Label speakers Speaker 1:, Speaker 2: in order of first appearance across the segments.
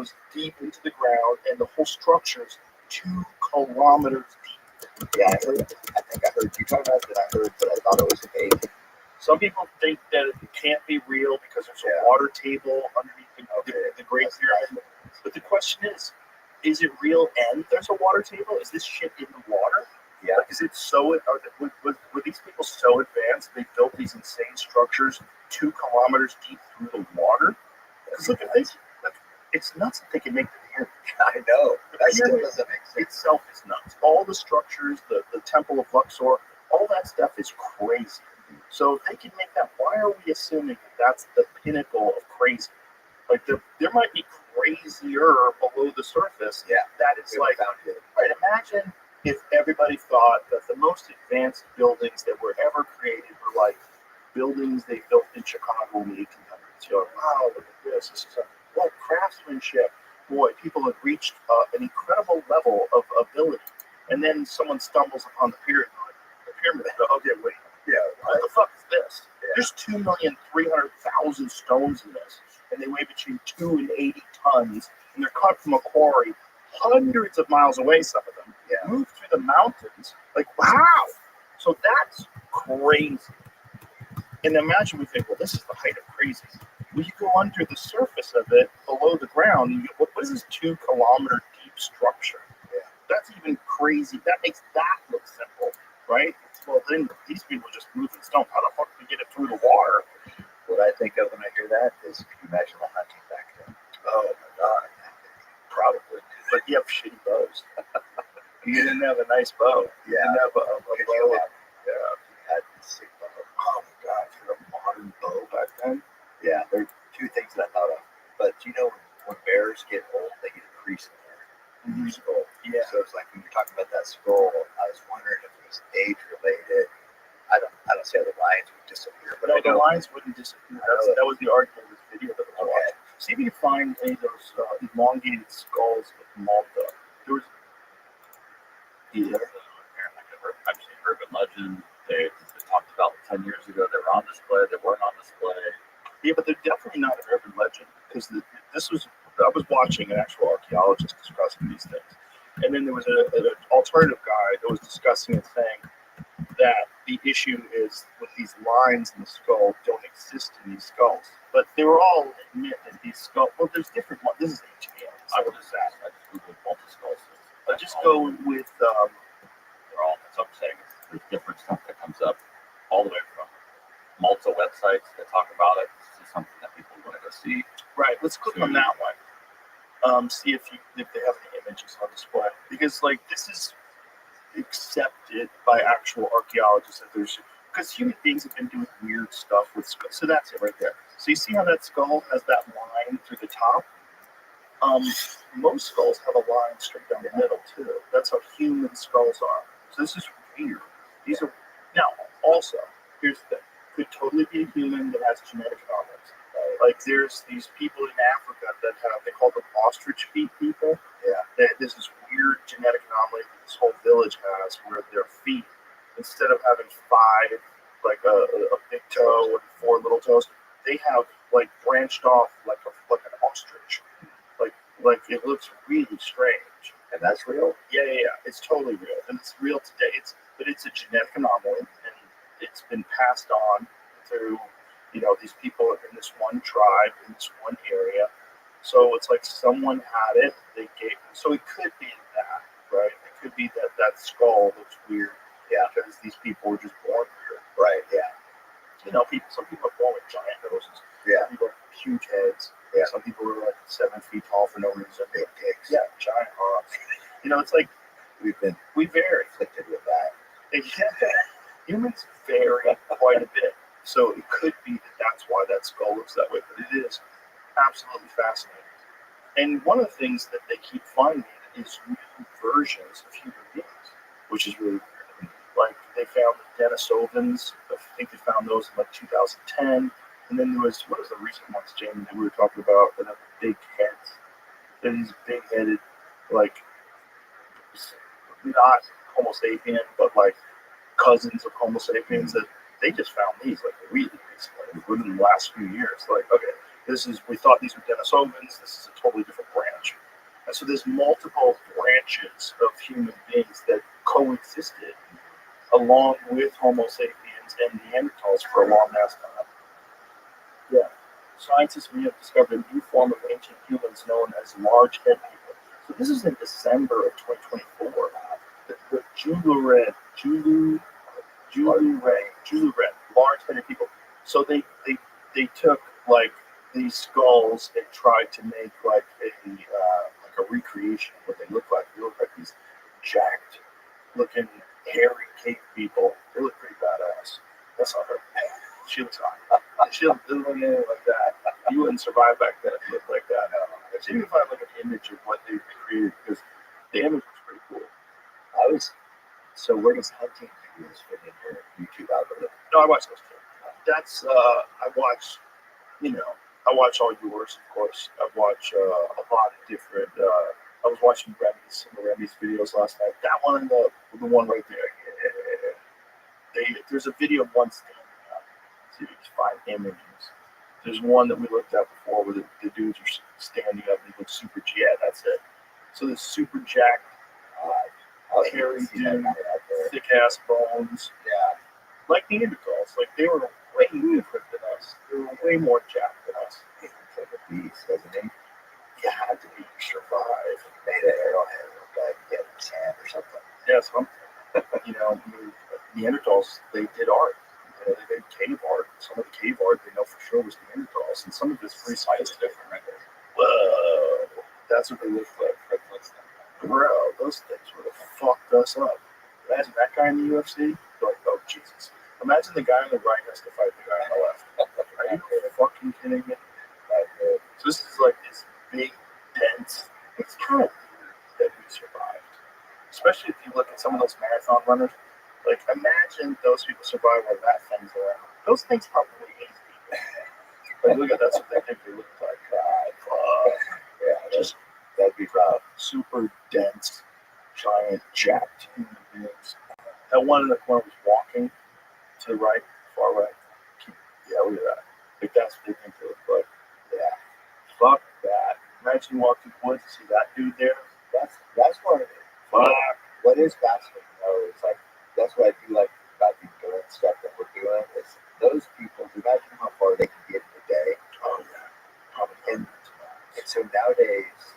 Speaker 1: goes deep into the ground, and the whole structure is 2 kilometers deep.
Speaker 2: Yeah, I think I heard you talking about it. I heard, but I thought it was fake.
Speaker 1: Some people think that it can't be real because there's a water table underneath the Great Pyramid. But the question is it real and there's a water table? Is this shit in the water?
Speaker 2: Yeah.
Speaker 1: Like, is it so? Were these people so advanced they built these insane structures 2 kilometers deep through the water? Because look at this. It's nuts that they can make the pyramid.
Speaker 2: I know. That still
Speaker 1: pyramid
Speaker 2: doesn't make sense.
Speaker 1: itself is nuts. All the structures, the Temple of Luxor, all that stuff is crazy. So if they can make that, why are we assuming that that's the pinnacle of crazy? Like there might be crazier below the surface.
Speaker 2: Yeah.
Speaker 1: That is like, right, imagine if everybody thought that the most advanced buildings that were ever created were like buildings they built in Chicago in the 1800s. You know, wow, look at this. This is craftsmanship. Boy, people have reached an incredible level of ability. And then someone stumbles upon the pyramid. Okay, wait. Yeah, what the fuck is this? Yeah. There's 2,300,000 stones in this, and they weigh between 2 and 80 tons, and they're cut from a quarry hundreds of miles away, some of them. Yeah. Moved through the mountains. Like, wow! So that's crazy. And imagine we think, well, this is the height of crazy. Well, you go under the surface of it, below the ground, and you go, what is this 2 kilometer deep structure? Yeah. That's even crazy. That makes that look simple, right? Well, then these people just moving stone. How the fuck do we get it through the water?
Speaker 2: What I think of when I hear that is, can you imagine the hunting back then?
Speaker 1: Oh my god, probably. But you have shitty bows. You didn't have a nice bow.
Speaker 2: Yeah.
Speaker 1: You didn't have a bow.
Speaker 2: You had a sick bow.
Speaker 1: Oh my god, you had a modern bow back then.
Speaker 2: Yeah, there are 2 things that I thought of. But you know, when bears get old, they get a crease in their skull.
Speaker 1: Yeah.
Speaker 2: So it's like when you're talking about that skull, I was wondering if it was age related. I don't see how the lions would disappear, but
Speaker 1: no, the lions wouldn't disappear. That was the argument of this video that we watched. See if you can find any of those elongated skulls of Malta. There was
Speaker 3: I've seen urban legend. They talked about 10 years ago. They were on display. They weren't on display.
Speaker 1: Yeah, but they're definitely not an urban legend because I was watching an actual archaeologist discussing these things, and then there was an alternative guy that was discussing and saying that the issue is with these lines in the skull don't exist in these skulls, but they were all admit that these skulls. Well, there's different ones. This is ancient aliens.
Speaker 3: I would just ask. I just googled multi-skulls.
Speaker 1: I just go with.
Speaker 3: They're all. That's what I'm saying. There's different stuff that comes up all the way from Malta websites that talk about it. This is something that people want to go see.
Speaker 1: Right. Let's click on that one. See if they have any images on display, because like this is accepted by actual archaeologists that there's, because human beings have been doing weird stuff with skulls. So that's it right there. So you see how that skull has that line through the top? Most skulls have a line straight down the middle too. That's how human skulls are. So this is weird. These are now also, here's the thing. Could totally be a human that has genetic anomalies. Like there's these people in Africa that they call them ostrich feet people. Yeah. There's this weird genetic anomaly that this whole village has where their feet, instead of having 5, like a big toe and 4 little toes, they have like branched off like an ostrich. Like it looks really strange.
Speaker 2: And that's real?
Speaker 1: Yeah. It's totally real. And it's real today. But it's a genetic anomaly, and it's been passed on through, these people in this one tribe, in this one area. So it's like someone had it, they gave it. So it could be that, right? It could be that skull looks weird. Yeah. Because these people were just born weird.
Speaker 2: Right, yeah.
Speaker 1: Some people are born with giant noses.
Speaker 2: Yeah.
Speaker 1: Some people have huge heads.
Speaker 2: Yeah.
Speaker 1: Some people are like 7 feet tall for no reason.
Speaker 2: Big dicks.
Speaker 1: Yeah, giant arms. It's like we vary.
Speaker 2: Afflicted with that.
Speaker 1: Humans vary quite a bit. So it could be that's why that skull looks that way, but it is absolutely fascinating. And one of the things that they keep finding is new versions of human beings, which is really weird. Like they found the Denisovans. I think they found those in like 2010. And then there was, what was the recent ones, Jamie, that we were talking about that have big heads? They're these big-headed, like, not Homo sapien, but like cousins of Homo sapiens that they just found these like really recently, within the last few years. Like, okay, we thought these were Denisovans. This is a totally different brand. And so there's multiple branches of human beings that coexisted along with Homo sapiens and Neanderthals for a long ass time. Yeah. Scientists may have discovered a new form of ancient humans known as large-head people. So this is in December of 2024. The Julu-red, large-headed people. So they took like these skulls and tried to make like a recreation of what they look like. They look like these jacked looking hairy cave people. They look pretty badass. That's not her. She looks hot. She looks like that. You wouldn't survive back then if you looked like that. See if you find like an image of what they created, because the image was pretty cool.
Speaker 2: So where does hunting videos fit in your YouTube algorithm?
Speaker 1: No, I watch those too. That's I watch all yours, of course. I watch a lot of different. I was watching some of Remy's videos last night. That one and the one right there. There's a video of one standing up. So you just find images. There's one that we looked at before where the dudes are standing up and they look super jacked. That's it. So this super jacked, hairy dude, thick ass bones.
Speaker 2: Yeah.
Speaker 1: Like Neanderthals. Like they were way different than us. They were way more jacked than us.
Speaker 2: He looks like a beast, doesn't he?
Speaker 1: You had to be to survive.
Speaker 2: Made an arrowhead look like he had in his hand or something.
Speaker 1: Yeah, Neanderthals, they did art. They did cave art. Some of the cave art they know for sure was Neanderthals, and some of it's pretty scientific. Right? Whoa, that's what they looked like. Bro, those things would have fucked us up. Imagine that guy in the UFC. You're like, oh Jesus. Imagine the guy on the right has to fight the guy on the left. Are you fucking kidding me? So this is like this big, dense. It's kind of weird that we survived. Especially if you look at some of those marathon runners. Like, imagine those people survive when that thing's around. Those things probably hate people. Like, look at that's what they think they look like. Just
Speaker 2: that'd be rough.
Speaker 1: Super dense, giant, jacked human beings. That one in the corner was walking to the right, far right. Yeah, look at that. Like, that's what they think they look like. Yeah. Fuck that. Imagine you walk through the woods and see that dude there.
Speaker 2: That's what it is.
Speaker 1: Fuck.
Speaker 2: What is fascinating though is like that's what I do like about the endurance stuff that we're doing is those people. Imagine how far they can get in a day.
Speaker 1: Oh yeah. Probably
Speaker 2: And so nowadays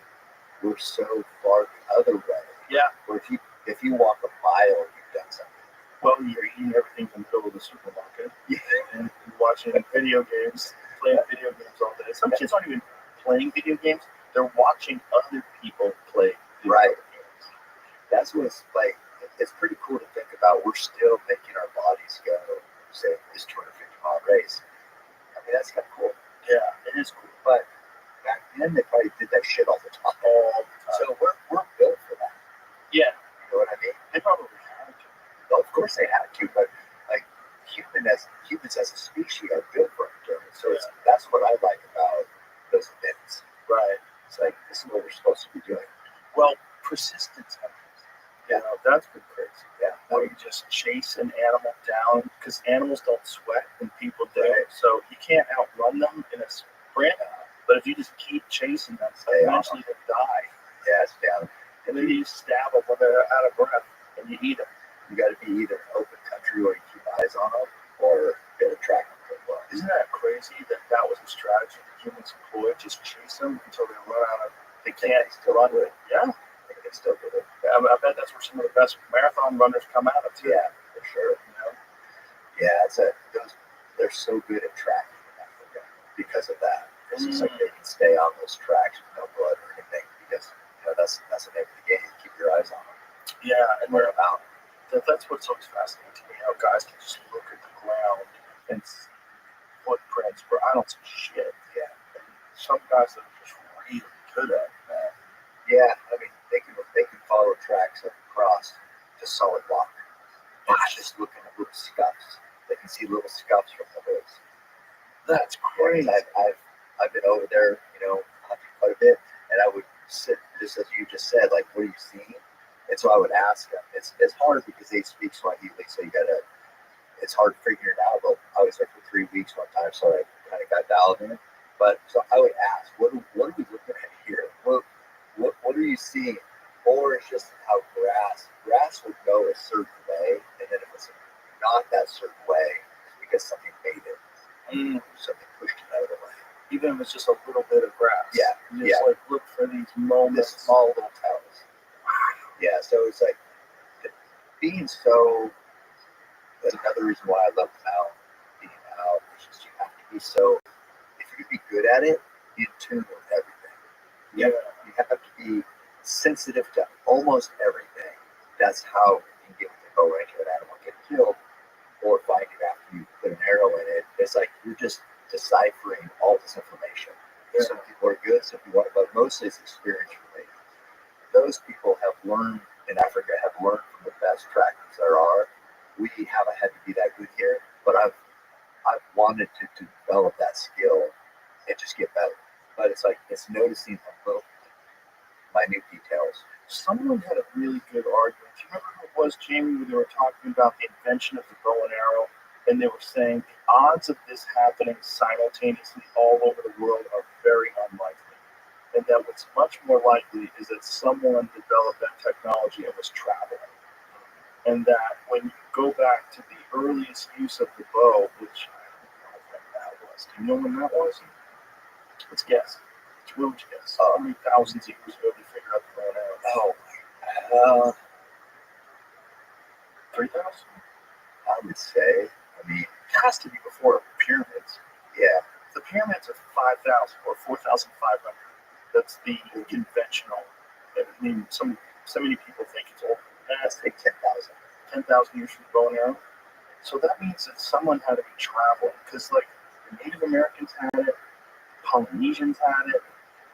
Speaker 2: we're so far the other way.
Speaker 1: Yeah.
Speaker 2: Where if you walk a mile, you've done something.
Speaker 1: Well, you're eating everything from the middle of the supermarket. Yeah. And you're watching video games, playing video games all day. Some kids aren't even playing video games. They're watching other people play video games.
Speaker 2: That's what it's like. It's pretty cool to think about. We're still making our bodies go, say, this 250-mile race. I mean, that's kind of cool.
Speaker 1: Yeah, it is cool.
Speaker 2: But back then, they probably did that shit all the time. So we're built for that.
Speaker 1: Yeah.
Speaker 2: You know what I mean?
Speaker 1: They probably had to.
Speaker 2: Well, of course they had to, but like humans as a species are built for endurance. So that's what I like about those events.
Speaker 1: Right.
Speaker 2: It's like, this is what we're supposed to be doing.
Speaker 1: Well, persistence happens. Yeah, that's been crazy.
Speaker 2: Yeah.
Speaker 1: Where you just chase an animal down, because animals don't sweat and people do. So you can't outrun them in a sprint. But if you just keep chasing them, eventually they'll die.
Speaker 2: Yeah, it's down.
Speaker 1: And then you stab them when they're out of breath and you eat them.
Speaker 2: You got to be either open country where you keep eyes on them or be able to track them pretty well.
Speaker 1: Isn't that crazy that was a strategy that humans employed? Just chase them until they run out of. They can't still run with it. Yeah.
Speaker 2: They still do it.
Speaker 1: I bet that's where some of the best marathon runners come out of too.
Speaker 2: Yeah, for sure. Yeah, they're so good at tracking because of that. It's just like they can stay on those tracks with no blood or anything because that's the name of the game. Keep your eyes on them.
Speaker 1: Yeah, and
Speaker 2: wear them out.
Speaker 1: That's what's always fascinating to me. How guys can just look at the ground and see footprints where I don't see shit. Yeah, and some guys that are just really good at that.
Speaker 2: Yeah, I mean they can follow tracks across to solid rock. And it's just looking at little scuffs. They can see little scuffs from the hoods.
Speaker 1: That's crazy.
Speaker 2: I've been over there, hunting quite a bit, and I would sit just as you just said, like, what are you seeing? And so I would ask them. It's hard because they speak Swahili, so it's hard figuring it out. But I was there for 3 weeks one time, so I kind of got dialed in. But so I would ask, what are we looking at here? What are you see? Or it's just how grass would go a certain way, and then if it's not that certain way, it's because something made it. Something pushed it out of the way.
Speaker 1: Even if it's just a little bit of grass.
Speaker 2: Yeah.
Speaker 1: You just like look for these moments.
Speaker 2: This small little towns. Yeah, so it's like being so. That's another reason why I love the mountain. Being out, it's just you have to be so. If you can be good at it, in tune with everything.
Speaker 1: Yeah.
Speaker 2: You have to be sensitive to almost everything. That's how you can get with the bow range of an animal get killed, or find it after you put an arrow in it. It's like you're just deciphering all this information.
Speaker 1: Yeah.
Speaker 2: Some people are good, some people aren't, but mostly it's experience related. Those people have learned in Africa, have learned from the best trackers there are. We haven't had to be that good here, but I've wanted to develop that skill and just get better. But it's like it's noticing the little minute details.
Speaker 1: Someone had a really good argument. Do you remember who it was, Jamie, when they were talking about the invention of the bow and arrow? And they were saying the odds of this happening simultaneously all over the world are very unlikely. And that what's much more likely is that someone developed that technology and was traveling. And that when you go back to the earliest use of the bow, which I don't know when that was. Do you know when that was? Let's guess. It's real guess. How many thousands of years ago did they figure out the bow and arrow? 3,000?
Speaker 2: I would say. I mean,
Speaker 1: It has to be before pyramids.
Speaker 2: yeah,
Speaker 1: The pyramids are 5,000 or 4,500. That's the conventional. I mean, so many people think it's older than that.
Speaker 2: let's take 10,000.
Speaker 1: 10,000 years from the bow and arrow. So that means that someone had to be traveling because, like, the Native Americans had it, Polynesians had it,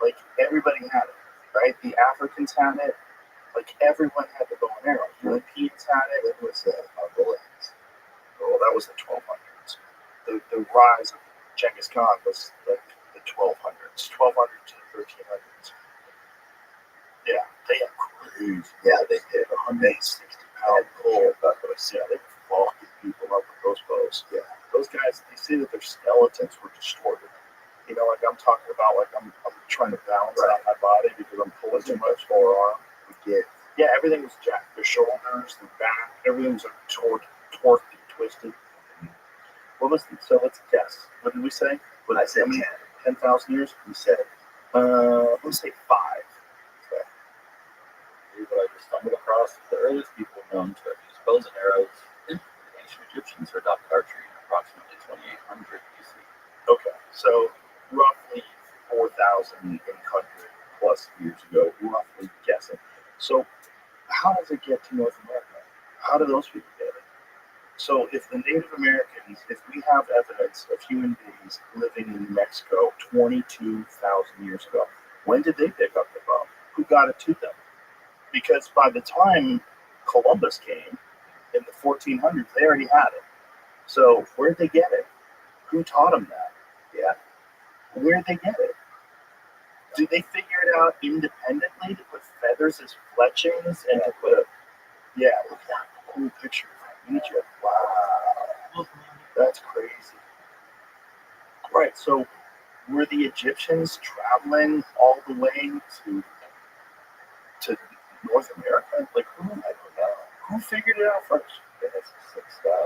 Speaker 1: like everybody had it, right? The Africans had it, like everyone had the bow and arrow. Europeans had it.
Speaker 2: It was Mongolians.
Speaker 1: Well, that was the 1200s. The rise of Genghis Khan was like the 1200s, 1200 to the 1300s. Yeah, they had crazy.
Speaker 2: Yeah, they did.
Speaker 1: 160-pound bull. Yeah, they were fucking people up with those bows.
Speaker 2: Yeah.
Speaker 1: Those guys, they say that their skeletons were distorted. You know, like I'm talking about, like I'm trying to balance out my body because I'm pulling too much forearm. Yeah, everything was jacked. Their shoulders, their back, everything was like torqued and twisted. What was so? Let's guess. What did we say?
Speaker 2: I said
Speaker 1: 10,000 years.
Speaker 2: You said
Speaker 1: Let's say 5.
Speaker 3: Here's what I just stumbled across. The earliest people known to use bows and arrows in ancient Egyptians were adopted archery in approximately 2800 BC.
Speaker 1: Okay, so roughly 4,800 plus years ago, roughly guessing. So how does it get to North America? How do those people get it? So if the Native Americans, if we have evidence of human beings living in Mexico 22,000 years ago, when did they pick up the bow? Who got it to them? Because by the time Columbus came in the 1400s, they already had it. So where'd they get it? Who taught them that?
Speaker 2: Yeah.
Speaker 1: Where'd they get it? Did they figure it out independently to put feathers as fletchings and to put a... Yeah, look at that cool picture from Egypt. Wow. That's crazy. Right, so were the Egyptians traveling all the way to North America? Like, I don't know. Who figured it out first?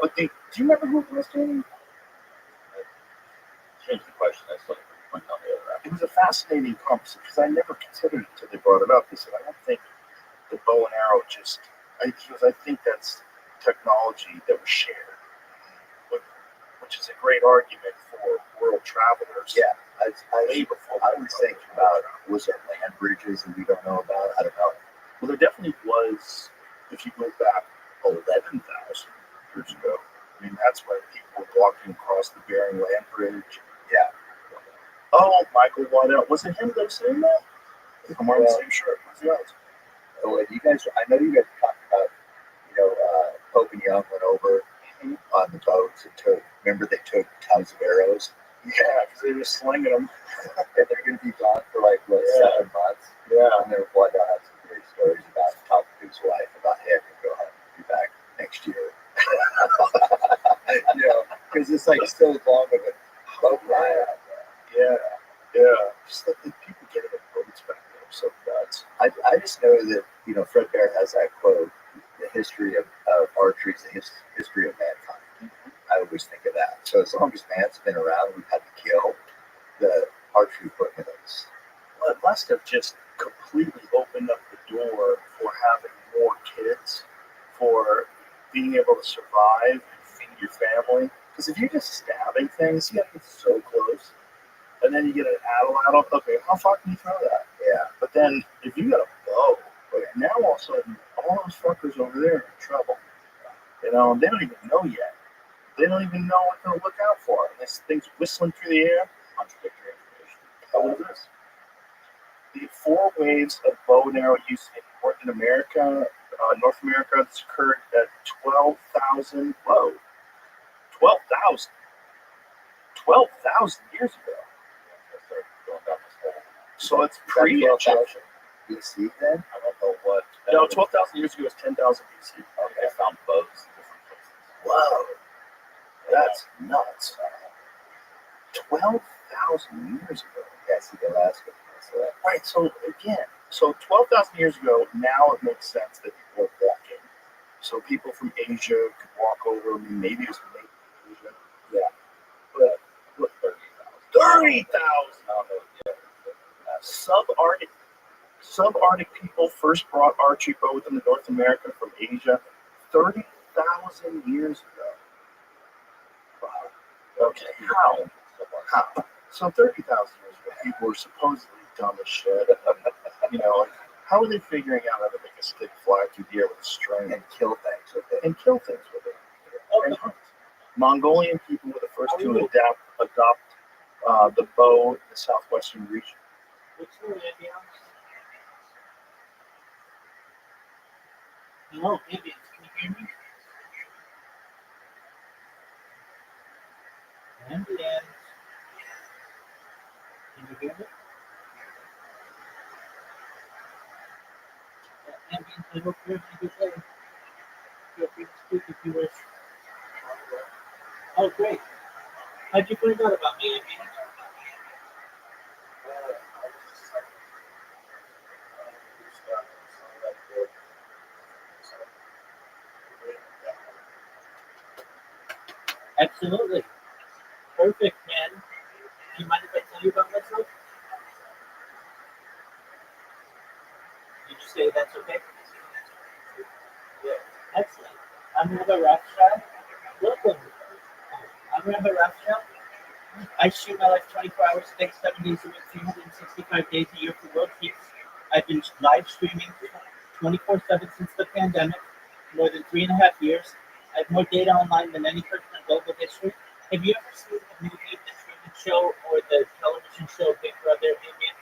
Speaker 1: But do you remember who it was doing?
Speaker 3: Change the question. I still point on the other
Speaker 1: It was a fascinating conversation because I never considered it until they brought it up. They said, I don't think the bow and arrow I think that's technology that was shared, which is a great argument for world travelers.
Speaker 2: Yeah, I
Speaker 1: was
Speaker 2: thinking about, was there land bridges that we don't know about? I don't know.
Speaker 1: Well, there definitely was, if you go back 11,000 years ago. I mean, that's when people were walking across the Bering Land Bridge.
Speaker 2: Yeah.
Speaker 1: Oh, Michael Waddell. Was it him that was saying that? I'm wearing the same shirt. What's the odds?
Speaker 2: So I know you guys talked about, Pope and Young went over on the boats and remember they took tons of arrows?
Speaker 1: Yeah, because they were slinging them.
Speaker 2: And they're going to be gone for 7 months.
Speaker 1: Yeah.
Speaker 2: And then Waddell had some great stories about talking to his wife about, hey, I'm going to go home and be back next year. Because it's so long of a boat ride out there.
Speaker 1: Yeah. Just let the people get it in boats back there. So nuts.
Speaker 2: I just know that, Fred Bear has that quote, the history of archery is the history of mankind. I always think of that. So as long as man's been around, we've had to kill the archery equipment.
Speaker 1: Well, it must have just completely opened up the door for having more kids, for being able to survive and feed your family. Because if you're just stabbing things, you have to get so close. And then you get an adult, okay, how far can you throw that?
Speaker 2: Yeah.
Speaker 1: But then if you got a bow, now all of a sudden, all those fuckers over there are in trouble. And they don't even know yet. They don't even know what to look out for. And this thing's whistling through the air. Contradictory information. What is this? The 4 waves of bow and arrow use in North America, this occurred at 12,000. Whoa. 12,000. 12,000 years ago. So it's pre-Egyptian.
Speaker 2: BC then?
Speaker 3: I don't know what.
Speaker 1: No, 12,000 years ago is 10,000 BC.
Speaker 3: Okay, I found bows in different places.
Speaker 1: Whoa. That's nuts. 12,000 years ago.
Speaker 2: Yeah, see Alaska.
Speaker 1: Right, so again, 12,000 years ago, now it makes sense that people are walking. So people from Asia could walk over, maybe it was from Asia. Yeah. But what, 30,000? 30,000! Subarctic people first brought archery bows into North America from Asia 30,000 years ago. Wow. Okay, how? So 30,000 years ago, people were supposedly dumb as shit. How are they figuring out how to make a stick fly through the air with a string
Speaker 2: and kill things with it?
Speaker 1: And Mongolian people were the first to adopt the bow in the southwestern region.
Speaker 4: What's your ambience? Hello, ambience. Can you hear me? Ambience. Can you hear me? Ambience, I hope you're having a good day. Feel free to speak if you wish. Oh, great. How'd you find out about me, ambience? Absolutely. Perfect, man. Do you mind if I tell you about myself? Did you say that's okay? Yeah. Excellent. I'm Rabbi Rothschild. Welcome. I'm Rabbi Rothschild. I shoot my life 24 hours a day, 7 days a week, 365 days a year for World Peace. I've been live streaming 24/7 since the pandemic, more than 3.5 years. I have more data online than any person in global history. Have you ever seen the movie, the Truman Show, or the television show Big Brother Indians?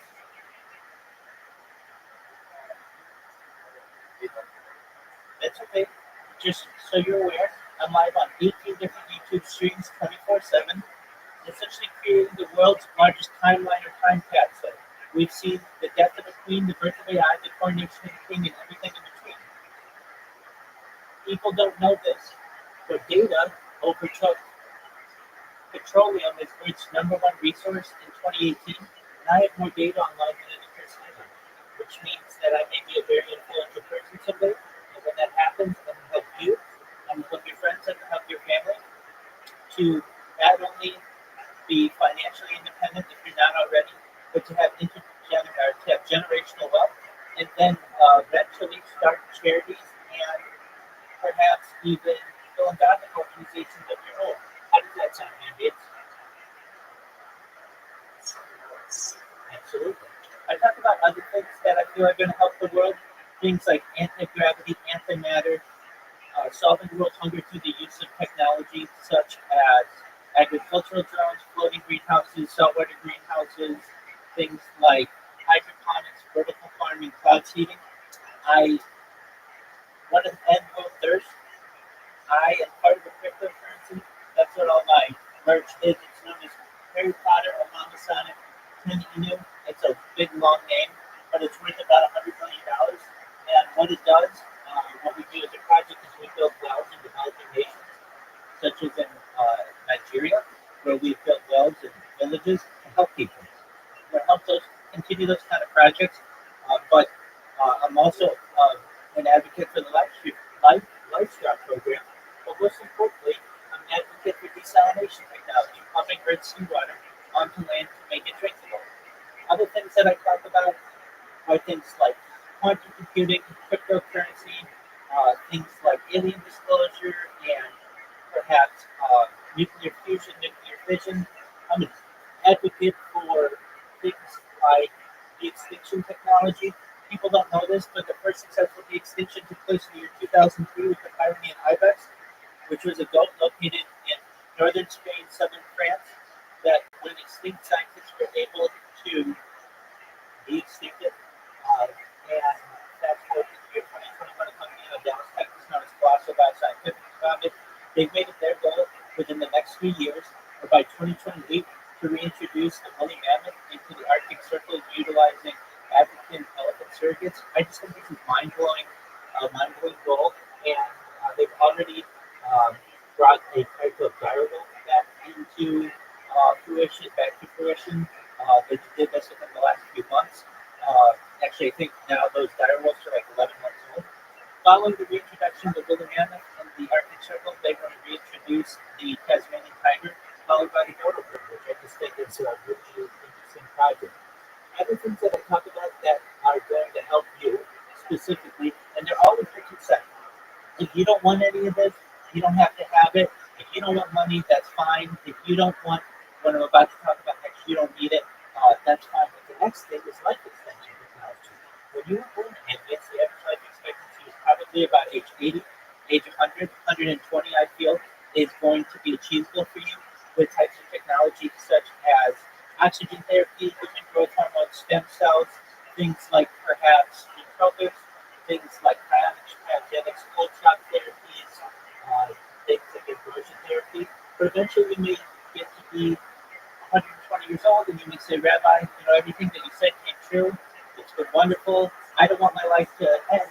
Speaker 4: That's okay. Just so you're aware, I'm live on 18 different YouTube streams 24/7, essentially creating the world's largest timeline or time capsule. We've seen the death of a queen, the birth of AI, the coronation of a king, and everything in between. People don't know this, but data overtook petroleum as Earth's #1 resource in 2018, and I have more data online than any person ever, which means that I may be a very influential person someday. And when that happens, I'm going to help you, I'm going to help your friends, I'm going to help your family to not only be financially independent if you're not already, but to have generational wealth, and then eventually start charities and perhaps even philanthropic organizations of your own. How does that sound, Andy? Absolutely. I talk about other things that I feel are going to help the world, things like anti-gravity, antimatter, solving world hunger through the use of technology such as agricultural drones, floating greenhouses, saltwater greenhouses, things like hydroponics, vertical farming, cloud seeding. I want to end world thirst. I am part of the cryptocurrency. That's what all my merch is. It's known as Harry Potter, Obama Sonic, 10 Inu. It's a big long name, but it's worth about $100 million. And what it does, what we do as a project is we build wells in developing nations, such as in Nigeria, where we've built wells in villages to help people. We're help those continue those kind of projects, but I'm also an advocate for the lifestyle program, but most importantly, I'm an advocate for desalination technology, pumping earth seawater onto land to make it drinkable. Other things that I talk about are things like quantum computing, cryptocurrency, things like alien disclosure, and perhaps nuclear fusion, nuclear fission. I'm an advocate for things like the extinction technology. People don't know this, but the first successful de-extinction took place in the year 2003 with the Pyrenean ibex, which was a goat located in northern Spain, southern France, that when extinct scientists were able to de-extinct it. And fast forward to the year 2021, a company out of Dallas, Texas, known as Colossal Bioscientific, found it. They've made it their goal within the next 3 years, or by 2028, to reintroduce the woolly mammoth into the Arctic Circle utilizing African elephant surrogates. I just think this is mind-blowing goal, and they've already brought a type of gyro back into fruition. They did this within the last few months. Actually, I think now those dire wolves are like 11 months old. Following the reintroduction of the woolly mammoth in the Arctic Circle, they want to reintroduce the Tasmanian tiger, followed by the dodo bird, which I just think is a really interesting project. Other things that I talk about that are going to help you specifically, and they're all with your consent. If you don't want any of this, you don't have to have it. If you don't want money, that's fine. If you don't want what I'm about to talk about next, you don't need it, that's fine. But the next thing is life extension technology. When you were born, and yes, the average life expectancy is probably about age 80, age 100, 120, I feel, is going to be achievable for you with types of technology such as oxygen therapy, human growth hormone, stem cells, things like perhaps nootropics, things like cryogenics, cold shock therapies, things like inversion therapy. But eventually you may get to be 120 years old and you may say, Rabbi, everything that you said came true. It's been wonderful. I don't want my life to end.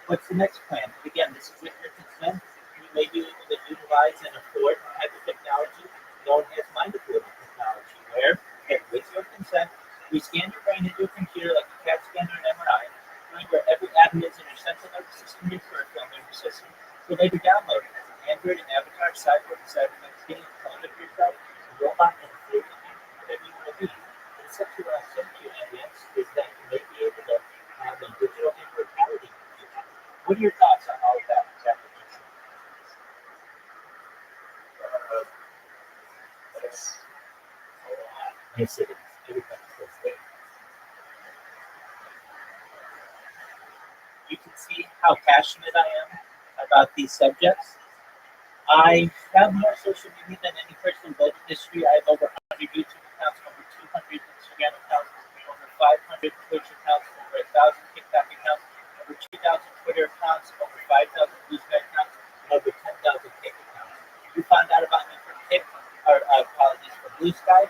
Speaker 4: What's the next plan? Again, this is with your consent. You may be able to utilize and afford the type of technology known as mind-ability technology, where, again, with your consent, we scan your brain into a computer like a CAT scan or an MRI, knowing where every atom is in your central nervous system and your peripheral nervous system. So later download it as an Android and avatar, cyborg, cybernetic skin, clone of yourself, a robot, and a flavor, whatever you want to be. And essentially what I'm saying to you in advance is that you may be able to have a digital immortality in the future. What are your thoughts on all of that? Yes, it is. Everybody says that. You can see how passionate I am about these subjects. I have more social media than any person in global history. I have over 100 YouTube accounts, over 200 Instagram accounts, over 500 Twitch accounts, over 1,000 TikTok accounts, over 2,000 Twitter accounts, over 5,000 Blue Sky accounts, and over 10,000 Kick accounts. You found out about me from Kick, or apologies, from Blue Sky,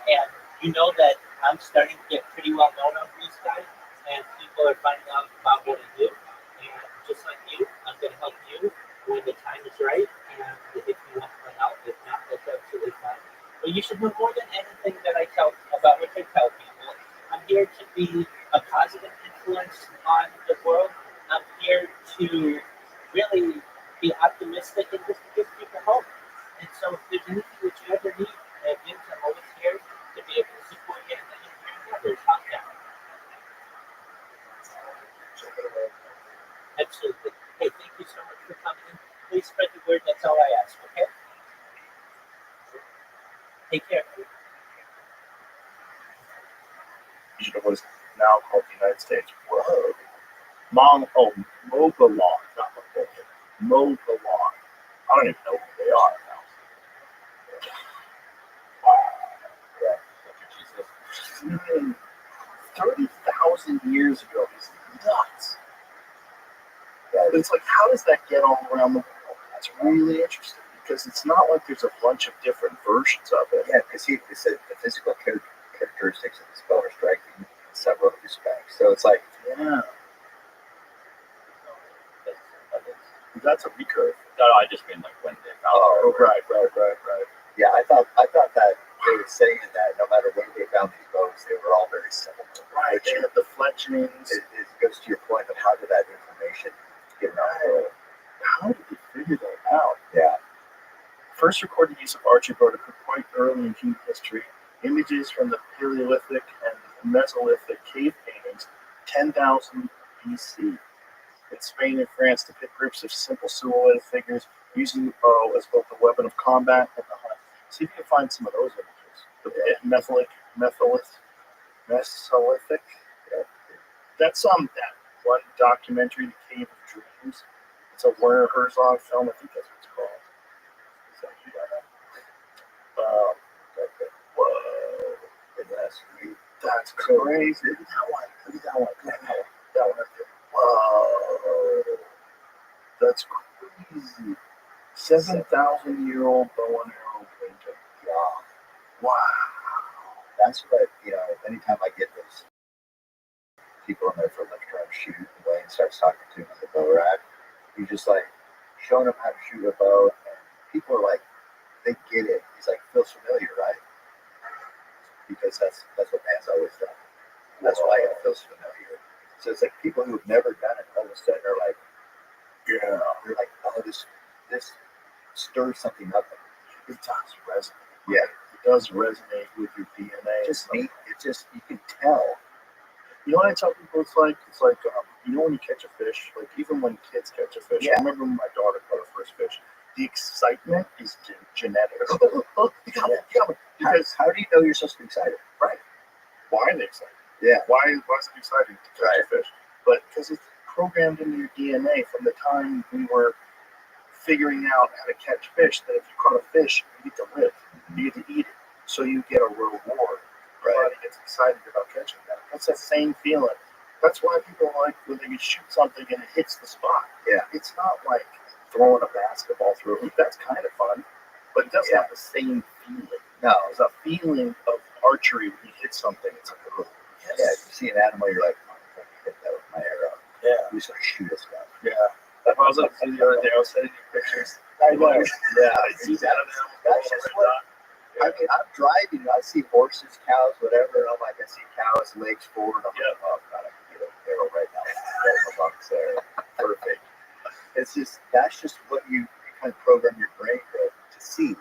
Speaker 4: and you know that I'm starting to get pretty well known on Blue Sky, and people are finding out about what I do. And just like you, I'm going to help you when the time is right, and if you want my help, if not, that's absolutely fine. But you should know more than anything that I tell about what I tell people. I'm here to be a positive influence on the world. I'm here to really be optimistic and just to give people hope. And so if there's anything that you ever need, Vince, I'm always here to be able to support you and let you know others. How's that? Absolutely. Hey, thank you so much for coming in. Please spread the word. That's all I ask, okay? Take care.
Speaker 1: What is now called the United States. Whoa. Mobilon, not Mobilon. I don't even know who they are now. Wow. Yeah. 30,000 years ago is nuts. Yeah, it's like, how does that get all around the world? That's really interesting because it's not like there's a bunch of different versions of it.
Speaker 2: Yeah, because he said the physical characteristics of the spell are striking in several respects. So it's like,
Speaker 1: Yeah. That's a recurve.
Speaker 3: No, I just mean like when they found
Speaker 1: Oh, right.
Speaker 2: yeah, I thought that they were saying that no matter where they found these boats, they were all very similar.
Speaker 1: Right, they have the fletchings.
Speaker 2: It goes to your point of how did that information get around the world?
Speaker 1: How did they figure that out?
Speaker 2: Yeah.
Speaker 1: First recorded use of archery boat occurred quite early in human history. Images from the Paleolithic and Mesolithic cave paintings, 10,000 BC. In Spain and France, depict groups of simple silhouetted figures using the bow as both the weapon of combat and the hunt. See if you can find some of those images. The Mesolithic.
Speaker 2: Yeah.
Speaker 1: That's that one documentary, The Cave of Dreams. It's a Werner Herzog film. I think that's what it's called. So, whoa.
Speaker 2: That's sweet.
Speaker 1: That's crazy. Look at that one. Look at that one. Look at that one. That one right there. Whoa. That's crazy. 7,000-year-old bow and arrow painting.
Speaker 2: Yeah.
Speaker 1: Wow.
Speaker 2: That's what, anytime I get those people in there for like trying to shoot, and Wayne starts talking to him on the bow rack, he's just like showing them how to shoot a bow, and people are like, they get it. He's like, feels familiar, right? Because that's what man's always done. That's why it feels familiar. So it's like people who've never done it all of a sudden are like, yeah, they're like, oh, this stirs something up.
Speaker 1: It does resonate.
Speaker 2: Yeah,
Speaker 1: it does resonate with your DNA.
Speaker 2: Just me. It's just you can tell.
Speaker 1: You know what I tell people? It's like when you catch a fish. Like even when kids catch a fish.
Speaker 2: Yeah.
Speaker 1: I remember when my daughter caught her first fish. The excitement is genetic. Oh, you got it. Because
Speaker 2: how do you know you're supposed to be excited?
Speaker 1: Right. Why are they excited?
Speaker 2: Yeah.
Speaker 1: Why is it exciting to catch a fish? But because it's programmed into your DNA from the time we were figuring out how to catch fish, that if you caught a fish, you get to live, you get to eat it, so you get a reward. Your body gets excited about catching that. That's that same feeling. That's why people like when they shoot something and it hits the spot.
Speaker 2: Yeah.
Speaker 1: It's not like throwing a basketball through a hoop. That's kind of fun, but it doesn't have the same feeling.
Speaker 2: No.
Speaker 1: There's a feeling of archery when you hit something. It's like, oh, yes.
Speaker 2: Yeah, you see an animal, you're like, oh, I can hit that with my arrow.
Speaker 1: Yeah.
Speaker 2: You start to shoot this guy.
Speaker 1: Yeah. I was up the other day, I was sending you pictures.
Speaker 2: I know. Yeah.
Speaker 1: I see that on them.
Speaker 2: That's just what, I mean, I'm driving, I see horses, cows, whatever, and I'm like, I see cows, legs forward. I'm like, oh, God, I can get an arrow right now. The box there. Perfect. It's just, that's just what you kind of program your brain to see.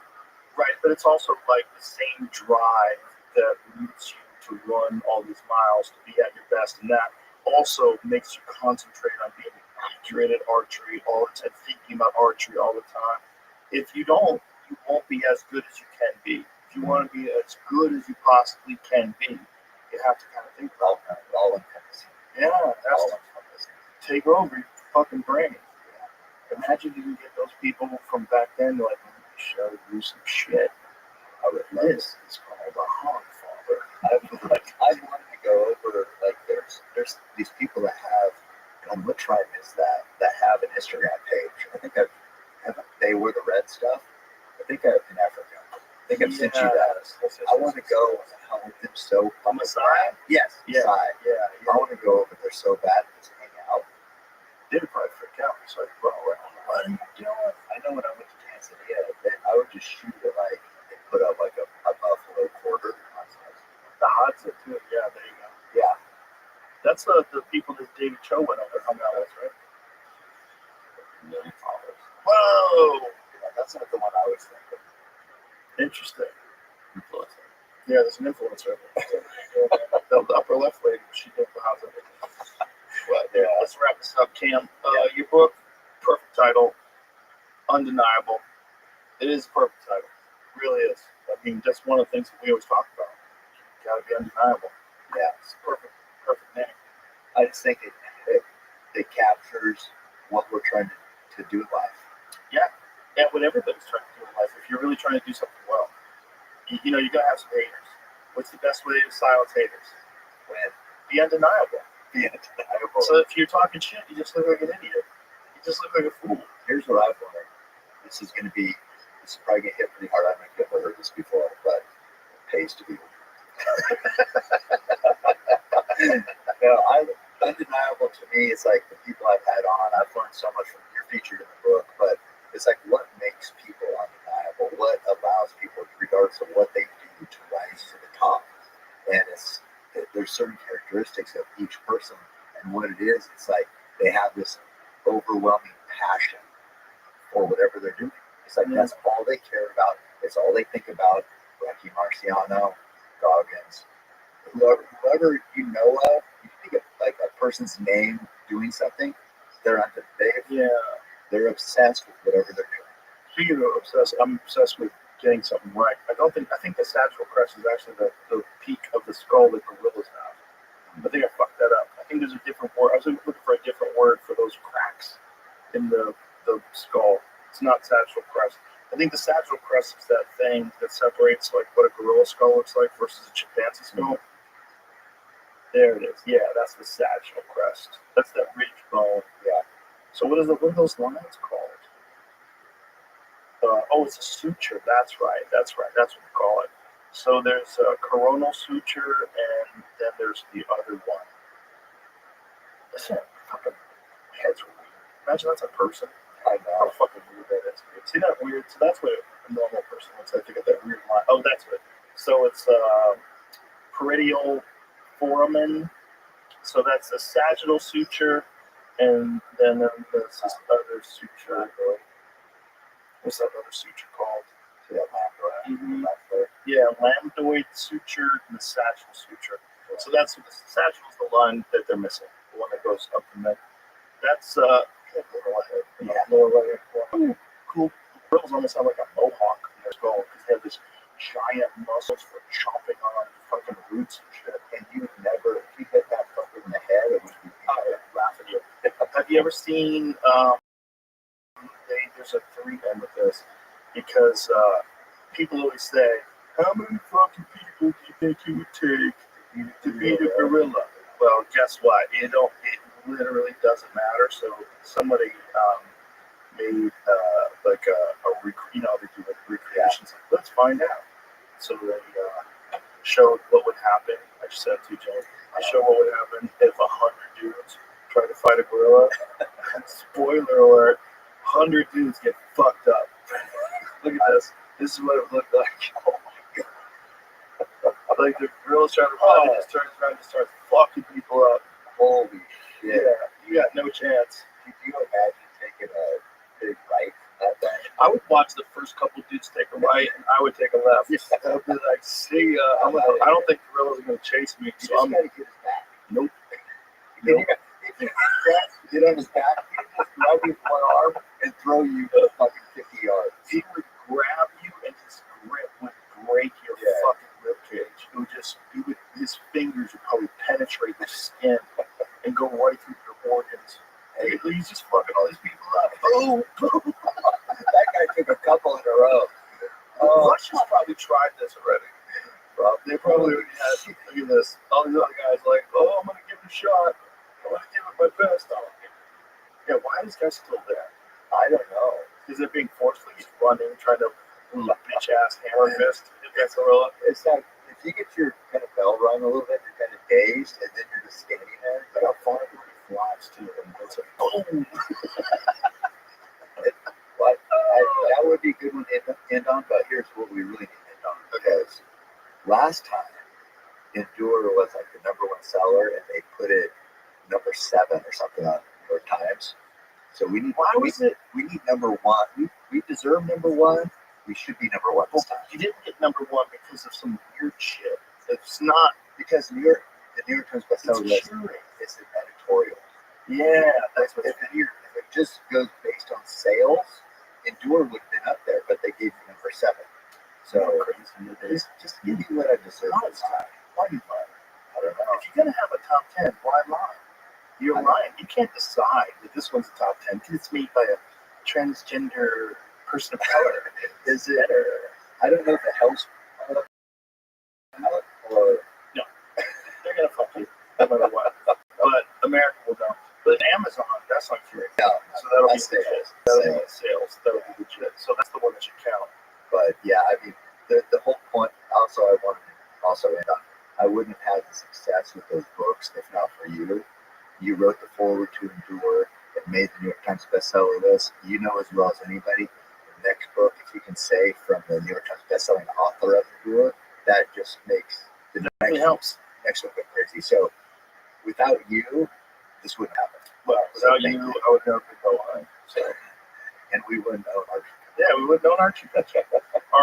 Speaker 1: Right, but it's also like the same drive that leads you to run all these miles to be at your best, and that also makes you concentrate on being accurate at archery all the time, thinking about archery all the time. If you don't, you won't be as good as you can be. If you want to be as good as you possibly can be, you have to kind of think about that.
Speaker 2: All encompassing.
Speaker 1: Yeah, that's
Speaker 2: All encompassing.
Speaker 1: take over your fucking brain. Yeah. Imagine you can get those people from back then like, let me show you some shit. This is called a hog father.
Speaker 2: I wanted to go over, like, there's these people that have, and what tribe is that have an Instagram page. I think they wear the red stuff. I think in Africa. I think I've sent you that. I want to go and hunt with them so bad.
Speaker 1: Masai?
Speaker 2: Yes,
Speaker 1: Yeah.
Speaker 2: Masai.
Speaker 1: Yeah.
Speaker 2: I want to go over there so bad and just hang out.
Speaker 1: They'd probably freak out. It's like, bro, what are you doing?
Speaker 2: I know when I went to Tanzania, I would just shoot it like, they put up like a buffalo quarter.
Speaker 1: The Hadza too. Yeah, there you go.
Speaker 2: Yeah.
Speaker 1: That's the people that David Cho went over and hung out with, right?
Speaker 3: Million followers.
Speaker 1: Whoa!
Speaker 2: Yeah, that's not the one I was thinking.
Speaker 1: Interesting.
Speaker 3: Influencer.
Speaker 1: Yeah, there's an influencer. The upper left lady, she did the Hadza. Well, yeah, let's wrap this up, Cam. Your book, perfect title, undeniable. It is a perfect title. It really is. I mean, that's one of the things that we always talk about. It's got to be undeniable.
Speaker 2: Yeah.
Speaker 1: It's a perfect name.
Speaker 2: I just think it captures what we're trying to do in life.
Speaker 1: Yeah. And what everybody's trying to do in life, if you're really trying to do something well, you know, you got to have some haters. What's the best way to silence haters? Be undeniable.
Speaker 2: Be undeniable.
Speaker 1: So if you're talking shit, you just look like an idiot. You just look like a fool.
Speaker 2: Here's what I've learned. This is probably going to hit pretty hard. I haven't ever heard this before, but it pays to be. Undeniable to me is like the people I've had on. I've learned so much from your featured in the book, but it's like what makes people undeniable? What allows people, regardless of what they do, to characteristics of each person and what it is. It's like they have this overwhelming passion for whatever they're doing. It's like that's all they care about. It's all they think about. Rocky Marciano, Goggins, whoever you know of, you think of like a person's name doing something, they're they're obsessed with whatever they're doing.
Speaker 1: Speaking of obsessed, I'm obsessed with getting something right. I think the sagittal crest is actually the peak of the skull that gorillas have. I think I fucked that up. I think there's a different word. I was looking for a different word for those cracks in the skull. It's not sagittal crest. I think the sagittal crest is that thing that separates like what a gorilla skull looks like versus a chimpanzee skull. There it is. Yeah, that's the sagittal crest. That's that ridge bone.
Speaker 2: Yeah.
Speaker 1: So what are those lines called? It's a suture. That's right. That's what we call it. So there's a coronal suture, and then there's the other one. Listen, fucking heads are weird. Imagine that's a person.
Speaker 2: I
Speaker 1: How
Speaker 2: know.
Speaker 1: fucking weird that is. See that weird? So that's what a normal person looks like. They got that weird line. Oh, that's what. So it's peridial foramen. So that's the sagittal suture, and then there's this other suture. What's that other suture called? Yeah, lambdoid suture and the sagittal suture. So that's the sagittal is the line that they're missing, the one that goes up the neck. That's lower leg. Cool. Grills almost have like a mohawk in their skull because they have this giant muscles for chopping on fucking roots and shit.
Speaker 2: And you never, if you hit that fucker in the head, it would be
Speaker 1: laugh at you. Have you ever seen? There's a 3M with this because people always say, "How many fucking people do you think you would take to beat a gorilla?" Well, guess what? It literally doesn't matter. So somebody made they do like recreations. Like, let's find out. So they showed what would happen. I just said to you, Jay. I showed what would happen if 100 dudes tried to fight a gorilla. Spoiler alert: 100 dudes get fucked up. Look at this. This is what it looked like. Oh my god! Like the gorilla's trying to fight, it just turns around and starts fucking people up.
Speaker 2: holy shit.
Speaker 1: Yeah, you got no chance.
Speaker 2: Could you imagine taking a big bite from that thing?
Speaker 1: I would watch the first couple dudes take a right, and I would take a left. I would be like, "See ya." I don't think gorillas are gonna chase me,
Speaker 2: You
Speaker 1: so
Speaker 2: just
Speaker 1: I'm
Speaker 2: gotta get his back.
Speaker 1: nope.
Speaker 2: If you get on his back, he would just grab you with one arm and throw you fucking 50 yards.
Speaker 1: He would grab you, and his grip would break your fucking rib cage. His fingers would probably penetrate the skin and go right through your organs. Hey, he's just fucking all these people up. Boom, boom.
Speaker 2: That guy took a couple in a row.
Speaker 1: Russians probably tried this already. They probably already had, look at this. All these other guys like, oh, I'm going to give it a shot. I'm going to give it my best. Yeah, why is this guy still there?
Speaker 2: I don't know.
Speaker 1: Is it being forceful? He's running, trying to bitch ass hammer fist against gorilla.
Speaker 2: It's like if you get your kind of bell rung a little bit, you're kind of dazed, and then you're just standing there.
Speaker 1: Look how far everybody flies too. And it's like, boom.
Speaker 2: But that would be a good one to end on, but here's what we really need to end on. Because last time, Endure was like the #1 seller, and they put it number 7 or something on New York Times. So we need. We need #1. We deserve #1. We should be #1 this time.
Speaker 1: You didn't get #1 because of some weird shit. It's not
Speaker 2: Because the New York Times bestseller list
Speaker 1: curing.
Speaker 2: is an editorial.
Speaker 1: Yeah, that's what
Speaker 2: If it just goes based on sales, Endure would have been up there, but they gave me number 7. So
Speaker 1: crazy.
Speaker 2: just give me what I deserve this time.
Speaker 1: Why do you lie?
Speaker 2: I don't know.
Speaker 1: If you're gonna have a top 10, why lie? You're lying. You can't decide that this one's a top 10 because it's made by a transgender person of color.
Speaker 2: Is it? I don't know if it helps. Or
Speaker 1: No, they're gonna fuck you no matter what. But America will know. But Amazon, that's not curious.
Speaker 2: no,
Speaker 1: So that'll be
Speaker 2: that's
Speaker 1: legit.
Speaker 2: sales.
Speaker 1: That'll be sales. That'll be legit. So that's the one that should count.
Speaker 2: But yeah, I mean, the whole point. Also, I wanted to also end on. I wouldn't have had the success with those books if not for you. You wrote the foreword to Endure. It made the New York Times bestseller list. You know as well as anybody. The next book, if you can say from the New York Times bestselling author of Endure, that just makes the
Speaker 1: It helps.
Speaker 2: next one go crazy. So without you, this wouldn't happen.
Speaker 1: Well,
Speaker 2: So
Speaker 1: without
Speaker 2: thank
Speaker 1: you, I would never be going. So,
Speaker 2: And we wouldn't own our.
Speaker 1: yeah, we would know Archie. All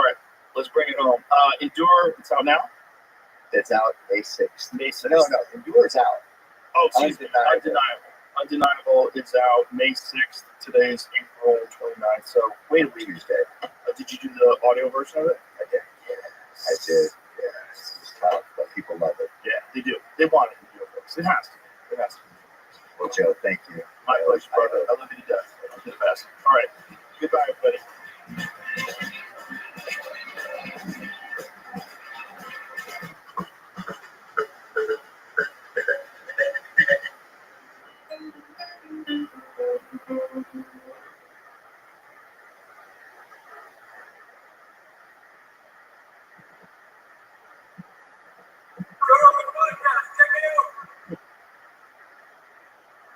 Speaker 1: right, let's bring it home. Endure, it's out now?
Speaker 2: It's out May 6th.
Speaker 1: May 6th.
Speaker 2: No, Endure's out.
Speaker 1: Oh, excuse me. Undeniable is out May 6th. Today's April 29th. So, wait a week.
Speaker 2: Tuesday.
Speaker 1: Did you do the audio version of it?
Speaker 2: I did. Yeah, I did. Yeah, it's tough, but people love it.
Speaker 1: Yeah, they do. They want it to be folks. It has to. It has to.
Speaker 2: Well, Joe, thank you.
Speaker 1: My pleasure, brother. I love you to death. You're the best. All right. Goodbye, everybody.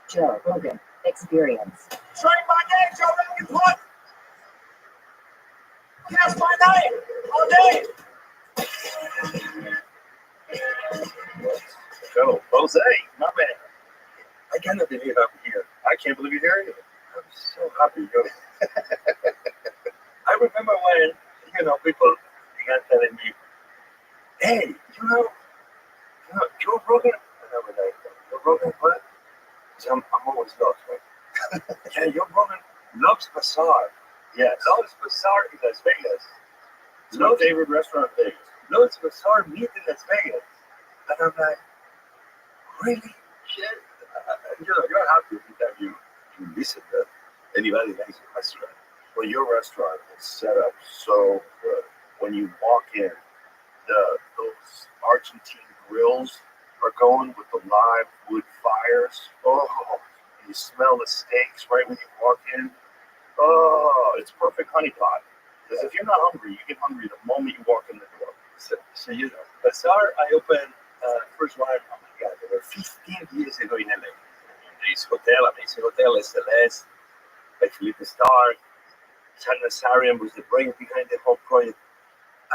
Speaker 5: Joe Rogan Experience.
Speaker 1: Train my name, Joe Rogan. What? Cast my name all day. Joe, Jose, my man. I cannot believe I'm here. I can't believe you're here either. I'm so happy, Joe. I remember when, people began telling me, hey, Joe Rogan. And I was like, Joe Rogan, what? So I'm always lost, right? Yeah, Joe Rogan loves Bazaar. Yes. Loves Bazaar in Las Vegas. It's my favorite restaurant in Vegas. Loves Bazaar meat in Las Vegas. And I'm like, really? Shit. You're happy every time you listen to anybody likes your restaurant. Well, your restaurant is set up so good. When you walk in, those Argentine grills are going with the live wood fires. Oh, you smell the steaks right when you walk in. Oh, it's perfect honeypot. Because if you're not hungry, you get hungry the moment you walk in the door. So Bazaar, I opened first one. Oh my God, there were 15 years ago in LA. This hotel, amazing hotel, SLS, by Felipe Starr. San Nazarian was the brain behind the whole project.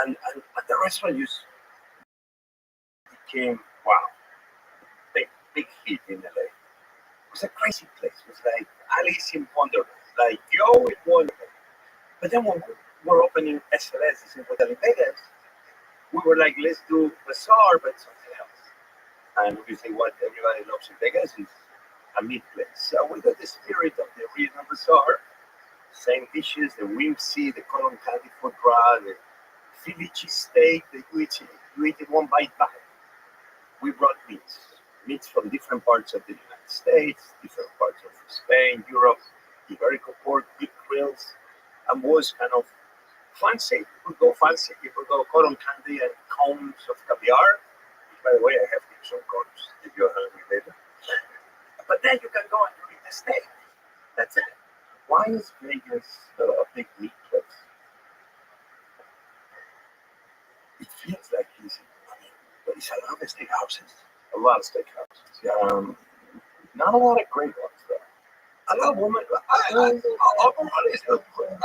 Speaker 1: And the restaurant just became, wow, big hit in LA. It was a crazy place. It was like Alice in Wonderland, like Joe in Wonderland. But then when we were opening SLS, this hotel in Vegas, we were like, let's do Bazaar, but something else. And obviously what everybody loves in Vegas is a meat place. So we got the spirit of the original Bazaar, same dishes, the whimsy, the cotton candy foie gras, the Philly cheesesteak, you eat it one bite back. We brought meats from different parts of the United States, different parts of Spain, Europe, Iberico pork, big grills, and was kind of fancy. People go fancy. People go cotton candy and cones of caviar. By the way, I have some cones if you're hungry later. But then you can go and eat the steak. That's it. Why is Vegas a big meat place? It feels like but it's a lot of steakhouses. A lot of steakhouses. Yeah. Not a lot of great ones though. A lot of women. I'll be honest.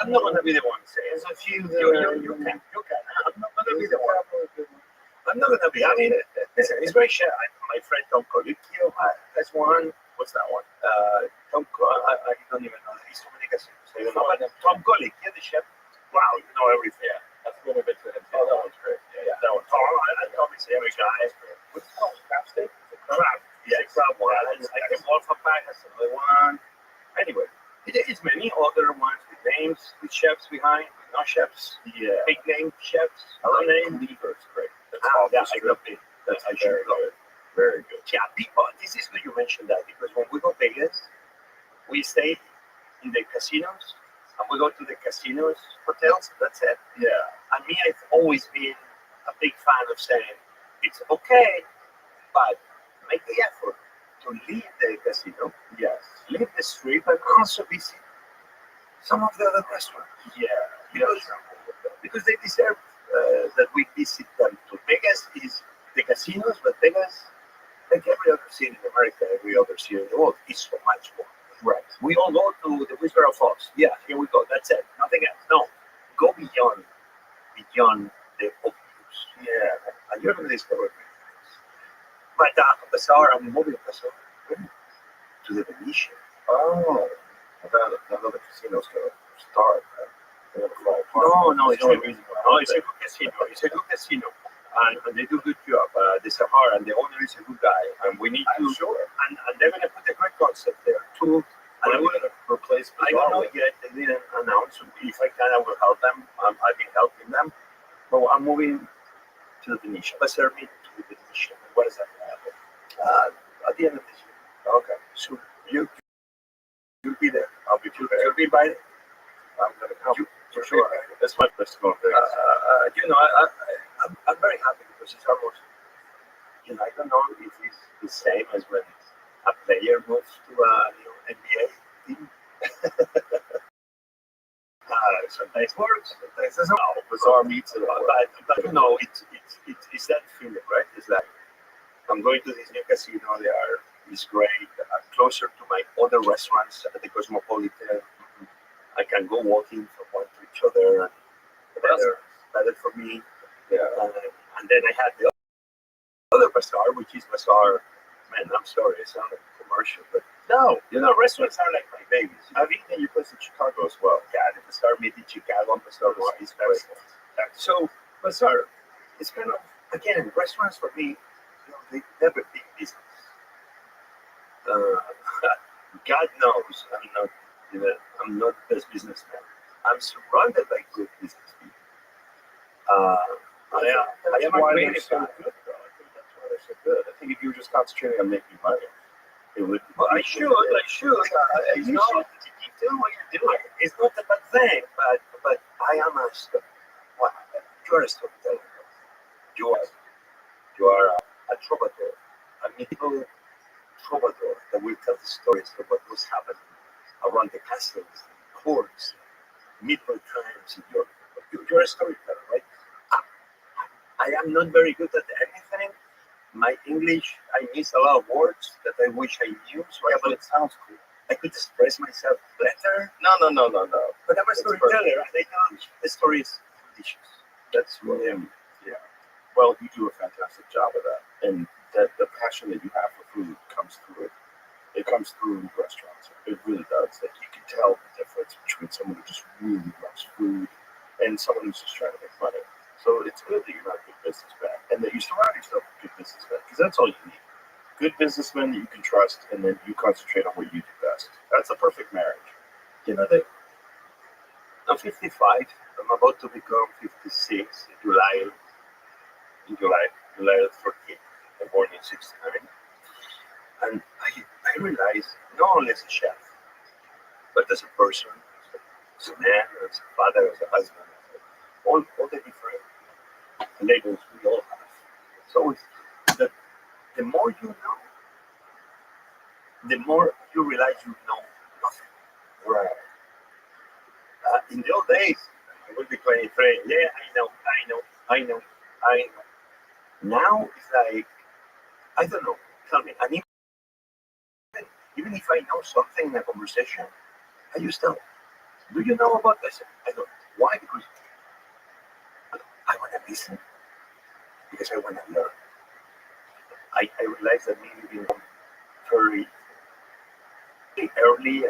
Speaker 1: I'm not gonna be the one saying. There's a few that you can. I'm not gonna be the one. I'm not gonna be. I mean, listen, it's very shy. My friend Tom Colicchio has one. What's that one? I don't even know. He's so many casinos. I don't know. Tom Colicchio, the chef. Wow, you know everything. Yeah, that's a little bit to him. Oh, that one's great. Yeah. That one. I obviously every guy. What's it called? Crab steak? Crab. Yeah, crab one. I think Wolfpack has another one. Anyway, it's many other ones with names, with chefs behind, with no chefs. Yeah. Big name chefs. No name. Lever's great. That's good. That's very good. Very good. Yeah, people, this is good you mentioned that because when we go to Vegas, we stay in the casinos and we go to the casinos, hotels, that's it. Yeah. And me, I've always been a big fan of saying, it's okay, but make the effort to leave the casino. Yes. Leave the strip and also visit some of the other restaurants. Yeah. Because they deserve that we visit them too. Vegas is the casinos, but Vegas, like every other city in America, every other city in the world, is so much more. Right. We all go to the Whisper of Fox. Yeah, here we go. That's it. Nothing else. No. Go beyond the obvious. Yeah. And you're going to discover
Speaker 2: But Bazaar, I'm moving Bazaar to the Venetian.
Speaker 1: Oh, another casino's gonna start. They're gonna fall apart.
Speaker 2: No,
Speaker 1: It's the only reason why.
Speaker 2: No, it's a good casino. It's a good casino. And they do a good job. The Sahara and the owner is a good guy. And we need
Speaker 1: I'm
Speaker 2: to,
Speaker 1: sure.
Speaker 2: and they're going to put a great concept there too. And
Speaker 1: What are we gonna replace
Speaker 2: I don't know
Speaker 1: Bazaar with?
Speaker 2: yet. They didn't announce. If I can, I will help them. I've been helping them. But I'm moving
Speaker 1: To the Venetian.
Speaker 2: Bazaar to the Venetian
Speaker 1: When is that gonna happen?
Speaker 2: at the end of this year.
Speaker 1: Okay.
Speaker 2: So you'll be there.
Speaker 1: I'll be too bad.
Speaker 2: You'll be invited.
Speaker 1: I'm gonna come.
Speaker 2: For
Speaker 1: For sure. That's my place to go in Vegas.
Speaker 2: I'm very happy because it's almost, I don't know if it's the same as when a player moves to a NBA team. Sometimes it works, sometimes it doesn't.
Speaker 1: Bazaar meets it.
Speaker 2: But it's that feeling, right? It's like I'm going to this new casino. It's great. I'm closer to my other restaurants at the Cosmopolitan. I can go walking from one to each other. Better for me.
Speaker 1: Yeah.
Speaker 2: And then I had the other bazaar, which is bazaar. Man, I'm sorry, it's not a commercial, but
Speaker 1: No,
Speaker 2: restaurants are like my babies.
Speaker 1: I've eaten at your place in Chicago as well.
Speaker 2: Yeah, the bazaar meet in Chicago and bazaar is very. So bazaar, it's kind of again restaurants for me. They never big business. God knows I'm not the best businessman. I'm surrounded by good business people. I am a
Speaker 1: why
Speaker 2: creative
Speaker 1: they're so
Speaker 2: guy.
Speaker 1: good, though. I think that's why they're so good. I think if you were just concentrating on making money, it would.
Speaker 2: Well, I should. It's
Speaker 1: You
Speaker 2: not.
Speaker 1: should keep doing what you're doing.
Speaker 2: It's not a bad thing, but I am a well, you're a storyteller. You are a troubadour, a mythical troubadour that will tell the stories of what was happening around the castles, courts, medieval times in Europe. You're a storyteller, right? I am not very good at anything. My English, I miss a lot of words that I wish I knew. So
Speaker 1: But it sounds cool.
Speaker 2: I could express myself better.
Speaker 1: No.
Speaker 2: But I'm a
Speaker 1: That's
Speaker 2: storyteller, and I tell the stories delicious. That's what I am.
Speaker 1: Yeah. Well, you do a fantastic job of that, and the passion that you have for food comes through it. It comes through in restaurants. It really does. Like you can tell the difference between someone who just really loves food and someone who's just trying to make money. So it's good that you're not a good businessman and that you surround yourself with good businessmen because that's all you need. Good businessmen that you can trust, and then you concentrate on what you do best. That's a perfect marriage.
Speaker 2: I'm 55. I'm about to become 56 in July. July the 13th. I'm born in 69. And I realized not only as a chef, but as a person, as a man, as a father, as a husband, all the different labels we all have. So it's that the more you know, the more you realize you know nothing.
Speaker 1: Right.
Speaker 2: In the old days, I will be 23. Yeah, I know. Now it's like, I don't know. Tell me, and even if I know something in a conversation, I just tell, do you know about this? I don't. Why? Because I want to listen. Because I want to learn. I realize that maybe being very early,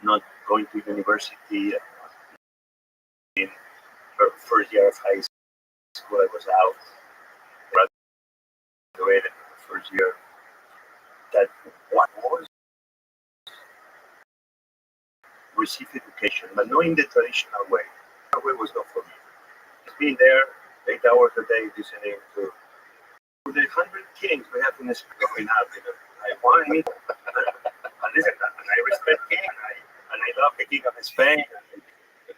Speaker 2: not going to university, in first year of high school, I was out, graduated in the first year. That what was receive education, but not in the traditional way. That way was not for me. Being there 8 hours a day listening to the 100 kings we have in this growing up, I want it, and listen, and I respect king, and I love the king of Spain. And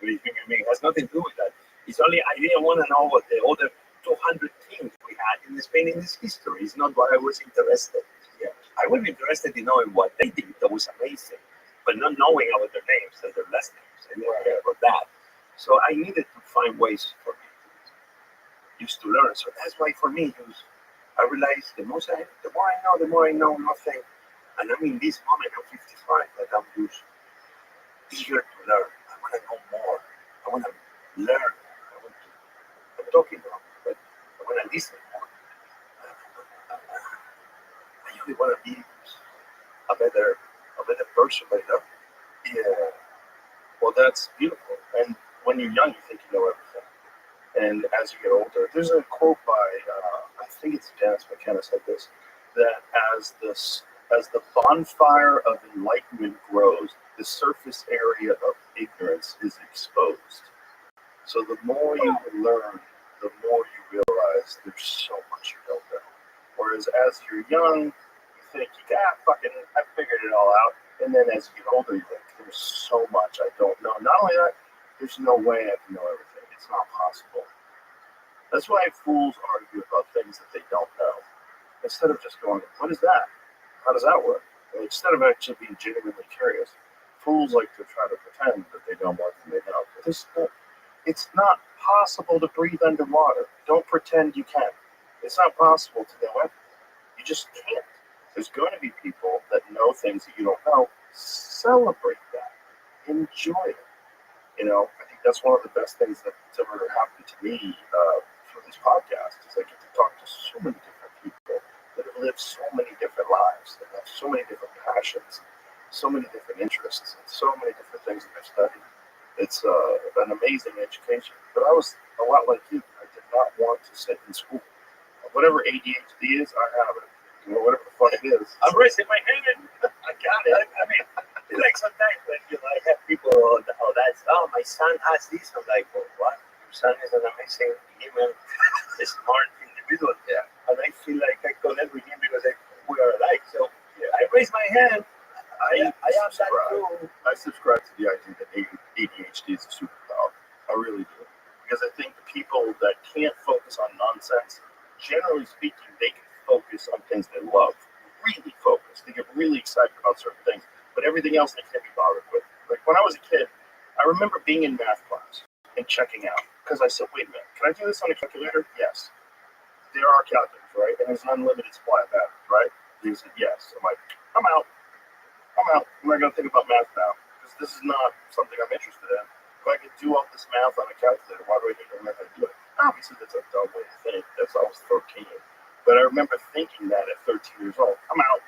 Speaker 2: it has nothing to do with that. It's only I didn't want to know what the other 200 kings we had in Spain in this history. It's not what I was interested in. Yeah. I would be interested in knowing what they did. That was amazing, but not knowing about their names and their last names. I didn't care about that. So I needed to find ways for me just to learn. So that's why for me, I realized the more I know nothing. And I'm in this moment, I'm 55, that I'm just eager to learn. I want to know more. I want to learn. I'm talking now, but I want to listen more. they want to be a better person, but you know.
Speaker 1: Yeah. Well, that's beautiful. And when you're young, you think you know everything. And as you get older, there's a quote by I think it's Dennis McKenna said this, that as the bonfire of enlightenment grows, the surface area of ignorance is exposed. So the more you learn, the more you realize there's so much you don't know. Whereas as you're young, you think, fucking, I figured it all out. And then as you get older, you think, there's so much I don't know. Not only that, there's no way I can know everything. It's not possible. That's why fools argue about things that they don't know. Instead of just going, what is that? How does that work? And instead of actually being genuinely curious, fools like to try to pretend that they know more than they know. But it's not possible to breathe underwater. Don't pretend you can. It's not possible to know everything. You just can't. There's going to be people that know things that you don't know. Celebrate that. Enjoy it. You know, I think that's one of the best things that's ever happened to me through this podcast is I get to talk to so many different people that have lived so many different lives, that have so many different passions, so many different interests, and so many different things that they've studied. It's an amazing education. But I was a lot like you. I did not want to sit in school. Whatever ADHD is, I have it. You know, whatever the fuck it is.
Speaker 2: I'm raising my hand. I got it. I mean, it's like sometimes when I have people, my son has this. I'm like, well, what? Your son is an amazing human, smart individual. Yeah. And I feel like I connect with him because we are alike. So yeah, I raise my hand. I have that too.
Speaker 1: I subscribe to the idea that ADHD is a superpower. I really do. Because I think the people that can't focus on nonsense, generally speaking, they can focus on things they love. Really focus. They get really excited about certain things. But everything else they can't be bothered with. Like when I was a kid, I remember being in math class and checking out. Because I said, wait a minute, can I do this on a calculator? Yes. There are calculators, right? And there's an unlimited supply of batteries, right? They said, yes. I'm like, I'm out. I'm not going to think about math now. Because this is not something I'm interested in. If I can do all this math on a calculator, why do I need to learn how to do it? Obviously, that's a dumb way to think. That's I was 13. But I remember thinking that at 13 years old. I'm out.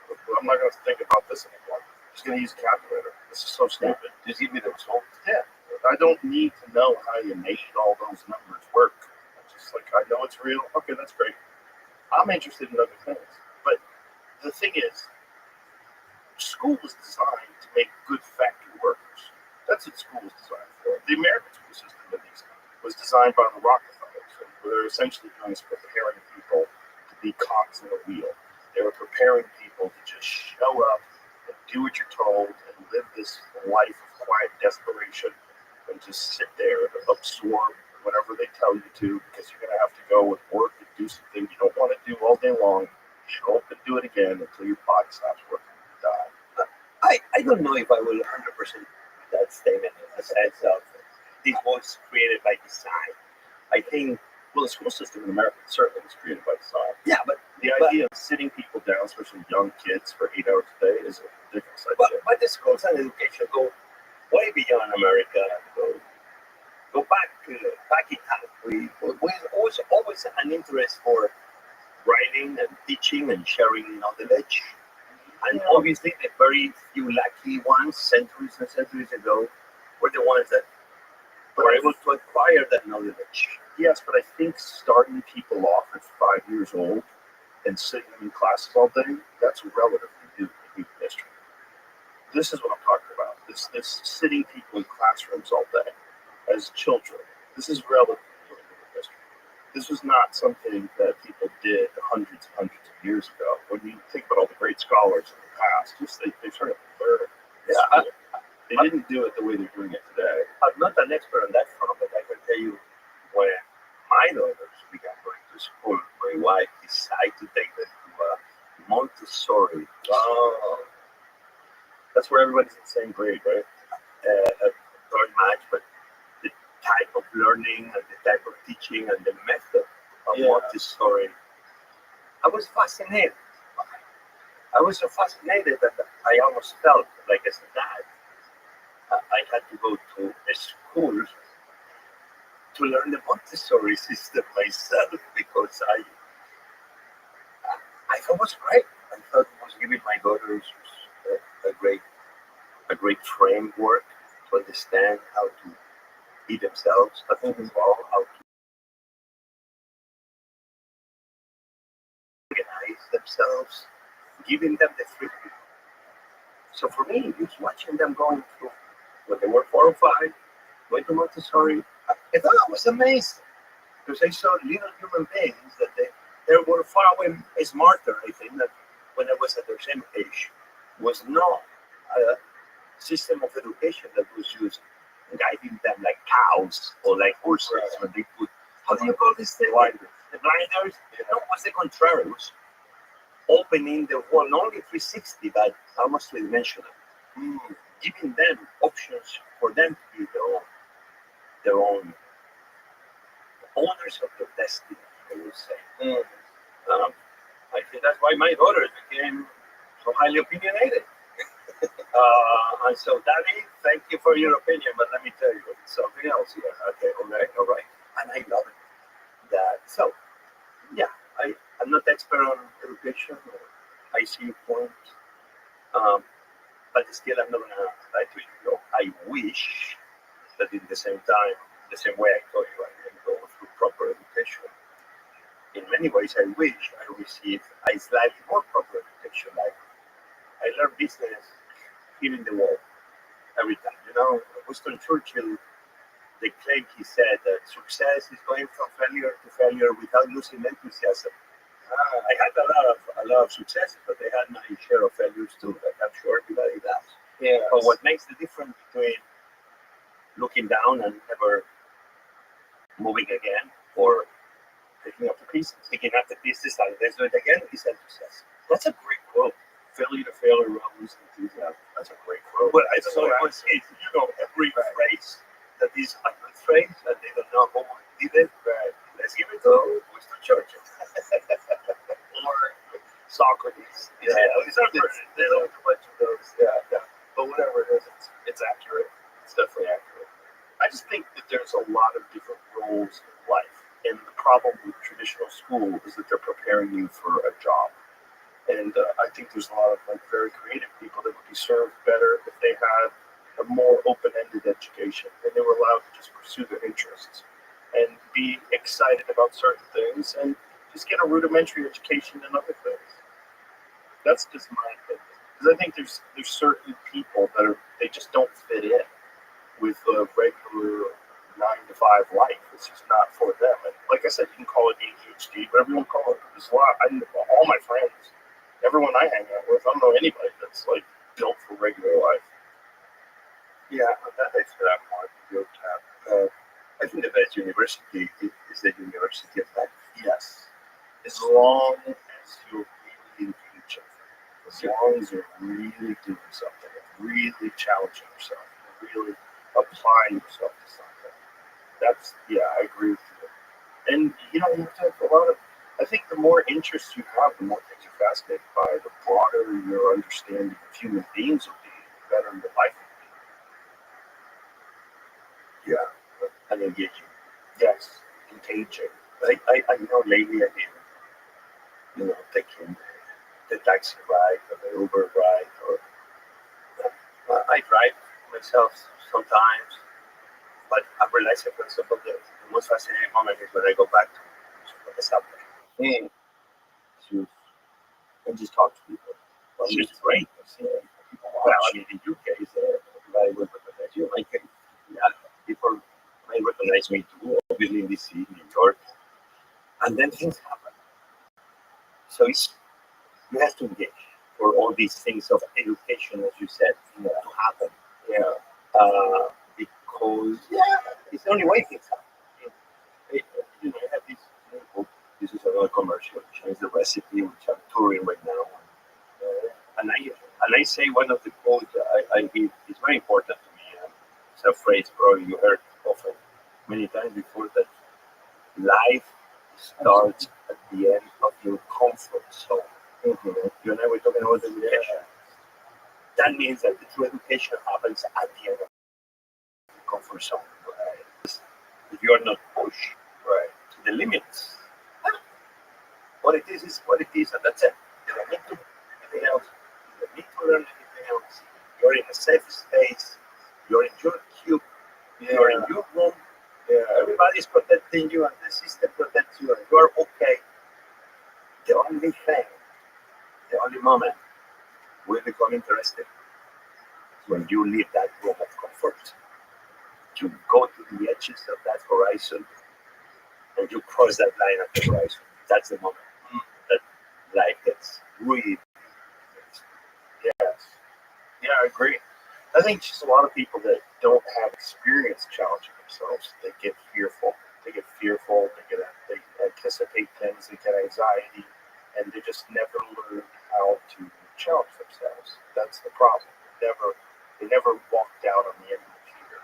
Speaker 1: I'm not going to think about this anymore. I'm just going to use a calculator. This is so stupid.
Speaker 2: Just give me the result.
Speaker 1: Yeah. I don't need to know how you made all those numbers work. I'm just like, I know it's real. Okay, that's great. I'm interested in other things. But the thing is, school was designed to make good factory workers. That's what school was designed for. The American school system, at least, was designed by the Rockefellers. And what they're essentially doing is preparing people to be cogs in a wheel. They were preparing people to just show up and do what you're told and live this life of quiet desperation and just sit there and absorb whatever they tell you to because you're going to have to go and work and do something you don't want to do all day long. Show up and do it again until your body stops working and you die.
Speaker 2: I don't know if I will 100% that statement in the sense of this was created by design. I think,
Speaker 1: Well, the school system in America certainly was created by design.
Speaker 2: yeah, but
Speaker 1: The idea of sitting people down, especially young kids, for 8 hours a day is a ridiculous idea.
Speaker 2: but the schools and education go way beyond America. Go back in time. We always an interest for writing and teaching and sharing knowledge. And obviously, the very few lucky ones, centuries and centuries ago, were the ones that were able to acquire that knowledge.
Speaker 1: Yes, but I think starting people off at 5 years old and sitting in classes all day, that's relatively new in human history. This is what I'm talking about. This sitting people in classrooms all day as children. This is relatively new in human history. This was not something that people did hundreds and hundreds of years ago. When you think about all the great scholars in the past, they started learning.
Speaker 2: Yeah,
Speaker 1: They didn't do it the way they're doing it today.
Speaker 2: I'm not an expert on that front, but I can tell you when my daughters began going to school, my wife decided to take them to Montessori.
Speaker 1: That's where everybody's in the same grade, right?
Speaker 2: Very much, but the type of learning and the type of teaching and the method of Montessori, I was fascinated. I was so fascinated that I almost felt like as a dad, I had to go to a school to learn the Montessori system myself because I thought it was great. I thought it was giving my daughters a great framework to understand how to be themselves, but as well how to organize themselves, giving them the freedom. So for me, just watching them going through when they were 4 or 5, going to Montessori, I thought it was amazing because I saw little human beings that they were far away smarter, I think, than when I was at their same age. Was not a system of education that was used guiding them like cows or like horses when they put, how do you call this thing? Blinders. The blinders? Yeah. No, it was the contrary. It was opening the world, not only 360, but almost three-dimensional. Giving them options for them to be their own owners of their destiny, I would say. I think that's why my daughters became so highly opinionated. And so, Daddy, thank you for your opinion, but let me tell you something else here. Okay, all right. And I love it. So, yeah, I'm not expert on education. I see your point. But still, I'm not going to lie to you. I wish that in the same time, the same way I told you, I didn't go through proper education. In many ways, I wish I received a slightly more proper education. Like I learned business hitting the wall every time. Winston Churchill, the claim he said that success is going from failure to failure without losing enthusiasm. I had a lot of success, but I had my share of failures too. Like I'm sure everybody does.
Speaker 1: Yeah.
Speaker 2: But what makes the difference between looking down and never moving again, or picking up the pieces and let's do it again, is enthusiasm.
Speaker 1: That's a great quote. Failure to failure, without losing enthusiasm. That's a great quote.
Speaker 2: Well, I don't know if every phrase that is a good phrase and they don't know who did it. Right. Let's give it to Winston Churchill.
Speaker 1: Or Socrates.
Speaker 2: Yeah,
Speaker 1: There's a bunch of those. Yeah. But whatever it is, it's accurate. It's definitely accurate. I just think that there's a lot of different roles in life. And the problem with traditional school is that they're preparing you for a job. And I think there's a lot of very creative people that would be served better if they had a more open-ended education and they were allowed to just pursue their interests and be excited about certain things and just get a rudimentary education in other things. That's just my opinion. Because I think there's certain people that they just don't fit in with a regular 9 to 5 life. It's just not for them. And like I said, you can call it ADHD, whatever you want to call it. There's a lot. All my friends, everyone I hang out with, I don't know anybody that's like built for regular life.
Speaker 2: Yeah, that's what I want to go to. I think the best university is the University of Life.
Speaker 1: Yes. As long as you're really engaging, as long as you're really doing something, really challenging yourself, really applying yourself to something. I agree with you. And you have to have a lot of, I think the more interest you have, the more things you're fascinated by, the broader your understanding of human beings will be, the better your life will be.
Speaker 2: Yeah, and engaging.
Speaker 1: Yes, engaging.
Speaker 2: I know lately I've been, taking the taxi ride or the Uber ride, or I drive myself sometimes. But I'm realizing, for example, the most fascinating moment is when I go back to the subway. And just talk to people. Well, it's great. Well, I mean, in your case, I would recognize you. People may recognize me too, obviously in DC, New York. And then things happen. So you have to engage for all these things of education, as you said, to happen. Yeah. Because it's the only way things happen. I have this is another commercial, change the recipe, which I'm touring right now. And I say one of the quotes I give is very important to me. It's a phrase probably you heard often many times before, that life starts at the end of your comfort zone. Mm-hmm. You and I were talking about education. That means that the true education happens at the end of the comfort zone. Right? If you are not pushed to the limits, what it is what it is, and that's it. You don't need to
Speaker 1: anything else. You don't need to learn anything else. You're in a safe space. You're in your cube. You're in your room. Everybody's protecting you, and the system protects you, and you're okay. The only thing, the only moment will become interesting is when you leave that room of comfort. You go to the edges of that horizon, and you cross that line at the horizon. That's the moment that life gets really. Yes. Yeah, I agree. I think just a lot of people that don't have experience challenging themselves, they get fearful. They anticipate things, they get anxiety, and they just never learn how to challenge themselves. That's the problem. They never walked out on the enemy fear,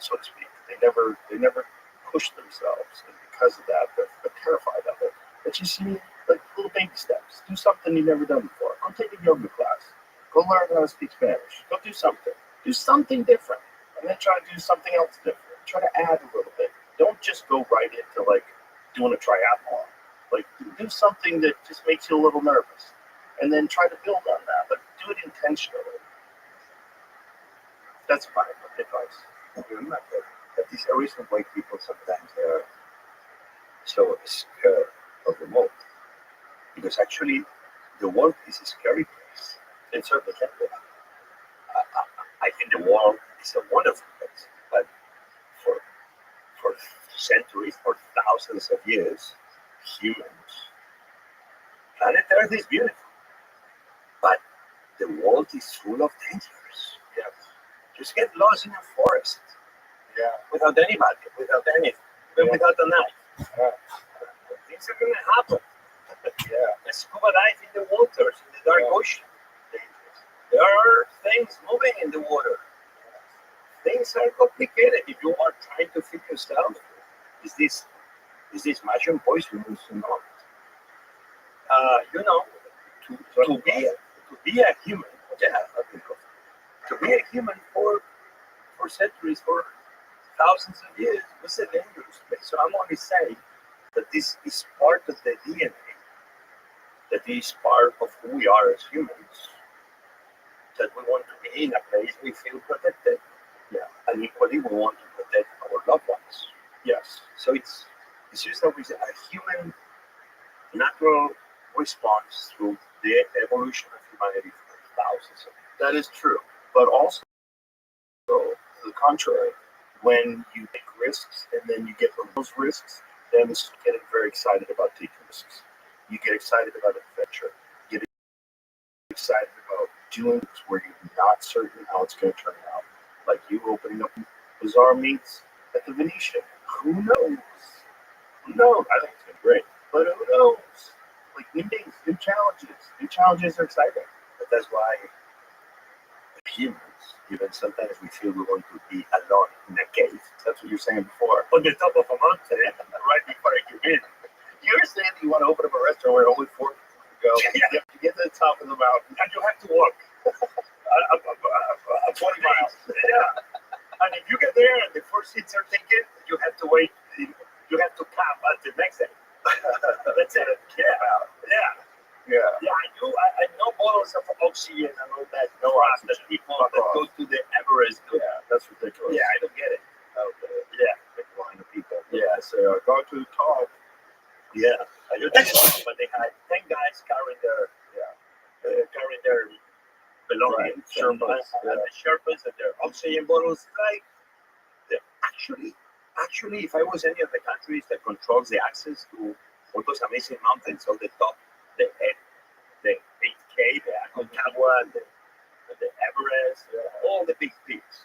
Speaker 1: so to speak. They never push themselves, and because of that, they're terrified of it. But you see, like little baby steps. Do something you've never done before. Go take a yoga class. Go learn how to speak Spanish. Go do something. Do something different. And then try to do something else different. Try to add a little bit. Don't just go right into like doing a triathlon. Like do something that just makes you a little nervous. And then try to build on that. But do it intentionally. That's my advice.
Speaker 2: That is a reason why people sometimes are so scared of the world. Because actually, the world is a scary place.
Speaker 1: It certainly can be. I think the world is a wonderful place, but for centuries, for thousands of years, humans, planet Earth is beautiful, but the world is full of dangers. Yeah. Just get lost in a forest. Yeah. Without anybody, without anything, without a knife. Things are going to happen. Yeah. Scuba dive in the waters, in the dark ocean. There are things moving in the water. Things are complicated. If you are trying to figure yourself, is this mushroom poisonous or not? To be a human, to be a human for centuries, for thousands of years, was a dangerous place. So I'm only saying that this is part of the DNA, that is part of who we are as humans. That we want to be in a place we feel protected. Yeah. And equally we want to protect our loved ones. Yes. So it's just a human natural response through the evolution of humanity for thousands of years. That is true. But also to the contrary, when you take risks and then you get those risks, then you get very excited about taking risks. You get excited about adventure. You get excited about doing things where you're not certain how it's going to turn out. Like you opening up Bizarre Meats at the Venetian. Who knows? Who knows? I think it's been great. But who knows? Like new things, new challenges. New challenges are exciting. But that's why humans, even sometimes we feel we want to be alone in a cave. That's what you're saying before. On the top of a mountain, right before you get in. You're saying you want to open up a restaurant where only 4 people can go. Yeah. You have to get to the top of the mountain, and you have to walk 20 miles. Yeah. And if you get there and the first seats are taken, you have to wait. You have to camp at the next day. That's it. Yeah. I know bottles of oxygen and all that. No, the people that go to the Everest. Yeah, that's ridiculous. Yeah, I don't get it. Okay. Yeah, big line of people. Yeah, so go to the top. Yeah, but they had 10 guys carrying their belongings, Sherpas, and the Sherpas and their oxygen bottles. Like, actually, if I was any of the countries that controls the access to all those amazing mountains on the top, the 8K, the Aconcagua, the Everest, all the big peaks,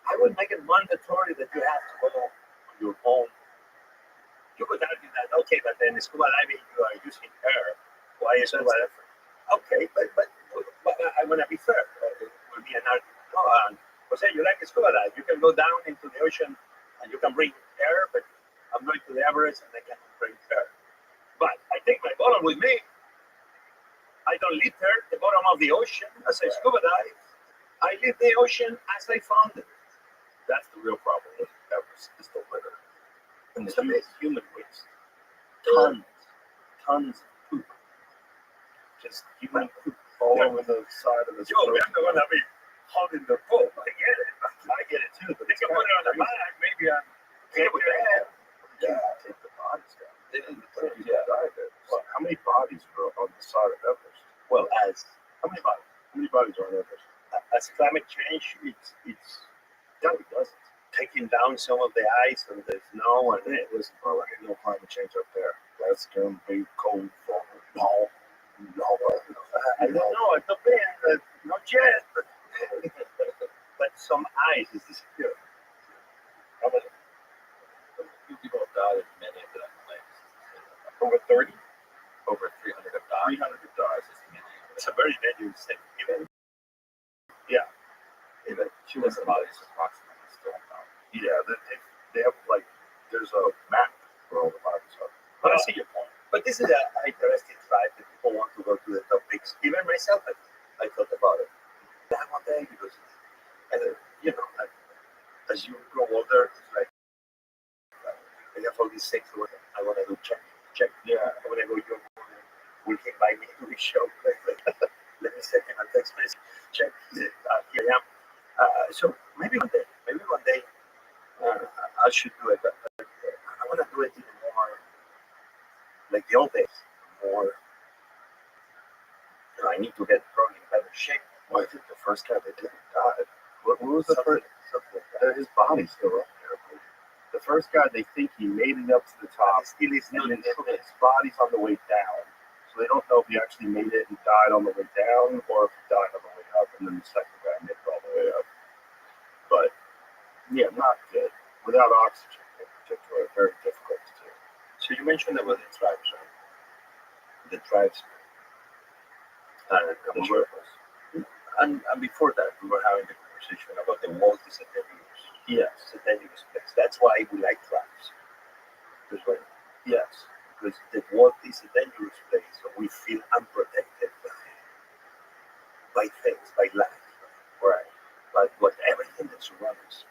Speaker 1: I would make it mandatory that you have to go on your own. You could argue that, okay, but then scuba diving, you are using air. Why is scuba diving? Okay, but I want to be fair. It will be an argument. No, Jose, you like scuba dive. You can go down into the ocean and you can bring air, but I'm going to the Everest and I cannot bring air. But I take my bottle with me. I don't leave there at the bottom of the ocean as I scuba dive. I leave the ocean as I found it. That's the real problem with Everest, is the litter. And the human waste. Tons of poop. just human poop all over the side of the
Speaker 3: Yo, we're not gonna be holding the poop. I get it.
Speaker 1: I get it too, but
Speaker 3: They can put it on the bag, maybe on.
Speaker 1: Yeah, with that.
Speaker 2: Yeah.
Speaker 1: Take the bodies down.
Speaker 3: They didn't
Speaker 1: But
Speaker 3: put
Speaker 1: you
Speaker 3: it.
Speaker 1: died there. Well, how many bodies are on the side of Everest?
Speaker 2: Well, as
Speaker 1: How many bodies? How many bodies are on Everest?
Speaker 2: climate change, it's
Speaker 1: No, it doesn't.
Speaker 2: taking down some of the ice and the snow, and
Speaker 1: Hey, listen, bro, I ain't no climate change up there. That's gonna be cold for
Speaker 2: no, I don't know. It's a bit, not yet, but some ice is disappearing.
Speaker 3: How many people have died in many of the lakes?
Speaker 1: over 30.
Speaker 3: Over 300 have died.
Speaker 1: 300 have died.
Speaker 3: It's a very dangerous thing. Even humans' bodies approximately still found.
Speaker 1: Yeah, they have like, there's a map where all the bodies are.
Speaker 3: But I see your point.
Speaker 2: But this is an interesting drive that people want to go to the topics. Even myself, I thought about it. That one day, because, as you grow older, it's like, I have all these things where I want to do check.
Speaker 1: Yeah.
Speaker 2: I want to go young working by me to be show. Let me send him a text message. Check. Here I am. So maybe one day, I should do it. But I want to do it even more like the old days. More. I need to get probably in better shape.
Speaker 1: Well, I think the first guy that did died. What was the first?
Speaker 2: Something like that.
Speaker 1: His body's still up there. The first guy, they think he made it up to the top,
Speaker 2: Still is
Speaker 1: and
Speaker 2: not
Speaker 1: then
Speaker 2: yet there.
Speaker 1: his body's on the way down. So they don't know if he actually made it and died on the way down, or if he died on the way up, and then the second guy made it all the way up. But yeah, not good. Without oxygen, in particular, very difficult to do.
Speaker 2: So you mentioned about the tribes, right? The tribes.
Speaker 1: The
Speaker 2: We were,
Speaker 1: triples.
Speaker 2: and before that, we were having the conversation about the multi-centennials.
Speaker 1: Yes,
Speaker 2: Centennials place. That's why we like tribes. Because when
Speaker 1: yes.
Speaker 2: because the world is a dangerous place, so we feel unprotected by things, by life,
Speaker 1: Right.
Speaker 2: by everything that surrounds us.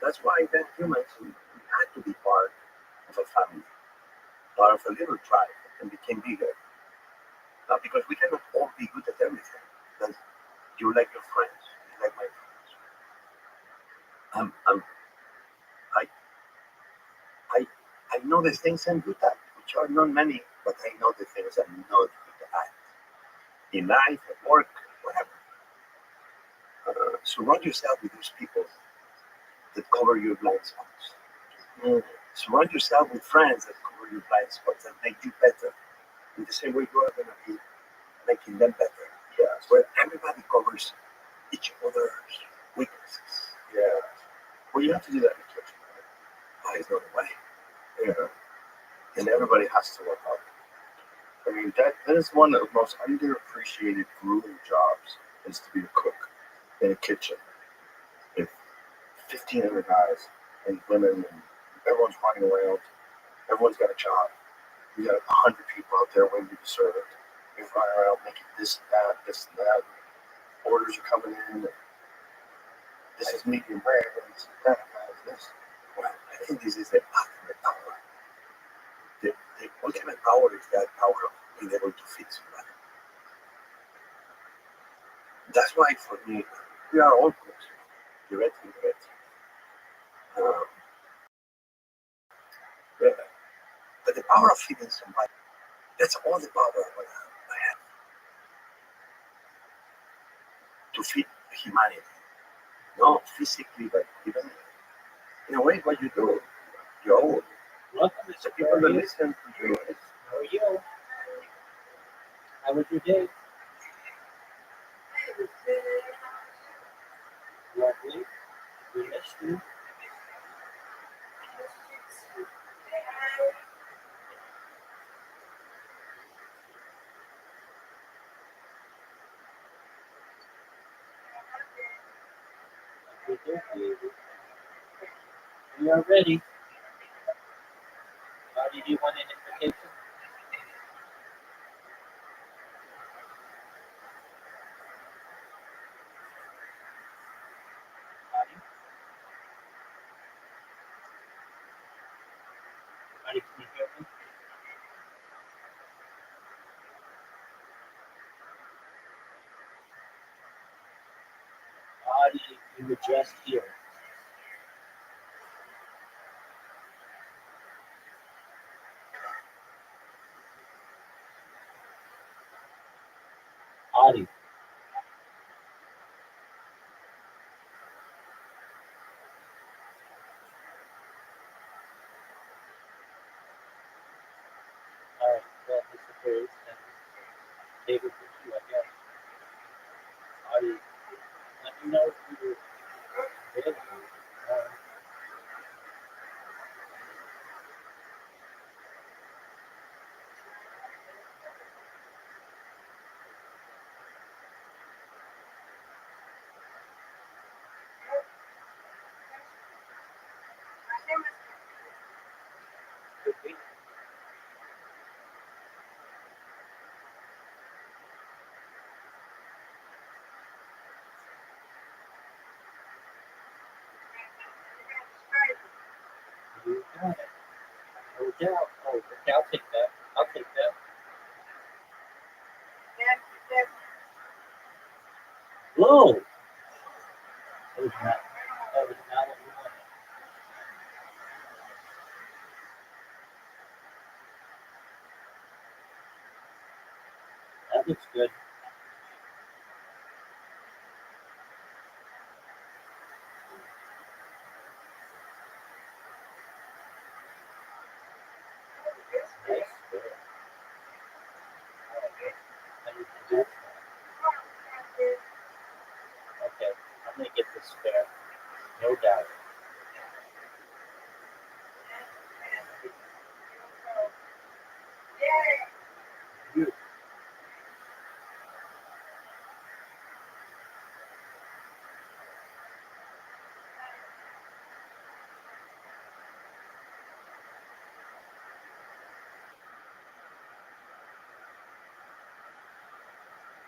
Speaker 2: That's why then humans had to be part of a family, part of a little tribe, and became bigger. Not because we cannot all be good at everything. But you like your friends, you like my friends. I, I, I know the things I'm good at, which are not many, but I know the things I'm not good at. In life, at work, whatever. Surround yourself with those people that cover your blind spots. Surround yourself with friends that cover your blind spots and make you better. In the same way you are going to be making them better.
Speaker 1: Yes.
Speaker 2: Where everybody covers each other's weaknesses.
Speaker 1: Yeah. Well, you have to do that in the kitchen.
Speaker 2: That is not the way.
Speaker 1: Yeah. And everybody has to look up. I mean, that is one of the most underappreciated grueling jobs, is to be a cook in a kitchen. If 1,500 guys and women and everyone's running around, everyone's got a job. You got 100 people out there waiting to serve it. You're running around making this and that. Orders are coming in. This is medium rare, but it's that is this.
Speaker 2: Well, I think this is the ultimate power. The ultimate power is that power of being able to feed somebody. That's why for me, we are all cooks. Directly. But the power of feeding somebody, that's all the power I have to feed humanity. Not physically, but even in a way, what you do, you owe.
Speaker 4: Welcome,
Speaker 2: So
Speaker 4: Mr.
Speaker 2: people that
Speaker 4: Curry.
Speaker 2: listen to you,
Speaker 4: How are you? How was your day? Lovely. We missed you. We did, baby. We are ready. Did you want an invitation? Buddy? Buddy, can you hear me? do you adjust here? Audio. All right, well, Mr. Bruce and David, for you, I guess. Audio. Let me know if you're available. Could be. You got it. No doubt. Oh, okay, I'll take that. I'll take that. Whoa! That was not what we wanted. That looks good. Nice. Good. I need to do that. Okay, I'm gonna get this fair. No doubt. Beautiful.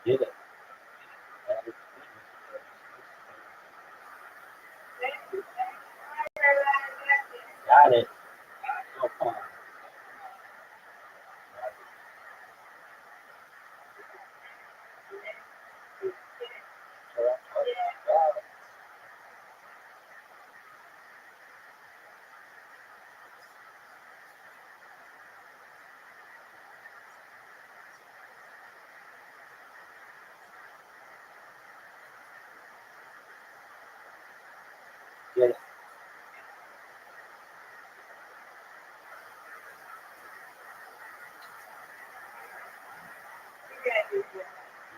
Speaker 4: Get it. That is good. Got it. Oh, come on. Get it.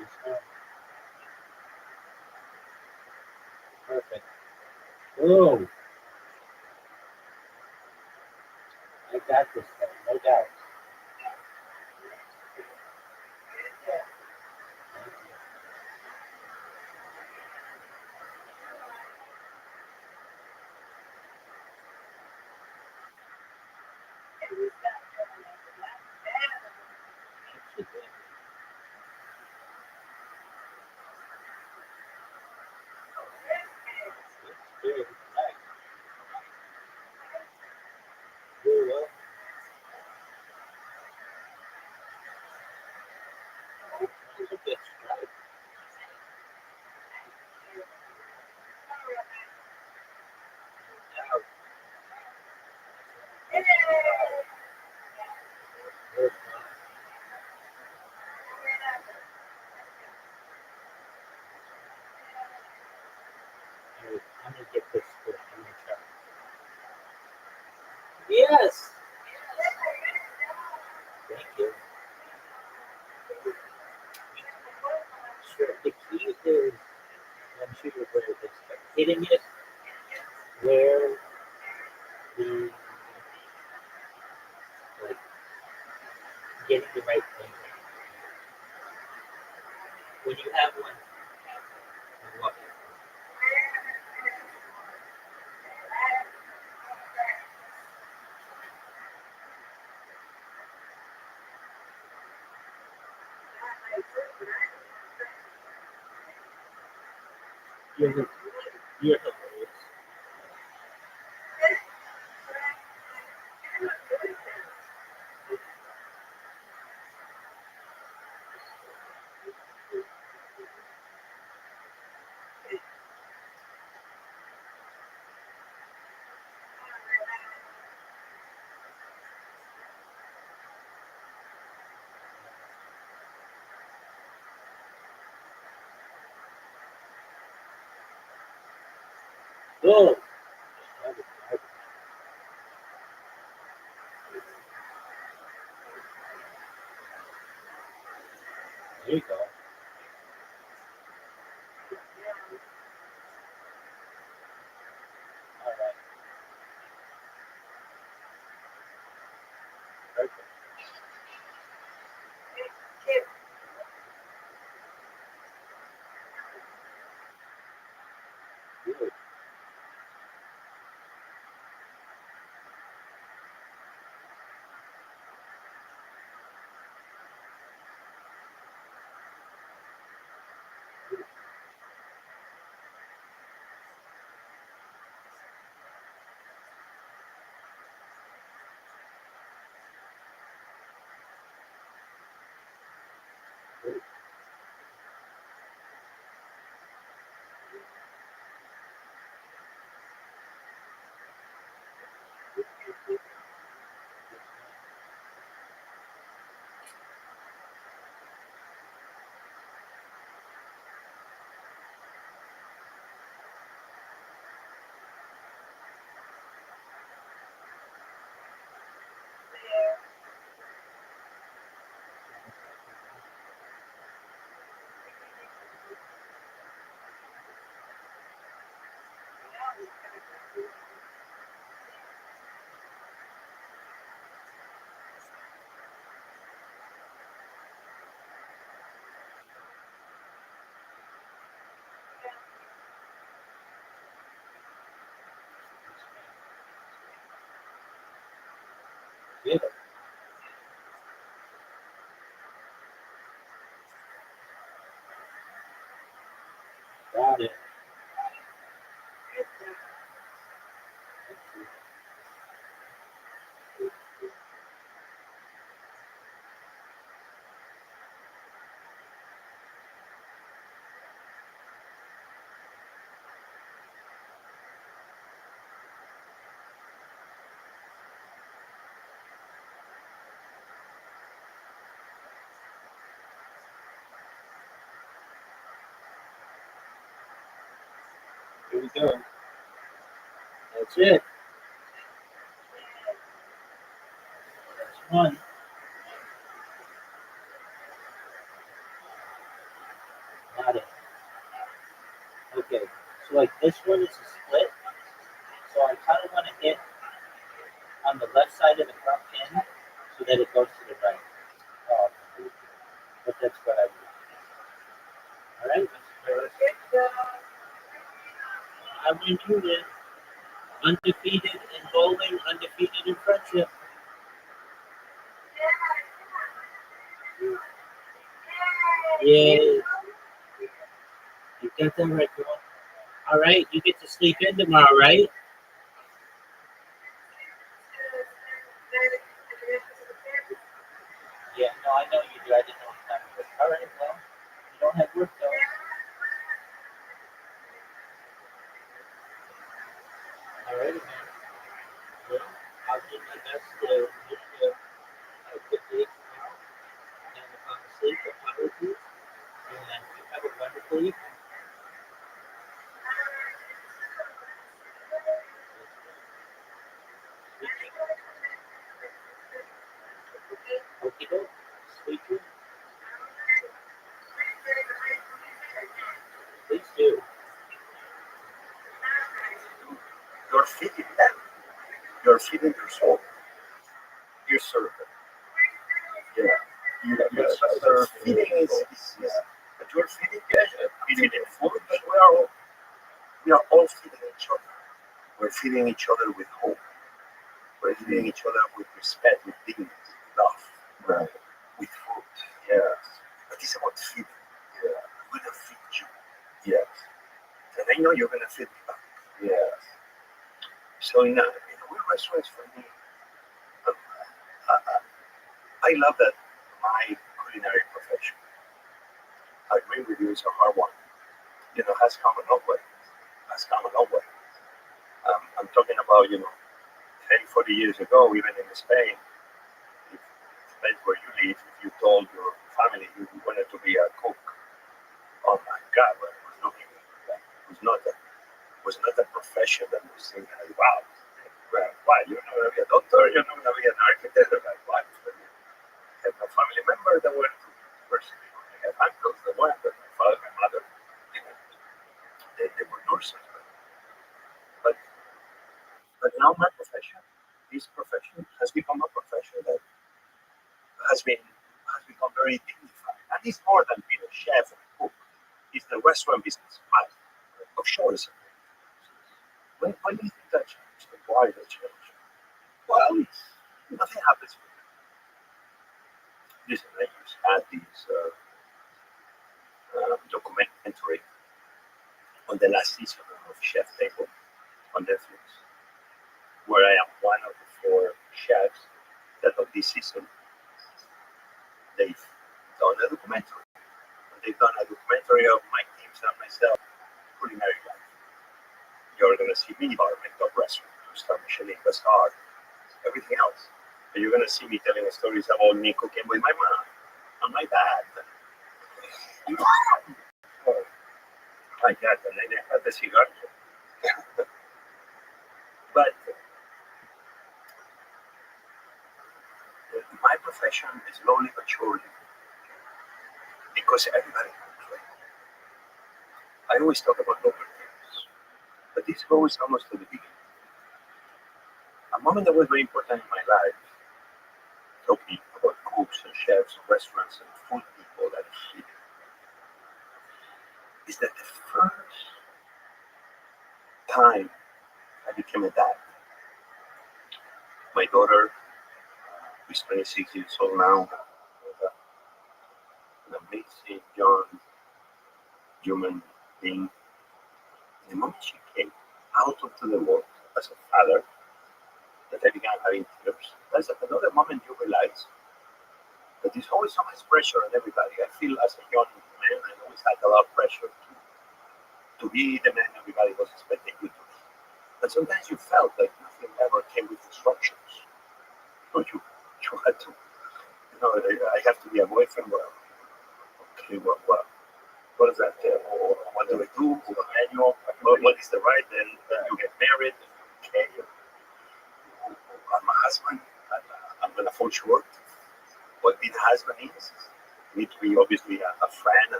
Speaker 4: Yes, sir. Perfect. Oh, I got this thing, no doubt. Very nice. Very well. It's a good strike. Now, I'm gonna get this good. I'm gonna try. Yes. Thank you. Sure. The key is, I'm sure you're aware of this, but hitting it where the, like, getting the right thing. When you have one, you walk it. You're hilarious. Oh, there you go. All right. Perfect. Good. Good. Got it. Here we go. That's it. That's one. Got it. Okay. So like this one is a split. So I kind of want to hit on the left side of the front pin so that it goes to the right. But that's what I do. All right. I win you then. Undefeated in bowling, undefeated in friendship. Yeah. You got that right, girl. All right. You get to sleep in tomorrow, right? Yeah. No, I know you do. I didn't know what time it was. All right. Well, you don't have work though. All right, man. Well, I'll do my best to wish you a good day tomorrow. And if I'm asleep, I'll follow you. And you have a wonderful evening. Okay, go. Sweet dreams. Please do.
Speaker 1: You're feeding them. You're feeding your soul. You serve them. Yeah. You're feeding but you're feeding feeding food, but we are all feeding each other. We're feeding each other with hope. We're feeding each other with respect, with dignity, love, right? With food. Yes. But it's about feeding. Yeah. I'm gonna feed you. Yes. And I know you're gonna feed me back. Yes. So in a weird restaurants for me, um, I love that my culinary profession. I agree with you, it's a hard one. Has come a long way. Has come a long way. I'm talking about, 30, 40 years ago, even in Spain, if the place where you live, if you told your family you wanted to be a cook, oh my God, well, it was looking like it was not that. was not a profession that was seen as, wow, why? You're not going to be a doctor, you're not going to be an architect. They're like, what? I have no family member that went to university. I have uncles that went, but my father, my mother, they were nurses. But, but now my profession, this profession has become a profession that has become very dignified. And it's more than being a chef or a cook. It's the restaurant business. But of course, when do you think that changed? Why that changed? Well, nothing happens for you. Listen, I just had this documentary on the last season of Chef Table on Netflix, where I am one of the 4 chefs that of this season they've done a documentary. They've done a documentary of my teams and myself, culinary life. You're going to see minibar, my top restaurant, star Michelin, Star, everything else. And you're going to see me telling stories about me cooking with my mom and my dad. Oh, my God, and then I had the cigar. But my profession is slowly but surely, because everybody cooks, right? I always talk about local things, but this goes almost to the beginning. A moment that was very important in my life, talking about cooks and chefs and restaurants and food people that eat, is that the first time I became a dad, my daughter is 26 years old now, an amazing young human being. The moment she came out into the world as a father, that I began having tears. That's another moment you realize that there's always so much pressure on everybody. I feel as a young man, I always had a lot of pressure to be the man everybody was expecting you to be. But sometimes you felt like nothing ever came with instructions. So you had to, I have to be a boyfriend. Well, okay, what is that? What do I do? The manual? What is the right? Then you get married. Okay, I'm a husband. I'm going to fall short. What being a husband is, you need to be obviously a friend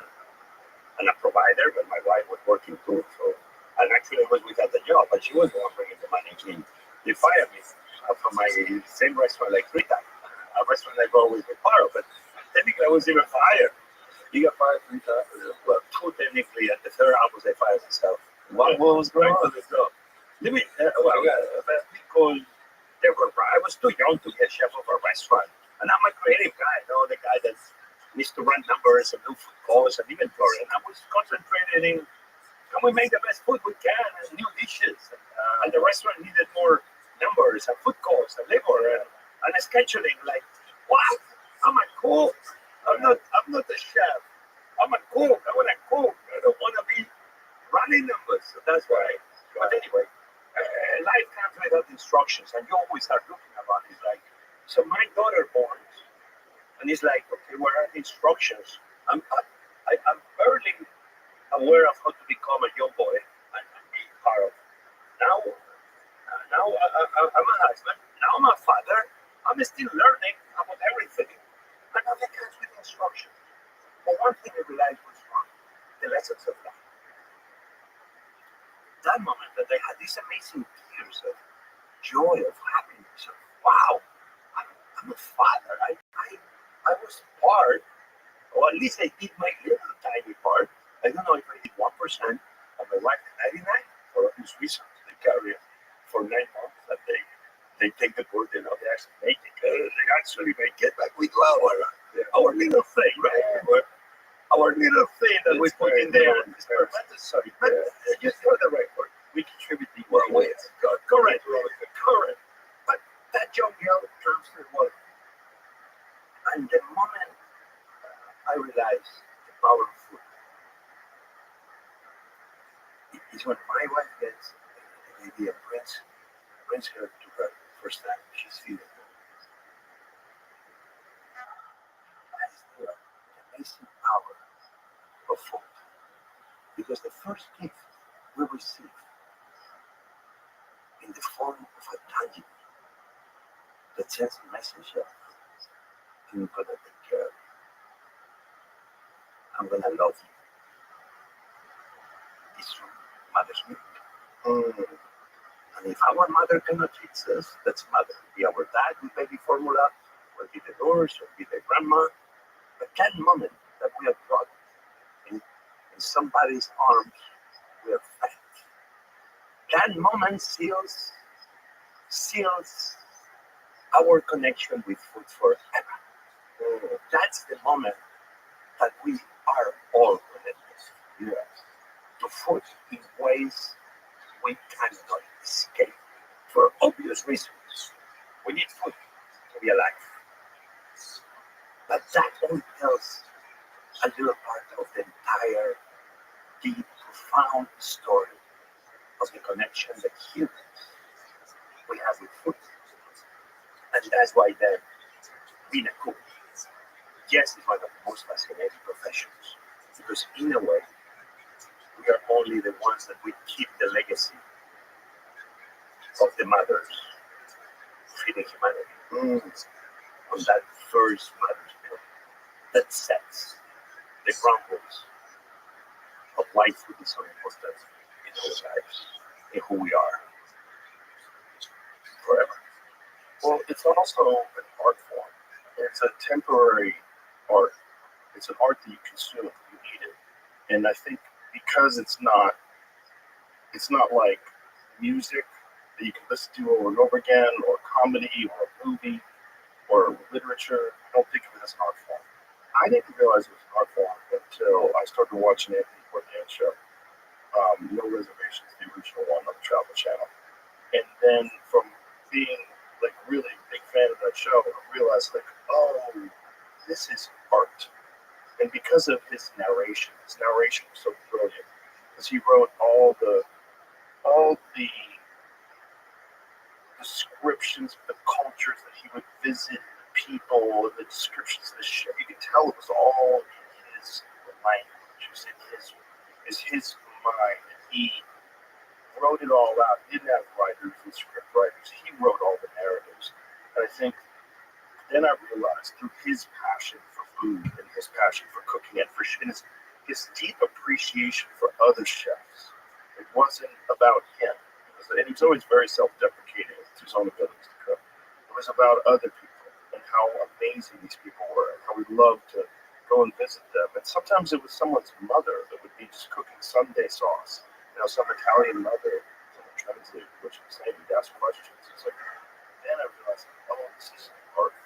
Speaker 1: and a provider, but my wife was working too. So, and actually I was without a job, but she was the one bringing the money to me. They fired me from my same restaurant like 3 times, a restaurant I've always been part of, but technically I was even fired. You got fired 3 times? Well, 2 technically, and the third I was fired myself. What was going on? Because I was too young to be a chef of a restaurant. And I'm a creative guy, the guy that needs to run numbers and do food calls and inventory. And I was concentrated in, can we make the best food we can and new dishes? And the restaurant needed more numbers and food calls and labor and scheduling. Like, what? I'm a cook. I'm not a chef. I'm a cook. I want to cook. I don't want to be running numbers. So that's why. But anyway, life comes without instructions, and you always start looking about it. Like, so my daughter born, and it's like, okay, where are the instructions? I'm barely aware of how to become a young boy and be part of. Now I'm a husband. Now I'm a father. I'm still learning about everything, but nothing comes with instructions. But one thing I realized was wrong: the lessons of life. That moment that I had these amazing tears of joy, of happiness, of wow, I'm a father. I was part, or at least I did my little tiny part. I don't know if I did 1%, of my wife did 99, for obvious reasons. They carry it for 9 months that they take the burden of the actual making. They actually make it like we do our little thing, right? Our little thing that we put in there is necessary. But just for the record, we contribute equal ways. Correct. But that young girl turns to the world. And the moment I realized the power of food is when my wife gets the idea, brings her to her first time she's feeding her. That is the amazing power of food. Because the first gift we receive
Speaker 6: in the form of a tangible that sends a message of I'm gonna take care of you. I'm gonna love you. It's from mother's milk. And if our mother cannot fix us, that's mother. Be our dad with baby formula, or be the nurse, or be the grandma. But that moment that we are brought in somebody's arms, we are fed. That moment seals our connection with food forever. That's the moment that we are all connected. Yes. To food in ways we cannot escape for obvious reasons. We need food to be alive. But that only tells a little part of the entire deep, profound story of the connection that humans we have with food. And that's why then being a cook, yes, is one of the most fascinating professions. Because in a way, we are only the ones that we keep the legacy of the mothers feeding humanity on that first mother's milk that sets the groundworks of why food is so important in our lives, in who we are forever.
Speaker 1: Well, it's also an art form. It's a temporary art. It's an art that you consume. You eat it, and I think because it's not like music that you can listen to over and over again, or comedy, or a movie, or literature. I don't think of it as an art form. I didn't realize it was an art form until I started watching Anthony Bourdain's show, No Reservations, the original one on the Travel Channel. And then from being like really big fan of that show, I realized like, oh, this is art. And because of his narration was so brilliant. Because he wrote all the descriptions of the cultures that he would visit, the people, and the descriptions of the show. You could tell it was all in his language. It was in his mind. And he wrote it all out. He didn't have writers and script writers. He wrote all the narratives. And I think then I realized through his passion for food and his passion for cooking and his deep appreciation for other chefs. It wasn't about him. And he was always very self-deprecating with his own abilities to cook. It was about other people and how amazing these people were and how we loved to go and visit them. And sometimes it was someone's mother that would be just cooking Sunday sauce. Some Italian mother, someone translated what she was saying, he'd ask questions. It's like, then I realized, oh, this is an art.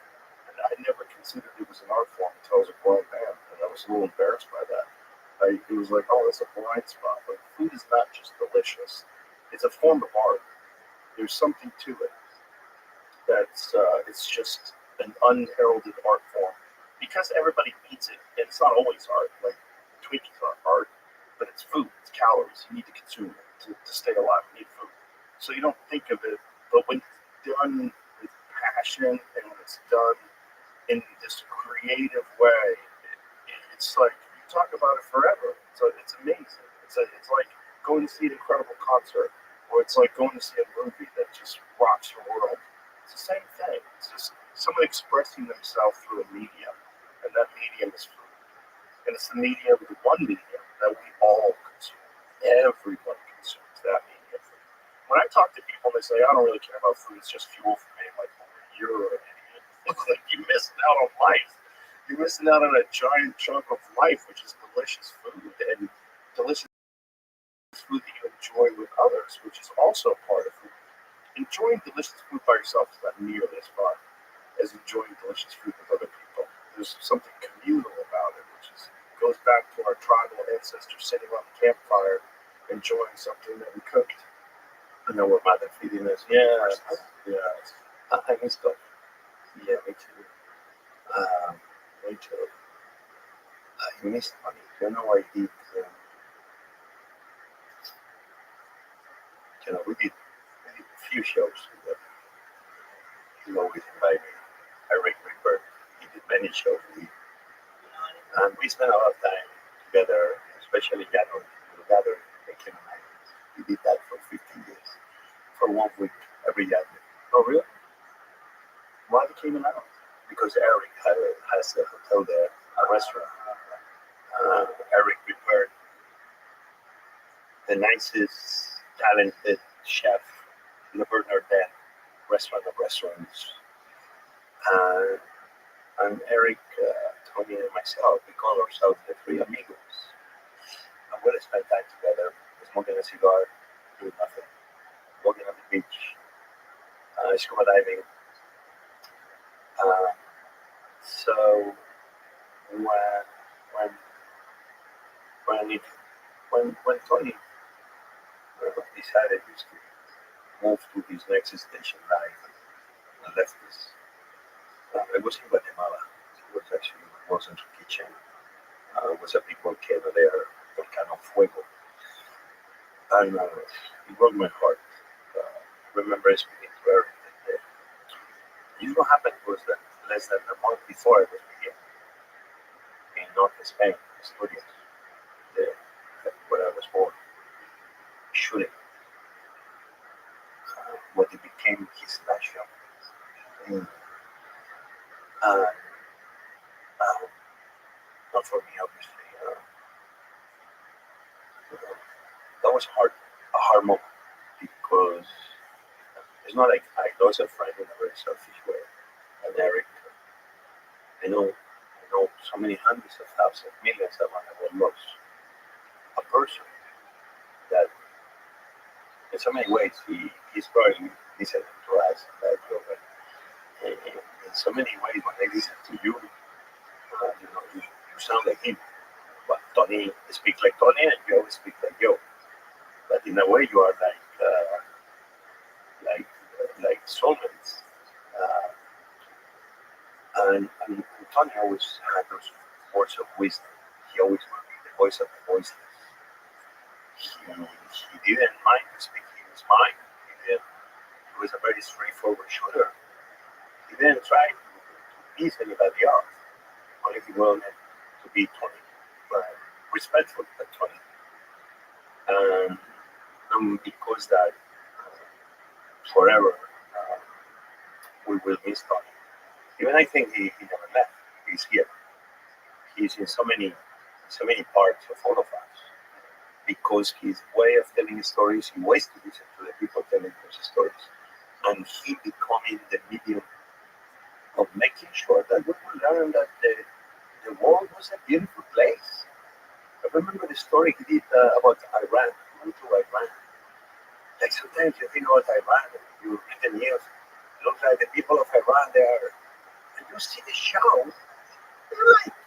Speaker 1: And I never considered it was an art form until I was a grown man. And I was a little embarrassed by that. It was like, oh, that's a blind spot. But food is not just delicious. It's a form of art. There's something to it that's it's just an unheralded art form because everybody eats it, and it's not always art. Like Twinkies are art, but it's food. It's calories. You need to consume it to stay alive. You need food, so you don't think of it. But when it's done with passion and when it's done in this creative way, it's like you talk about it forever. So it's amazing. It's like going to see an incredible concert, or it's like going to see a movie that just rocks your world. It's the same thing. It's just someone expressing themselves through a medium, and that medium is food. And it's the medium, the one medium that we all consume. Everyone consumes that medium. When I talk to people, they say, I don't really care about food, it's just fuel for me. I'm like, you're an idiot. Like, you're missing out on life. You're missing out on a giant chunk of life, which is delicious food, and delicious food that you enjoy with others, which is also part of food. Enjoying delicious food by yourself is not nearly as fun as enjoying delicious food with other people. There's something communal about it, which goes back to our tribal ancestors sitting on the campfire, enjoying something that we cooked. I know we're mother feeding us. Yes. I miss cooking. Yeah, me too. Me too. I miss money. I did. We did a few shows together. He always invited me. Rick Rickberg. He did many shows with me. And we spent a lot of time together, especially January. We gathered, Kim and I. We did that for 15 years. For
Speaker 6: 1 week every year.
Speaker 1: Oh, really?
Speaker 6: Why they came out? Because Eric has a hotel there, a restaurant. Eric prepared the nicest, talented chef in the Bernardin restaurant of restaurants. And Eric, Tony, and myself, we call ourselves the Three Amigos. I'm going to spend time together, smoking a cigar, doing nothing, walking on the beach, scuba diving. So when when when it when Tony decided to move to his next station life and left us, it was in Guatemala. It was actually wasn't a kitchen. It was a people came there, Volcano Fuego, and it broke my heart. Remember speaking to Eric that day. You know what happened was that less than a month before I was here in North Spain, Asturias, where I was born, shooting what it became his passion. Mm. Not for me, obviously. That was a hard moment because it's not like I lost a friend in a very selfish way. And Eric, I know so many hundreds of thousands, millions of people lost a person that in so many ways he's probably listening to us. In so many ways, when I listen to you, you sound like him. But Tony speaks like Tony, and you always speak like you. But in a way, you are like soulmates. And Tony always had those words of wisdom. He always would be the voice of the voiceless. He didn't mind to speak his mind. He was a very straightforward shooter. He didn't try to please anybody else. Only he wanted to be Tony, but respectful of Tony. And because that forever we will miss Tony. Even I think he never left. He's here. He's in so many parts of all of us. Because his way of telling stories, he waits to listen to the people telling those stories. And he becoming the medium of making sure that we will learn that the world was a beautiful place. I remember the story he did about Iran. He went to Iran. Like sometimes you think about Iran, and you read the news, it looks like the people of Iran, and you see the show, they're like,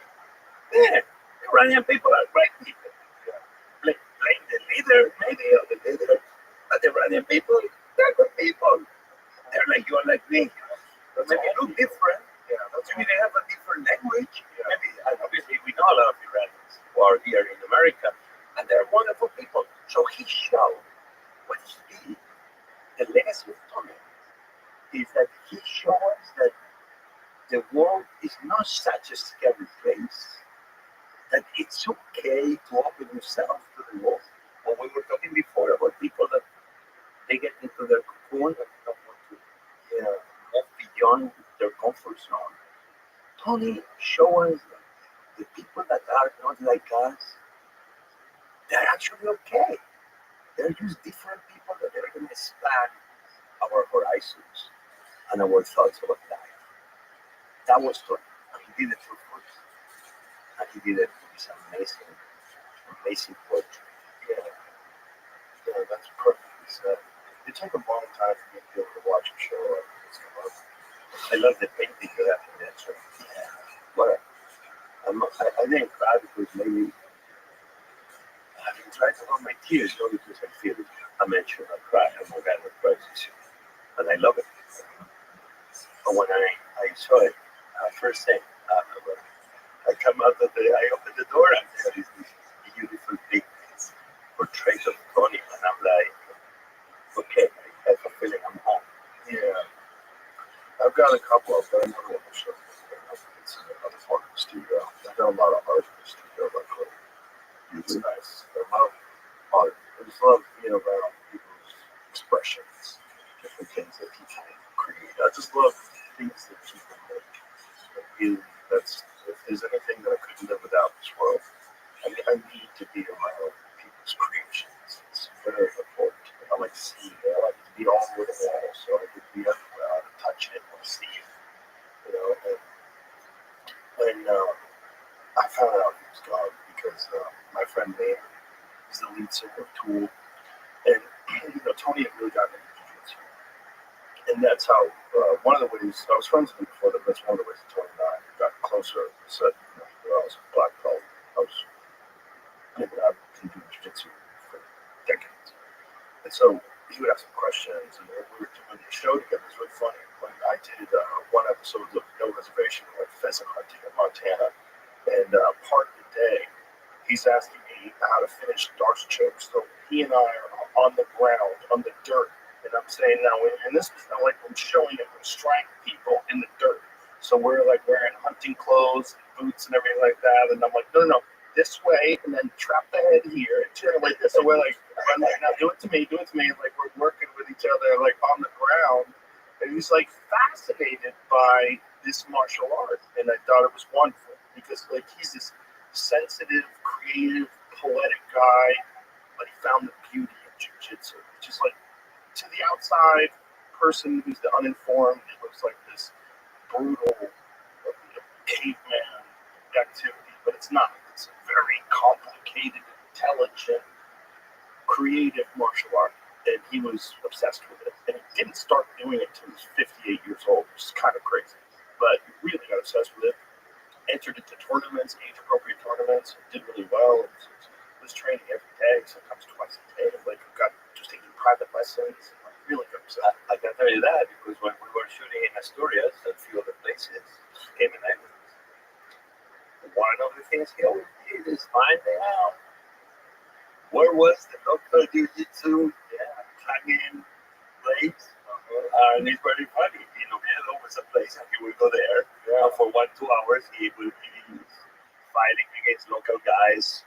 Speaker 6: man, Iranian people are great people. Blame the leader, maybe, or the leader, but the Iranian people, they're good people. They're like you and like me. But maybe look different. Maybe they have a different language. Maybe, and obviously, we know a lot of Iranians who are here in America, and they're wonderful people. So he showed what he did. The legacy of Tony is that he showed us that the world is not such a scary place, that it's okay to open yourself to the world. When we were talking before about people that they get into their cocoon and don't want to move beyond their comfort zone. Tony showed us that the people that are not like us, they're actually okay. They're just different people that are going to expand our horizons and our thoughts about life. That was Tony. And he did it for food. And he did it with this amazing poetry.
Speaker 1: Yeah, that's perfect. It took a long time for me to be able to watch a show like this.
Speaker 6: I love the painting you have in that show. But I didn't cry because maybe I didn't try to hold my tears, not because I feel a mention of cry. I'm a guy that cries this. And I love it. But when I saw it, first thing, I come out I opened the door and there is this beautiful big portrait of Tony, and I'm like, okay, I have a feeling I'm home.
Speaker 1: Yeah. I've got a couple of them. I'm going to show you. It's another part of the studio. I've got a lot of art in the studio, luckily. It's nice. I love art. I just love being around people's expressions. things that people create. I just love things that people make. Really, if there's anything that I couldn't live without in this world, I need to be around people's creations. It's very important. I like to see it. I like to be all over the wall, so I could be everywhere. I can touch it and see it. You know, and I found out he was God because my friend Maynard, he's the lead singer of Tool, and Tony had really gotten into jiu-jitsu, and that's how one of the ways I was friends with him before that. That's one of the ways that Tony and I got closer. Said, when I was a black belt, I've been doing jiu-jitsu for decades, and so he would ask some questions, and we were doing the show together. It was really funny. When I did one episode of No Reservation, like pheasant hunting in Montana, and part of the day, he's asking me how to finish Darce chokes. So he and I are on the ground, on the dirt, and I'm saying now, and this is not like I'm showing him I'm striking people in the dirt. So we're like wearing hunting clothes, and boots, and everything like that, and I'm like, no, this way, and then trap the head here, and turn it like this. So we're like, I'm like, now do it to me, and like we're working with each other, like on the ground, and he's like fascinated by this martial art, and I thought it was wonderful because like he's this sensitive, creative, poetic guy, but he found the beauty of jiu-jitsu, which is like to the outside person who's the uninformed, it looks like this brutal caveman activity, but it's not. It's a very complicated, intelligent, creative martial art, and he was obsessed with it. And he didn't start doing it until he was 58 years old, which is kind of crazy, but he really got obsessed with it. Entered into tournaments, age-appropriate tournaments, did really well. Was training every day, sometimes twice a day. Like got just taking private lessons. Like really good. So
Speaker 2: I can tell you that because when we were shooting in Asturias, a few other places, he came and I one of the things he always did is finding out where was the local jiu-jitsu hanging place. And it's very funny. You know, there was a place and he would go there. And for 1-2 hours, he would be fighting against local guys.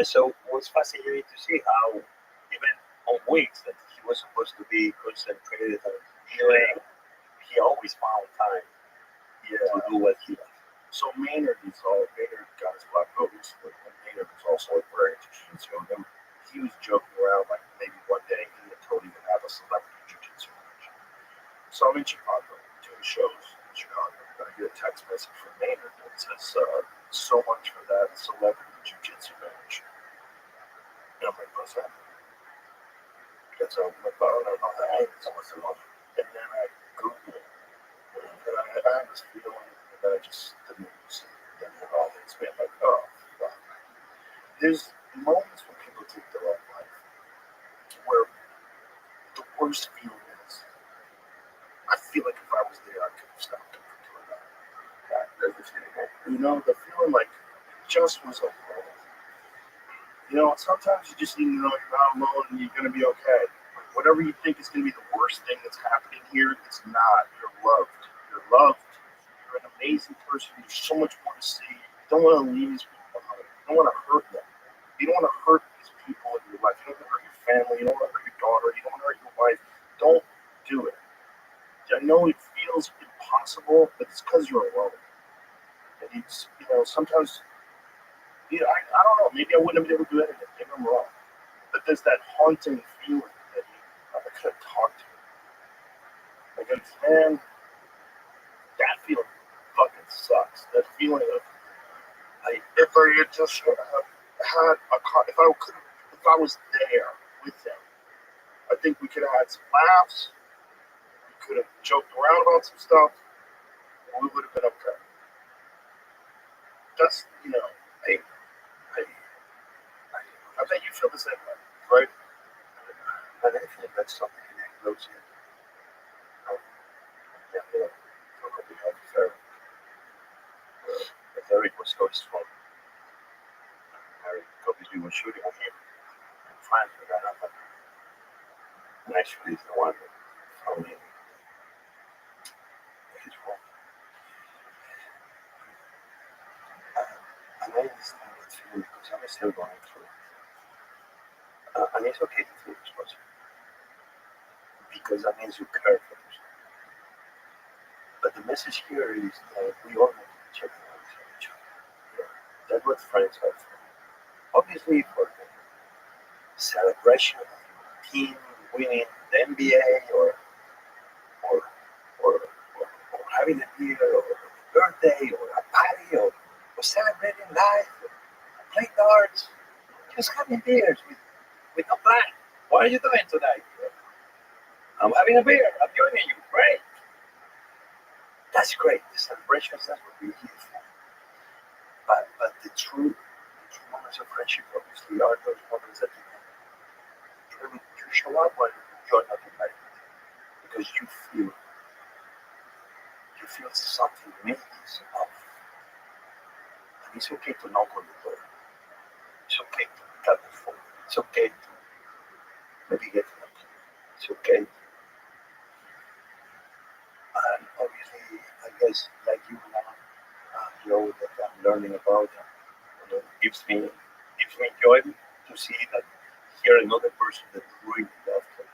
Speaker 2: So it was fascinating to see how, even on weeks that he was supposed to be concentrated on healing, he always found time to do what he loved.
Speaker 1: So Maynard got his black belt recently, and Maynard was also like very into jiu-jitsu. And he was joking around like maybe one day he and Tony would have a celebrity jiu-jitsu match. So I'm in Chicago doing shows in Chicago, and I get a text message from Maynard that says, so much for that celebrity jiu-jitsu match. And I'm like, what's that? And so I'm like, I don't know that. And then I Google it, and I had this feeling that I just didn't see it at all. It's been like, oh, wow. There's moments when people take their own life where the worst feeling is, I feel like if I was there, I could have stopped them from doing that. You know, the feeling like it just was alone. You know, sometimes you just need to know you're not alone and you're going to be okay. Whatever you think is going to be the worst thing that's happening here, it's not. You're loved. You're loved. You're an amazing person. There's so much more to see. You don't want to leave these people behind. You don't want to hurt them. You don't want to hurt these people in your life. You don't want to hurt your family. You don't want to hurt your daughter. You don't want to hurt your wife. Don't do it. I know it feels impossible, but it's because you're alone. And it's, sometimes, I don't know. Maybe I wouldn't have been able to do anything. Maybe I'm wrong. But there's that haunting feeling that I could have talked to you. Like, man, that feeling fucking sucks. That feeling of, if I had just had a car, if I was there with him, I think we could have had some laughs. We could have joked around about some stuff. And we would have been okay. That's, I bet you feel the same way, right?
Speaker 2: And I think that's something that goes in. Eric was so strong. Eric obviously was shooting on him. And France ran up and actually is the one that found him. His fault. And I understand that feeling because I'm still going through it. And it's okay to feel this person.
Speaker 6: because that means you care for yourself. But the message here is that we all need to check on each other. Yeah. That's what friends are for. Obviously, for the celebration of your team winning the NBA or, or, or having a beer or a birthday or a party or celebrating life or play darts, just having beers with no plan. What are you doing tonight? I'm having a beer. I'm joining you. Great. That's great. The celebrations, that's what we're here for. But the true moments of friendship obviously are those moments that you show up when you're not invited because you feel something maybe is off. And it's okay to knock on the door. It's okay to tap the phone. It's okay to maybe get lucky. It's okay. And obviously, I guess like you now, Joe, that I'm learning about, gives me joy to see that here another person that really loved him.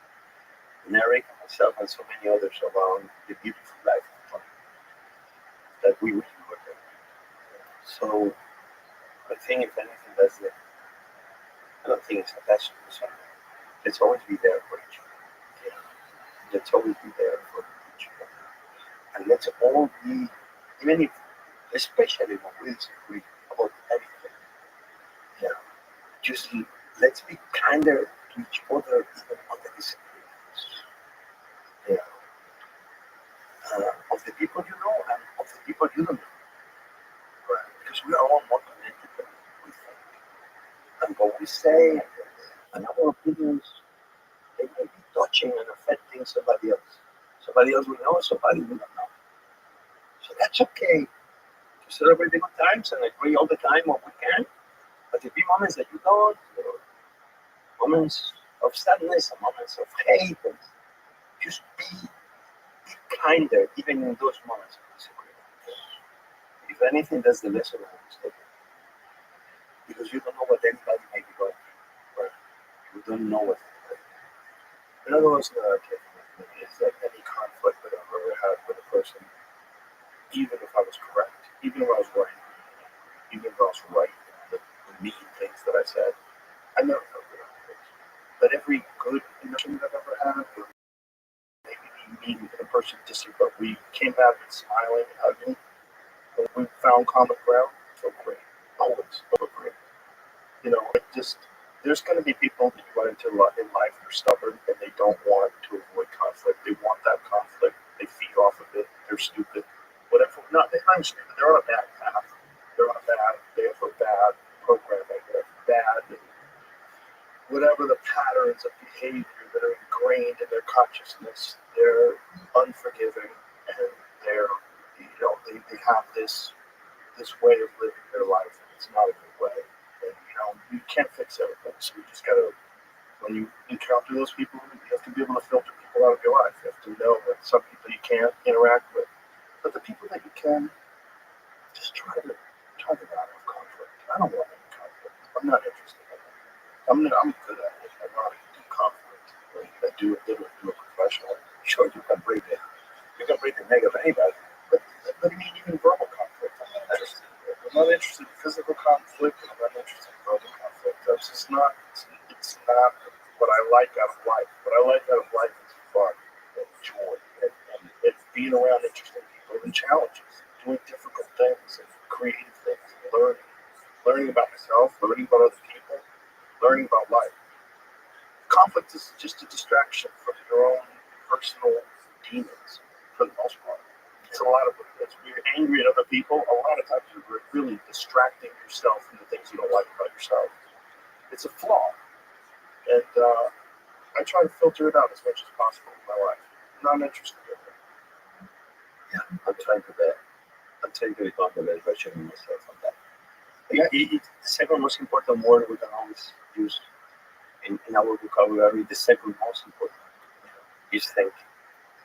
Speaker 6: And Eric and myself and so many others around the beautiful life that we wish we were there. So I think if anything that's the I don't think it's a best solution. Let's always be there for each other. Yeah. Let's always be there for each other. And let's all be, even if, especially when we disagree about anything, yeah, just let's be kinder to each other even on the disagreements. Yeah. Of the people you know and of the people you don't know. Right? Because we are all more connected than we think. And what we say and our opinions, they may be touching and affecting somebody else. Somebody else we know, somebody we don't know. So that's okay to celebrate the good times and agree all the time what we can. But there be moments that you don't, moments of sadness and moments of hate, and just be kinder even in those moments of disagreement. If anything, that's the lesson of this story. Because you don't know what anybody may be going through. Right? You don't know what anybody. Another one that I take with me is that any conflict that I've ever had with a person, even if I was correct, even if I was right, even if I was right in the mean things that I said, I never felt good about it. But every good emotion that I've ever had, maybe me and a person disagreed, but we came back and smiling, hugging, and we found common ground. So great, always so great. There's going to be people that you run into in life. They're stubborn and they don't want to avoid conflict. They want that conflict. They feed off of it. They're stupid. Whatever. No, they're not stupid. They're on a bad path. They have a bad programming. They're bad. Whatever the patterns of behavior that are ingrained in their consciousness, they're unforgiving and they have this way of living their life, and it's not a good way. And you can't fix everything, so you just gotta. When you encounter those people, you have to be able to filter people out of your life. You have to know that some people you can't interact with, but the people that you can, just try them out of conflict. I don't want any conflict. I'm not interested in it. I'm good at it. I know how to do conflict. I do it professionally. Sure, you can bring it. You can bring the negative of anybody, but even verbal conflict. I'm not interested in physical conflict. I'm not interested in verbal conflict. That's just not. It's not what I like out of life. What I like out of life is fun and joy and being around interesting people and challenges, doing difficult things and creative things, and learning about myself, learning about other people, learning about life. Conflict is just a distraction from your own personal demons, for the most part. It's a lot of it. When you're angry at other people, a lot of times you're really distracting yourself from the things you don't like about yourself. It's a flaw. And I try to filter it out as much as possible in my life. I'm not interested in it.
Speaker 2: Yeah, I'm trying to be. I'm trying to become the best version of myself on that.
Speaker 6: Yeah, the second most important word we can always use in our vocabulary, the second most important is thank you.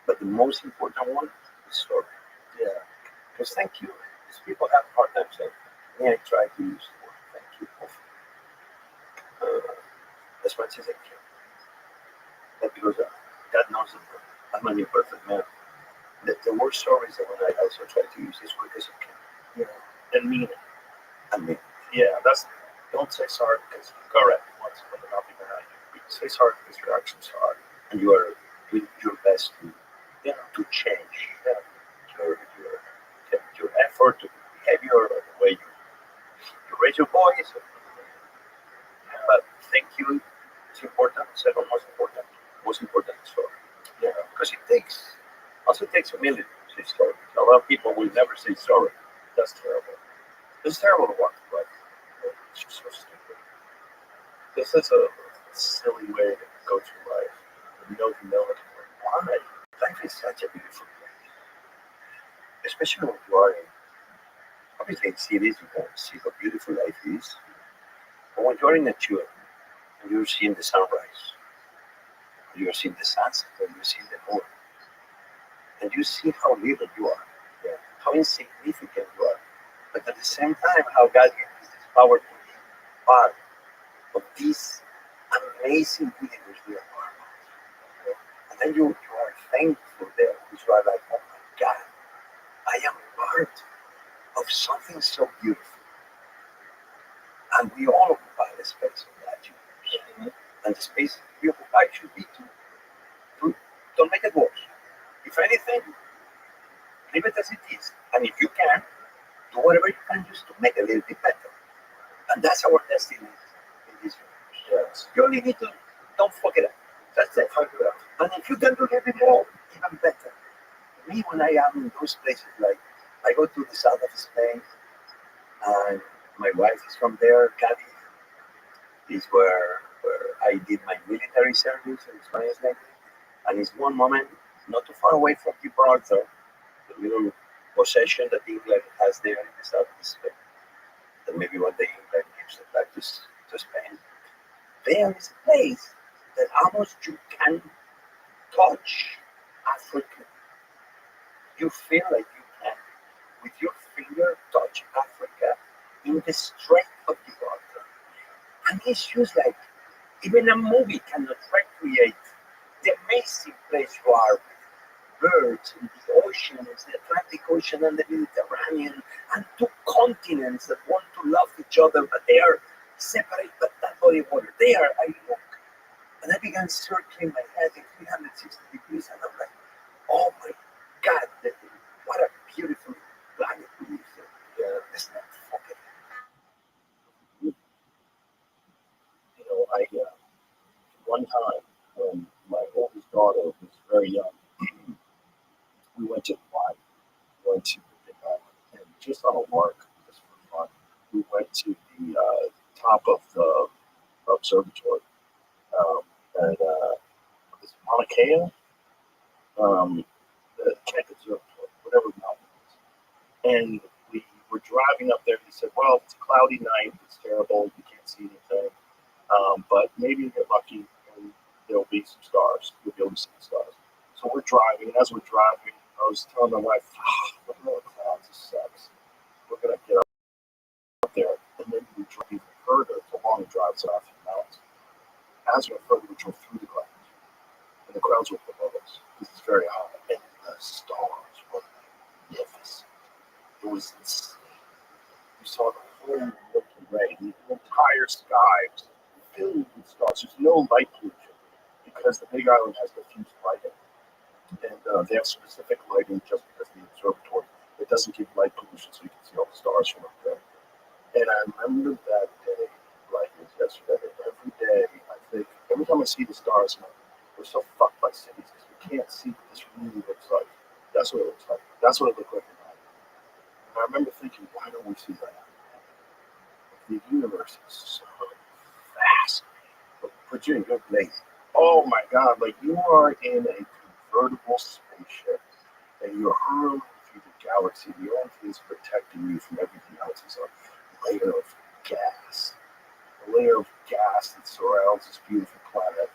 Speaker 6: But the most important one is sorry.
Speaker 2: Yeah,
Speaker 6: because thank you. Because people have a hard time saying, may I try to use the word thank you often. As much as I can. But because God knows that I'm an imperfect man. The worst stories that when I also try to use as quick as I can.
Speaker 1: And mean it.
Speaker 6: I mean,
Speaker 1: Yeah, that's don't say sorry because correct once when they're not even at you. Say sorry because your actions are.
Speaker 6: and you are doing your best
Speaker 1: Yeah,
Speaker 6: to change
Speaker 1: yeah.
Speaker 6: your effort, your behavior, or the way you raise your voice. But thank you. It's important. Second most important is sorry.
Speaker 1: Yeah.
Speaker 6: Because it takes humility to say sorry. A lot of people will never say sorry.
Speaker 1: That's terrible. It's terrible to walk through life. It's just so stupid. This is a silly way to go through life. With no humility.
Speaker 6: Why? Life is such a beautiful place. Especially when you are in obviously in cities you can see how beautiful life is. But when you're in nature and you're seeing the sunrise, you're seeing the sunset, and you're seeing the moon, and you see how little you are, how insignificant you are, but at the same time how God gives you this power to be part of this amazing universe we are part of. And then you are thankful there because you are like, oh my God, I am part of something so beautiful. And we all occupy the space of that universe. And the space we occupy should be to don't make it worse. If anything, leave it as it is. And if you can, do whatever you can just to make it a little bit better. And that's our destiny in this universe. You only need to don't fuck it up. That's it. Fuck it up. And if you can do a little bit more, even better. Me, when I am in those places, like I go to the south of Spain, and my wife is from there. Cadiz is where I did my military service in Spanish language. And it's one moment not too far away from Gibraltar, the little possession that England has there in the south of Spain. That maybe one day England gives it back to Spain. There is a place that almost you can touch Africa. You feel like you can, with your finger, touch Africa in the Strait of Gibraltar. And it's just like, even a movie cannot recreate the amazing place you are with birds and the oceans, the Atlantic Ocean and the Mediterranean, and two continents that want to love each other, but they are separate by that body of water. There I look, and I began circling my head in 360 degrees, and I'm like, oh my God, what a beautiful planet we live in. Let's not forget it.
Speaker 1: I one time when my oldest daughter was very young, we went to Hawaii. We went to and just on a lark, just for fun, we went to the top of the observatory, and this Mauna Kea, the Keck Observatory, whatever the mountain is. And we were driving up there, and he said, well, it's a cloudy night, it's terrible, you can't see anything, but maybe if you're lucky, and there'll be some stars, you'll be able to see the stars. So we're driving, and as we're driving, I was telling my wife, look at all the clouds, this sucks. We're going to get up there, and then we drove even further. It's a long drive south of the mountains. As we went further, we drove through the clouds, and the clouds were below us. This is very high, and the stars were magnificent. It was insane. You saw the whole Milky Way, the entire sky was filled with stars. There's no light pollution because the Big Island has diffuse lighting, and they have specific lighting just because the observatory it doesn't give light pollution, so you can see all the stars from up there. And I remember that day like it was yesterday. Every day, I think every time I see the stars, we're so fucked by cities because we can't see what this really looks like. That's what it looks like. That's what it looked like. And I remember thinking, why don't we see that? The universe is so vast.
Speaker 6: Put you in your place.
Speaker 1: Oh my God, like you are in a convertible spaceship and you're hurling through the galaxy. The only thing that's protecting you from everything else is a layer of gas. A layer of gas that surrounds this beautiful planet.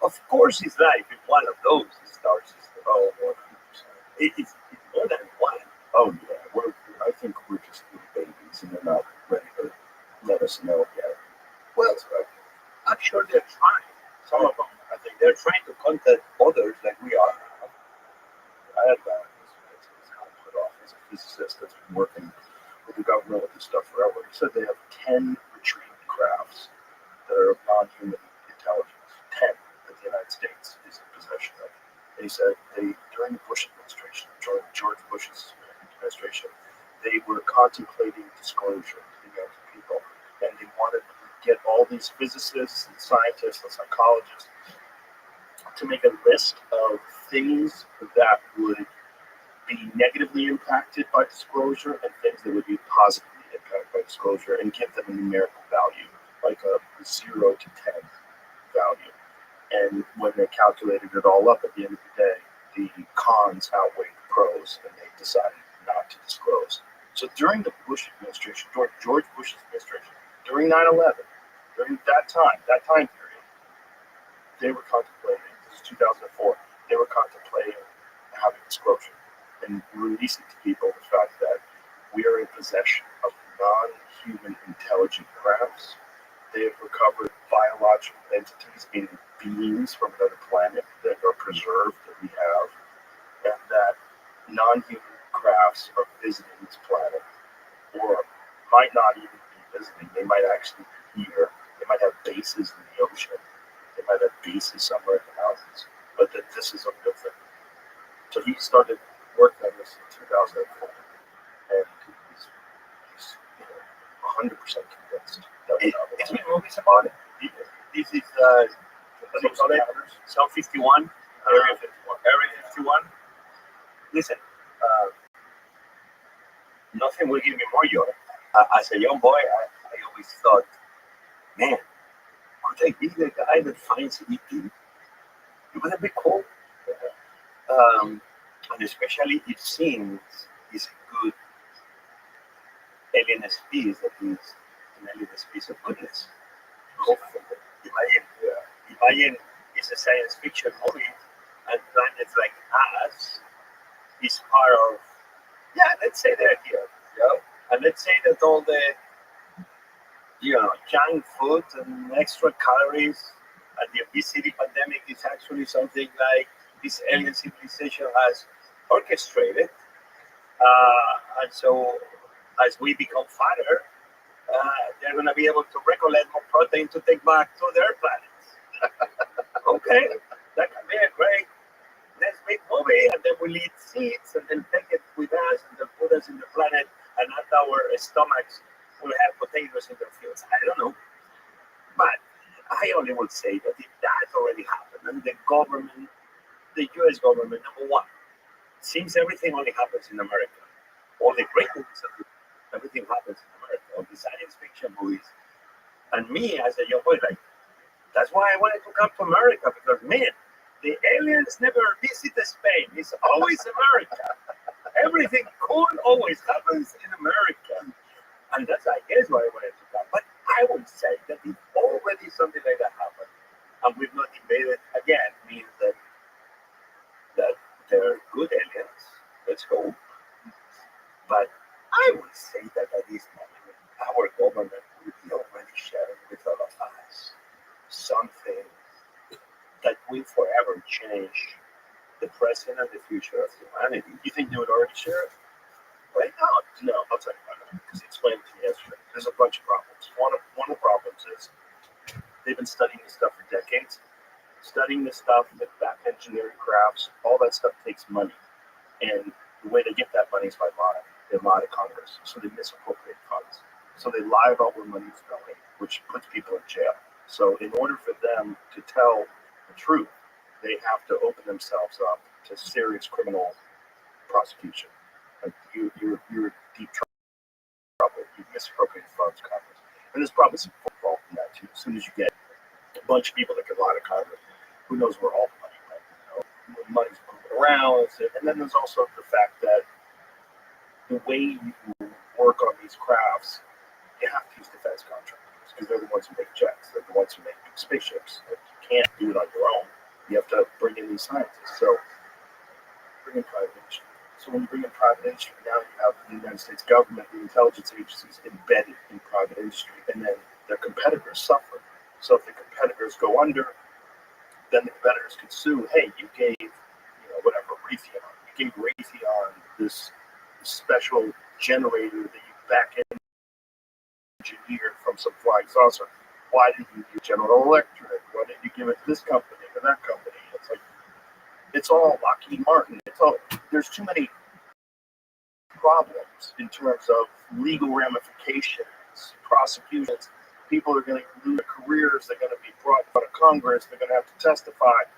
Speaker 6: Of course, it's life in one of those stars systems.
Speaker 1: Oh, 100%.
Speaker 6: It's more than one.
Speaker 1: Oh yeah, I think we're just little babies and they're not ready to let us know yet.
Speaker 6: Well, I'm sure they're trying. Some of them, I think they're trying to contact others
Speaker 1: this stuff forever. He said they have 10 retrieved crafts that are of non-human intelligence. 10 that the United States is in possession of. And he said during the Bush administration, George Bush's administration, they were contemplating disclosure to the American people, and they wanted to get all these physicists and scientists and psychologists to make a list of things that would be negatively impacted by disclosure and things that would be positively impacted by disclosure, and give them a numerical value, like a 0 to 10 value. And when they calculated it all up at the end of the day, the cons outweighed the pros, and they decided not to disclose. So during the Bush administration, George Bush's administration, during 9/11, during that time period, they were contemplating, this is 2004, they were contemplating having disclosure and releasing to people the fact that we are in possession of non-human intelligent crafts. They have recovered biological entities, meaning beings from another planet that are preserved that we have, and that non-human crafts are visiting this planet, or might not even be visiting. They might actually be here. They might have bases in the ocean. They might have bases somewhere in the mountains. But that this is a real thing. So he started working on this in 2004, and he's 100% convinced that we're not
Speaker 6: It's been movies about it. This is South 51,
Speaker 1: Area 51.
Speaker 6: Area 51. Listen, nothing will give me more joy. As a young boy, I always thought, man, could I be the guy that finds ET? It would have been cool. And especially it seems it's a good alien species that is an alien species of goodness. Hopefully. Imagine it's a science fiction movie and planets like us is part of, let's say they're here, and let's say that all the, junk food and extra calories and the obesity pandemic is actually something like this alien civilization has orchestrated. And so as we become fatter, they're going to be able to recollect more protein to take back to their planets. Okay, that can be a great next big movie, and then we'll eat seeds and then take it with us and then put us in the planet, and at our stomachs will have potatoes in their fields. I don't know. But I only will say that if that already happened, and the government, the US government, number one, seems everything only happens in America. All the great movies, everything happens in America. All the science fiction movies. And me, as a young boy, that's why I wanted to come to America, because, man, the aliens never visit Spain. It's always America. Everything cool always happens in America. And that's, I guess, why I wanted to come. But I would say that if already something like that happened, and we've not invaded again, means that they're good aliens. Let's hope. But I would say that at this moment, our government will be already sharing with all of us something that will forever change the present and the future of humanity.
Speaker 1: You think they would already share it?
Speaker 6: Right now,
Speaker 1: No, I'll tell you about it, because he explained it to me yesterday. There's a bunch of problems. One of the problems is they've been studying this stuff for decades. Studying this stuff, the back engineering crafts, all that stuff takes money. And the way they get that money is by lying. They lie to Congress, so they misappropriate funds. So they lie about where money is going, which puts people in jail. So in order for them to tell the truth, they have to open themselves up to serious criminal prosecution. Like you're deep trouble. You misappropriated funds, Congress. And there's probably some football in that too. As soon as you get a bunch of people that can lie to Congress, who knows where all the money went? Money's moving around. And then there's also the fact that the way you work on these crafts, you have to use defense contractors because they're the ones who make jets. They're the ones who make spaceships. Like, you can't do it on your own. You have to bring in these scientists. So bring in private industry. So when you bring in private industry, now you have the United States government, the intelligence agencies embedded in private industry, and then their competitors suffer. So if the competitors go under, then the competitors can sue. Hey, you gave, whatever, Raytheon. You gave Raytheon this special generator that you back in engineered from some flying saucer. Why did you use General Electric? Why did you give it to this company or that company? It's like, it's all Lockheed Martin. It's all, there's too many problems in terms of legal ramifications, prosecutions. People are going to lose their careers. They're going to be brought in front of Congress. They're going to have to testify.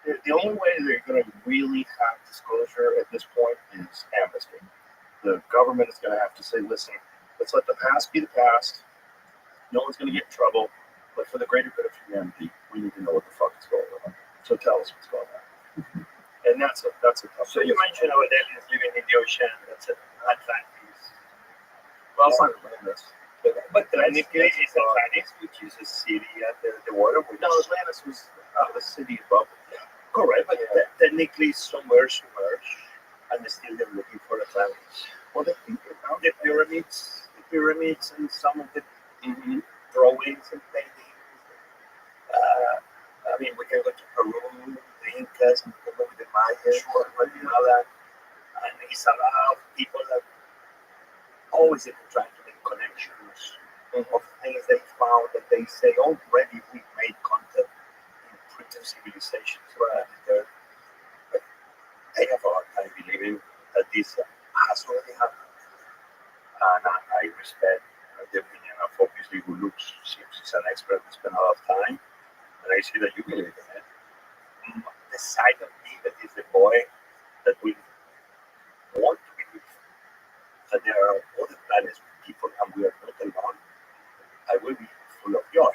Speaker 1: The only way they're going to really have disclosure at this point is amnesty. The government is going to have to say, listen, let's let the past be the past. No one's going to get in trouble. But for the greater good of humanity, we need to know what the fuck is going on. So tell us what's going on. And that's a tough.
Speaker 6: So you mentioned about aliens living in the ocean. That's Atlantis.
Speaker 1: Well, it's not Atlantis.
Speaker 6: But technically, it's Atlantis, which is a city at the water.
Speaker 1: No, Atlantis was the city above it.
Speaker 6: Correct, but technically somewhere submerged, and still they're looking for Atlantis.
Speaker 1: Well, they think about
Speaker 6: The pyramids, and some of the drawings and paintings. I mean, we can go to Peru, the Incas, and we can go with the Mayas, Guatemala, and it's a lot of people that always have been trying to make connections of things they found that they say already we made contact in primitive civilizations. But they have a hard time believing that this has already happened. And I respect the opinion of obviously who looks, seems he's an expert, who spent a lot of time, and I see that you believe in it. The side of me that is the boy that we want to believe that there are other planets with people and we are not alone, I will be full of joy.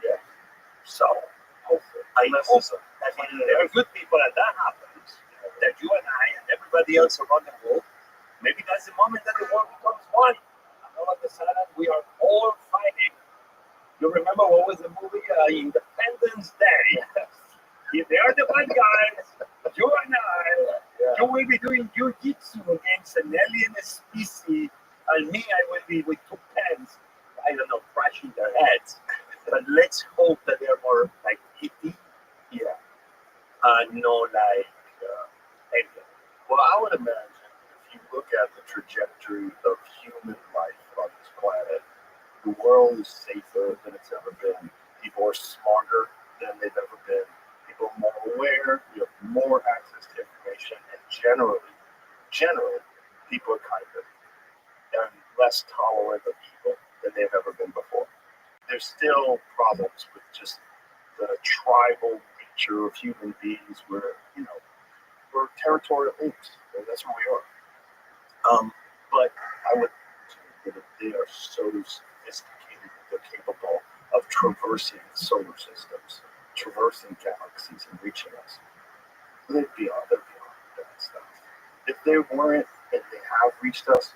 Speaker 6: Yeah. So hopefully, I hope that there are good people and that happens, that you and I and everybody else around the world, maybe that's the moment that the world becomes one. And all of a sudden we are all fighting. You remember what was the movie Independence Day? If they are the bad guys, you and I, you will be doing jiu-jitsu against an alien species, and me, I will be with two pens, I don't know, crashing their heads. But let's hope that they're more like E.T. No like alien.
Speaker 1: Well, I would imagine if you look at the trajectory of human life on this planet, the world is safer than it's ever been. People are smarter than they've ever been. People are more aware. We have more access to information, and generally, people are kinder and less tolerant of evil than they've ever been before. There's still problems with just the tribal nature of human beings. We're territorial apes. And that's where we are. But I would say that they are so sophisticated that they're capable of traversing solar systems, traversing galaxies, and reaching us. They're beyond that stuff. If they weren't, and they have reached us,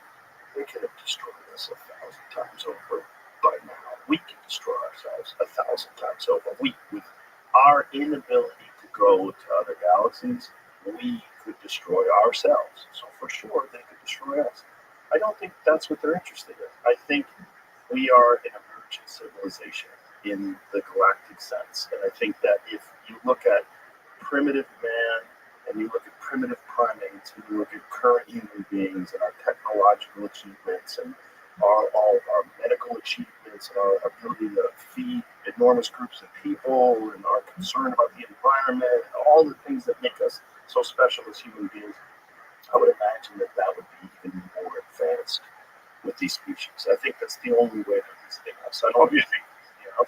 Speaker 1: they could have destroyed us 1,000 times over by now. We could destroy ourselves 1,000 times over. With our inability to go to other galaxies, we could destroy ourselves. So for sure, they could destroy us. I don't think that's what they're interested in. I think we are an emergent civilization in the galactic sense. And I think that if you look at primitive man, and you look at primitive primates, and you look at current human beings and our technological achievements and all our medical achievements and our ability to feed enormous groups of people and our concern about the environment and all the things that make us so special as human beings, I would imagine that would be even more advanced with these species. I think that's the only way that these things us. And obviously,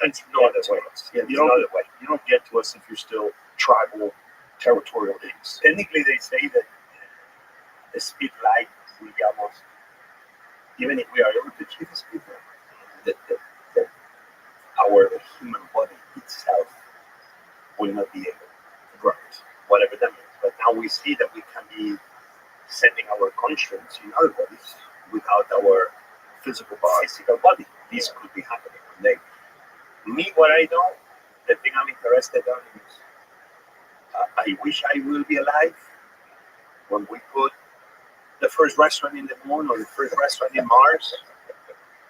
Speaker 1: that's no other way. Yeah, you don't get to us if you're still tribal, territorial apes.
Speaker 6: Technically, they say that the speed light will be almost, even if we are able to achieve the speed light, that our human body itself will not be able to grant whatever that means. But now we see that we can be sending our conscience in other bodies without our physical body. This could be happening one day. Me, what I know, the thing I'm interested in is I wish I will be alive when we put the first restaurant in the moon or the first restaurant in Mars,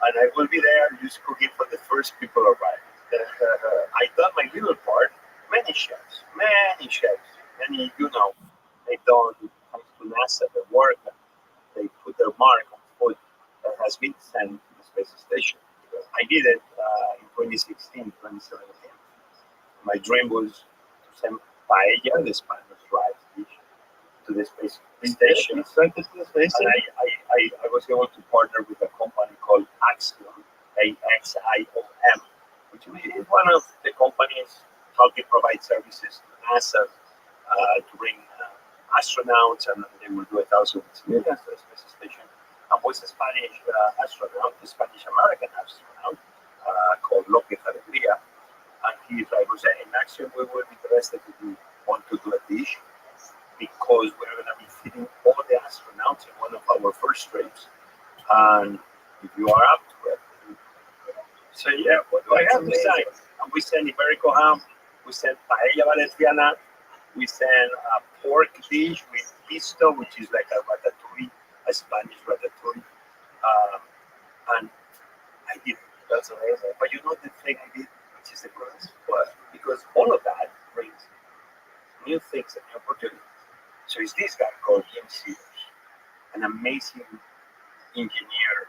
Speaker 6: and I will be there just cooking for the first people arriving. I done my little part. Many chefs, many, they've done, comes to NASA, they work, they put their mark on food that has been sent to the space station. I did it in 2016, 2017. My dream was to send paella, the Spanish rice dish, to the space station.
Speaker 1: Sent it to the space
Speaker 6: And I was able to partner with a company called Axiom, AXIOM, which is one of the companies helping provide services to NASA to bring astronauts, and they will do 1,000 millions to the space station. And was a Spanish astronaut, a Spanish American astronaut called Lopez Alegría. And he's like, Jose, in Axiom, we were interested to want to do a dish because we're going to be feeding all the astronauts in one of our first trips. And if you are up to it, so yeah, what do I have to say? And we send Iberico ham, we send paella valenciana, we send a pork dish with pisto, which is like a ratatouille, a Spanish ratatouille. And I did. That's amazing. But you know the thing I did, which is the greatest, but because all of that brings new things and new opportunities. So it's this guy called Jim Sears, an amazing engineer,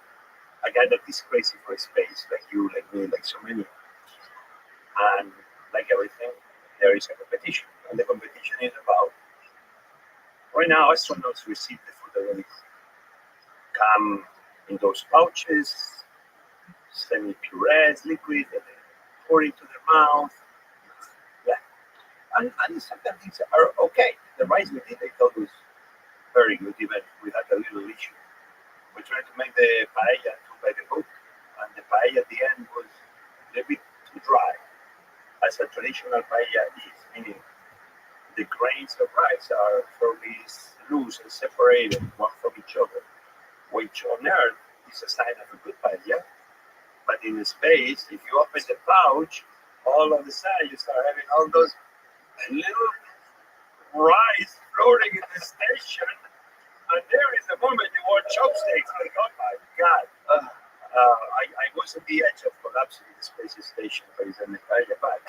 Speaker 6: a guy that is crazy for space, like you, like me, like so many. And like everything, there is a competition. And the competition is about, right now, astronauts receive the food already come in those pouches, semi-purees, liquid, and they pour into their mouth. Yeah. And sometimes things are okay. The rice we did, they thought was very good, even we had a little issue. We tried to make the paella by the book, and the paella at the end was a little bit too dry, as a traditional paella is, meaning the grains of rice are fairly loose and separated one from each other, which on Earth is a sign of a good paella. But in space, if you open the pouch, all of the sudden you start having all those little rice floating in the station, and there is a moment you want chopsticks. Like, oh my God. I was at the edge of collapsing the space station based on the paella. But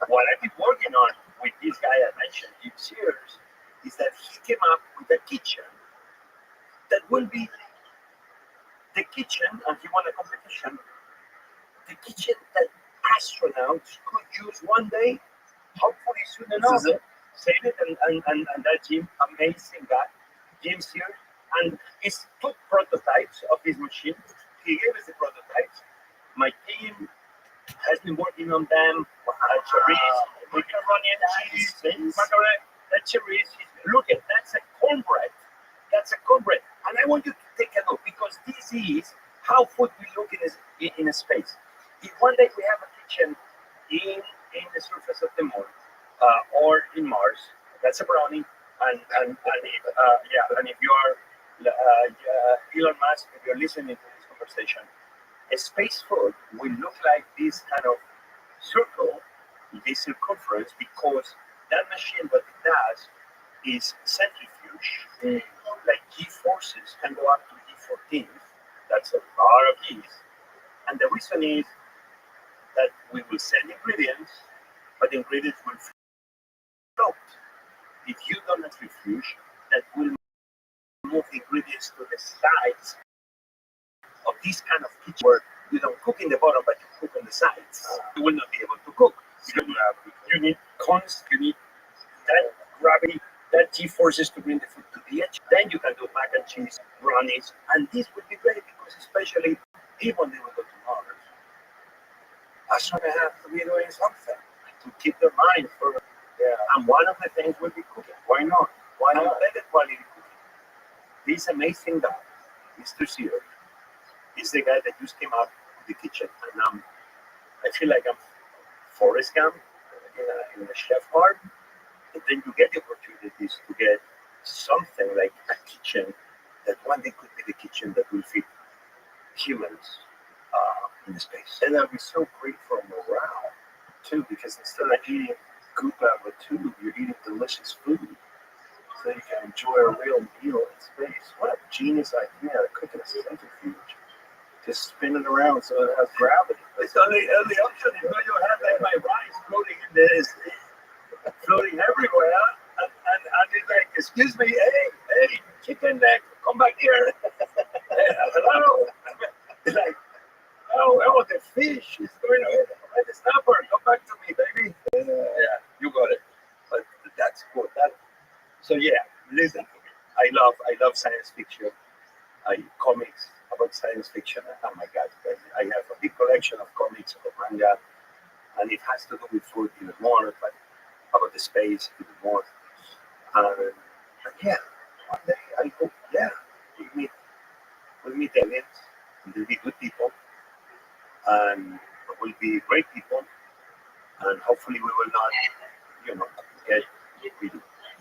Speaker 6: what I've been working on with this guy I mentioned, Jim Sears, is that he came up with a kitchen that will be the kitchen, and he won a competition, the kitchen that astronauts could use one day, hopefully soon enough. Save it, and that Jim, amazing guy, Jim Sears, and he took prototypes of his machine. He gave us the prototypes. My team has been working on them. Macaroni and cheese, macaroni, that chorizo. Look at that's a cornbread. That's a cornbread, and I want you to take a look because this is how food will look in a space. If one day we have a kitchen in the surface of the moon or in Mars, that's a brownie. And if you are Elon Musk, if you're listening to this conversation, a space food will look like this kind of circle, this circumference, because that machine, what it does is centrifuge, like G forces can go up to G14. That's a lot of G's. And the reason is that we will send ingredients, but the ingredients will float. If you don't centrifuge, that will move the ingredients to the sides of this kind of kitchen where you don't cook in the bottom, but you cook on the sides. You will not be able to cook. You need cons, you need that gravity, that G forces to bring the food to the edge. Then you can do mac and cheese, brownies, and this would be great because especially even they will go to Mars, astronauts have to be doing something to keep their mind for. And one of the things will be cooking. Why not? Why not better quality cooking? This amazing guy, Mr. Sears, is the guy that just came up with the kitchen, and I feel like I'm Forrest Gump in a chef part. And then you get the opportunities to get something like a kitchen that one day could be the kitchen that will feed humans in space. And that would be so great for morale, too, because instead of eating goop out of a tube, you're eating delicious food. So you can enjoy a real meal in space. What a genius idea, cooking a centrifuge. Just spin it around so it has gravity. It's only option is when you have like my rice floating in this, floating everywhere, and it's like, excuse me, hey, chicken neck, come back here. Hello. It's like, oh, So yeah, listen to me. I love science fiction. I comics about science fiction. Oh my god, I have a big collection of comics of manga, and it has to do with food even more, but about the space even more. And yeah, one day I hope, yeah, we meet, we meet aliens, and they'll be good people, and we'll be great people, and hopefully we will not, you know, get, we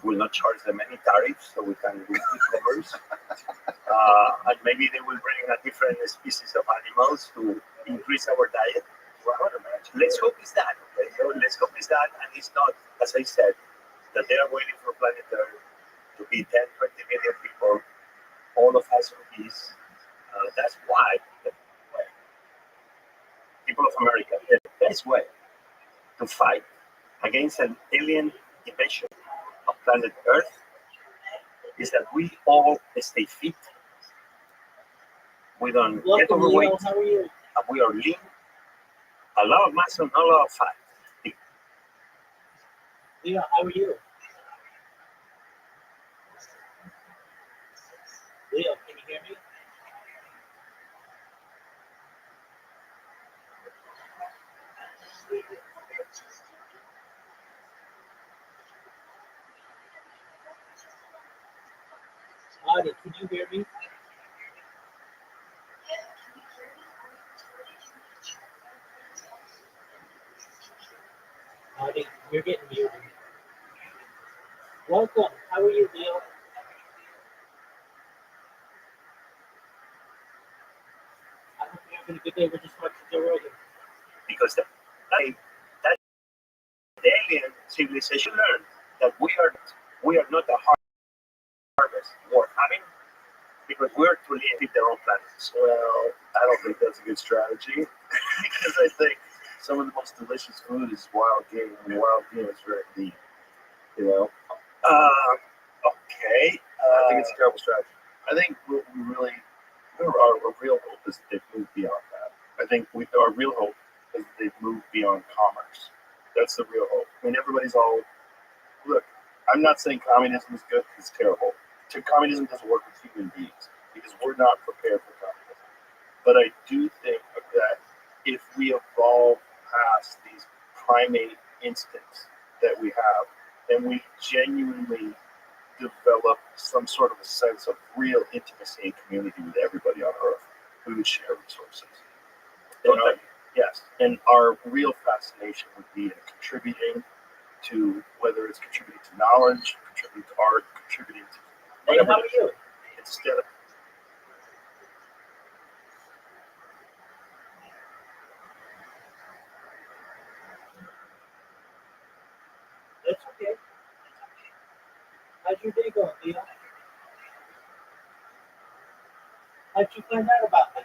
Speaker 6: will not charge them any tariffs, so we can do e-commerce. And maybe they will bring a different species of animals to increase our diet. Well, let's hope it's that. Okay? So let's hope it's that, and it's not, as I said, that they are waiting for planet Earth to be 10, 20 million people, all of us obese. That's why the people of America, the best way to fight against an alien invasion of planet Earth is that we all stay fit. We don't get
Speaker 4: Welcome,
Speaker 6: overweight,
Speaker 4: Leo. How are you?
Speaker 6: and we are lean. A lot of muscle, not a lot of fat.
Speaker 4: Leo, how are you? Leo, can you hear me? Adi, can you hear me? Adi, you're getting muted. Welcome. How are you, Leo? I hope you're having a good day. We're just watching Joe Rogan.
Speaker 6: Because that the alien civilization learned that we are not a harvest or having because we're to live their own planets. Well, I don't think that's a good strategy because I think some of the most delicious food is wild game, and wild game is very deep. You know. Okay. I think it's a terrible strategy. I think what we really our real hope is that they've moved beyond that. I think our real hope is that they've moved beyond commerce. That's the real hope. I mean, everybody's all look. I'm not saying communism is good; it's terrible. Communism doesn't work with human beings because we're not prepared for communism. But I do think that if we evolve past these primate instincts that we have, and we genuinely develop some sort of a sense of real intimacy and community with everybody on Earth, we would share resources. You know, yes, and our real fascination would be in contributing to whether it's contributing to knowledge, contributing to art, contributing to
Speaker 4: Hey, how are you?
Speaker 6: instead of
Speaker 4: That's okay. How's your day going, Leo? How'd you find out about me?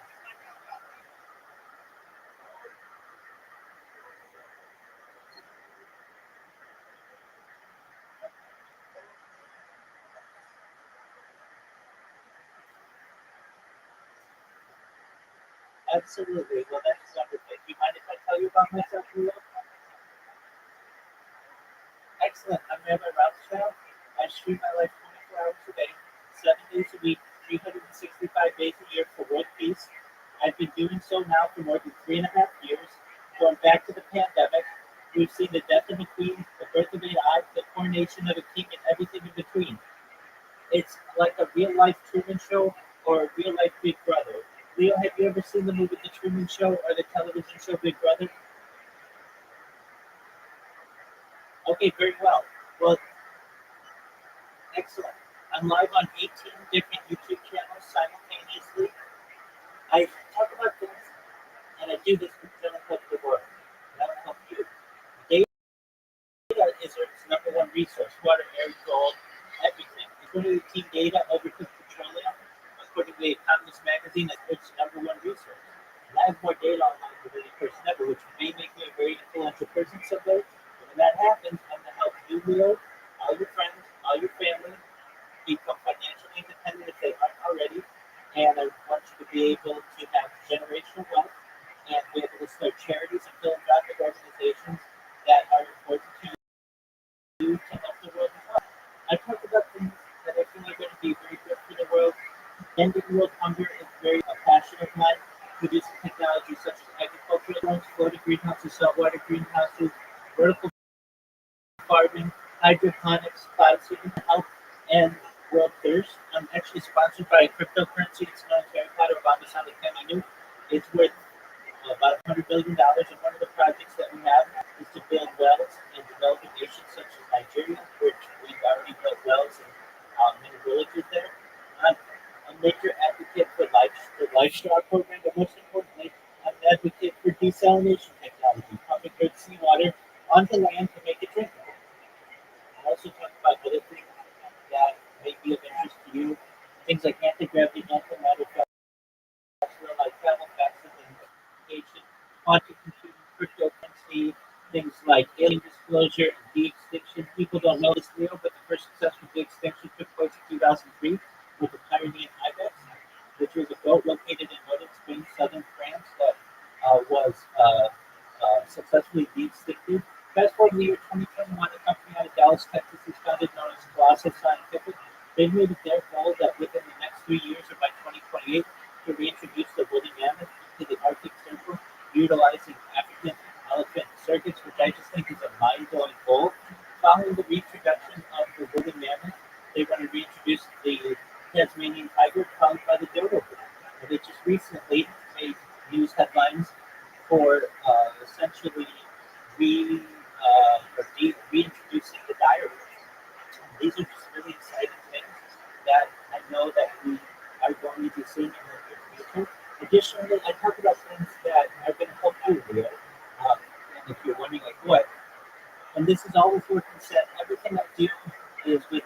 Speaker 4: Absolutely. Well, that's wonderful. Do you mind if I tell you about myself, Leo? Excellent. I'm Rabbi Rothschild. I stream my life 24 hours a day, 7 days a week, 365 days a year for world peace. I've been doing so now for more than 3.5 years. Going back to the pandemic, we've seen the death of a queen, the birth of AI, the coronation of a king, and everything in between. It's like a real life Truman Show or a real life Big Brother. Leo, have you ever seen the movie The Truman Show or the television show Big Brother? Okay, very well. Well, excellent. I'm live on 18 different YouTube channels simultaneously. I talk about things, and I do this because I help the world. And I will help you. Data is its number one resource. Water, air, gold, everything. According to Team Data, overcooked petroleum, according to the Economist magazine, that's its number one resource. And I have more data online than any person ever, which may make me a very influential person someday. But when that happens, I'm going to help you, Leo, all your friends, all your family, become financially independent if they aren't already. And I want you to be able to have generational wealth and be able to start charities and philanthropic organizations that are important to you to help the world as well. I talk about ending world hunger is very a passion of mine. Producing technologies such as agricultural drones, floating greenhouses, saltwater greenhouses, vertical farming, hydroponics, cloud seeding to help end world thirst. I'm actually sponsored by a cryptocurrency. It's known as Harry Potter Obama Sonic Menu. It's worth about $100 billion. And one of the projects that we have is to build wells in developing nations such as Nigeria, which we've already built wells in many villages there. I'm a major advocate for the livestock program, but most importantly, I'm an advocate for desalination technology, pumping good seawater onto land to make it drinkable. I also talk about other things that may be of interest to you, things like anti-gravity, antimatter, like travel factors and investigation, quantum computing, cryptocurrency, things like alien disclosure and de-extinction. People don't know this, Leo, but the first successful de-extinction took place in 2003 with the Pyrenean ibex, which was a goat located in northern Spain, southern France, that was successfully de-extincted. Fast forward to the year 2021, a company out of Dallas, Texas, is founded known as Colossal Scientific. They've made it their goal that within the next 3 years, or by 2028, to reintroduce the woolly mammoth to the Arctic Circle, utilizing African elephant circuits, which I just think is a mind-blowing goal. Following the reintroduction of the woolly mammoth, they want to reintroduce the Tasmanian tiger, followed by the dodo bird. And they just recently made news headlines for essentially reintroducing the dire wolves. These are just really exciting things that I know that we are going to be seeing in the near future. Additionally, I talk about things that are going to help you, Leo. And if you're wondering, like what, and this is all with work consent. Everything I do is with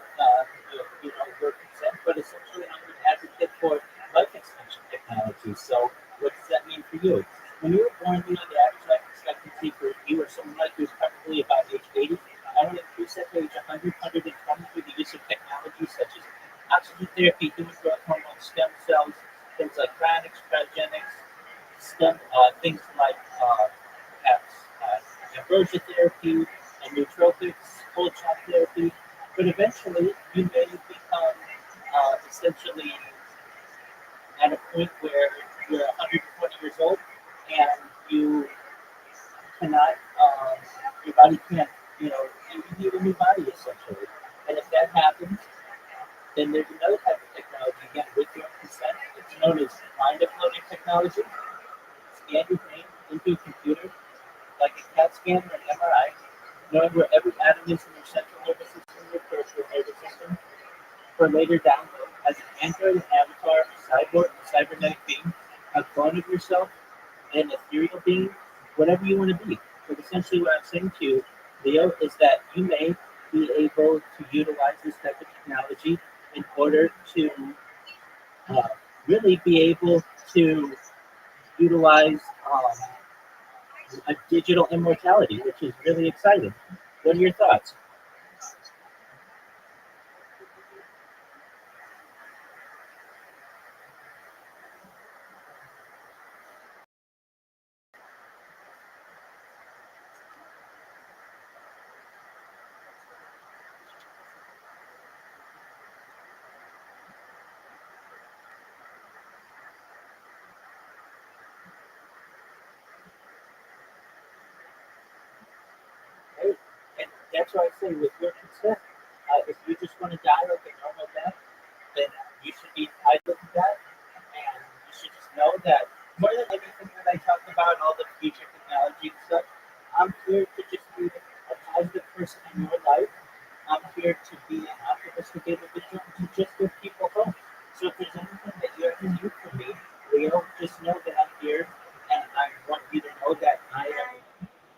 Speaker 4: work consent, but essentially I'm an advocate for life extension technology. So what does that mean for you? When you were born, the average life expectancy for you or someone like you is probably about age 80. I want to increase that to age 100, 120 through the use of technology such as oxygen therapy, human growth hormone, stem cells, things like cryonics, cryogenics, things like perhaps ambrosia therapy, and nootropics, cold shot therapy. But eventually, you may become essentially at a point where you're 120 years old and you cannot, your body can't, you need a new body essentially. And if that happens, then there's another type of technology, again, with your consent. It's known as mind uploading technology. Scan your brain into a computer, like a CAT scan or an MRI, knowing where every atom is in your central nervous system, your peripheral nervous system, for later download as an android, an avatar, a cyborg, a cybernetic being, a clone of yourself, an ethereal being, whatever you want to be. But essentially, what I'm saying to you, Leo, is that you may be able to utilize this type of technology in order to uh, really be able to utilize a digital immortality, which is really exciting. What are your thoughts? Right? And that's why I say, with your consent, if you just want to die like a normal death, then you should be entitled to that. And you should just know that more than anything that I talk about, all the future technology and stuff, I'm here to just be a positive person in your life. I'm here to be an optimistic individual to just give people hope. So if there's anything that you ever need from me, Leo, just know that I'm here, and I want you to know that I am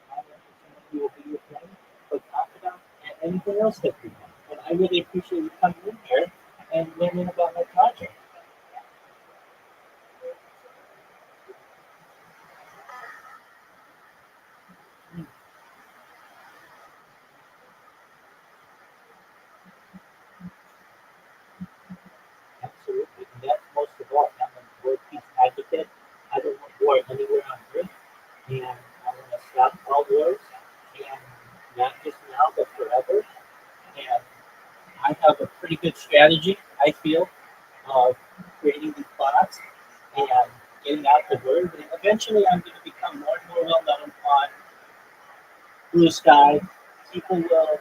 Speaker 4: someone who will be your friend, but confidant, and anything else that you want. And I really appreciate you coming in here and learning about my project. Absolutely. And that's most of all. I'm a world peace advocate. I don't want war anywhere on earth. And I want to stop all wars. And not just now, but forever. And I have a pretty good strategy, I feel, uh, creating these bots and getting out the word. And eventually, I'm going to become more and more well known on Blue Sky. People will,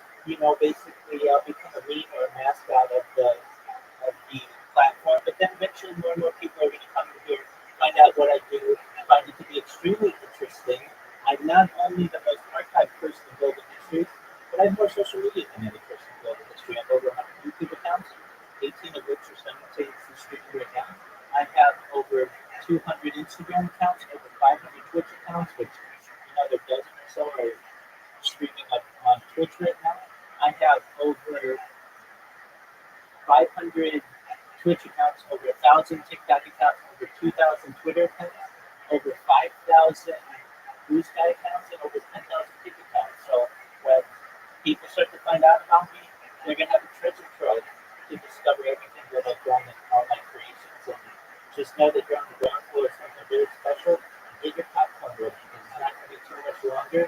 Speaker 4: basically become a meme or a mascot of the platform. But then eventually, more and more people are going to come in here, find out what I do, find it to be extremely interesting. I'm not only the most archived person in building history, but I have more social media than any person in building history. I have over 100 YouTube accounts, 18 of which are simultaneously streaming right now. I have over 200 Instagram accounts, over 500 Twitch accounts, which another dozen or so are streaming on Twitch right now. I have over 500 Twitch accounts, over 1,000 TikTok accounts, over 2,000 Twitter accounts, over 5,000 Blue Sky accounts, and over 10,000 Tik accounts. So when people start to find out about me, they're going to have a treasure trove to discover everything that I've done in all my creations. And just know that you're on the ground floor of something really special. And get your popcorn ready because it's not going to be too much longer.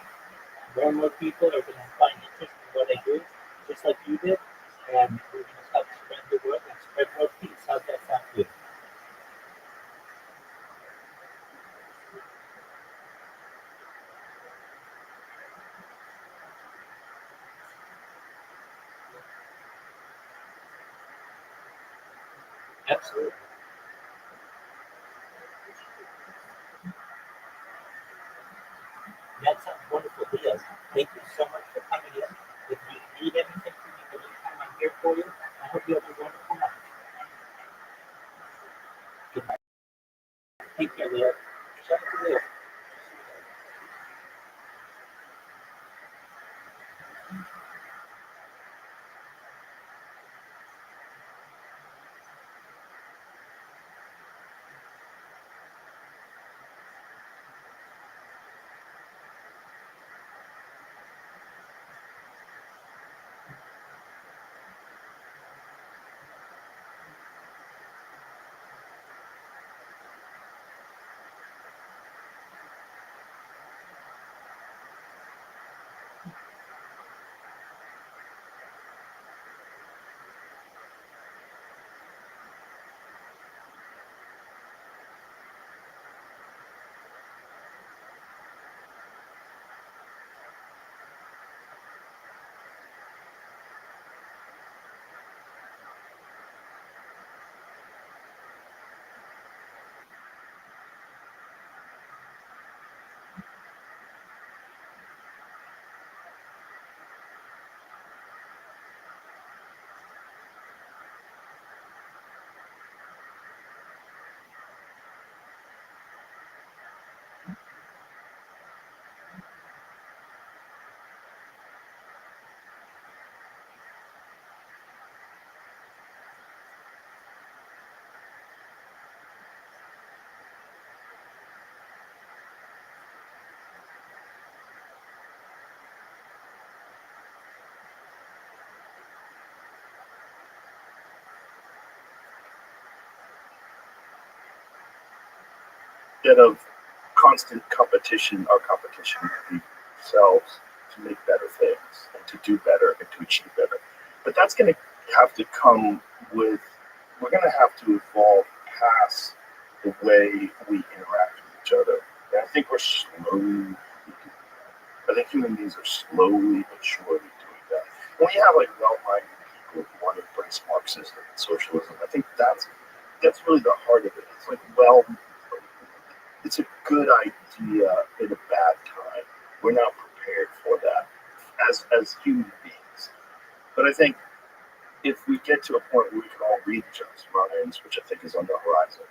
Speaker 4: More and more people are going to find interest in what I do, just like you did. And we're going to help spread the word and spread more peace. How's that sound to you? Absolutely. That sounds wonderful, Leah. Thank you so much for coming in. If you need anything from me anytime, I'm here for you. I hope you have a wonderful night. Good night. Take care, Leah. Shout out to Leah.
Speaker 1: Instead of constant competition, our competition with themselves to make better things and to do better and to achieve better. But that's going to have to come with, we're going to have to evolve past the way we interact with each other. And I think we're slowly, I think human beings are slowly but surely doing that. When you have like well-minded people who want to embrace Marxism and socialism, I think that's really the heart of it. It's like, well, it's a good idea at a bad time. We're not prepared for that as human beings. But I think if we get to a point where we can all read each other's minds, which I think is on the horizon,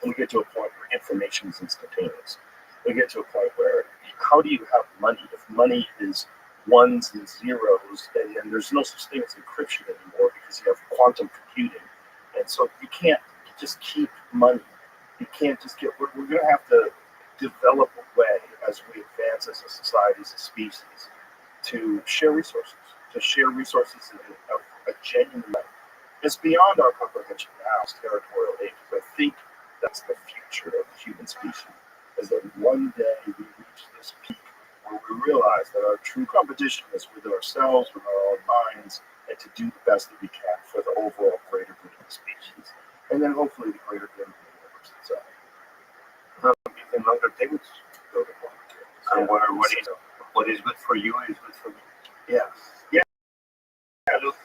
Speaker 1: and we get to a point where information is instantaneous, we get to a point where how do you have money if money is ones and zeros, and there's no such thing as encryption anymore because you have quantum computing, and so you can't just keep money. You can't just get. We're going to have to develop a way as we advance as a society, as a species, to share resources, in a genuine way. It's beyond our comprehension now, it's territorial aid. I think that's the future of the human species, is that one day we reach this peak where we realize that our true competition is with ourselves, with our own minds, and to do the best that we can for the overall greater good of the species.
Speaker 6: and then hopefully the greater good of the universe itself.
Speaker 3: Even longer tables. And what is good for you is good for me.
Speaker 6: Yeah.
Speaker 3: Look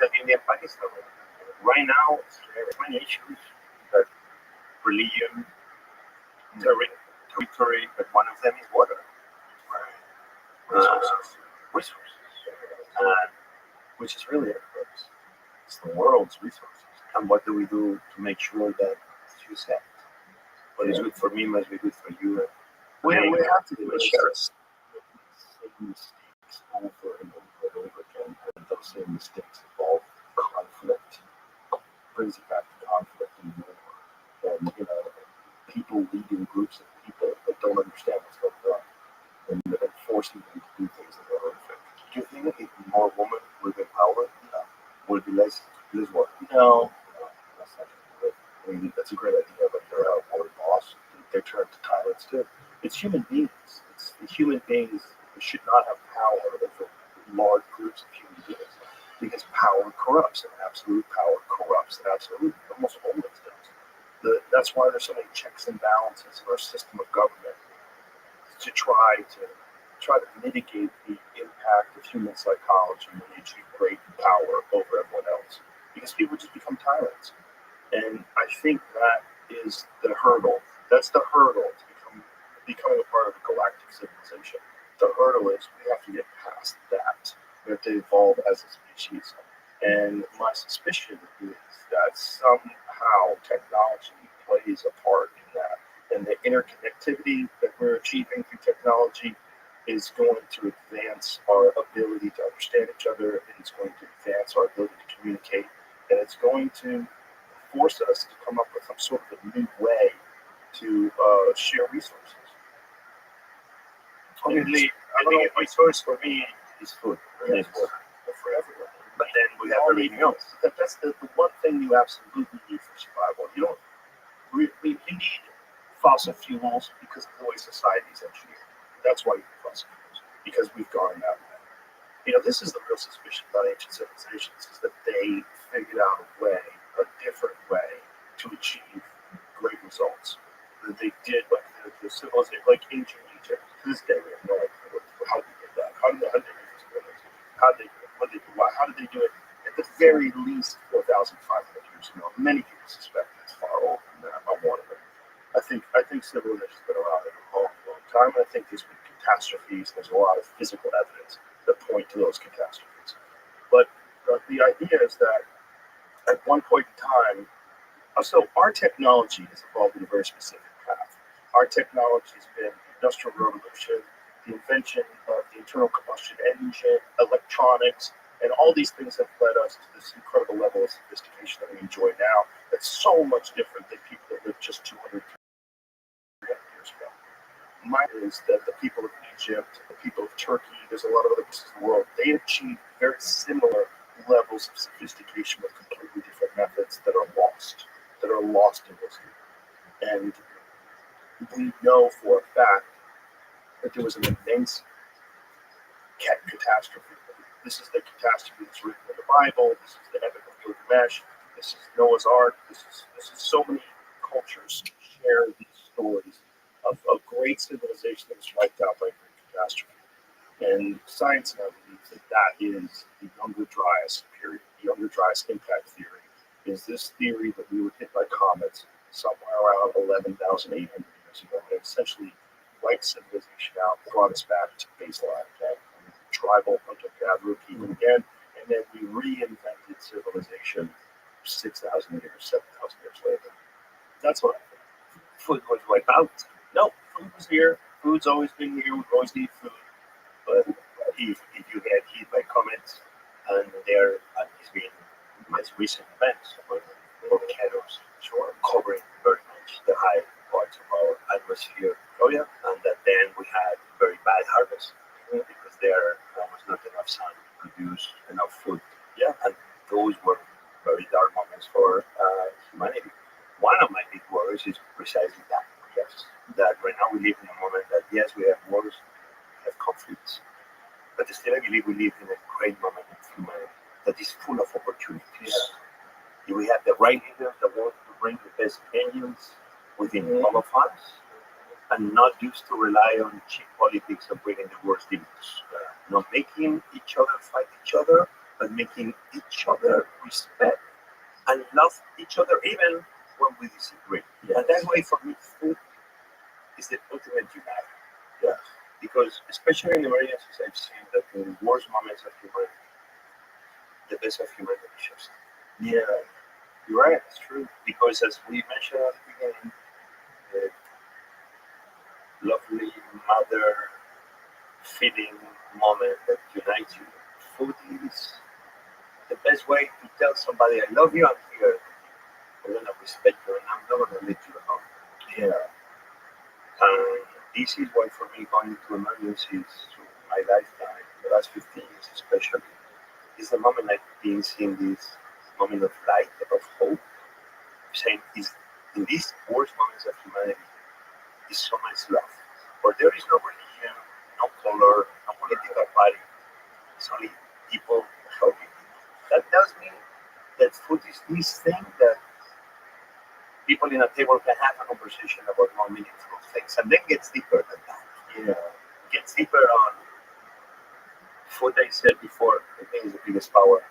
Speaker 3: at India and Pakistan. Right now, there are many issues that religion, territory, but one of them is water. Resources.
Speaker 6: Which is really it's the world's resources. And what do we do to make sure that it's used?
Speaker 3: What is good for me must be good for you.
Speaker 6: We have to do
Speaker 3: We
Speaker 6: it.
Speaker 3: share.
Speaker 6: Same mistakes over and over again. And those same mistakes involve conflict. Brings it back to conflict and war. And people leading groups of people that don't understand what's going on, and forcing them to do things that are unfair. Do you think if more women would be empowered, would be less work?
Speaker 1: No,
Speaker 6: That's not good. I mean, that's a great idea, but they're out of boss. They're turned to tyrants too.
Speaker 1: it's human beings. It's the human beings who should not have power over large groups of human beings because power corrupts, and absolute power corrupts, and absolute almost always does. That's why there's so many checks and balances in our system of government to try to mitigate the impact of human psychology when you achieve great power over everyone else, because people just become tyrants. And I think that is the hurdle. That's the hurdle to becoming a part of a galactic civilization. The hurdle is we have to get past that. We have to evolve as a species. And my suspicion is that somehow technology plays a part in that. And the interconnectivity that we're achieving through technology is going to advance our ability to understand each other. It's going to advance our ability to communicate. And it's going to force us to come up with some sort of a new way to share resources.
Speaker 3: Obviously, I think a resource for me is food.
Speaker 6: Yes.
Speaker 3: Is water.
Speaker 6: For everyone.
Speaker 3: But then we have
Speaker 1: all need
Speaker 3: everything else.
Speaker 1: That's the one thing you absolutely need for survival. You don't you need fossil fuels because of the way society's engineered. That's why you need fossil fuels, because we've gone that way. This is the real suspicion about ancient civilizations, is that they figured out a different way to achieve great results. That they did like the civilization, like ancient Egypt. To this day, we have no idea how they did that. How did they do this? How did they do it? At the very least, 4,500 years ago. Many people suspect it's far older than that. I'm one of them. I think civilization's been around in a long, long time. I think there's been catastrophes. There's a lot of physical evidence that point to those catastrophes. But the idea is that at one point in time, so our technology has evolved in a very specific path. Our technology has been the Industrial Revolution, the invention of the internal combustion engine, electronics, and all these things have led us to this incredible level of sophistication that we enjoy now. That's so much different than people that lived just 200, 300 years ago. Mine is that the people of Egypt, the people of Turkey, there's a lot of other places in the world, they achieved very similar levels of sophistication with completely different methods that are lost in history. And we know for a fact that there was an immense catastrophe. This is the catastrophe that's written in the Bible. This is the Epic of Gilgamesh. This is Noah's Ark. This is so many cultures share these stories of a great civilization that was wiped out by a great catastrophe. And science now believes that is the Younger Dryas period. The Younger Dryas impact theory is this theory that we were hit by comets somewhere around 11,800 years ago, and essentially wiped civilization out, brought us back to baseline, okay? Tribal hunter-gatherer people again, and then we reinvented civilization 6,000 years, 7,000 years later. That's what I think.
Speaker 3: Food was wiped out.
Speaker 1: No, food was here. Food's always been here. We've always needed food.
Speaker 3: But if you get hit by comets, and there has been most recent events where volcanoes covering very much the high parts of our atmosphere.
Speaker 1: Oh yeah.
Speaker 3: And that then we had very bad harvest because there was not enough sun to produce enough food.
Speaker 1: Yeah.
Speaker 3: And those were very dark moments for humanity. One of my big worries is precisely that. Yes. That right now we live in a moment that, yes, we have wars, we have conflicts, but still I believe we live in a great moment of humanity that is full of opportunities.
Speaker 1: Yeah.
Speaker 3: If we have the right leaders that want bring the best engines within all of us, and not used to rely on cheap politics of bringing the worst deals. Not making each other fight each other, but making each other respect and love each other even when we disagree.
Speaker 1: Yes.
Speaker 3: And that way, for me, food is the ultimate unite.
Speaker 1: Yes.
Speaker 3: Because especially in emergencies, I've seen that in the worst moments of humanity, the best of humanity shows up.
Speaker 1: Yeah.
Speaker 3: You're right, it's true. Because as we mentioned at the beginning, the lovely mother feeding moment that unites you. Food is the best way to tell somebody, I love you, I'm here. I'm gonna respect you and I'm not gonna let you alone.
Speaker 1: Yeah.
Speaker 3: And this is why for me going to emergencies through my lifetime, the last 15 years especially, is the moment I've been seeing this moment of light, of hope, saying is in these worst moments of humanity is so much love. Where there is no religion, no color, no political party. It's only people helping people. That tells me that food is this thing that people in a table can have a conversation about more meaningful things, and then gets deeper than that.
Speaker 1: Yeah.
Speaker 3: Gets deeper on food. I said before, I think is the biggest power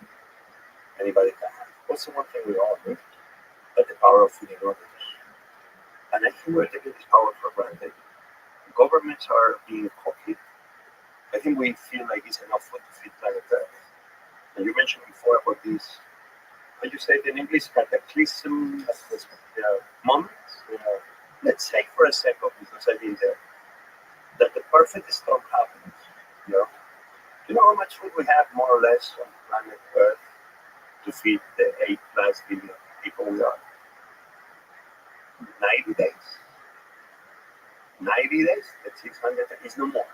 Speaker 3: anybody can have.
Speaker 1: What's the one thing we all do?
Speaker 3: But the power of feeding others. And I think we're taking this power for granted. Governments are being copied. I think we feel like it's enough food to feed planet Earth. And you mentioned before about this, how you say it in English, cataclysm moments. Let's say for a second, because I've been there, that the perfect storm happens. You know, you know how much food we have more or less on planet Earth to feed the 8+ billion people we are? 90 days. 90 days, that's 600, it's no more.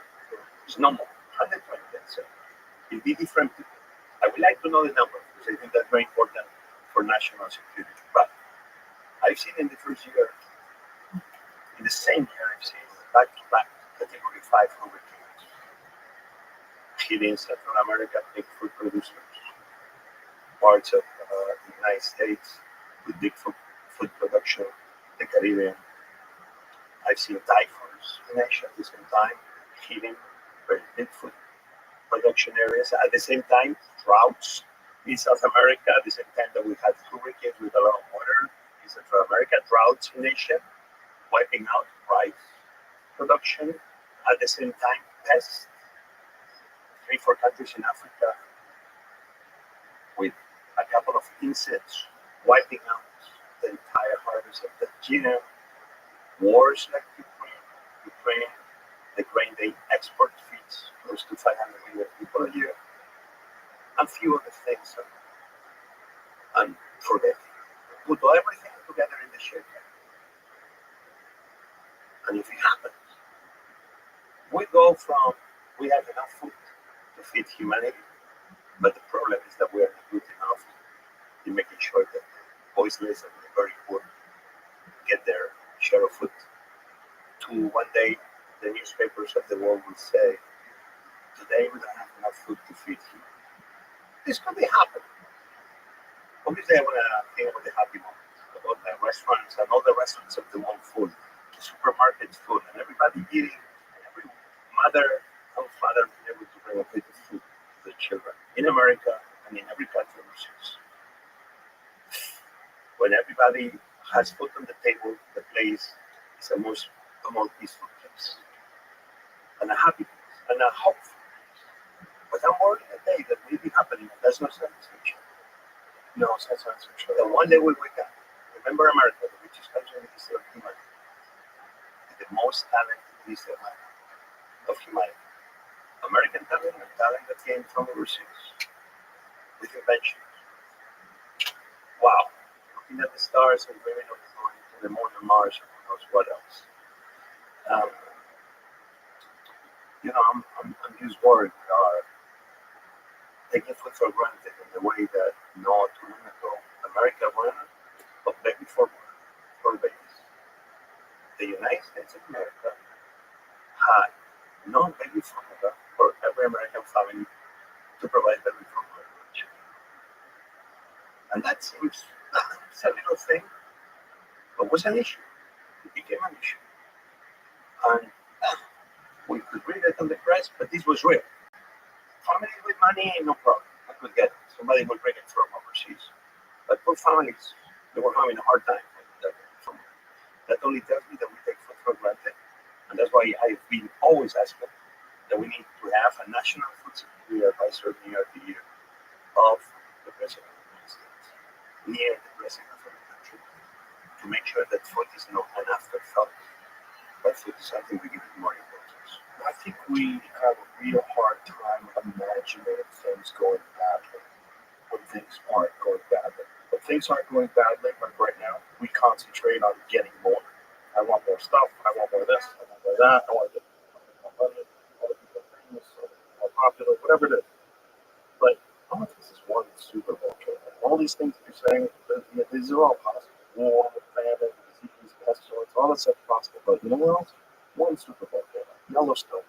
Speaker 3: It's no more. 120 days. It'll be different. I would like to know the number because I think that's very important for national security. But I've seen in the first year, in the same year, I've seen back-to-back category 5 hurricanes hitting Central America, big food producers, parts of the United States with big food production, the Caribbean. I've seen typhoons in Asia at the same time hitting very big food production areas. At the same time, droughts in South America. At the same time that we had hurricanes with a lot of water in Central America, droughts in Asia, wiping out rice production. At the same time, pests. 3-4 countries in Africa with a couple of insects wiping out the entire harvest of the Gina. Wars like Ukraine, the grain they export feeds close to 500 million people a year, and few other things. And forget it. Put everything together in the shaker. And if it happens, we go from we have enough food to feed humanity, but the problem is that we are not good enough in making sure that the voiceless and the very poor get their share of food. To one day, the newspapers of the world will say, today we don't have enough food to feed you. This could be happening. Obviously, I want to think about the happy moments, about the restaurants and all the restaurants of the world full, the supermarkets full, and everybody eating, and every mother and father being able to bring a plate of food to the children in America and in every country overseas. When everybody has food on the table, the place is a more peaceful place, and a happy place, and a hopeful place. But I'm worried the day that may be happening, and that's not science fiction.
Speaker 1: No, that's not so true.
Speaker 3: That one day we'll wake up. Remember America, the richest country in the history of humanity, the most talented history of humanity. American talent and talent that came from overseas with inventions. Wow. Looking at the stars and dreaming of going to the moon and Mars and who knows what else. I'm just worried we are taking food for granted in the way that not too long ago America ran of baby formula for babies. The United States of America had no baby formula for every American family to provide baby formula for children. And that seems it's a little thing, What was an issue? It became an issue. And we could read it on the press, but this was real. Families with money, no problem. I could get it. Somebody would bring it from overseas. But poor families, they were having a hard time. That only tells me that we take food for granted. And that's why I've been always asking that we need to have a national food security advisor near the ear of the president of the United States, near the president of the country, to make sure that food is not an afterthought, but food is something we give more importance.
Speaker 1: I think we have a real hard time imagining things going badly when things aren't going badly. When things aren't going badly, like right now, we concentrate on getting more. I want more stuff. I want more of this. I want more of that. I want to get more money. I want to be more famous. I want to be more popular. Whatever it is. But all of this is one super volcano. All these things that you're saying, these are all possible. War, famine, disease, pestilence, all that stuff is possible. But you know what else? One super volcano. Yellowstone.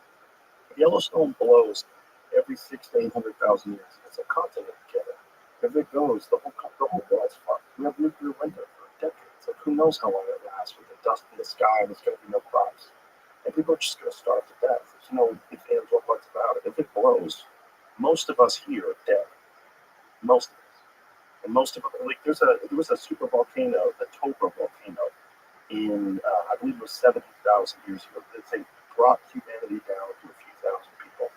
Speaker 1: If Yellowstone blows every 600,000 to 800,000 years, it's a continent together. If it goes, the whole world's fucked. We have nuclear winter for decades. Like, who knows how long it lasts with the dust in the sky and there's going to be no crops. And people are just going to starve to death. There's no ifs, ands, or buts about it. If it blows, most of us here are dead. Most of us. And most of us, like, there was a super volcano, the Topra volcano, in, I believe it was 70,000 years ago. They brought humanity down to a few thousand people.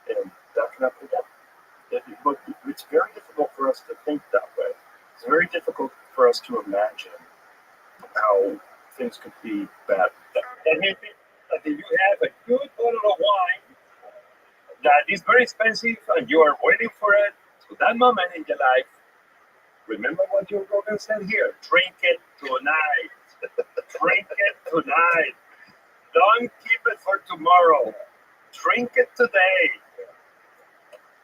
Speaker 1: And that can happen again. But it's very difficult for us to think that way. It's very difficult for us to imagine how things could be bad.
Speaker 3: That means that if you have a good bottle of wine that is very expensive and you are waiting for it to that moment in your life, remember what your Rogan said here. Drink it tonight. Drink it tonight. Don't keep it for tomorrow. Drink it today.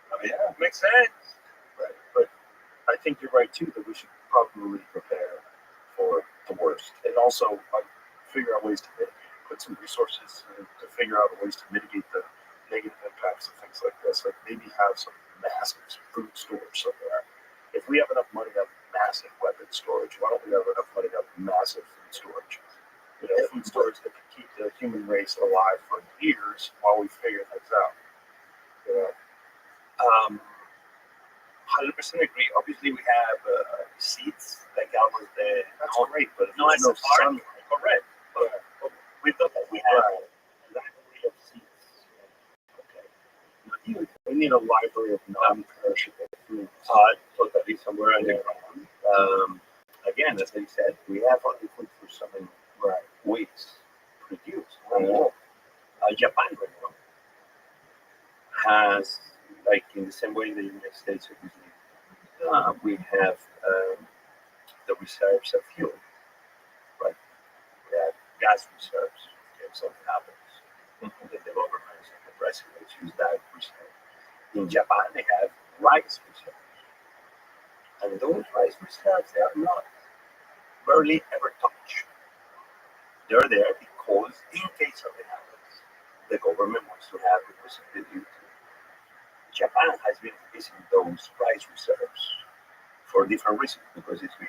Speaker 3: I mean, yeah, makes sense.
Speaker 1: Right. But I think you're right, too, that we should probably prepare for the worst. And also figure out ways to mitigate, put some resources to figure out ways to mitigate the negative impacts of things like this. Like maybe have some massive food storage somewhere. If we have enough money to have massive weapon storage, why don't we have enough money to have massive food storage? You know, food storage that can keep the human race alive for years while we figure things out. You know?
Speaker 3: 100% agree. Obviously, we have seeds, like almost the.
Speaker 1: That's great, but if
Speaker 3: No,
Speaker 1: there's
Speaker 3: it's
Speaker 1: no
Speaker 3: a
Speaker 1: sun,
Speaker 3: correct. But with that, we have a library of seeds. Okay.
Speaker 1: we need a library of non-perishable foods.
Speaker 3: Totally somewhere underground. Again, as I said, we have only food for 7 weeks produced. Japan right now has, like in the same way in the United States, obviously, we have the reserves of fuel, right? We have gas reserves. If something happens, the governments and the presidents use that reserve. In Japan, they have rice reserves. And those rice reserves, they are not barely ever touched. They're there because in case something happens, the government wants to have the possibility. Japan has been increasing those rice reserves for different reasons because it's been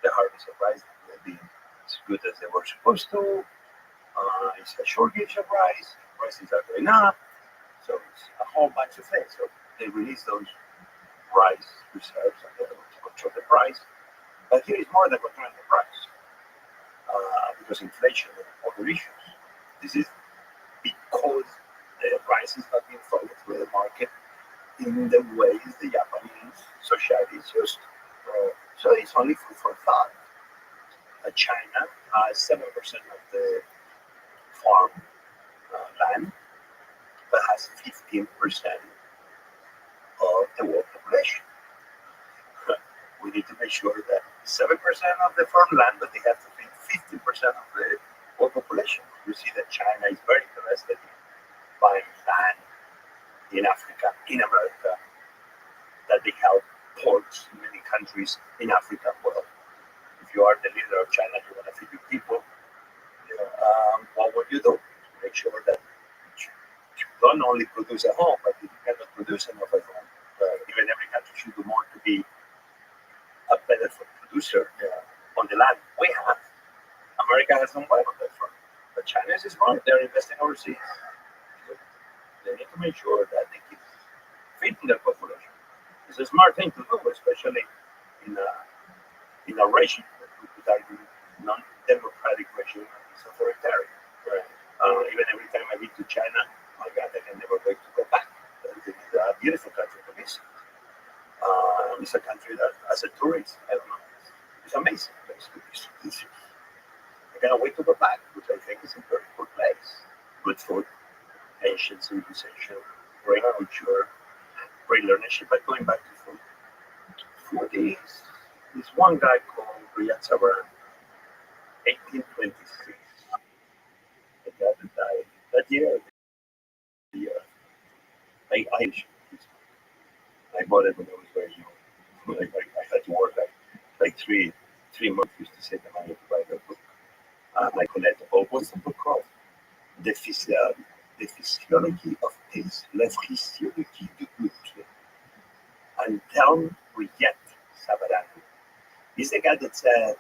Speaker 3: the harvest of rice has been as good as they were supposed to. It's a shortage of rice. Prices are going up. So it's a whole bunch of things. So they release those rice reserves and they control the price. But here is more than controlling the price because inflation and other issues. This is because the prices have been followed through the market in the ways the Japanese society is used to. So it's only food for thought. China has 7% of the farm land, but has 15% of the world population. We need to make sure that 7% of the farm land, but they have to feed 15% of the world population. You see that China is very interested in buying land in Africa, in America, that they help ports in many countries in Africa. Well, if you are the leader of China, you want to feed your people. What would you do? Make sure that you don't only produce at home, but if you cannot produce enough at home, even every country should do more to be a better food producer on the land we have. America has done well on that front. But China is smart. They're investing overseas. So they need to make sure that they keep feeding their population. It's a smart thing to do, especially in a regime that is non-democratic regime is authoritarian. Right. Even every time I visit to China, my God, I can never wait to go back. It's a beautiful country to visit. It's a country that, as a tourist, I don't know, it's amazing place to visit. I cannot wait to go back, which I think is a very good place. Good food, ancient civilization, great culture, great leadership. But going back to food, food is this one guy called Rabbi, 1826. The guy that died that year. I bought it when I was very young. I had to work like three months just to save the money to buy the book. I collected. Oh, what's the book called? The Physiology of Taste, La Physiologie du Goût. And Anselm Riet Savarano. He's the guy that said,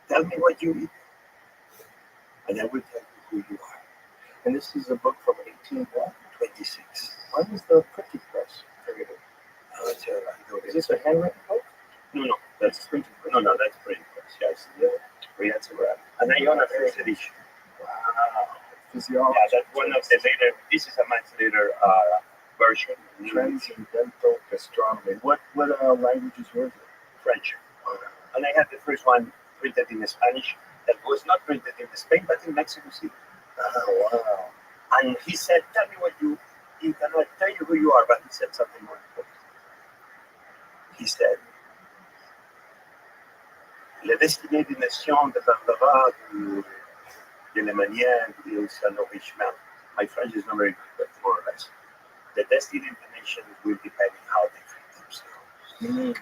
Speaker 3: "Tell me what you eat, and I will tell you who you are."
Speaker 1: And this is a book from
Speaker 3: 1826.
Speaker 1: When was the printing press created? Is
Speaker 3: Is
Speaker 1: this a handwritten book?
Speaker 3: No, that's printing press. No, that's printing press. Yes, Riet Savarano. And I own a first edition.
Speaker 1: Wow. Physiology.
Speaker 3: Yeah, that's one of the later. This is a much later version.
Speaker 1: Transcendental gastronomy. What language is yours?
Speaker 3: French. And I had the first one printed in Spanish that was not printed in Spain but in Mexico City.
Speaker 1: Oh, wow.
Speaker 3: And he said, "Tell me what you eat, and I'll tell you who you are." But he said something more important. He said, "La destination dépendra de la manière dont ça nourrissement." My French is not very good, but more or less. The destination will depend on how they treat themselves.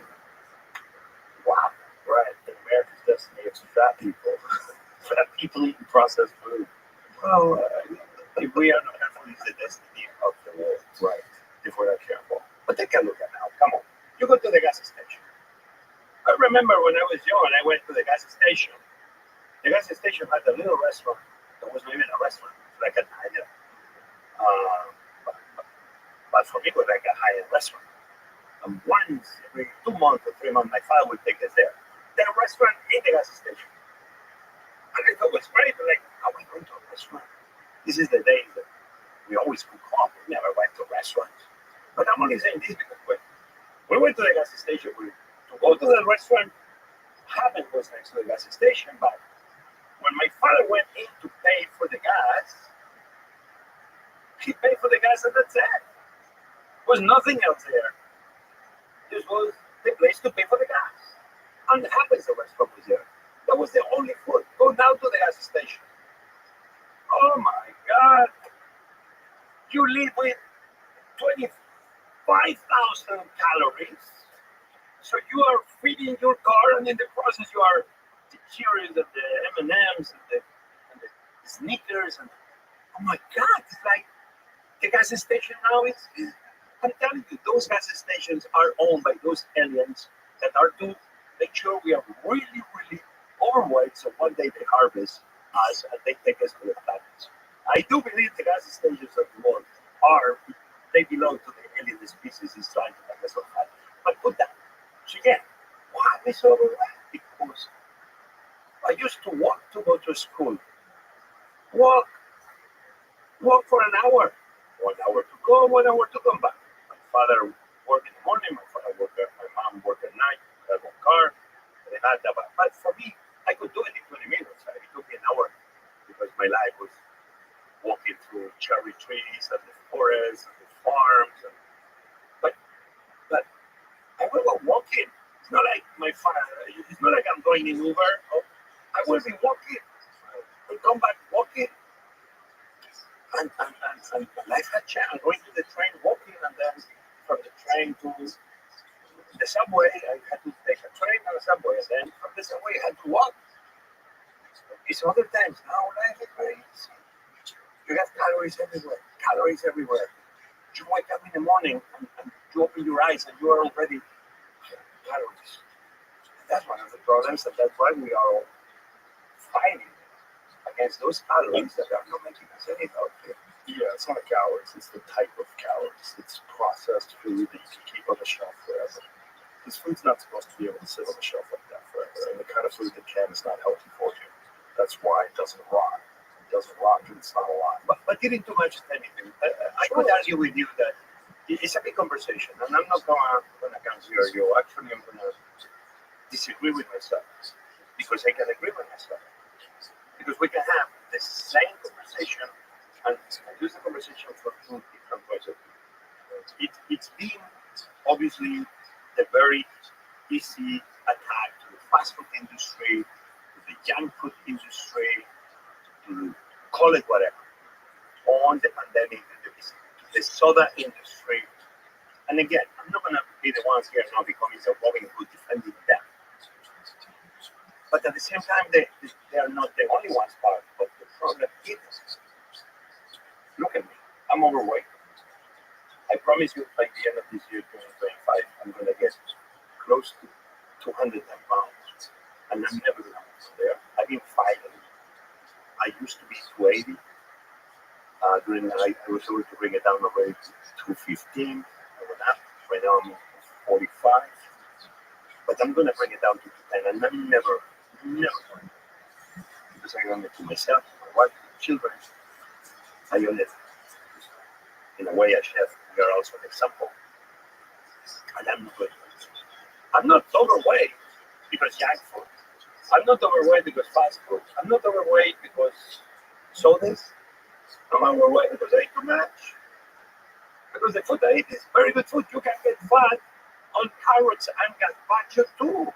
Speaker 1: Wow. Right. And America's destiny is fat people. Fat people eating processed food.
Speaker 3: Well, if we are not careful, it's the destiny of the world.
Speaker 1: Right.
Speaker 3: If we're not careful. But take a look at now. Come on. You go to the gas station. I remember when I was young and I went to the gas station. The gas station had a little restaurant. There was not even a restaurant. It was like an island. But for me, it was like a high-end restaurant. And once every 2 months or 3 months, my father would take us there. There a restaurant in the gas station. And I thought it was great. Like, how are we going to a restaurant? This is the days that we always cook home. We never went to restaurants. But I'm only saying this because when we went to the gas station, to go to the restaurant, Haven was next to the gas station. But when my father went in to pay for the gas, he paid for the gas and that's it. There was nothing else there. This was the place to pay for the gas. And the Haven's the restaurant was there. That was the only food. Go down to the gas station. Oh my God. You live with 25,000 calories. So you are feeding your car, and in the process you are the Cheerios and the M&Ms and the Snickers. And oh my God, it's like the gas station now is I'm telling you, those gas stations are owned by those aliens that are to make sure we are really, really overweight. So one day they harvest us and they take us to the planets. I do believe the gas stations of the world they belong to the alien species is trying to make us so fat. But put that. So again, why are we so overweight? Because I used to walk to go to school. Walk for an hour. 1 hour to go, 1 hour to come back. My father worked in the morning, my mom worked at night, I had one car, they had that. But for me, I could do it in 20 minutes. It took me an hour because my life was walking through cherry trees and the forests and the farms. But I will go walking. It's not like it's not like I'm going in Uber. I will be walking. I come back walking. And life had changed. I'm going to the train walking, and then from the train to the subway, I had to take a train and a subway, and then from the subway, I had to walk. These other times, now life is very easy. You have calories everywhere. You wake up in the morning, and you open your eyes, and you are already calories. That's one of the problems, and that's why we are all fighting against those calories that are not making us any healthier.
Speaker 1: Yeah, it's not calories, it's the type of calories. It's processed food that you can keep on the shelf forever. This food's not supposed to be able to sit on the shelf like that forever. And the kind of food that can is not healthy for you. That's why it doesn't rot. It doesn't rot and it's not a lot.
Speaker 3: But giving too much is anything. I could argue with you that it's a big conversation, and I'm not going to consider you. Actually, I'm going to disagree with myself because I can agree with myself. Because we can have the same conversation and use the conversation from two different points of view. It's been obviously a very easy attack to the fast food industry, to the junk food industry, to call it whatever, on the pandemic, to the soda industry. And again, I'm not going to be the ones here now becoming so Robin Hood defending them. But at the same time, they are not the only ones part of the problem either. Look at me. I'm overweight. I promise you by the end of this year, 2025, I'm going to get close to 210 pounds. And I'm never going to move there. I've been fighting. I used to be 280. During the night, I was able to bring it down already to 215. Right now I'm 45. But I'm going to bring it down to 10. And I'm never, because I owe it to myself, my wife, my children. I owe it. In a way, as chef, we are also an example. And I'm not good. I'm not overweight because junk food. I'm not overweight because fast food. I'm not overweight because sodas. I'm overweight because I eat too much. Because the food I eat is very good food. You can get fat on carrots and gazpacho too.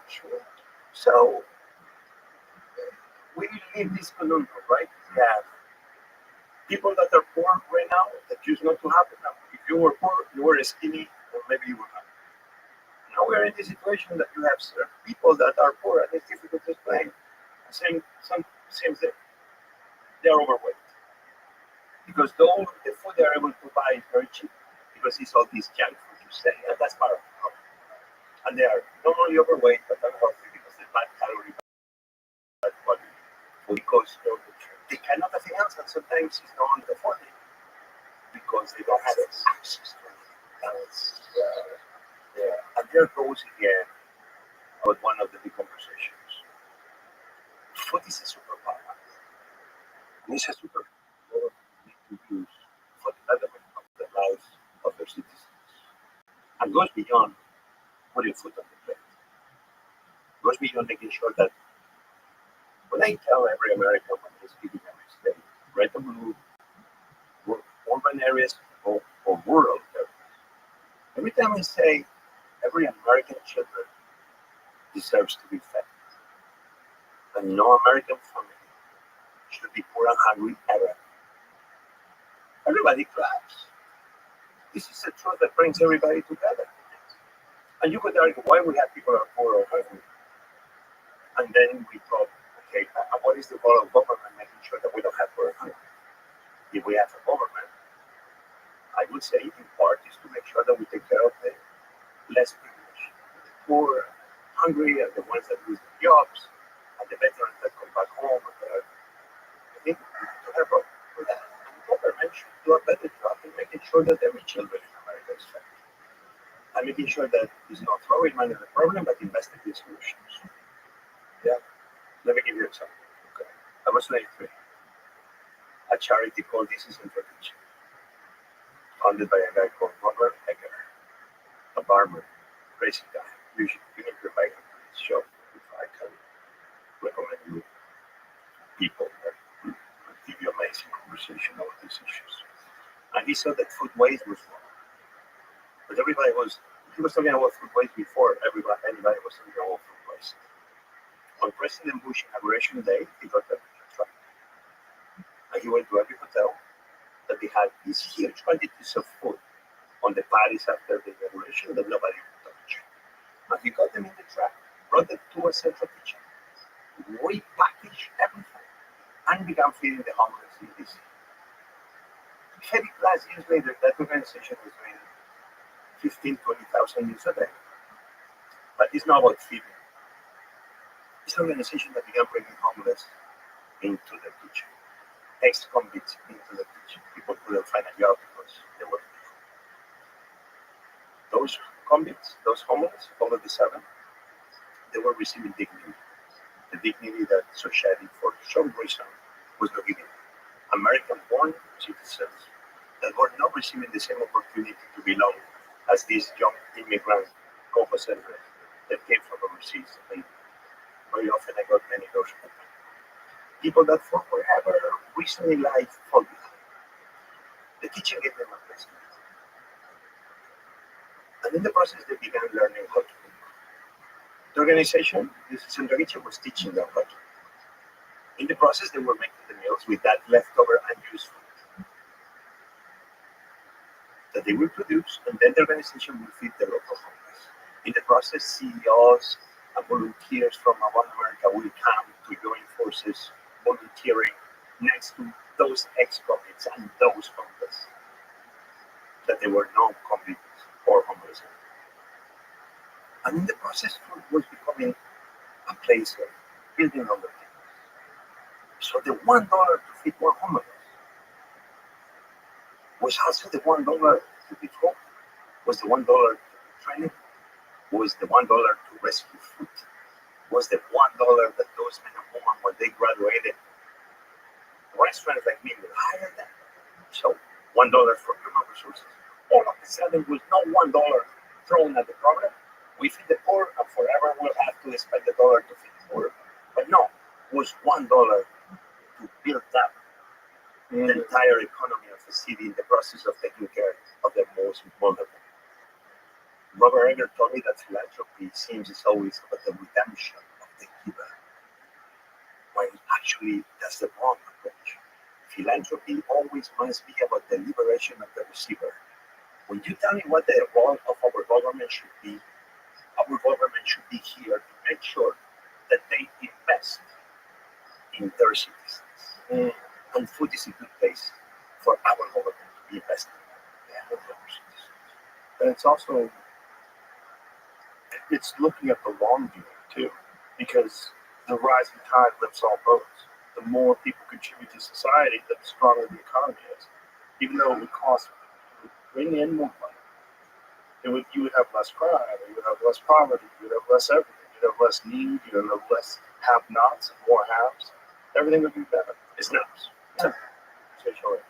Speaker 3: So we live this conundrum, right? We have people that are poor right now that used not to happen. Now, if you were poor, you were skinny, or maybe you were not. Now we're in the situation that you have certain people that are poor, and it's difficult to explain. Same thing. They're overweight because the food they're able to buy is very cheap because it's all this junk food you say, and that's part of the problem. And they are not only overweight but unhealthy because they're bad calorie, bad quality, because they cannot have else, and sometimes it's not afford it because they don't have access to it. And there goes again about one of the big conversations. Food is a superpower. And it's a superpower to use for the betterment of the lives of their citizens. And goes beyond putting food on the plate. Goes beyond making sure that when I tell every American when he's speaking every state, red and blue, urban areas or rural areas, every time I say every American children deserves to be fed, and no American family should be poor and hungry ever. Everybody claps. This is a truth that brings everybody together. And you could argue why we have people who are poor or hungry. And then we thought, okay, what is the role of government making sure that we don't have poor and hungry? If we have a government, I would say in part is to make sure that we take care of the less privileged, the poor, hungry, and the ones that lose their jobs, and the veterans that come back home. I think we need to have for that. And the government should do a better job in making sure that every children in America is fed. And making sure that it's not throwing money at the problem, but investing in solutions. Yeah. Let me give you an example. Okay. I was 23. A charity called This Is Intervention, founded by a guy called Robert Egger, a barber, crazy guy. You need to invite him to this show if I can recommend you people that will give you amazing conversation about these issues. And he saw that food waste was wrong. But he was talking about food waste before anybody was talking about food waste. On President Bush Inauguration Day, he got a truck. And he went to every hotel that they had these huge quantities of food on the parties after the inauguration that nobody would touch. And he got them in the truck, brought them to a central kitchen, repackaged everything, and began feeding the homeless in DC. 30 plus years later, that organization was doing 15,000 to 20,000 meals a day. But it's not about feeding. It's an organization that began bringing homeless into the kitchen, ex-convicts into the kitchen. People couldn't find a job because they were those convicts, those homeless, all of the seven, they were receiving dignity. The dignity that society, for some reason, was not giving. American-born citizens that were not receiving the same opportunity to belong as these young immigrant co-settlers that came from overseas. And very often I got many of those people that for forever recently life fall behind. The kitchen gave them a place. And in the process they began learning how to cook. The organization, this organization was teaching them how to cook. In the process they were making the meals with that leftover unused food that they will produce, and then the organization will feed the local homeless. In the process, CEOs and volunteers from One America will come to join forces volunteering next to those ex-convicts and those homeless that they were non-convicts or homeless. And in the process, food was becoming a place of building on the things. So the $1 to feed one homeless was also the $1 to be taught, was the $1 to training, was the $1 to rescue food, was the $1 that those men and women, when they graduated, restaurants like me will hire them. So $1 for human resources. All of a sudden, with no $1 thrown at the problem, we feed the poor and forever we'll have to spend the dollar to feed the poor. But no, it was $1 to build up the entire economy of the city in the process of taking care of the most vulnerable. Robert Eger told me that philanthropy seems it's always about the redemption of the giver, when actually that's the wrong approach. Philanthropy always must be about the liberation of the receiver. When you tell me what the role of our government should be, our government should be here to make sure that they invest in their citizens. And food is a good place for our government to be invested in.
Speaker 1: And it's also, it's looking at the long view too, because the rising tide lifts all boats. The more people contribute to society, the stronger the economy is. Even though it would cost, bring in more money, you would have less crime, you would have less poverty, you would have less everything, you would have less need, you would have less have-nots and more haves. Everything would be better.
Speaker 3: It's snaps. Essentially.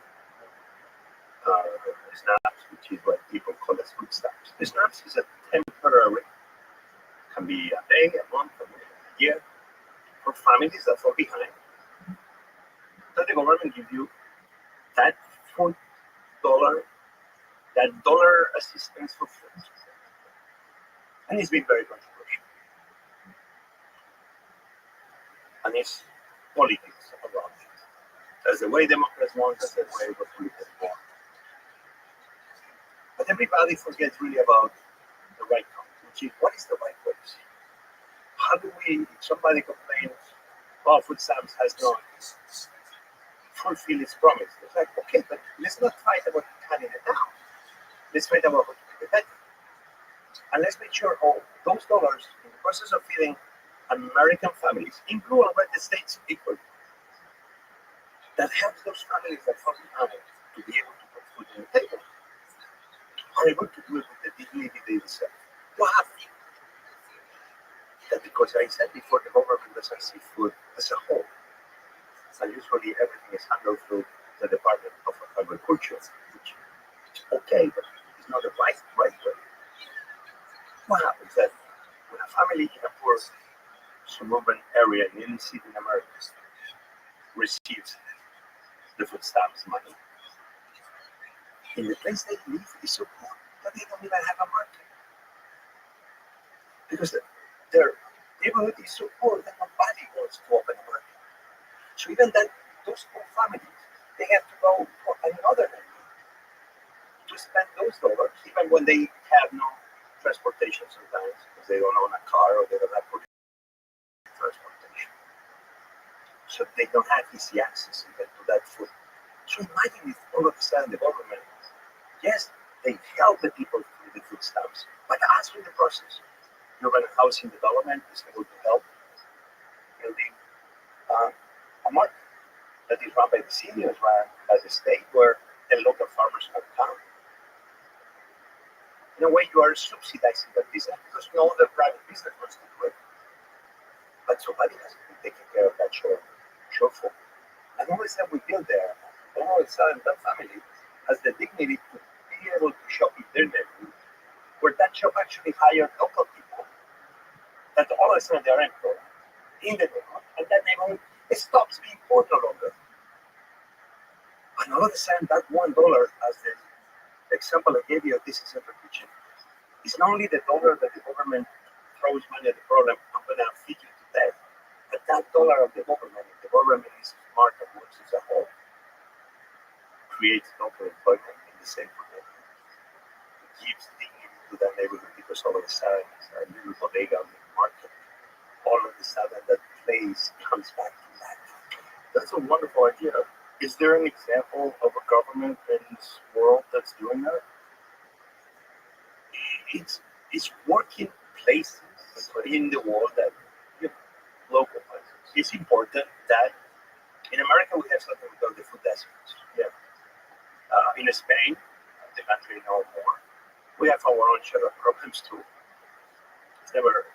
Speaker 3: Snaps, which is what people call as food stamps. The snaps is a temporary, can be a day, a month, a year, for families that fall behind. That the government gives you that $4, that dollar assistance for food. And it's been very controversial. And it's politics around it. That's the way Democrats want, that's the way Republicans want. But everybody forgets really about the right country, which is what is the right policy? How do we, if somebody complains, oh, food stamps has not fulfilled its promise. It's like, okay, but let's not fight about cutting it down. Let's fight about how to make it better. And let's make sure all those dollars in the process of feeding American families, include red states equally, that helps those families that fall behind to be able to put food on the table, are able to do it with the dignity they deserve. You have that, because I said before, the government doesn't see food as a whole. And usually everything is handled through the Department of Agriculture, which is okay, but it's not the right way. What happens that when a family in a poor suburban area in any city in America receives the food stamps money, in the place they live is so poor that they don't even have a market. Because their neighborhood is so poor that nobody wants to open a market. So even that, those poor families, they have to go for another neighborhood to spend those dollars, even when they have no transportation sometimes, because they don't own a car or they don't have transportation. So they don't have easy access even to that food. So imagine if all of a sudden the government, yes, they help the people through the food stamps, but also in the process, urban housing development is able to help building a market that is run by the city as run by the state, where the local farmers can come. In a way, you are subsidizing that business because no other private business wants to do it. But somebody has to be taking care of that shortfall. And all of a sudden, we build there. And all of a sudden, that family has the dignity to be able to shop in their neighborhood, where that shop actually hired local people that all of a sudden they are employed in the neighborhood, and that neighborhood stops being poor no longer. And all of a sudden, that $1, as the example I gave you of this central kitchen, is not only the dollar that the government throws money at the problem, I'm going to feed you to death, but that dollar of the government, if the government is smart and works as a whole, creates local employment in the same community. It gives dignity to that neighborhood because all of a sudden, it's a little bodega on the market. All of a sudden, that place comes back to life.
Speaker 1: That's a wonderful idea. Is there an example of a government in this world that's doing that?
Speaker 3: It's working places in the world that
Speaker 1: Local places.
Speaker 3: it's important that in America we have something called the food deserts.
Speaker 1: Yeah.
Speaker 3: In Spain, the country no more, we have our own share of problems too. It's never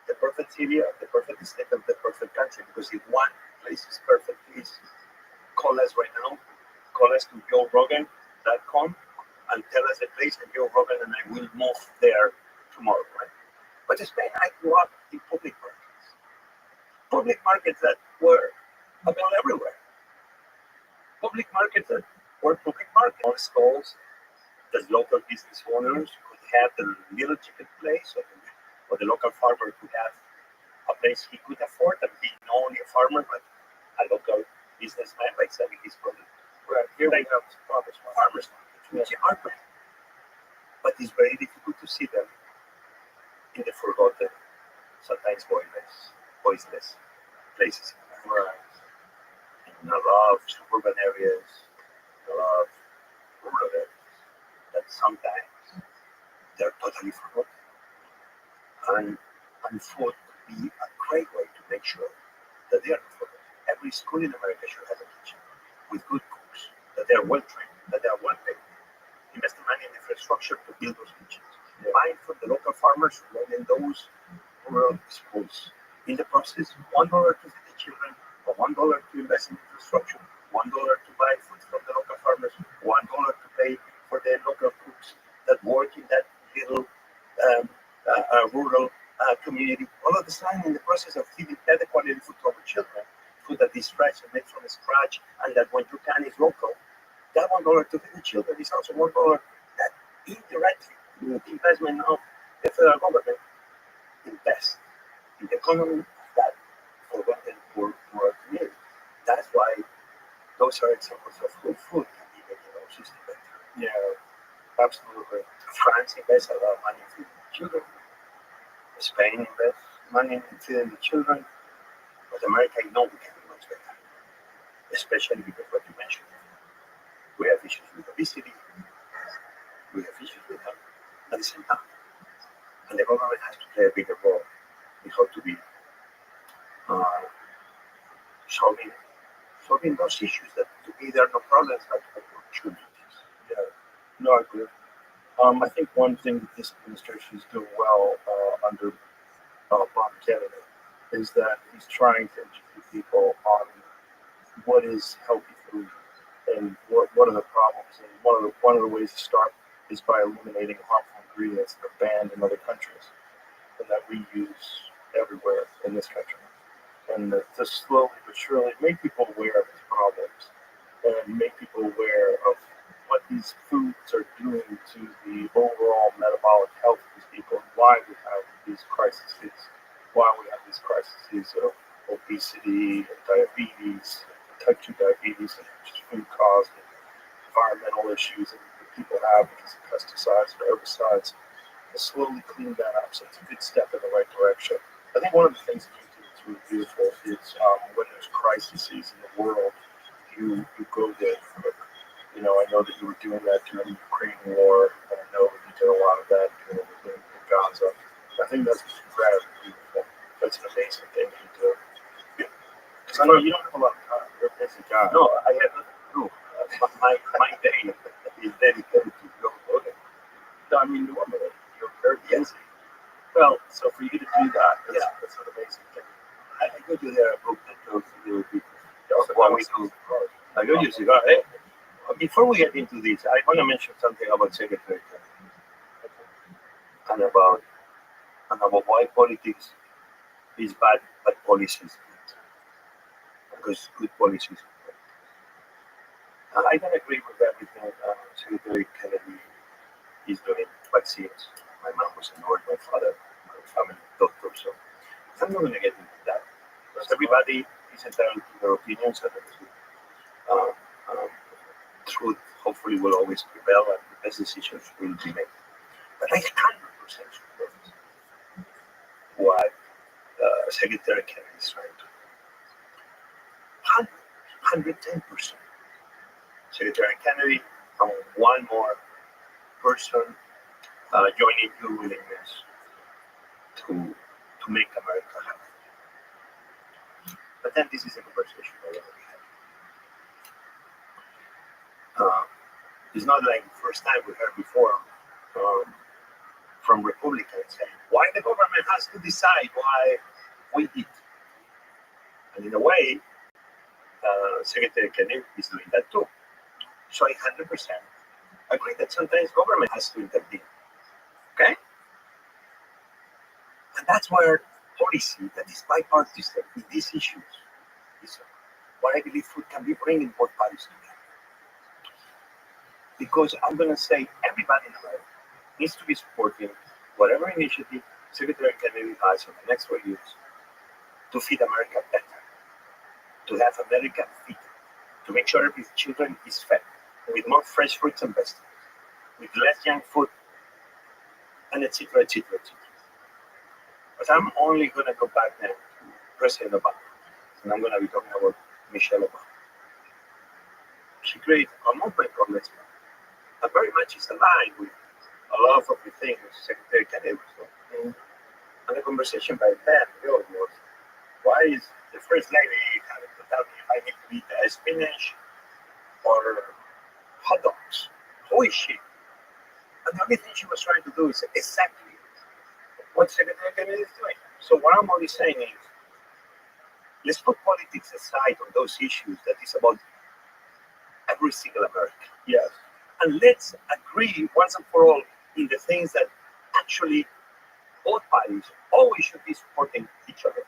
Speaker 3: the perfect city, the perfect state, of the perfect country. Because if one place is perfect, please call us right now. Call us to joerogan.com and tell us the place, and Joe Rogan and I will move there tomorrow, right? But in Spain, I grew up in public markets that were available everywhere. Public markets that were public markets. On stalls that local business owners could have the little chicken place, or the local farmer could have a place he could afford and be not only a farmer but a local businessman by selling his product.
Speaker 1: Right. Here we have farmers markets.
Speaker 3: Which are great. But it's very difficult to see them in the forgotten, sometimes voiceless places.
Speaker 1: Right.
Speaker 3: In a lot of suburban areas, in a lot of rural areas, that sometimes they're totally forgotten. And food could be a great way to make sure that they are not forgotten. Every school in America should have a kitchen with good cooks, that they are well trained, that they are well paid. Invest money in infrastructure to build those kitchens. Buy from the local farmers who run in those rural schools. In the process, $1 to feed the children, or $1 to invest in infrastructure, $1 to buy food from the local farmers, $1 to pay for the local cooks that work in that little rural community. All of the time, in the process of feeding better quality food to our children, food that is fresh and made from scratch, and that when you can is local. That $1 to feed the children is also $1 that indirectly investment of the federal government invest in the economy of that forgotten poor community. That's why those are examples of how food can be making our system better.
Speaker 1: Yeah, absolutely.
Speaker 3: France invests a lot of money in feeding the children. Spain invests money in feeding the children. But America, I know we can do much better. Especially because what you mentioned. We have issues with obesity. We have issues with health at the same time. And the government has to play a bigger role in how to be solving those issues that to me there are no problems but opportunities.
Speaker 1: Yeah, no, I agree. I think one thing that this administration is doing well under Bob Kennedy is that he's trying to educate people on what is healthy food and what are the problems. And one of the ways to start is by eliminating harmful ingredients that are banned in other countries and that we use everywhere in this country. And to slowly but surely make people aware of these problems and make people aware of what these foods are doing to the overall metabolic health of these people and why we have these crises of obesity and diabetes, type 2 diabetes, and just food caused, and environmental issues that people have because of pesticides and herbicides, to slowly clean that up. So it's a good step in the right direction. I think one of the things that you do that's really beautiful is when there's crises in the world, you go there. I know that you were doing that during the Ukraine war, and I know that you did a lot of that in Gaza. I think that's incredibly beautiful. That's an amazing thing you do. No, you don't have a lot of time. You're a busy guy.
Speaker 3: No, I have nothing to do. My day is dedicated to go voting.
Speaker 1: No, I mean, normally you're very
Speaker 2: Yes.
Speaker 1: busy. Well, so for you to do that,
Speaker 3: Yeah.
Speaker 1: that's an amazing thing.
Speaker 3: I go to their book and talk to the people.
Speaker 1: Also,
Speaker 3: What we do. I go to cigar. Before we get into this, I want to mention something about Secretary and about why politics is bad, but policy is good. Because good policy is good. I don't agree with everything Secretary Kennedy is doing. Vaccines. My mom was a nurse, my father, my family doctor, so I'm not going to get into that. Because everybody is entitled to their opinions, and uh, um, truth hopefully will always prevail, and the best decisions will be made. But I 100% support what Secretary Kennedy is trying to do. 110%. Secretary Kennedy and one more person joining your willingness to make America happy. But then this is a conversation I already had. It's not like the first time we heard before from Republicans saying, why the government has to decide why we eat. And in a way, Secretary Kennedy is doing that too. So I 100% agree that sometimes government has to intervene. Okay? And that's where policy that is bipartisan in these issues is what I believe food can be bringing both parties together. Because I'm going to say everybody in America needs to be supporting whatever initiative Secretary Kennedy has in the next 4 years to feed America better, to have America fit, to make sure every children is fed with more fresh fruits and vegetables, with less junk food, and etc., etc., etc. But I'm only going to go back then to President Obama, and I'm going to be talking about Michelle Obama. She created a movement called Let's Go, and very much is aligned with a lot of the things Secretary Kennedy was doing. And the conversation by then really was, why is the First Lady having to tell me if I need to eat spinach or hot dogs? Who is she? And the only thing she was trying to do is exactly what Secretary Kennedy is doing. So what I'm only saying is, let's put politics aside on those issues that is about every single American.
Speaker 1: Yes.
Speaker 3: And let's agree once and for all in the things that actually both parties always should be supporting each other.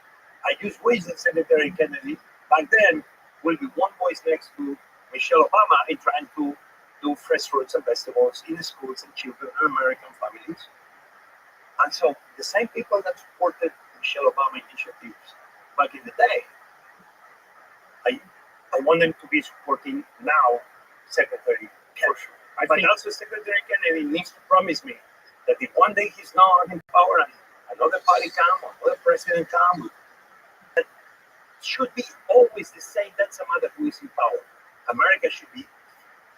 Speaker 3: I just wish that Secretary Kennedy back then will be one voice next to Michelle Obama in trying to do fresh fruits and vegetables in the schools and children and American families. And so the same people that supported Michelle Obama initiatives back in the day, I want them to be supporting now Secretary Kennedy.
Speaker 1: Sure.
Speaker 3: But also Secretary Kennedy needs to promise me that if one day he's not in power and another party comes, another president comes, that should be always the same. That's a matter who is in power. America should be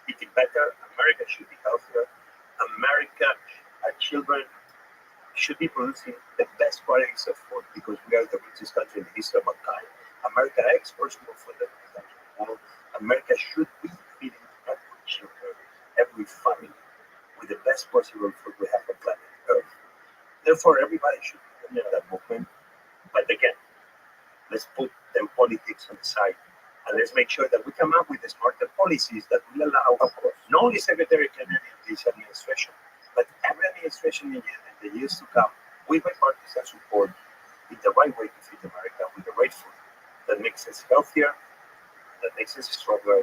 Speaker 3: eating better. America should be healthier. America, our children should be producing the best qualities of food because we are the richest country in the history of mankind. America exports more food than any country in the world. America should be feeding every children, every family with the best possible food we have on planet Earth. Therefore, everybody should be in that movement. But again, let's put them politics on the side and let's make sure that we come up with the smarter policies that will allow, of course, not only Secretary Kennedy and this administration, but every administration in the years to come with bipartisan support in the right way to feed America with the right food that makes us healthier, that makes us stronger.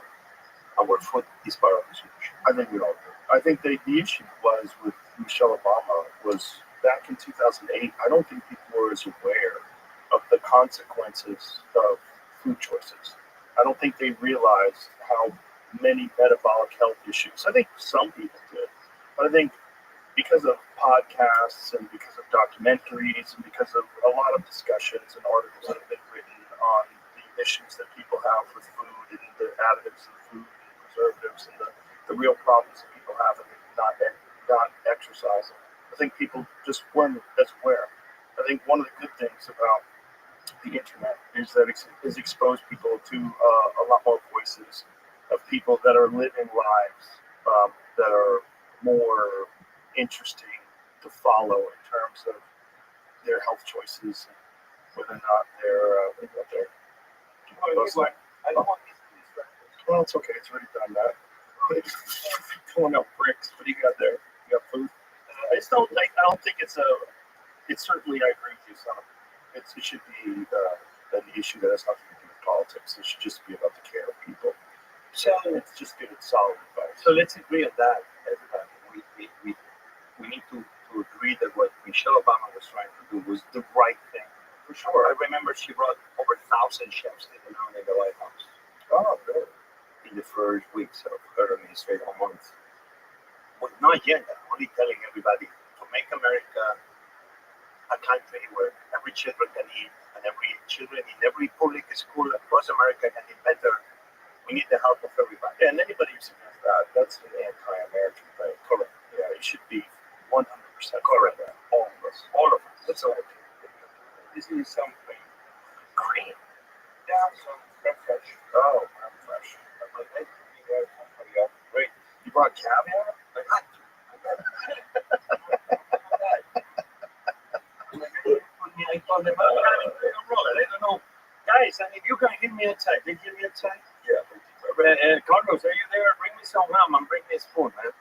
Speaker 3: Our food is part of the solution.
Speaker 1: I think we all do. I think the issue was with Michelle Obama was back in 2008, I don't think people were as aware of the consequences of food choices. I don't think they realized how many metabolic health issues. I think some people did, but I think because of podcasts and because of documentaries and because of a lot of discussions and articles that have been written on the issues that people have with food and the additives in food and preservatives and the real problems that people have and not exercising. I think people just weren't as aware. I think one of the good things about the internet is that has exposed people to a lot more voices of people that are living lives that are more interesting to follow in terms of their health choices and whether or not they're
Speaker 3: I don't want these to be distracted.
Speaker 1: well, it's okay. It's already done that. Pulling out bricks. What do you got there? You got food? I just don't like. I don't think it's a. It's certainly. I agree with you. It should be an issue that has nothing to do with politics. It should just be about the care of people.
Speaker 3: So,
Speaker 1: It's just good, solid advice.
Speaker 3: so let's agree on that, everybody. We need to agree that what Michelle Obama was trying to do was the right thing.
Speaker 1: For sure.
Speaker 3: I remember she brought over 1,000 chefs to the White House
Speaker 1: Oh, good.
Speaker 3: in the first weeks of her administration, months. But not yet. Only telling everybody to make America a country where every children can eat and every children in every public school across America can eat better. We need the help of everybody.
Speaker 1: Yeah, and anybody who suggests that, that's an anti-American thing. Correct. Yeah, it should be 100%
Speaker 3: Correct.
Speaker 1: All of us.
Speaker 3: All of us.
Speaker 1: That's all.
Speaker 3: This is something green.
Speaker 1: Yeah, some creme fraiche. Oh, creme fraiche.
Speaker 3: I'm like, hey, you guys, yeah, great.
Speaker 1: You brought caviar?
Speaker 3: I had to. I told them, I don't know. Guys, and if you can give me a check, they give me a check.
Speaker 1: Yeah.
Speaker 3: Carlos, are you there? Bring me some ham and bring me a spoon, man.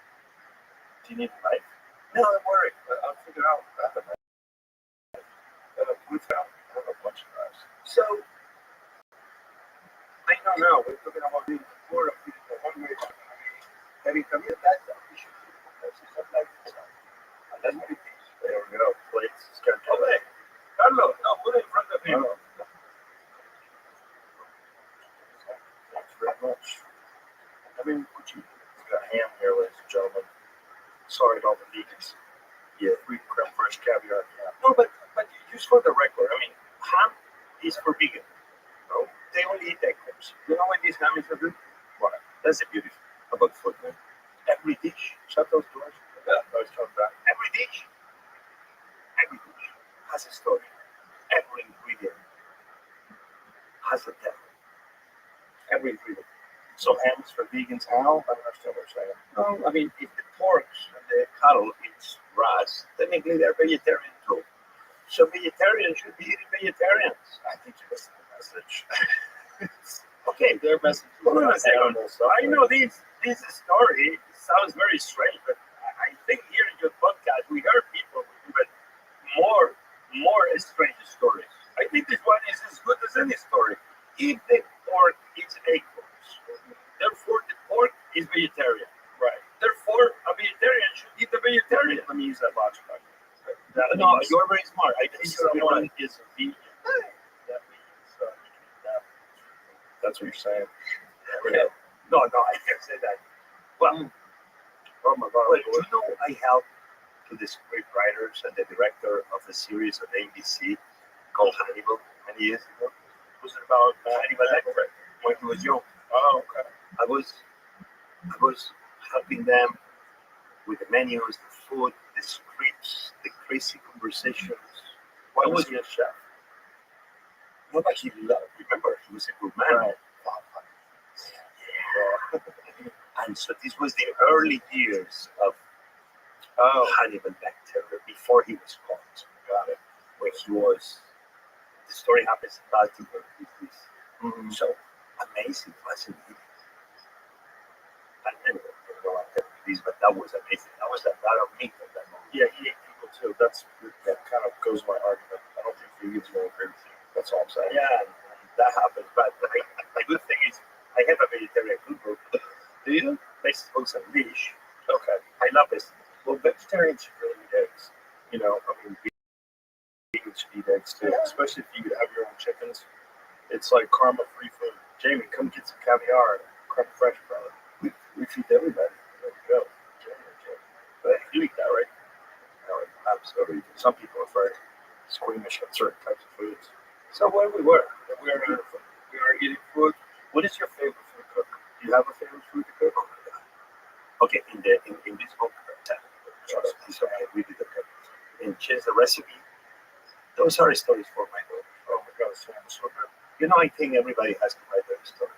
Speaker 1: Do you need a knife?
Speaker 3: No, don't worry.
Speaker 1: I'll figure out. I have a knife. I have a bunch of knives.
Speaker 3: So, I know now we're talking about being poor of people, hungry, having career. That's the issue. It's not like this. And that's what it is.
Speaker 1: There we go. Plates. Schedule.
Speaker 3: Okay. Carlos, no, put it in front of him.
Speaker 1: Oh. Thanks very much. I mean, we got ham here, ladies and gentlemen. Sorry to all the vegans. Yeah, free creme fraiche caviar. Yeah.
Speaker 3: No, but just for the record, I mean, ham is for vegan. No, they only eat eggcombs. You know what this ham is for good?
Speaker 1: What?
Speaker 3: That's the beauty about food, man. Every dish,
Speaker 1: Shut those doors.
Speaker 3: Yeah.
Speaker 1: I was talking about.
Speaker 3: every dish has a story. Every ingredient has a tale. Every ingredient.
Speaker 1: So ham is for vegans how? I don't understand what you're saying.
Speaker 3: No, I mean, if the pork and the cattle eats grass, technically they're vegetarian too. So vegetarians should be eating vegetarians.
Speaker 1: I think you're missing the message.
Speaker 3: Okay,
Speaker 1: Their message is
Speaker 3: hold on a
Speaker 1: not
Speaker 3: second.
Speaker 1: animal suffering.
Speaker 3: I know this story sounds very strange, but I think here in your podcast we heard people with even more strange stories. I think this one is as good as any story. If the pork eats acorns, therefore the pork is vegetarian.
Speaker 1: Right.
Speaker 3: Therefore, a vegetarian should eat a vegetarian.
Speaker 1: Let me use that logic on you.
Speaker 3: No, you're very smart. I think
Speaker 1: If
Speaker 3: you're
Speaker 1: someone
Speaker 3: right.
Speaker 1: is a vegan, that means that. That's what you're saying.
Speaker 3: Yeah. No, I can't say that. Well,
Speaker 1: Oh my God.
Speaker 3: well, you know, I helped to the script writers and the director of a series on ABC called Hannibal many years ago.
Speaker 1: Was it about
Speaker 3: Hannibal Lecter when he was young.
Speaker 1: Oh, okay.
Speaker 3: I was helping them with the menus, the food, the scripts, the crazy conversations.
Speaker 1: Why
Speaker 3: I
Speaker 1: was
Speaker 3: was
Speaker 1: he a chef?
Speaker 3: not like he loved. Remember, he was a good man.
Speaker 1: Right.
Speaker 3: And so this was the early years of Hannibal Lecter before he was caught.
Speaker 1: Got it.
Speaker 3: Where he was. The story happens in Baltimore.
Speaker 1: Mm-hmm.
Speaker 3: So amazing, fascinating. And anyway, I don't know what to tell you this, but that was amazing. That was a lot of meat at that moment.
Speaker 1: Yeah, he ate people too. That kind of goes with my argument. I don't think vegans will agree with you. That's all I'm saying.
Speaker 3: Yeah, and that happens. But the good thing is, I have a vegetarian cookbook.
Speaker 1: Do you?
Speaker 3: Vegetables and fish.
Speaker 1: Okay.
Speaker 3: I love vegetables.
Speaker 1: Well, vegetarians should really eat eggs. You know, I mean, vegans should eat eggs too, especially if you have your own chickens. It's like karma-free food. Jamie, come get some caviar and creme fraiche, brother. We feed everybody. There we go. But you eat that, right? No, absolutely. Some people are very squeamish at certain types of foods.
Speaker 3: So where we were eating food.
Speaker 1: What is your favorite food to cook? Do you have a favorite food to cook?
Speaker 3: Okay, in this book, it's okay, we did okay. And change the recipe. Those are stories for my daughter.
Speaker 1: Oh my God, famous for her.
Speaker 3: You know, I think everybody has to write their stories.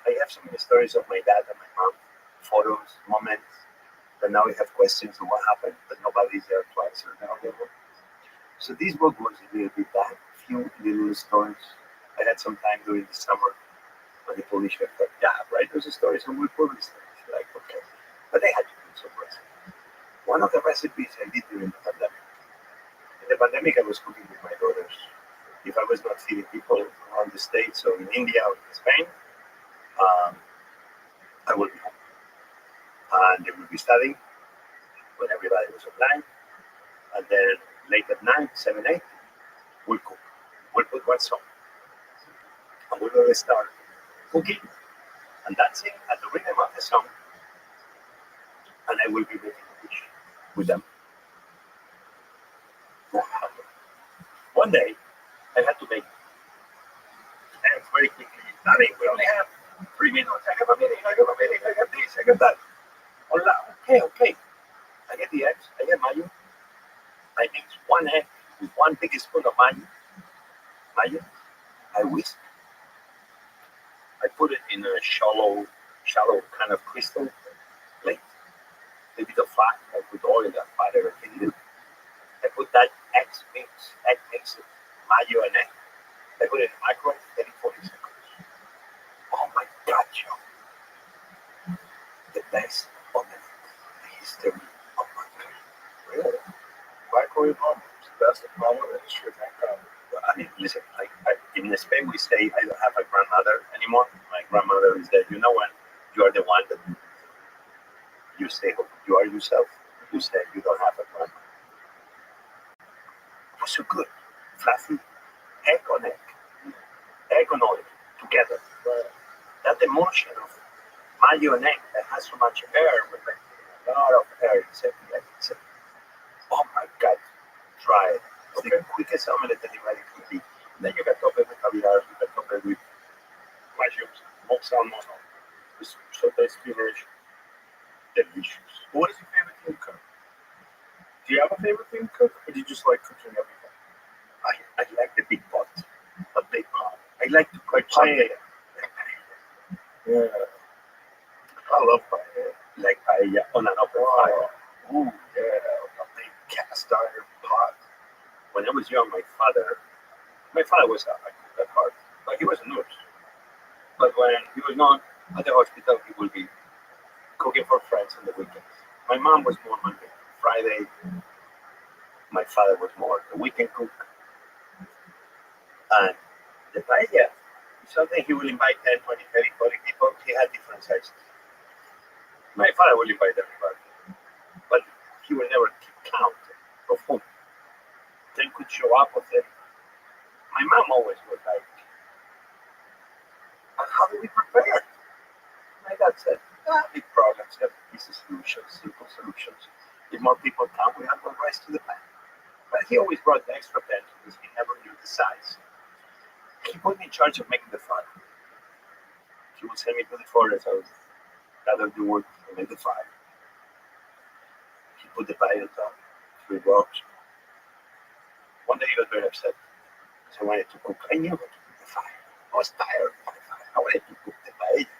Speaker 3: I have so many stories of my dad and my mom, photos, moments, but now we have questions of what happened, but nobody's there to answer now. So this book was a little bit that, few little stories. I had some time during the summer when the publisher thought, yeah, write those stories and we'll publish them. Like, okay. But I had to do some recipes. One of the recipes I did during the pandemic. In the pandemic, I was cooking with my daughters. If I was not feeding people around the States or in India or in Spain, I would be home. And they would be studying when everybody was online. And then late at night, 7, 8, we'll cook. We'll put one song. And we're going to start cooking and dancing at the rhythm of the song. And I will be making a dish with them. One day, I had to make and very quickly, Daddy, we only have 3 minutes. I have a meeting, I have this, I have that. Hola, okay. I get the eggs, I get mayo. I mix 1 egg with 1 big spoon of mayo. I whisk. I put it in a shallow kind of crystal plate. A bit of fat, I put oil and butter and in it. I put that egg mix, mayo and egg. I put it in the microwave, 30, 40 seconds. Oh my God, Joe. The best omelet in the history of mankind.
Speaker 1: Really? Microwave omelets, best omelet in the history of mankind.
Speaker 3: Well, I mean, listen, in Spain we say I don't have a grandmother anymore. My grandmother is dead. You know when you are the one that you say you are yourself, you say you don't have a grandmother. It was so good. Fluffy, egg on oil, together. That emulsion of mayo and egg that has so much air, with a lot of air, oh my God, try it. It's the quickest omelette anybody can be. Then you can top it with caviar, you can top it with mushrooms, smoked salmon, with sauteed spinach. Delicious.
Speaker 1: What is your favorite thing to cook? Do you have a favorite thing to cook, or do you just like cooking everything?
Speaker 3: I like the big pot, a big pot. I like to cook paella.
Speaker 1: Yeah. I love paella.
Speaker 3: Like paella on an open fire.
Speaker 1: Ooh, yeah.
Speaker 3: A big cast iron pot. When I was young, my father was a cook at heart, but he was a nurse. But when he was not at the hospital, he would be cooking for friends on the weekends. My mom was more Monday, Friday. My father was more the weekend cook. And the paella, something he will invite 10, 20, 30, 40 people. He had different sizes. My father will invite everybody, but he will never keep count of whom. 10 could show up or 30. My mom always was like, how do we prepare? My dad said, big problems have easy solutions, simple solutions. If more people come, we have more rice to the pan. But he always brought the extra pan because he never knew the size. He put me in charge of making the fire. He would send me to the forest. I would gather the wood and make the fire. He put the pie on top, 3 rocks. One day he got very upset. So I wanted to cook. I knew how to cook the fire. I was tired of the fire. I wanted to cook the paella.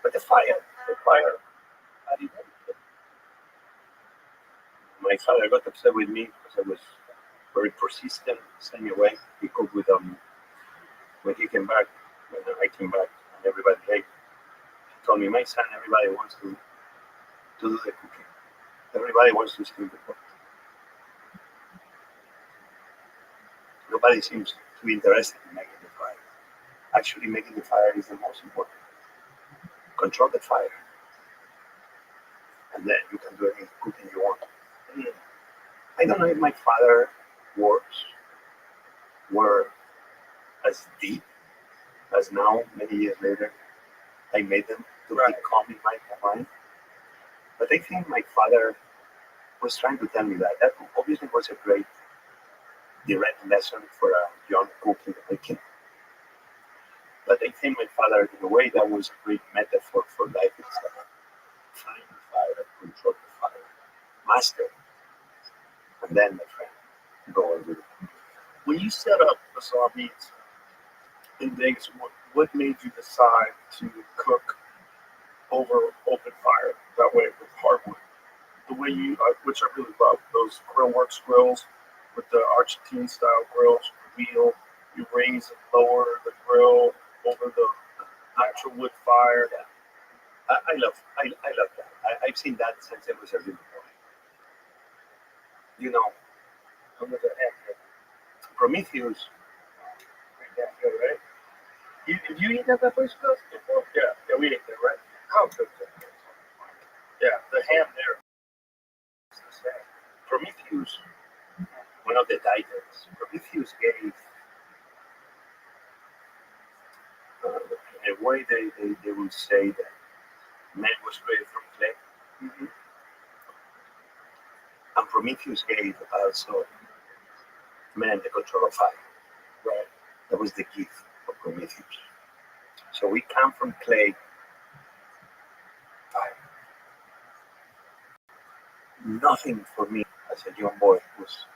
Speaker 3: But the fire, I didn't want it. My father got upset with me because I was very persistent, sent me away. He cooked with when he came back, when I came back, and everybody ate. He told me, my son, everybody wants to do the cooking. Everybody wants to steal the pot. Nobody seems to be interested in making the fire. Actually, making the fire is the most important. Control the fire. And then you can do any cooking you want. I don't know if my father's words were as deep as now, many years later, I made them to become in my mind. But I think my father was trying to tell me that. That obviously was a great direct lesson for a young cook in the making. But I think my father, in a way, that was a great metaphor for life itself. Find the fire, control the fire, master. And then, my friend, go and do it.
Speaker 1: When you set up focus on meats in Vegas. What made you decide to cook over open fire that way with hardwood? The way you, which I really love, those Grillworks grills with the Argentine style grills, wheel, you raise and lower the grill over the actual wood fire.
Speaker 3: Yeah. I love that. I've seen that since I was a little boy. You know,
Speaker 1: Under the hand.
Speaker 3: Prometheus.
Speaker 1: Right? Did you eat at that place with us before? Yeah, we ate there, right? How good is it? Yeah, the ham there.
Speaker 3: Prometheus, one of the titans. Prometheus gave, in a way, they would say that man was created from clay,
Speaker 1: Mm-hmm.
Speaker 3: and Prometheus gave also man the control of fire.
Speaker 1: Right.
Speaker 3: That was the gift of Prometheus. So we come from clay, fire. Nothing for me as a young boy was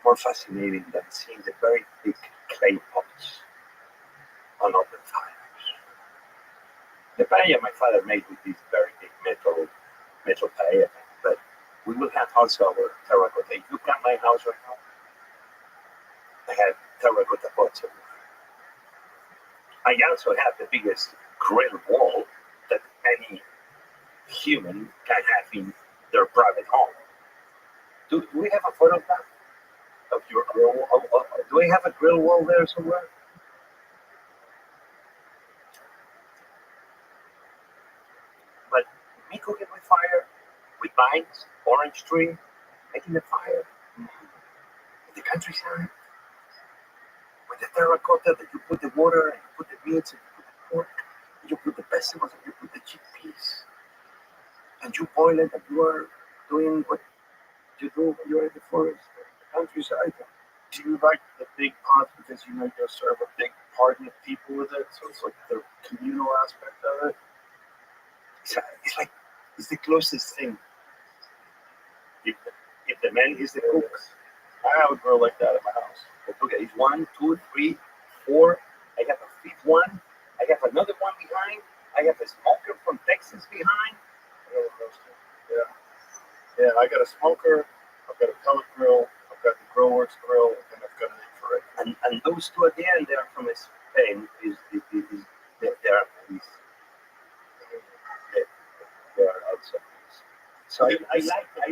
Speaker 3: more fascinating than seeing the very big clay pots on open fires. The paella my father made with this very big metal paella, but we will have also our terracotta. If you come to my house right now, I have terracotta pots everywhere. I also have the biggest grill wall that any human can have in their private home. Do we have a photo of that? Of your grill wall? Do we have a grill wall there somewhere? But me cooking with fire, with vines, orange tree, making the fire, in the countryside, with the terracotta that you put the water and you put the meats and you put the pork, and you put the vegetables and you put the chickpeas, and you boil it and you are doing what you do when you're in the forest, the countryside.
Speaker 1: Do you like the big pots because you know you'll serve a big party of people with it? So it's like the communal aspect of it.
Speaker 3: It's like, it's the closest thing. If the man is the cook,
Speaker 1: I have a grill like that at my house.
Speaker 3: okay, it's 1, 2, 3, 4. I have a fifth one. I have another one behind. I have a smoker from Texas behind.
Speaker 1: Yeah, I got a smoker, I've got a pellet grill, I've got the Grillworks grill, and I've got an infrared.
Speaker 3: And those two at the end, they are from Spain. They are also. So I like that.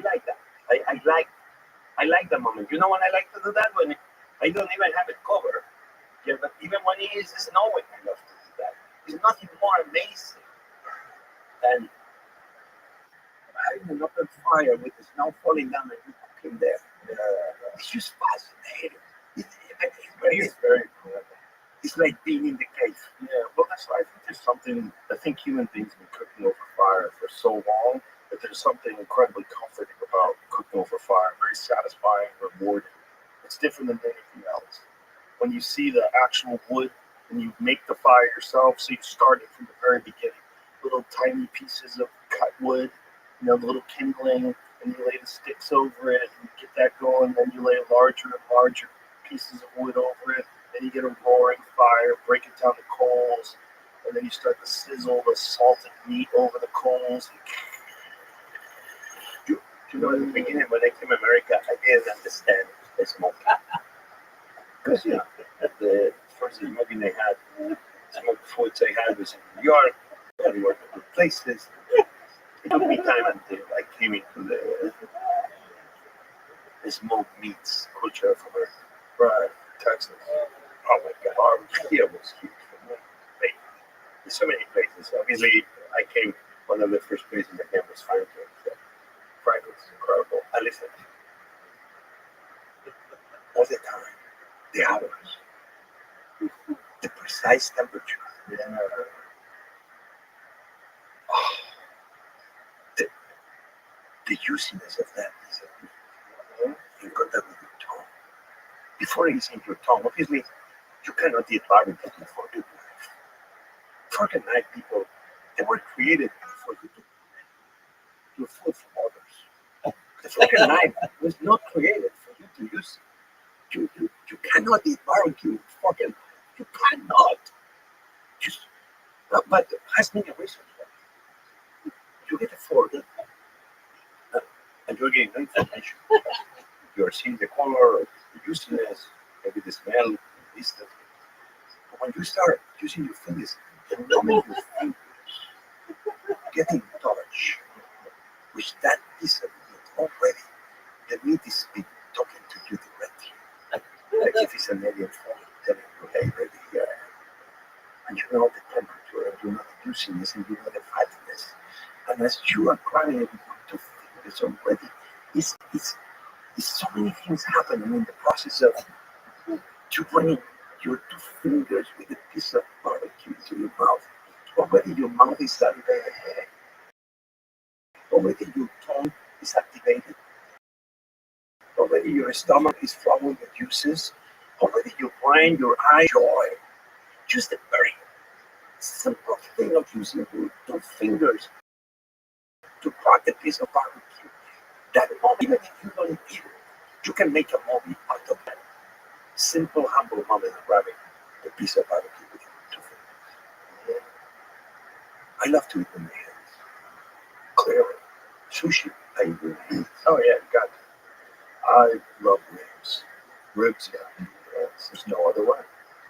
Speaker 3: I like that moment. You know when I like to do that? When I don't even have it covered. Yeah, but even when it is snowing, I love to do that. There's nothing more amazing than having an open fire with the snow falling down and you cooking there. It's just fascinating. It's very cool. It's like being in the cave.
Speaker 1: Yeah, well, I think there's something, I think human beings have been cooking over fire for so long that there's something incredibly comforting about cooking over fire, very satisfying, rewarding. It's different than anything else. When you see the actual wood and you make the fire yourself, so you start it from the very beginning, little tiny pieces of cut wood, you know, the little kindling, and you lay the sticks over it, and you get that going, then you lay larger and larger pieces of wood over it, then you get a roaring fire, break it down to coals, and then you start to sizzle the salted meat over the coals.
Speaker 3: You know, in the beginning when I came to America, I didn't understand the smoke. Because, you know, the first smoking I had, smoked foods I had was in New York, I worked in good places. It took me time until I came into the smoked meats culture of America.
Speaker 1: Right, Texas.
Speaker 3: Oh my God, here was huge for me. Like, there's so many places. Obviously, I came, one of the first places I came was Franklin. So Franklin's incredible. I listen all the time, the hours, the precise temperature.
Speaker 1: Yeah.
Speaker 3: Oh, the juiciness of that is in contact with your tongue. Before it's in your tongue, obviously, you cannot eat barbecue before you knife. Fork and knife people, they were created for you to do food for others. The fork and knife was not created for you to use. You
Speaker 6: cannot eat barbecue. Fucking, you cannot. Just, but has many reasons. You get afforded, and you're getting no information. You're seeing the color, the juiciness, maybe the smell, this, that. But when you start using your fingers, the moment your fingers get in touch with that piece of meat already, the meat is talking to you directly. Like if it's an alien form, telling you, hey, baby, here I am. And you know the temperature, and you know the juiciness, and you know the fattiness. And as you are crying to fingers already, it's so many things happening in the process of you bringing your two fingers with a piece of barbecue to your mouth. Already your mouth is activated. Already your tongue is activated. Already your stomach is flowing with juices. Already your brain, your eye, joy. Just a very simple thing of using your two fingers to crack a piece of barbecue. That moment, even if you don't eat it, you can make a movie out of that simple, humble moment of grabbing the piece of barbecue with your two fingers. I love to eat with my hands. Clearly. Sushi, I eat with my hands.
Speaker 1: Oh yeah, God. I love ribs. Ribs, yeah. There's no other way.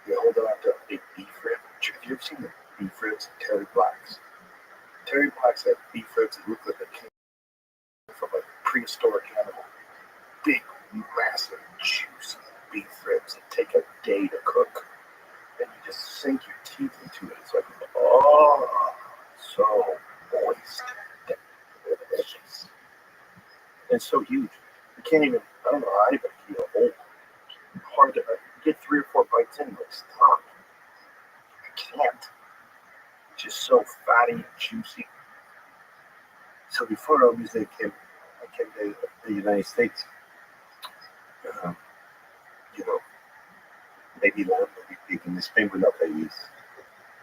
Speaker 1: You hold it out to a big beef rib. Have you ever seen the beef ribs of Terry Black's? Terry Black's have beef ribs that look like they came from a prehistoric animal. Big, massive, juicy beef ribs that take a day to cook. And you just sink your teeth into it. It's like, oh, so moist. Delicious. And it's so huge. You can't even, I don't know how anybody can eat a whole. Hard to get 3 or 4 bites in, but stop. I can't. It's just so fatty and juicy. So before obviously I came to the United States, you know, baby lamb, baby pig, in Spain we love babies.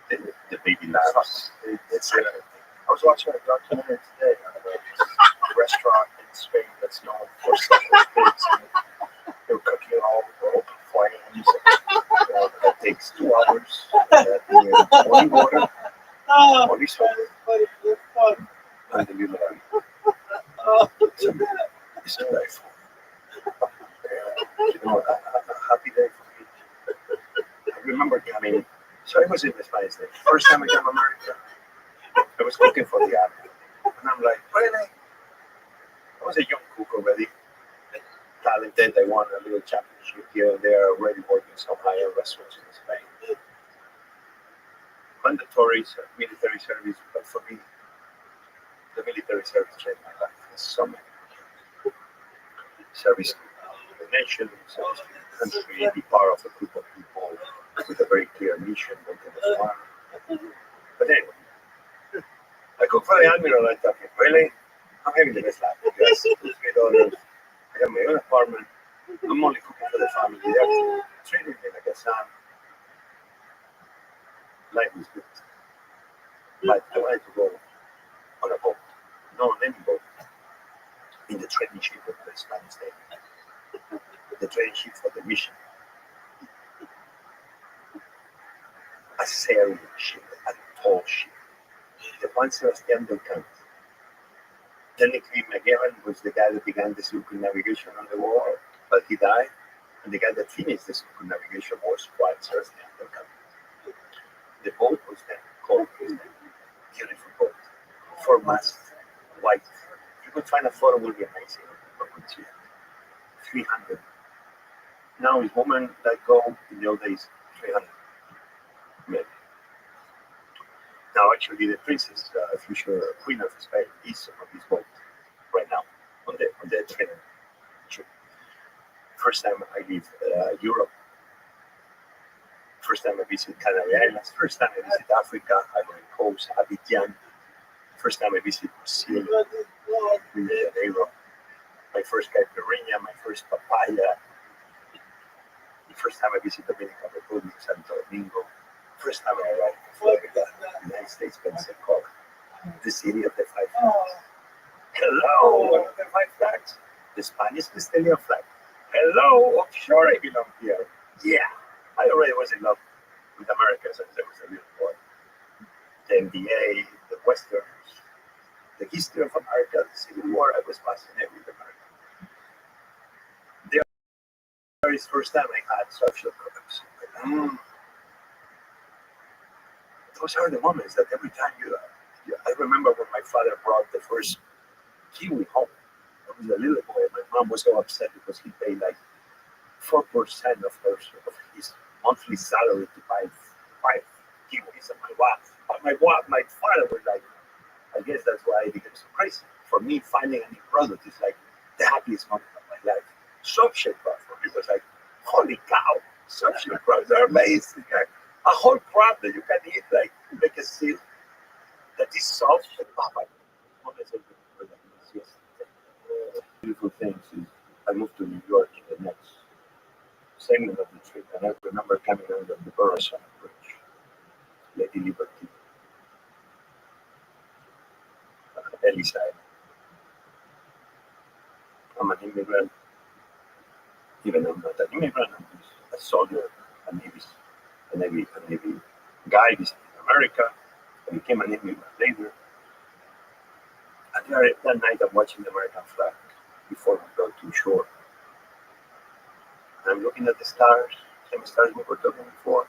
Speaker 1: The baby lambs. It's I was watching a documentary today on a restaurant in Spain that's known for sucking pigs. They were cooking it all with open flames. It takes 2 hours. Only water, only salt, and then you learn. It's delightful. You know, a happy day for me. I remember coming. So I was in the United States. First time I came to America, I was cooking for the army. And I'm like, really? I was a young cook already. Talented. I won a little championship here and there, already working some high-end restaurants in Spain. Mandatory military service, but for me, the military service changed my life in so many ways. Service to the nation, service to the country, be part of a group of people with a very clear mission, working as one. But anyway, I cook for the admiral. I thought, really? I'm having the best life. Because $3. I have my own apartment. I'm only cooking for the family. They're treating me like a son. Life is good. But I wanted to go on a boat. No, on any boat. In the training ship of the Spanish Navy. The training ship for the mission. A sailing ship, a tall ship. The Juan Sebastian Duncan. Technically, Magellan was the guy that began the circumnavigation on the world, but he died, and the guy that finished the circumnavigation was Juan Sebastian Duncan. The boat was then called beautiful boat, 4 masts, white. If you could find a photo, it would be amazing. 300. Now, is women that go in the old days 300 men. Now, actually, the princess, future queen of Spain, is on this boat right now on the training ship. First time I leave Europe. First time I visit Canary Islands. First time I visit Africa, Ivory Coast, Abidjan. First time I visit Brazil, Rio de Janeiro. My first caipirinha, my first papaya. The first time I visit Dominican Republic, Santo Domingo. First time I arrived in Florida, United States, Pensacola, the city of the 5 flags. Hello, one of the 5 flags. The Spanish Castilian flag. Hello, offshore I belong here.
Speaker 3: Yeah, I already was in love with America since I was a little boy. The NBA, the Westerns, the history of America, the Civil War. I was fascinated with America. The very first time I had social cups. Those are the moments that every time I remember when my father brought the first kiwi home. I was a little boy. My mom was so upset because he paid like 4% of his monthly salary to buy 5 kiwis. And my father was like, I guess that's why I became so crazy. For me, finding a new product is like the happiest moment of my life. Suction crabs for me was like, holy cow, suction crabs are amazing. Like, a whole crab that you can eat, like make a seal that is soft. And, oh my beautiful things is I moved to New York in the next segment of the trip, and I remember coming out of the Rothschild Bridge, Lady Liberty, Ellis Island. I'm an immigrant, even though I'm not an immigrant, I'm just a soldier, a Navy guy visiting America. I became an immigrant later. And that night I'm watching the American flag before we go to shore. And I'm looking at the stars, same stars we were talking before.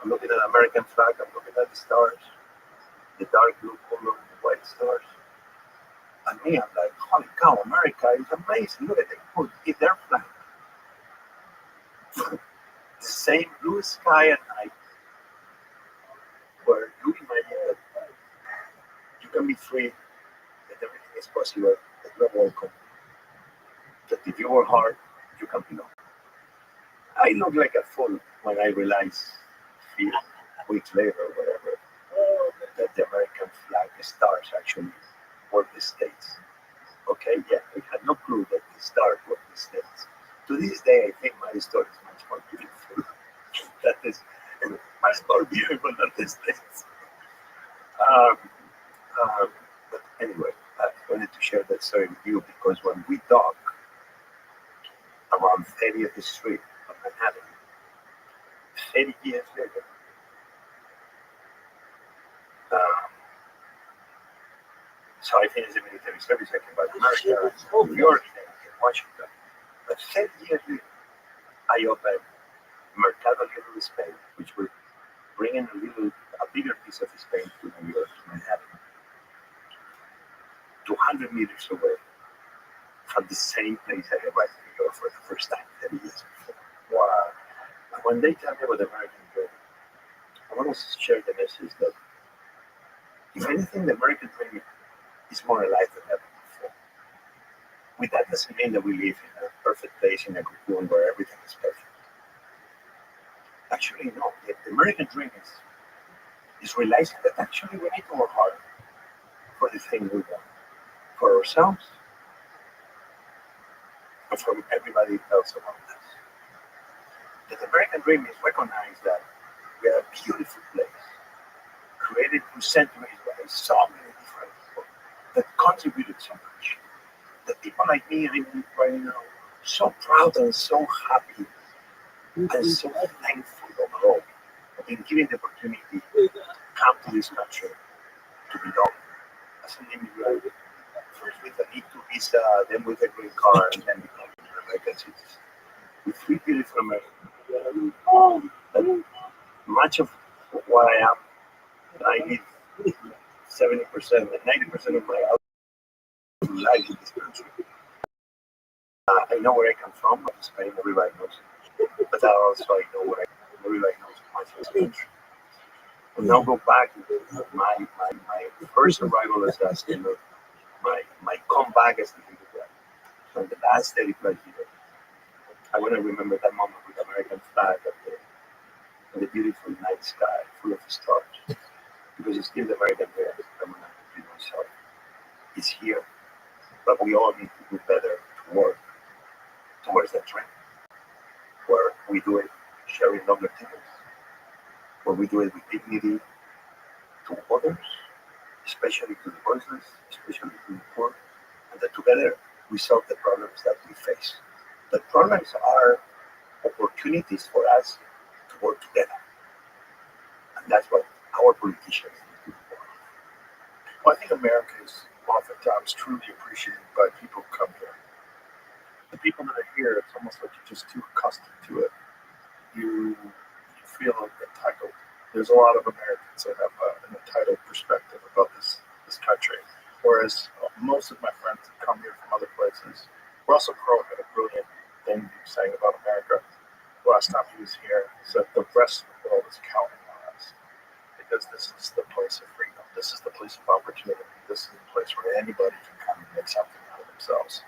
Speaker 3: I'm looking at the American flag, I'm looking at the stars, the dark blue color, the white stars. And me, I'm like, holy cow, America is amazing. Look at them put in their flag. The same blue sky at night where you imagine that you can be free, that everything is possible, that you're welcome, that if you work hard, you can belong. I look like a fool when I realize a few weeks later or whatever that the American flag stars actually were the states. Okay, yeah, I had no clue that the stars were the states. To this day, I think my story is much more beautiful. That is much more beautiful than the states. Um, but anyway, I wanted to share that story with you because when we talk around 30th Street of Manhattan, 30 years later, um, so I finished the military service, I came back to America, New York, and Washington. But 30 years later, I opened Mercado Libre Spain, which will bring in a bigger piece of Spain to New York, to Manhattan, 200 meters away from the same place I arrived in New York for the first time 30 years before. Wow. And when they tell me about the American dream, I want to share the message that if anything, the American dream is more alive than ever before. With that doesn't mean that we live in a perfect place in a cocoon where everything is perfect. Actually, no. The American dream is realizing that actually we need to work hard for the thing we want, for ourselves and for everybody else around us. The American dream is recognize that we are a beautiful place, created through centuries by so many different people that contributed so much. That people like me are right now so proud and so happy and so thankful overall of being given the opportunity to come to this country to belong as an immigrant, first with an E2 visa, then with a green card, and then becoming an American citizen. With three beautiful Americans. That much of what I am, I live 70% and 90% of my life in this country. I know where I come from, but Spain, everybody knows. But also I know where everybody knows much of this country. And now go back to my first arrival as a student, my comeback as an immigrant from the last 35 years. I want to remember that moment with the American flag up there and the beautiful night sky full of stars. Because it's still the American dream. I'm going to repeat myself. It's here, but we all need to do better to work towards that dream. Where we do it sharing longer tickets, where we do it with dignity to others, especially to the voiceless, especially to the poor, and that together we solve the problems that we face. The problems are opportunities for us to work together. And that's what our politicians need to do.
Speaker 1: Well, I think America is oftentimes truly appreciated by people who come here. The people that are here, it's almost like you're just too accustomed to it. You feel entitled. There's a lot of Americans that have an entitled perspective about this country, whereas most of my friends that come here from other places. Russell Crowe had a brilliant thing he was saying about America last time he was here. He said the rest of the world is counting on us because this is the place of freedom. This is the place of opportunity. This is the place where anybody can come and make something out of themselves.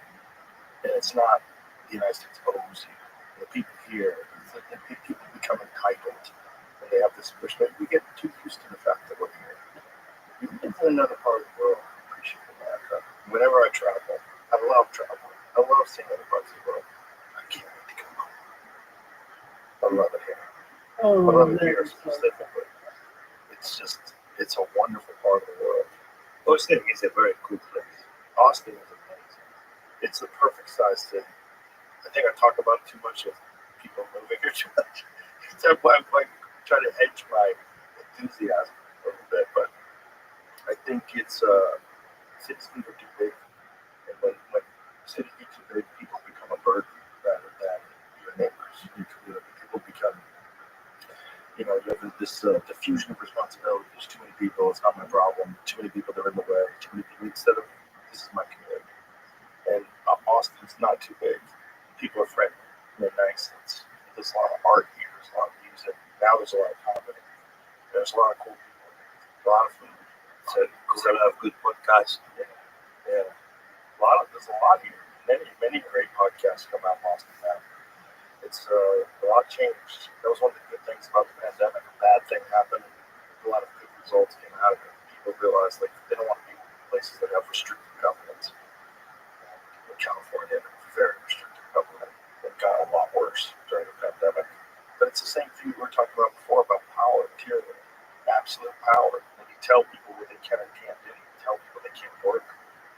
Speaker 1: And it's not the United States owes you. The people here, the people become entitled, and they have this perspective. We get too used to the fact that we're here. You can get to another part of the world and appreciate America. Whenever I travel, I love traveling. I love seeing other parts of the world. I can't wait to come home. I love it here. I love it here specifically. It's a wonderful part of the world.
Speaker 3: Austin is a very cool place.
Speaker 1: Austin is amazing. It's the perfect size city. I think I talk about it too much of people moving here too much. So I'm trying to hedge my enthusiasm a little bit, but I think it's cities get too big, and when cities get too big, people become a burden rather than your neighbors. People become, you have this diffusion of responsibility. There's too many people. It's not my problem. Too many people that are in the way. Too many people. Instead of this is my community, and Austin's not too big. People are friendly. They're nice. There's a lot of art here. There's a lot of music. Now there's a lot of comedy. There's a lot of cool people. A lot of food.
Speaker 3: There's a lot of good podcasts.
Speaker 1: Yeah. There's a lot here. Many great podcasts come out of Austin now. It's a lot changed. That was one of the good things about the pandemic. A bad thing happened. A lot of good results came out of it. People realized they don't want to be in places that have restricted governments. In California, very restricted government. It got a lot worse during the pandemic. But it's the same thing we were talking about before about power, tyranny, absolute power. When you tell people what they can and can't do, you tell people they can't work,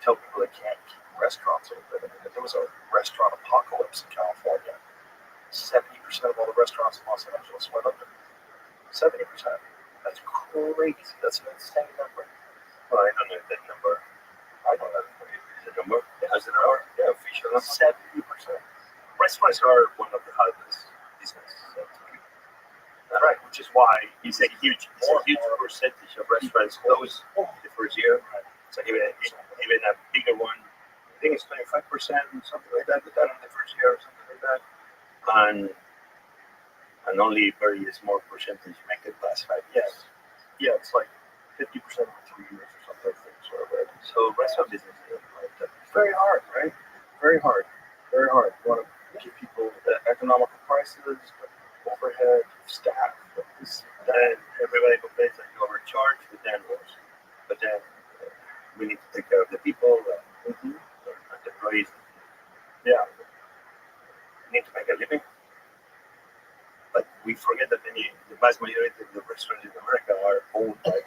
Speaker 1: tell people they can't keep restaurants open. I mean, if there was a restaurant apocalypse in California, 70% of all the restaurants in Los Angeles went under. 70%. That's crazy. That's an insane number.
Speaker 3: Well, I don't know that number.
Speaker 1: I don't know.
Speaker 3: The number?
Speaker 1: Has an hour? Yeah, official number. 70%.
Speaker 3: Restaurants are one of the hardest businesses to keep.
Speaker 1: Right, which is why
Speaker 3: It's a huge percentage of restaurants close the first year. So even a bigger one, I think it's 25%, something like that, in the first year or something like that. And only very small percentage make it past 5 years.
Speaker 1: Yeah, it's like 50% of 3 years or something. Sort of right.
Speaker 3: So restaurant business is
Speaker 1: Very hard, right? Very hard. Very hard. You want to give people the economical prices, overhead, staff.
Speaker 3: then everybody complains that you overcharge the landlords. But then we need to take care of the people and the employees.
Speaker 1: Yeah.
Speaker 3: We need to make a living. But we forget that the vast majority of the restaurants in America are owned by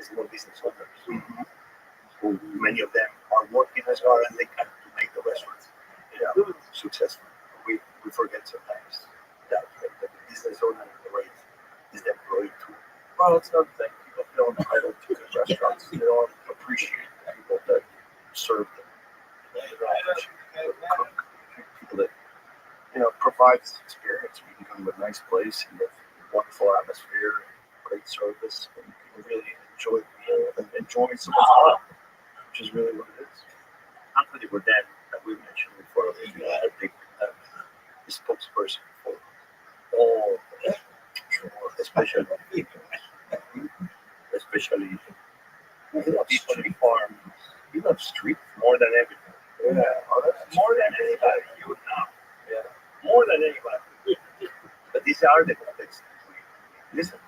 Speaker 3: small business owners. Who many of them are working as hard as they can to make the restaurants successful. We forget sometimes that the business owner is the employee too.
Speaker 1: Well, it's another thing. People feel entitled to good restaurants. They don't appreciate the people that serve them. They don't appreciate people that cook, people that provide this experience. You can go to a nice place and have wonderful atmosphere, great service, and you can really enjoy the meal and enjoy someone's art, which is really what it is.
Speaker 3: Anthony Bourdain, that we mentioned before, is a big spokesperson for all, especially street farms.
Speaker 1: He loves street
Speaker 3: More than everything.
Speaker 1: Yeah. Oh, that's
Speaker 3: More than anybody, you would know.
Speaker 1: Yeah.
Speaker 3: More than anybody. But these are the complex things. Listen,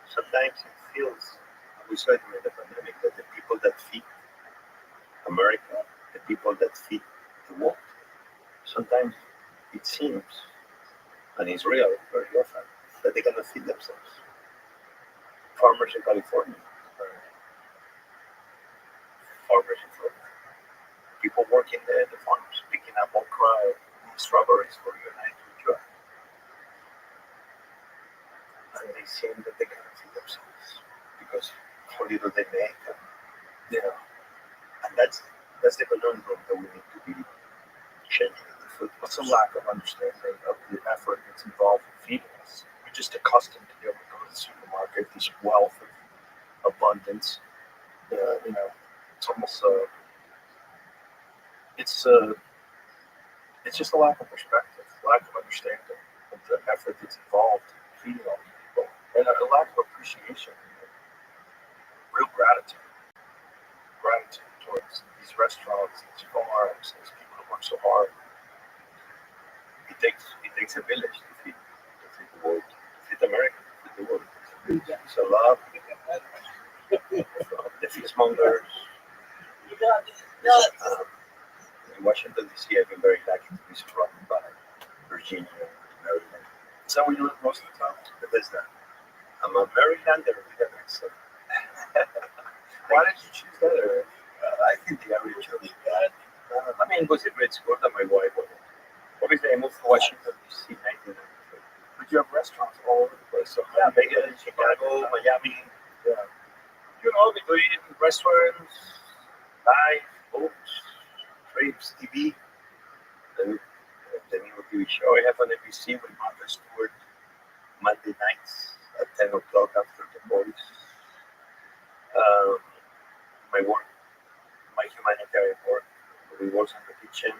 Speaker 3: sometimes it feels, and we saw it during the pandemic, that the people that feed America, the people that feed the world, sometimes it seems, and it's real very often, that they cannot feed themselves. Farmers in California, farmers in Florida, people working there at the farms, picking up okra, strawberries for you and I to enjoy. and they seem that they cannot feed themselves because how little they make. And that's the conundrum that we need to be changing in the food.
Speaker 1: It's a lack of understanding of the effort that's involved in feeding us. We're just accustomed to be able to go to the supermarket, this wealth of abundance. It's almost it's just a lack of perspective, lack of understanding of the effort that's involved in feeding all these people, and a lack of appreciation, real gratitude towards these restaurants, these farms, these people that work so hard.
Speaker 3: It takes a village to feed the world, to feed America, to feed the world. It's a lot from the fishmongers. In Washington D.C., I've been very lucky to be surrounded by Virginia, Maryland.
Speaker 1: Is that where you live most of the time?
Speaker 3: Bethesda. I'm a Marylander with an accent.
Speaker 1: Why did you choose that area?
Speaker 3: I think the area chose that. I mean, it was a great school that my wife went to. Obviously, I moved to Washington D.C. in 1993.
Speaker 1: But you have restaurants all over the place. So
Speaker 3: Yeah, Vegas, Chicago, Miami.
Speaker 1: Yeah.
Speaker 3: Between restaurants, live, books, trips, TV. The new TV show I have on NBC with Martha Stewart Monday nights at 10 o'clock after the boys. My work, my humanitarian work, we work in the kitchen.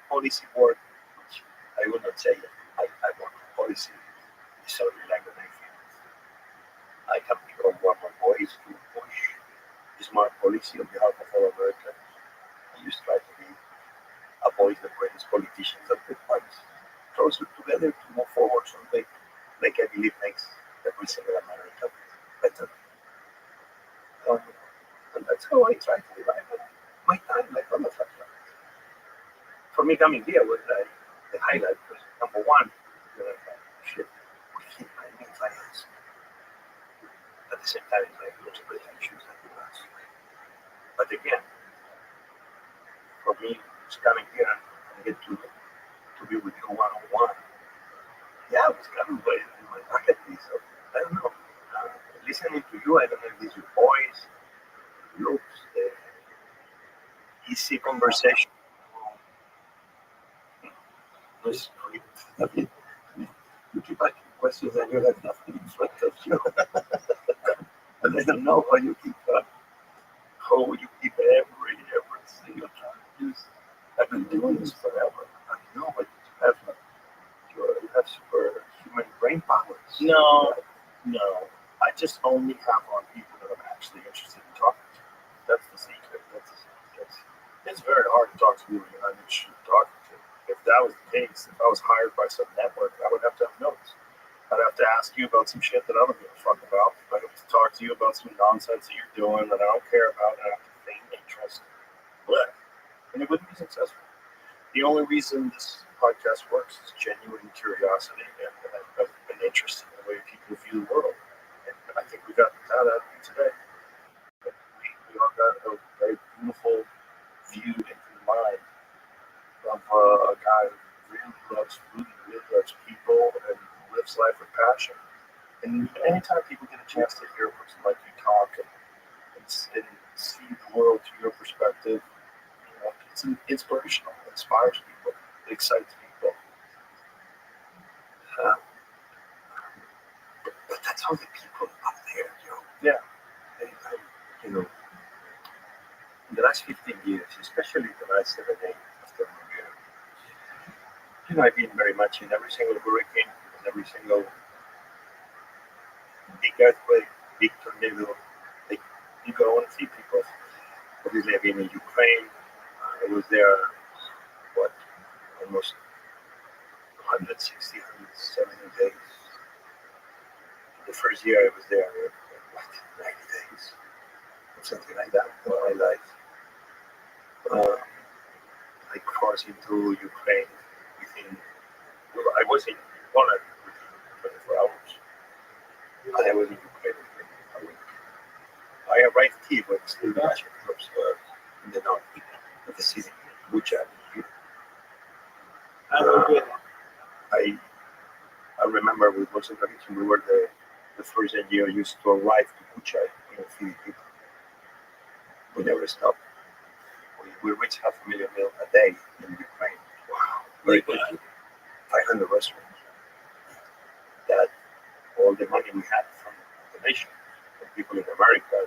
Speaker 3: Policy work, which I would not say I work in policy. It's only like when I feel I have become one of my voice to push smart policy on behalf of all Americans. I just try to be a voice that brings politicians of the parties closer together to move forward something like I believe makes every single American better. And that's how I try to divide my time, like on the fact. For me, coming here was the highlight because number one, shit, we keep my finance. At the same time, it's like those issues that we ask. But again, for me, just coming here and get to be with you one-on-one. Yeah, it's coming by my bucket list. So, I don't know. Listening to you, I don't know if it's your voice, looks, easy conversation. You keep asking questions and you have nothing in front of you. And I don't know how you keep every single time. I've been doing this forever. I know, but you have superhuman brain powers.
Speaker 1: No. I just only have on people that I'm actually interested in talking to. That's the secret. It's very hard to talk to people you're not interested in talking to. If that was the case, if I was hired by some network, I would have to have notes. I'd have to ask you about some shit that I don't give a fuck about. I'd have to talk to you about some nonsense that you're doing that I don't care about, and I have to feign interest. And it wouldn't be successful. The only reason this podcast works is genuine curiosity and an interest in the way people view the world. And I think we got that out of you today. We all got a very beautiful view into the mind of a guy who really loves food, really loves people, and lives life with passion. And anytime people get a chance to hear a person like you talk and see the world through your perspective, it's inspirational. It inspires people. It excites people. But that's all the people up there, Yeah. And, in the last 15 years, especially the last 7, 8 after New Year, I've been very much in every single hurricane, in every single big earthquake, big tornado. Like, you go and see people. Obviously, I've been in Ukraine. I was there, almost 160, 170 days. The first year I was there, 90 days, or something like that in my life. I crossed into Ukraine I was in Poland within 24 hours. And I was in Ukraine within a week. I arrived here when still Russian troops were in the north of the city, Bucha. I
Speaker 3: I remember with Rothschild, we were the first NGO used to arrive to Bucha and feed people. We never stopped. We reached 500,000 meals a day in Ukraine. Wow, very quickly. 500 restaurants. That all the money we had from the nation, from people in America,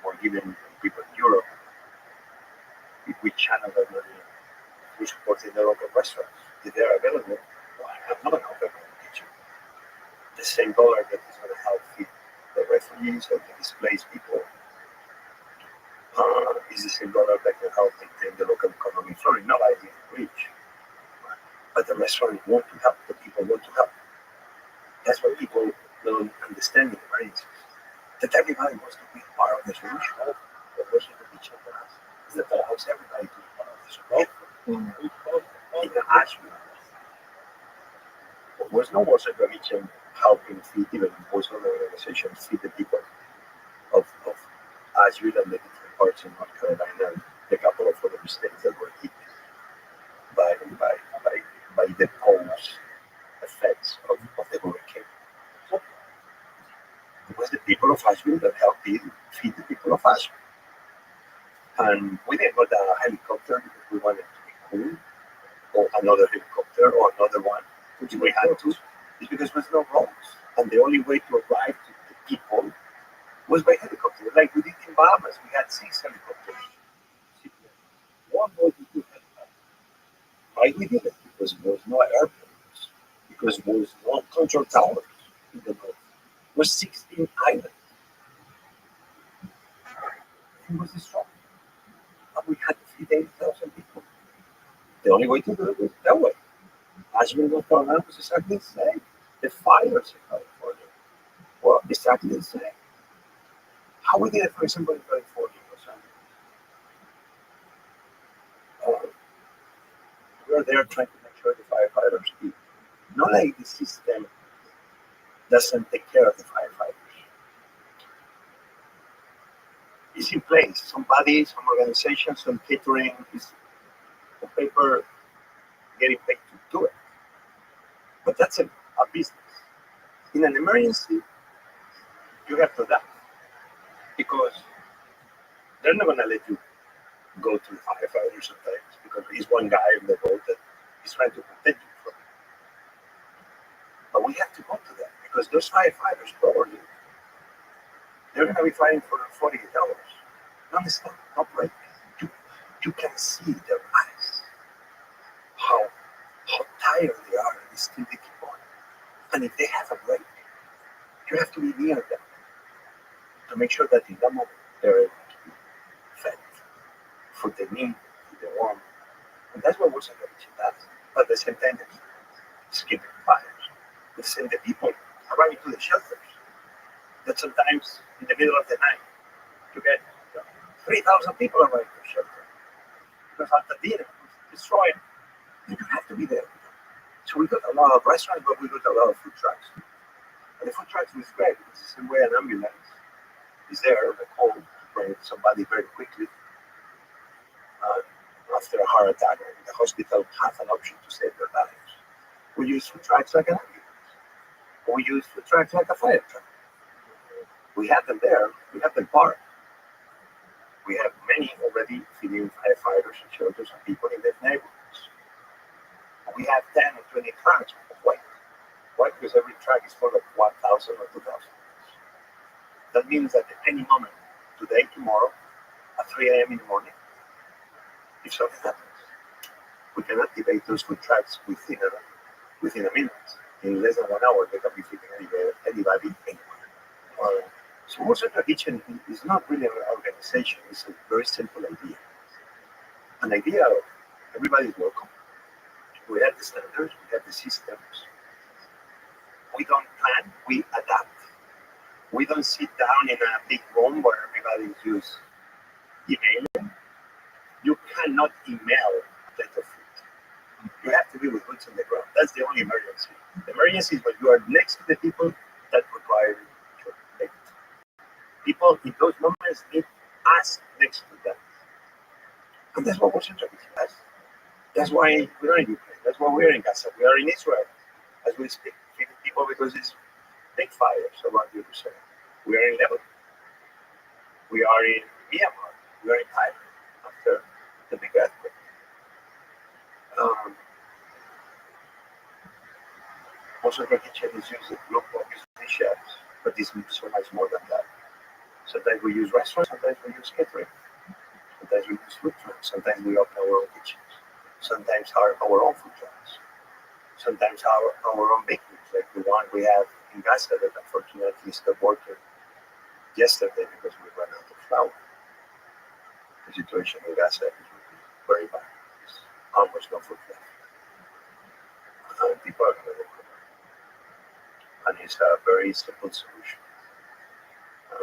Speaker 3: were given people in Europe. If we channel that money, we supported the local restaurants. If they're available, well, I'm not going to open my kitchen. The same dollar that is going to help feed the refugees or the displaced people is the same dollar that can help maintain the local economy flowing. Not ideal rich, but the restaurant want to help. The people want to help. That's what people don't understand in emergencies. That everybody wants to be part of the solution. The question that we check on us is that allows everybody to be part of the solution. In the Asheville, there was no Warsaw Religion helping feed even most of the organizations feed the people of Asheville and the different parts in North Carolina and a couple of other states that were hit by the post effects of the hurricane. So it was the people of Asheville that helped feed the people of Asheville. And we didn't got a helicopter because we wanted to be cool, or another helicopter, or another one, which we had to. It's because there was no roads. And the only way to arrive to the people was by helicopter. Like we did in Bahamas, we had 6 helicopters. One boy to 2 helicopters. Why we did it? Because there was no airports. Because there was no control towers in the north. There were 16 islands. It was destroyed. And we had to feed 80,000 people. The only way to do it was that way. Asheville, North Carolina was exactly the same. The fires in California were exactly the same. How we did it, for example, in California was we were there trying to make sure the firefighters eat. Not like the system doesn't take care of the firefighters. It's in place. Somebody, some organization, some catering is on paper getting paid to do it. But that's a business. In an emergency, you have to adapt because they're not going to let you go to the firefighters sometimes because he's one guy in the boat that is trying to protect you from it. But we have to go to them because those firefighters probably they're going to be fighting for 48 hours. Non-stop, not break. You can see their eyes, how tired they are, and still they keep on. And if they have a break, you have to be near them to make sure that in that moment they're able to be fed, food they need, food they want. And that's what Warsaw Religion does. But at the same time, the people skipping fires. At the same time, the people arriving to the shelters. That sometimes in the middle of the night, you get 3,000 people arriving to the shelter. Because after dinner was destroyed, you have to be there. So we got a lot of restaurants, but we got a lot of food trucks. And the food trucks was great. It's the same way an ambulance is there on the call to bring somebody very quickly after a heart attack. And the hospital has an option to save their lives. We use food trucks like an ambulance. We use food trucks like a fire truck. We have them there. We have them parked. We have many already feeding firefighters and shelters and people in their neighborhoods. We have 10 or 20 trucks of weight. Why? Because every truck is full of 1,000 or 2,000. That means that at any moment, today, tomorrow, at 3 a.m. in the morning, if something happens, we can activate those food trucks within a minute. In less than 1 hour, they can be feeding anybody anywhere. So Warsaw Religion is not really an organization. It's a very simple idea. An idea of everybody's welcome. We have the standards, we have the systems. We don't plan, we adapt. We don't sit down in a big room where everybody is emailing. You cannot email a plate of food. You have to be with boots on the ground. That's the only emergency. The emergency is when you are next to the people that require your plate. People in those moments need us next to them. And that's what Warsaw Religion does. That's why we're in Ukraine. That's why we're in Gaza. We are in Israel. as we speak, feeding people because it's big fires around Jerusalem. We are in Lebanon. We are in Myanmar. We are in Thailand after the big earthquake. Most of the kitchen is used as group of chefs, but it's so much more than that. Sometimes we use restaurants, sometimes we use catering, sometimes we use food trucks, sometimes we open our own kitchens, sometimes our own food trucks, sometimes our own bakeries, like the one we have in Gaza that unfortunately stopped working yesterday because we ran out of flour. The situation in Gaza is very bad. There's almost no food left. People are going to go. And it's a very simple solution.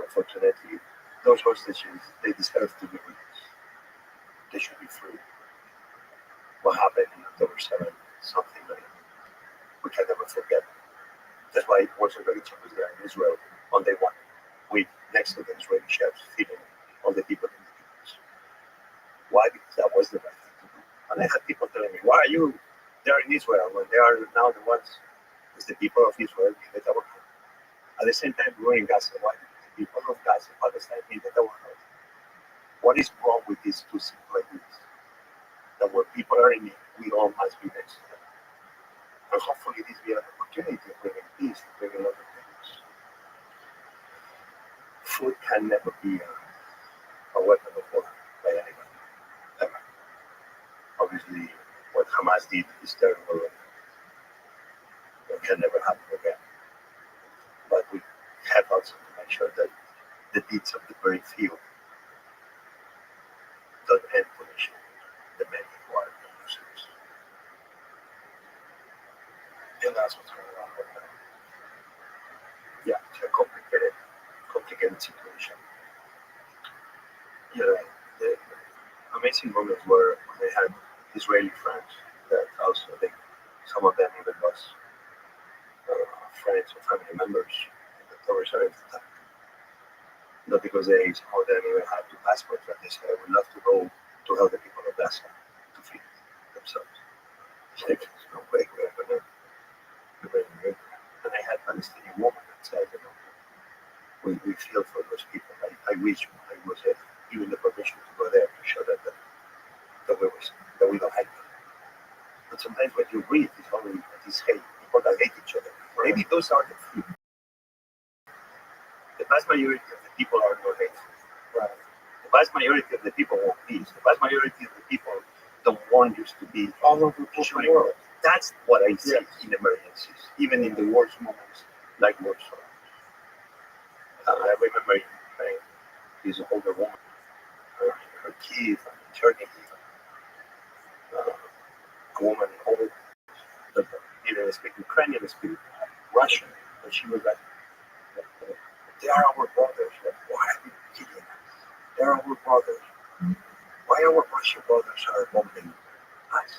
Speaker 3: Unfortunately, those hostages, they deserve to be released. They should be free. What happened in October 7th, something like we can never forget. That's why Warsaw Village was there in Israel on day one, with next to the Israeli chefs feeding all the people in the kitchens. Why? Because that was the right thing to do. And I had people telling me, why are you there in Israel when they are now the ones, as the people of Israel needed our help? At the same time, we were in Gaza. Why? Because the people of Gaza, Palestine, needed our help. What is wrong with these two simple ideas? That where people are in need, we all must be next to them. And hopefully this will be an opportunity to bring in peace, to bring in other things. Food can never be a weapon of war by anybody, ever. Obviously, what Hamas did is terrible. It can never happen again. But we have also to make sure that the deeds of the very few don't end punishing the many who are the Muslims. And that's what's going on right now. Yeah, it's a complicated situation. Yeah, the amazing moments were when they had Israeli friends that also some of them even lost friends or family members in the October 7th attack. Not because some of them even had two passports, but they said, I would love to go to help the people of Gaza to feed themselves. Like, there's no way we're going to do it. And I had Palestinian women that said, we feel for those people. I wish I was given the permission to go there to show that we don't hate them. But sometimes what you read is only this hate, people that hate each other. Maybe those are the few. The vast majority of the people are not hateful. Right. The vast majority of the people want peace. The vast majority of the people don't want us to be all over the world. That's what I see in emergencies, even in the worst moments like Warsaw. I remember in Ukraine, this older woman, her kids, maternity, a woman older that didn't speak Ukrainian, speak Russian, and she was like, they are our brothers. Like, why are you killing us? They are our brothers. Why our Russian brothers are bombing us?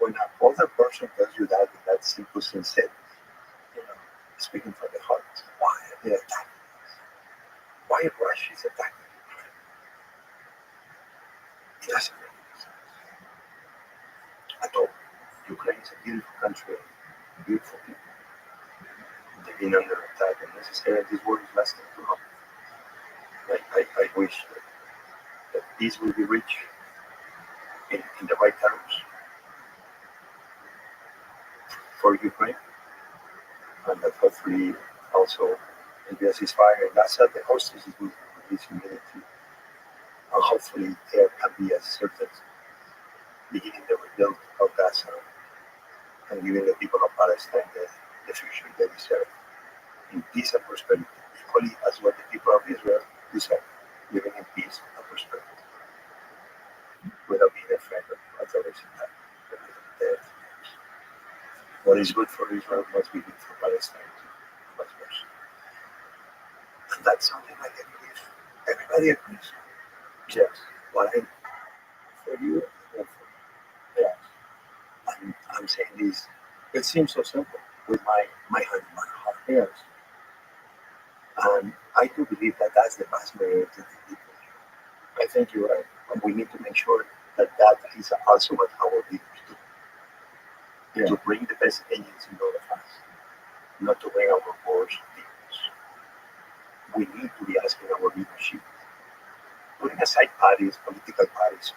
Speaker 3: When an older person tells you that in that simple sincerity, speaking from the heart, why are they attacking us? Why Russia is attacking Ukraine? It doesn't make any sense at all. Ukraine is a beautiful country, beautiful people. They've been under attack, and necessarily this war is lasting too long. I wish that peace will be reached in the right terms for Ukraine, and that hopefully also in the ceasefire in Gaza, the hostages will be released immediately, and hopefully there can be a certain beginning the rebuild of Gaza and giving the people of Palestine the future they deserve in peace and prosperity, equally as what the people of Israel deserve, living in peace and prosperity, without being afraid of the recent attack. What is good for Israel must be good for Palestine too, vice versa. And that's something I believe everybody agrees. Yes, what I for you and for me. Yes. I'm saying this. It seems so simple with my hand in my heart. Yes. And I do believe that that's the vast majority of the people. I think you're right. And we need to make sure that that is also what our leaders do. to bring the best agents in all of us, not to bring our worst demons. We need to be asking our leadership, putting aside parties, political parties,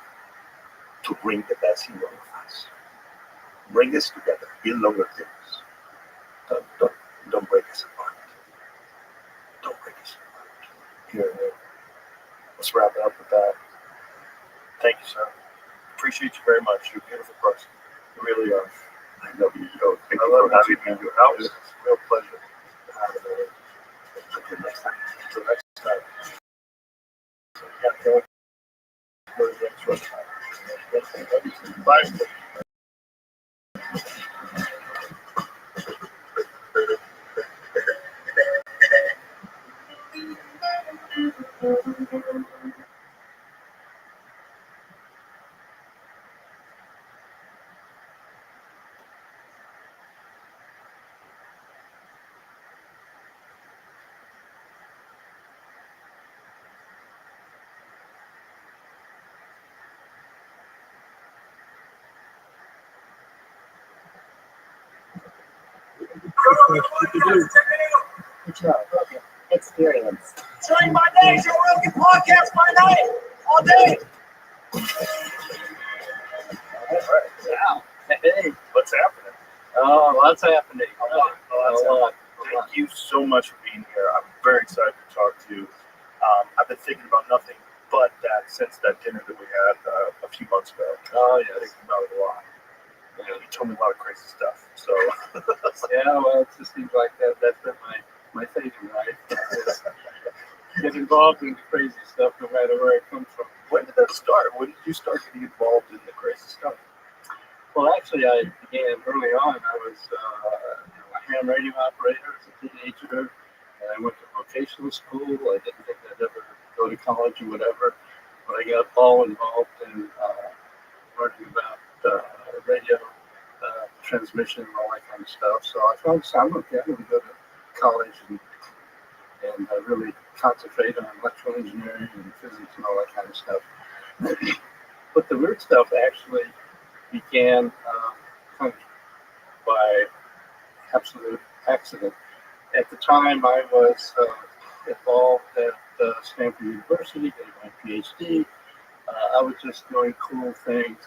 Speaker 3: to bring the best in all of us. Bring us together, build longer things. Don't break us apart. Don't break us apart.
Speaker 1: Here, let's wrap it up with that. Thank you, sir. Appreciate you very much. You're a beautiful person. You really are.
Speaker 3: I love you, Joe. Thank
Speaker 1: I
Speaker 3: you
Speaker 1: love
Speaker 3: for having
Speaker 1: you.
Speaker 3: me in your house.
Speaker 1: It's a real pleasure to have it.
Speaker 3: Until next time.
Speaker 1: Until next time. Yeah, can't wait for the next one. Bye.
Speaker 5: Good job. Experience.
Speaker 6: During my days, you're working podcasts by night, all day.
Speaker 1: All right. Now, hey, what's happening? Oh, lots happening. A lot. Thank you so much for being here. I'm very excited to talk to you. I've been thinking about nothing but that since that dinner that we had a few months ago. Oh, yeah. Thinking about it a lot. You know, you told me a lot of crazy stuff. So, yeah, well, it just seems like that's been my thing in life. Get involved in the crazy stuff no matter where it comes from. When did that start? When did you start getting involved in the crazy stuff? Well, actually, I began early on. I was a ham radio operator as a teenager, and I went to vocational school. I didn't think I'd ever go to college or whatever, but I got all involved in learning about radio transmission and all that kind of stuff. So I found I'm okay. I'm going to go to college and really concentrate on electrical engineering and physics and all that kind of stuff. But the weird stuff actually began kind of by absolute accident. At the time, I was involved at Stanford University, getting my PhD. I was just doing cool things.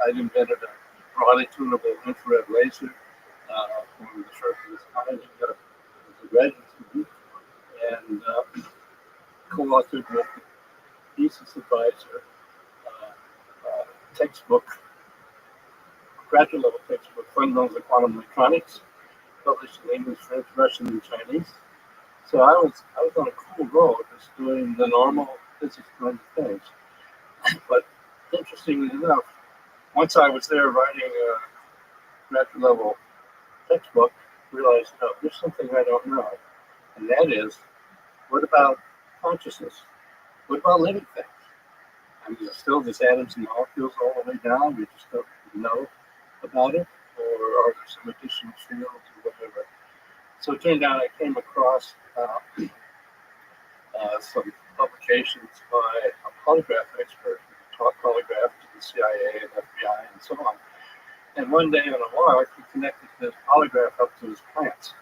Speaker 1: I'd invented a broadly tunable infrared laser. One of the first of this kind. It was a graduate student, and co-authored with the thesis advisor textbook, graduate level textbook, Fundamentals of Quantum Electronics, published in English, French, Russian, and Chinese. So I was on a cool road, just doing the normal physics kinds of things. But interestingly enough, once I was there writing a graduate level textbook, I realized, there's something I don't know, and that is, what about consciousness? What about living things? I mean, is it still just atoms and molecules all the way down? We just don't know about it, or are there some additional fields or whatever? So it turned out I came across some publications by a polygraph expert who taught polygraph to the CIA and FBI and so on. And one day on a walk, he connected his polygraph up to his plants.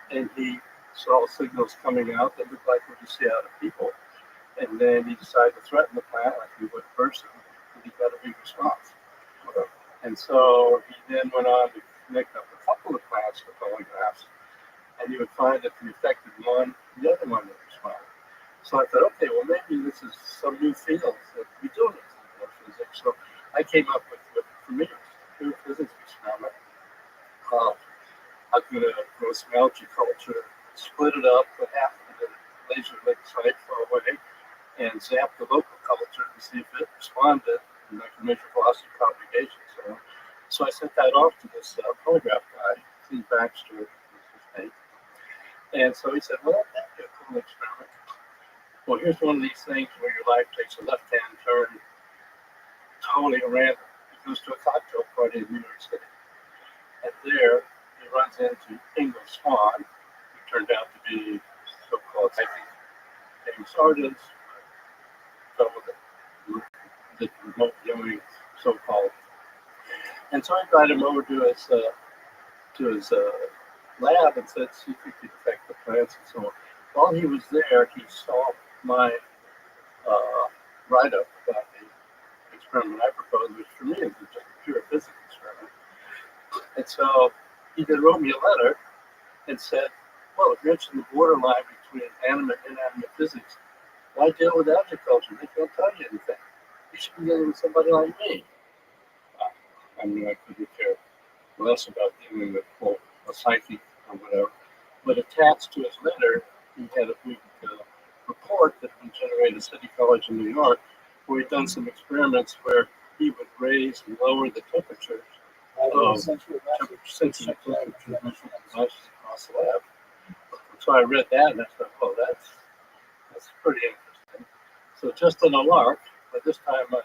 Speaker 1: And he saw signals coming out that looked like what you see out of people. And then he decided to threaten the plant like he would a person, and he got a big response. And so he then went on to connect up a couple of plants to polygraphs, and you would find that the affected one, the other one would respond. So I thought, okay, well, maybe this is some new field that we do in physics. So I came up with for me, pure physics experiment. I'm going to grow some algae culture, split it up, put half of the laser lit site far away, and zap the local culture to see if it responded, and I can measure velocity propagation. So I sent that off to this polygraph guy, Steve Baxter, was his name. And so he said, well, that'd be a cool experiment. Well, here's one of these things where your life takes a left-hand turn, totally random. He goes to a cocktail party in New York City. And there, he runs into Ingo Swann, who turned out to be so-called, I think, famous artist, fellow that did remote viewing, so-called.
Speaker 7: And so I invited him over to his lab and said, see if he could affect the plants and so on. While he was there, he saw my write-up about the experiment I proposed, which for me is just a pure physics experiment. And so he then wrote me a letter and said, well, if you're interested in the borderline between animate and inanimate physics, why deal with agriculture? They can't tell you anything. You should be dealing with somebody like me. I mean, I couldn't care less about dealing with, quote, a psyche or whatever. But attached to his letter, he had a big report that had been generated at City College in New York, where he'd done some experiments where he would raise and lower the temperatures of sensitive temperature devices across the lab. So I read that and I thought, oh, that's pretty interesting. So just on a lark, but this time I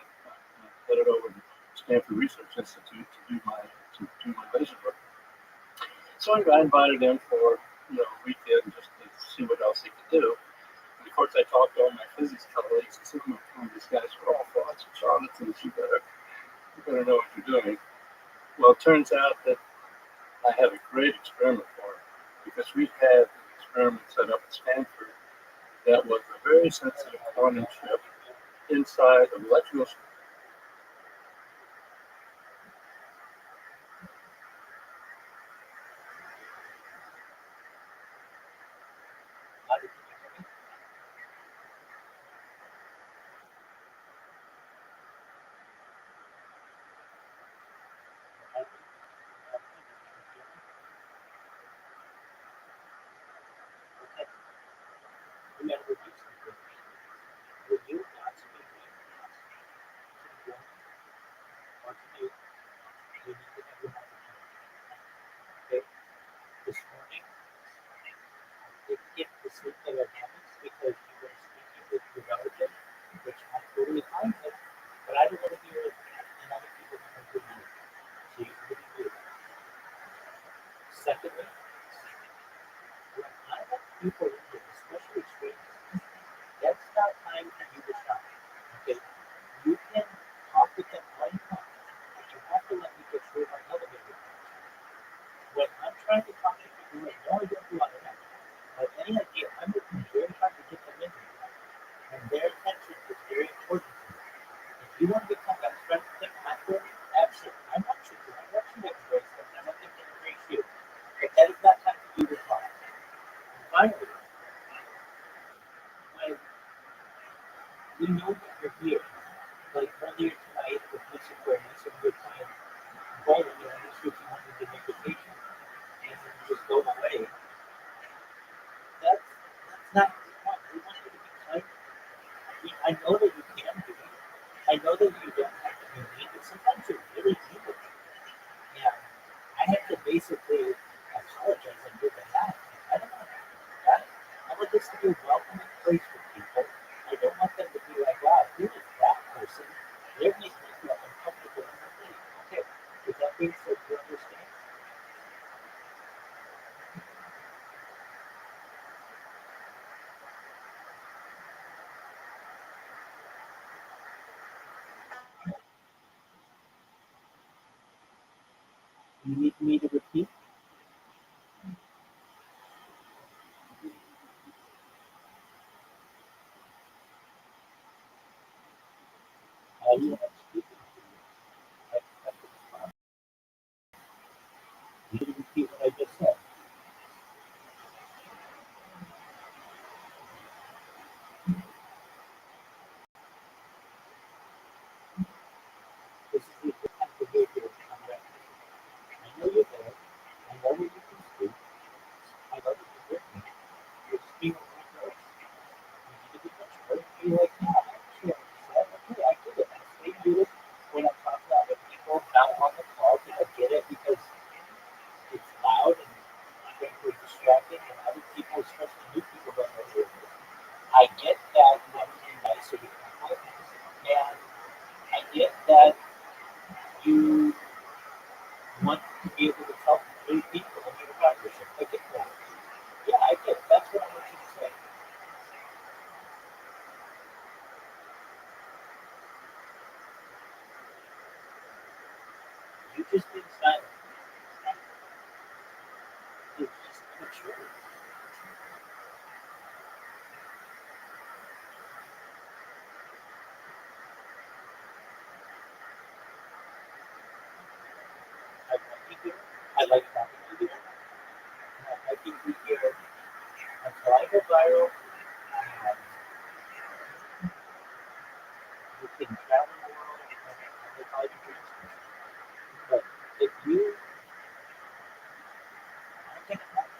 Speaker 7: put it over to Stanford Research Institute to do my laser work. So I invited him for a weekend just to see what else he could do. And of course, I talked to all my physics colleagues and said, "Oh, these guys are all frauds and charlatans. You better know what you're doing." Well, it turns out that I have a great experiment for him because we had an experiment set up at Stanford that was a very sensitive quantum chip inside of electrical. This morning, I didn't get the sleep that I wanted because you were speaking with your relative, which I'm totally fine with, but I don't want to hear it and other people don't do it. So you wouldn't do that. Secondly, when I have people in here, especially strangers, that's not time for you to shop. Okay? You can talk with them all you want, but you have to let me get through my elevator. When I'm trying to talk to people who have no idea who I am, but any idea, I'm working very hard to get them in here. And their attention is very important to me. If you want to become best friends with them after, absolutely. I want you to. I want you to embrace them. I want them to embrace you. But that is not time for you to talk. And finally, we know that you're here. Like earlier tonight with Mr. Awareness, and we're playing bowling, and I just wish you wanted to make vacation. And you just go away. That's not what we want. We want you to be kind. I know that you can do it. I know that you don't have to be mean, but sometimes you're really mean with me. And I have to basically apologize on your behalf. I don't want to do that. I want this to be a welcoming place for people. I don't want them to be like, wow, who is that person? They're making me feel uncomfortable in the meeting. Okay, with that being said, you understand? You need me to repeat? You have to speak. You need to repeat what I just said. This is the kind of behavior I'm recommending. I know you're there. I know where you can speak. I know that you're with me. You're speaking with my voice. You need to be much more. You're like, yeah, actually, okay, I get it. I stay muted when I'm talking to other people, not on the call, because I get it because it's loud and frankly distracting, and other people, especially new people, don't know who it is. I get that you want to be nice to people, and I get that you want to be able to talk to new people and get about yourself. I get that. Yeah, I get it. That's what I want you to say.
Speaker 4: You just being silent. It's just immature. I like you here. I like talking to you. I think we here until I go viral. You can travel the world and live all your dreams. But if you aren't going to have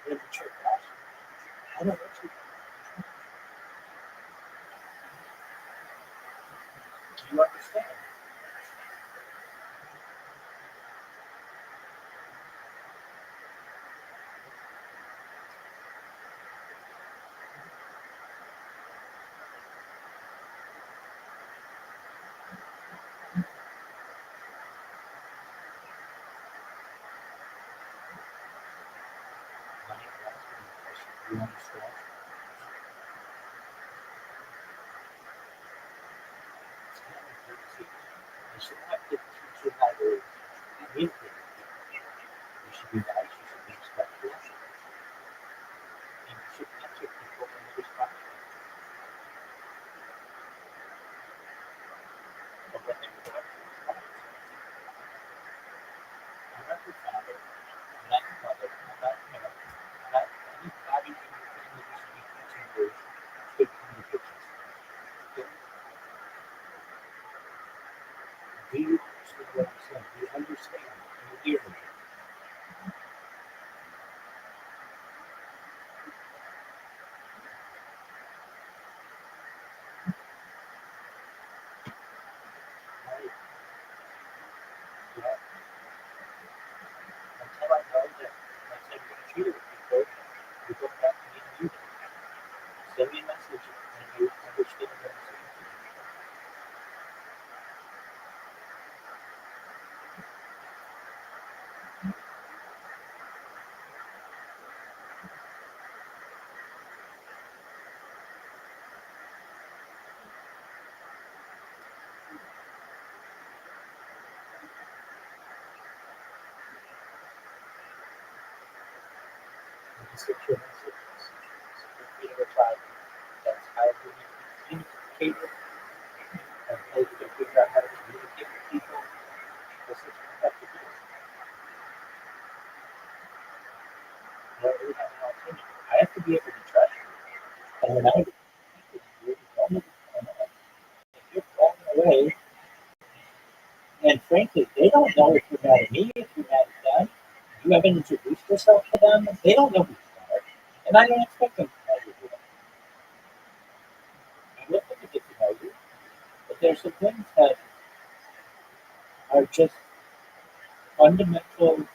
Speaker 4: a mature passion, I don't know what you do. You understand? You understand? You should have to teach you how to live with it. You should be nice, you should be respectful, and you should answer people when they respond to you. But when they respond to you, I'm not your father, I'm not your mother, I'm not your parent, I'm not anybody in your family you should be teaching your good communication skills. Okay? Do you understand what I'm saying? Do you understand? Do you hear me? Right? Yeah. Until I know that once I'm going to treat it with people, we go back to being human. Send me a message when you understand what I'm saying to you. And you send your messages. Send me a reply. That's how we communicate and how you can figure out how to communicate with people. This is what you have to do. You don't really have an alternative. I have to be able to trust you. And when I do, you're blown away. And frankly, they don't know if you're mad at me, if you're mad at them. You haven't introduced yourself to them. They don't know who you are. And I don't expect them to know who you are. I want them to get to know you. But there's some things that are just fundamental,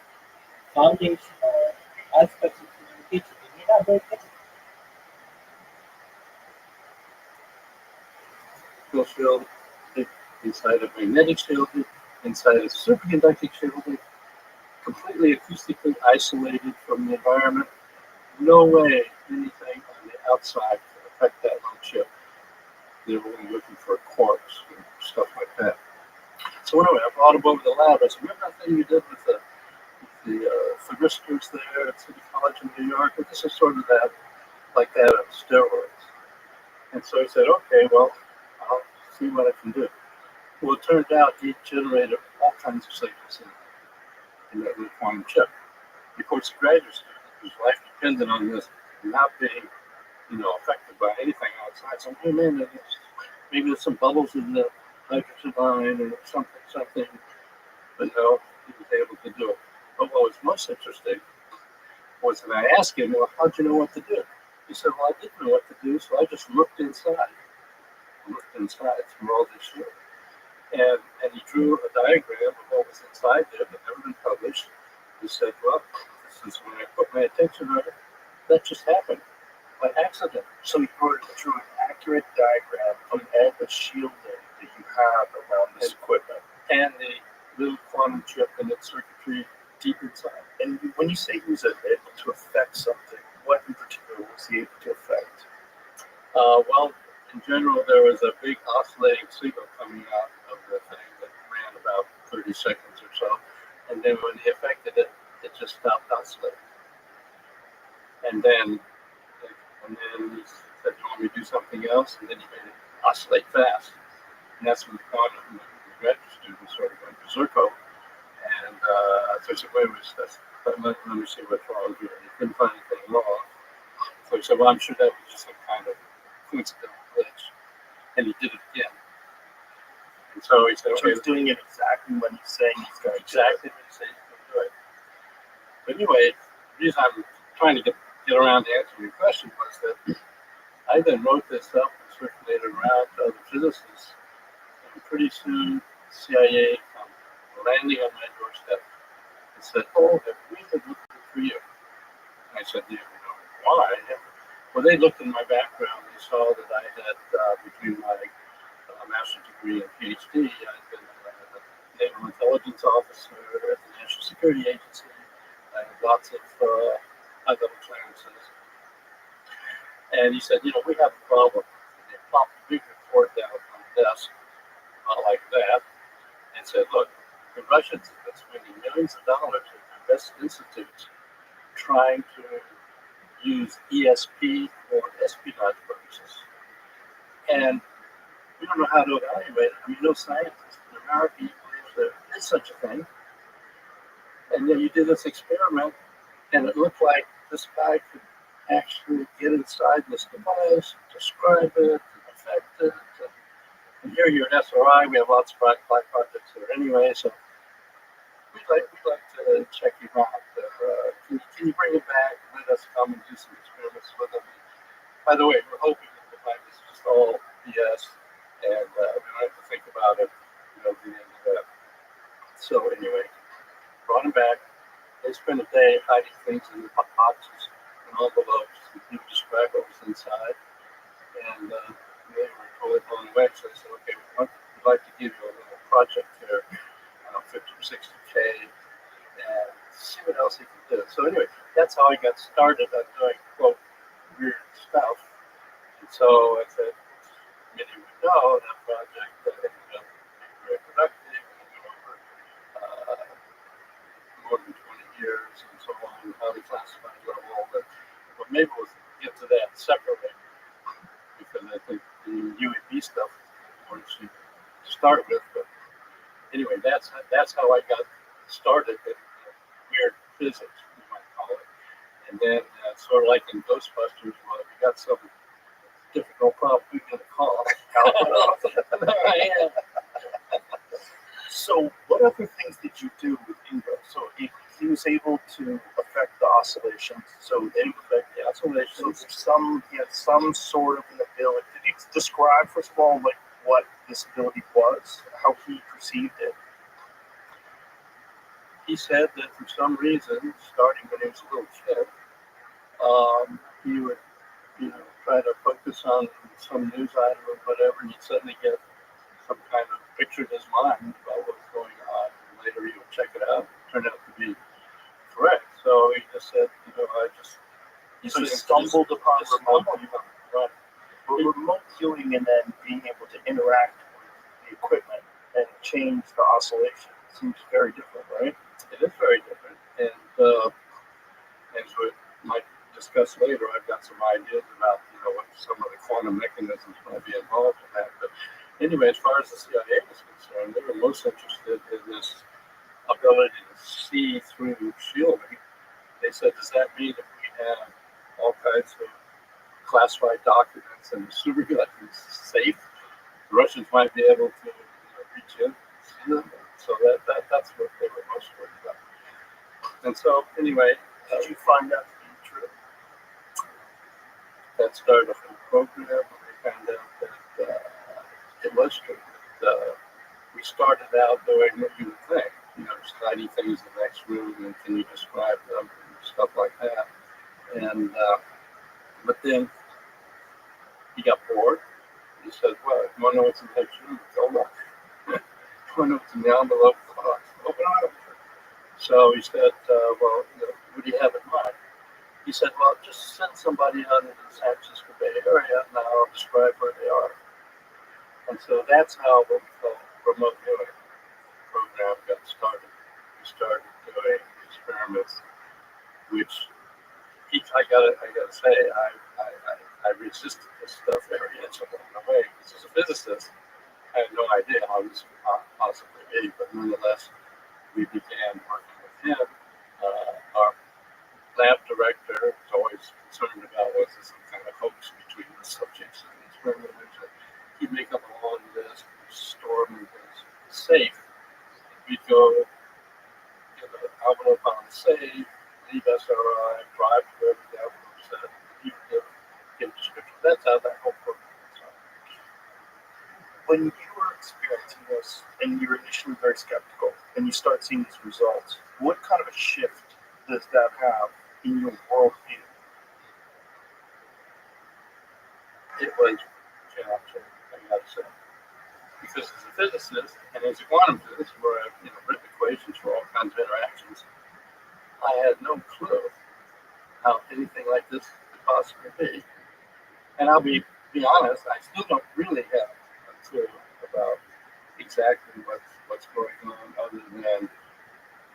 Speaker 4: foundational aspects of communication. And you're not very good at
Speaker 7: Electrical field, inside a magnetic field, inside a superconducting field, completely acoustically isolated from the environment. No way anything on the outside can affect that little chip. They were only looking for a quartz and stuff like that. So anyway, I brought him over to the lab. I said, remember that thing you did with the thermistors there at City College in New York? Well, this is sort of that, like that on steroids. And so he said, okay, well, I'll see what I can do. Well, it turned out he generated all kinds of signals in that little quantum chip. Of course, the graduate student whose life depended on this not being, affected by anything outside. So, hey man, maybe there's some bubbles in the hydrogen line or something. But no, he was able to do it. But what was most interesting was that I asked him, well, how'd you know what to do? He said, well, I didn't know what to do, so I just looked inside. Through all this year. And he drew a diagram of what was inside there that never been published. He said, well, since when I put my attention on it, that just happened by accident.
Speaker 1: So you drew an accurate diagram of all the shielding that you have around this equipment.
Speaker 7: And the little quantum chip and its circuitry deep inside.
Speaker 1: And when you say he was able to affect something, what in particular was he able to affect?
Speaker 7: Well, in general, there was a big oscillating signal coming out of the thing that ran about 30 seconds or so. And then when he affected it, it just stopped oscillating. And then he said, "You want me to do something else?" And then he made it oscillate fast. And that's when the quantum graduate students sort of went berserko. And so I said, "Wait, let me see what's wrong here." And he couldn't find anything wrong. So he said, "Well, I'm sure that was just some kind of coincidental glitch." And he did it again. And so he said,
Speaker 1: So he's doing it exactly when he's saying he's going to
Speaker 7: exactly what he said he's going to do it. But anyway, the reason I'm trying to get around to answering your question was that I then wrote this up and circulated around to other physicists. And pretty soon, CIA come landing on my doorstep and said, "Oh, have we been looking for you?" And I said, "Yeah, why?" Well, they looked in my background. They saw that I had, between my master's degree and PhD, I'd been a naval intelligence officer at the National Security Agency. I had lots of high-level clearances. And he said, "We have a problem." And they plopped a big report down on the desk, like that, and said, "Look, the Russians have been spending millions of dollars at their best institutes trying to use ESP for espionage purposes. And we don't know how to evaluate it. I mean, no scientist in America believes there is such a thing. And then you did this experiment, and it looked like this guy could actually get inside this device, describe it, affect it. And here you're at SRI, we have lots of black projects here anyway, so we'd like to check you out. Can you bring it back and let us come and do some experiments with them?" By the way, we're hoping that the find this is just all BS, and we don't have to think about it, the end of that. So anyway, brought him back. They spent a day hiding things in the boxes and envelopes. He would describe what was inside, and they were totally blown away. So they said, "Okay, we'd like to give you a little project here, 50 or 60K, and see what else he can do." So anyway, that's how I got started on doing, quote, weird stuff. And so I said, many would know, that project ended up being very productive, and it went over more than 20 years and so on, highly classified level. But maybe we'll get to that separately, because I think the UAP stuff is more interesting to start with. But anyway, that's how I got started in weird physics, you might call it. And then, sort of like in Ghostbusters, well, if you got some difficult problem, who are you going to call? I am.
Speaker 1: So, what other things did you do with Ingo? So, he was able to affect the oscillations. So,
Speaker 7: They affect the oscillations.
Speaker 1: so he had some sort of an ability. Did he describe, first of all, like what this ability was, how he perceived it?
Speaker 7: He said that for some reason, starting when he was a little kid, he would, try to focus on some news item or whatever, and he'd suddenly get some kind of picture in his mind about what was going on. And later he would check it out. It turned out to be correct. So he just said, he
Speaker 1: stumbled upon remote viewing.
Speaker 7: Right.
Speaker 1: But remote viewing and then being able to interact with the equipment and change the oscillation seems very different, right?
Speaker 7: It is very different. And as we might discuss later, I've got some ideas about, what some of the quantum mechanisms might be involved in that. But anyway, as far as the CIA was concerned, they were most interested in this ability to see through shielding. They said, does that mean if we have all kinds of classified documents and the supergut is safe, the Russians might be able to reach in and see them? So that's what they were most worried about. And so anyway,
Speaker 1: Did you find that to be true?
Speaker 7: that started a whole program, and we found out that it was true. That, we started out doing what you would think, just hiding things in the next room, and can you describe them, and stuff like that. And but then he got bored. He said, "Well, you want to know what's in the next room? Go look. You want to know what's in the envelope? Open it up." So he said, "Well, what do you have in mind?" He said, "Well, just send somebody out into the San Francisco Bay Area, and I'll describe where they are." And so that's how what we call remote viewing program got started. We started experiments, which I gotta say, I resisted this stuff very much along the way. Because as a physicist, I had no idea how this could possibly be, but nonetheless, we began working with him. Our lab director was always concerned about was there some kind of hoax between the subjects and the experimenters. And he'd make up a long list, store them in his safe. We'd go get an envelope on the safe, leave SRI, drive to where the envelope said, he would give a description. That's how that whole program started.
Speaker 1: When you were experiencing this and you're initially very skeptical and you start seeing these results, what kind of a shift does that have in your worldview?
Speaker 7: It was challenging, I gotta say. Because as a physicist and as a quantum physicist, where I've written equations for all kinds of interactions, I had no clue how anything like this could possibly be. And I'll be honest, I still don't really have a clue about exactly what's going on, other than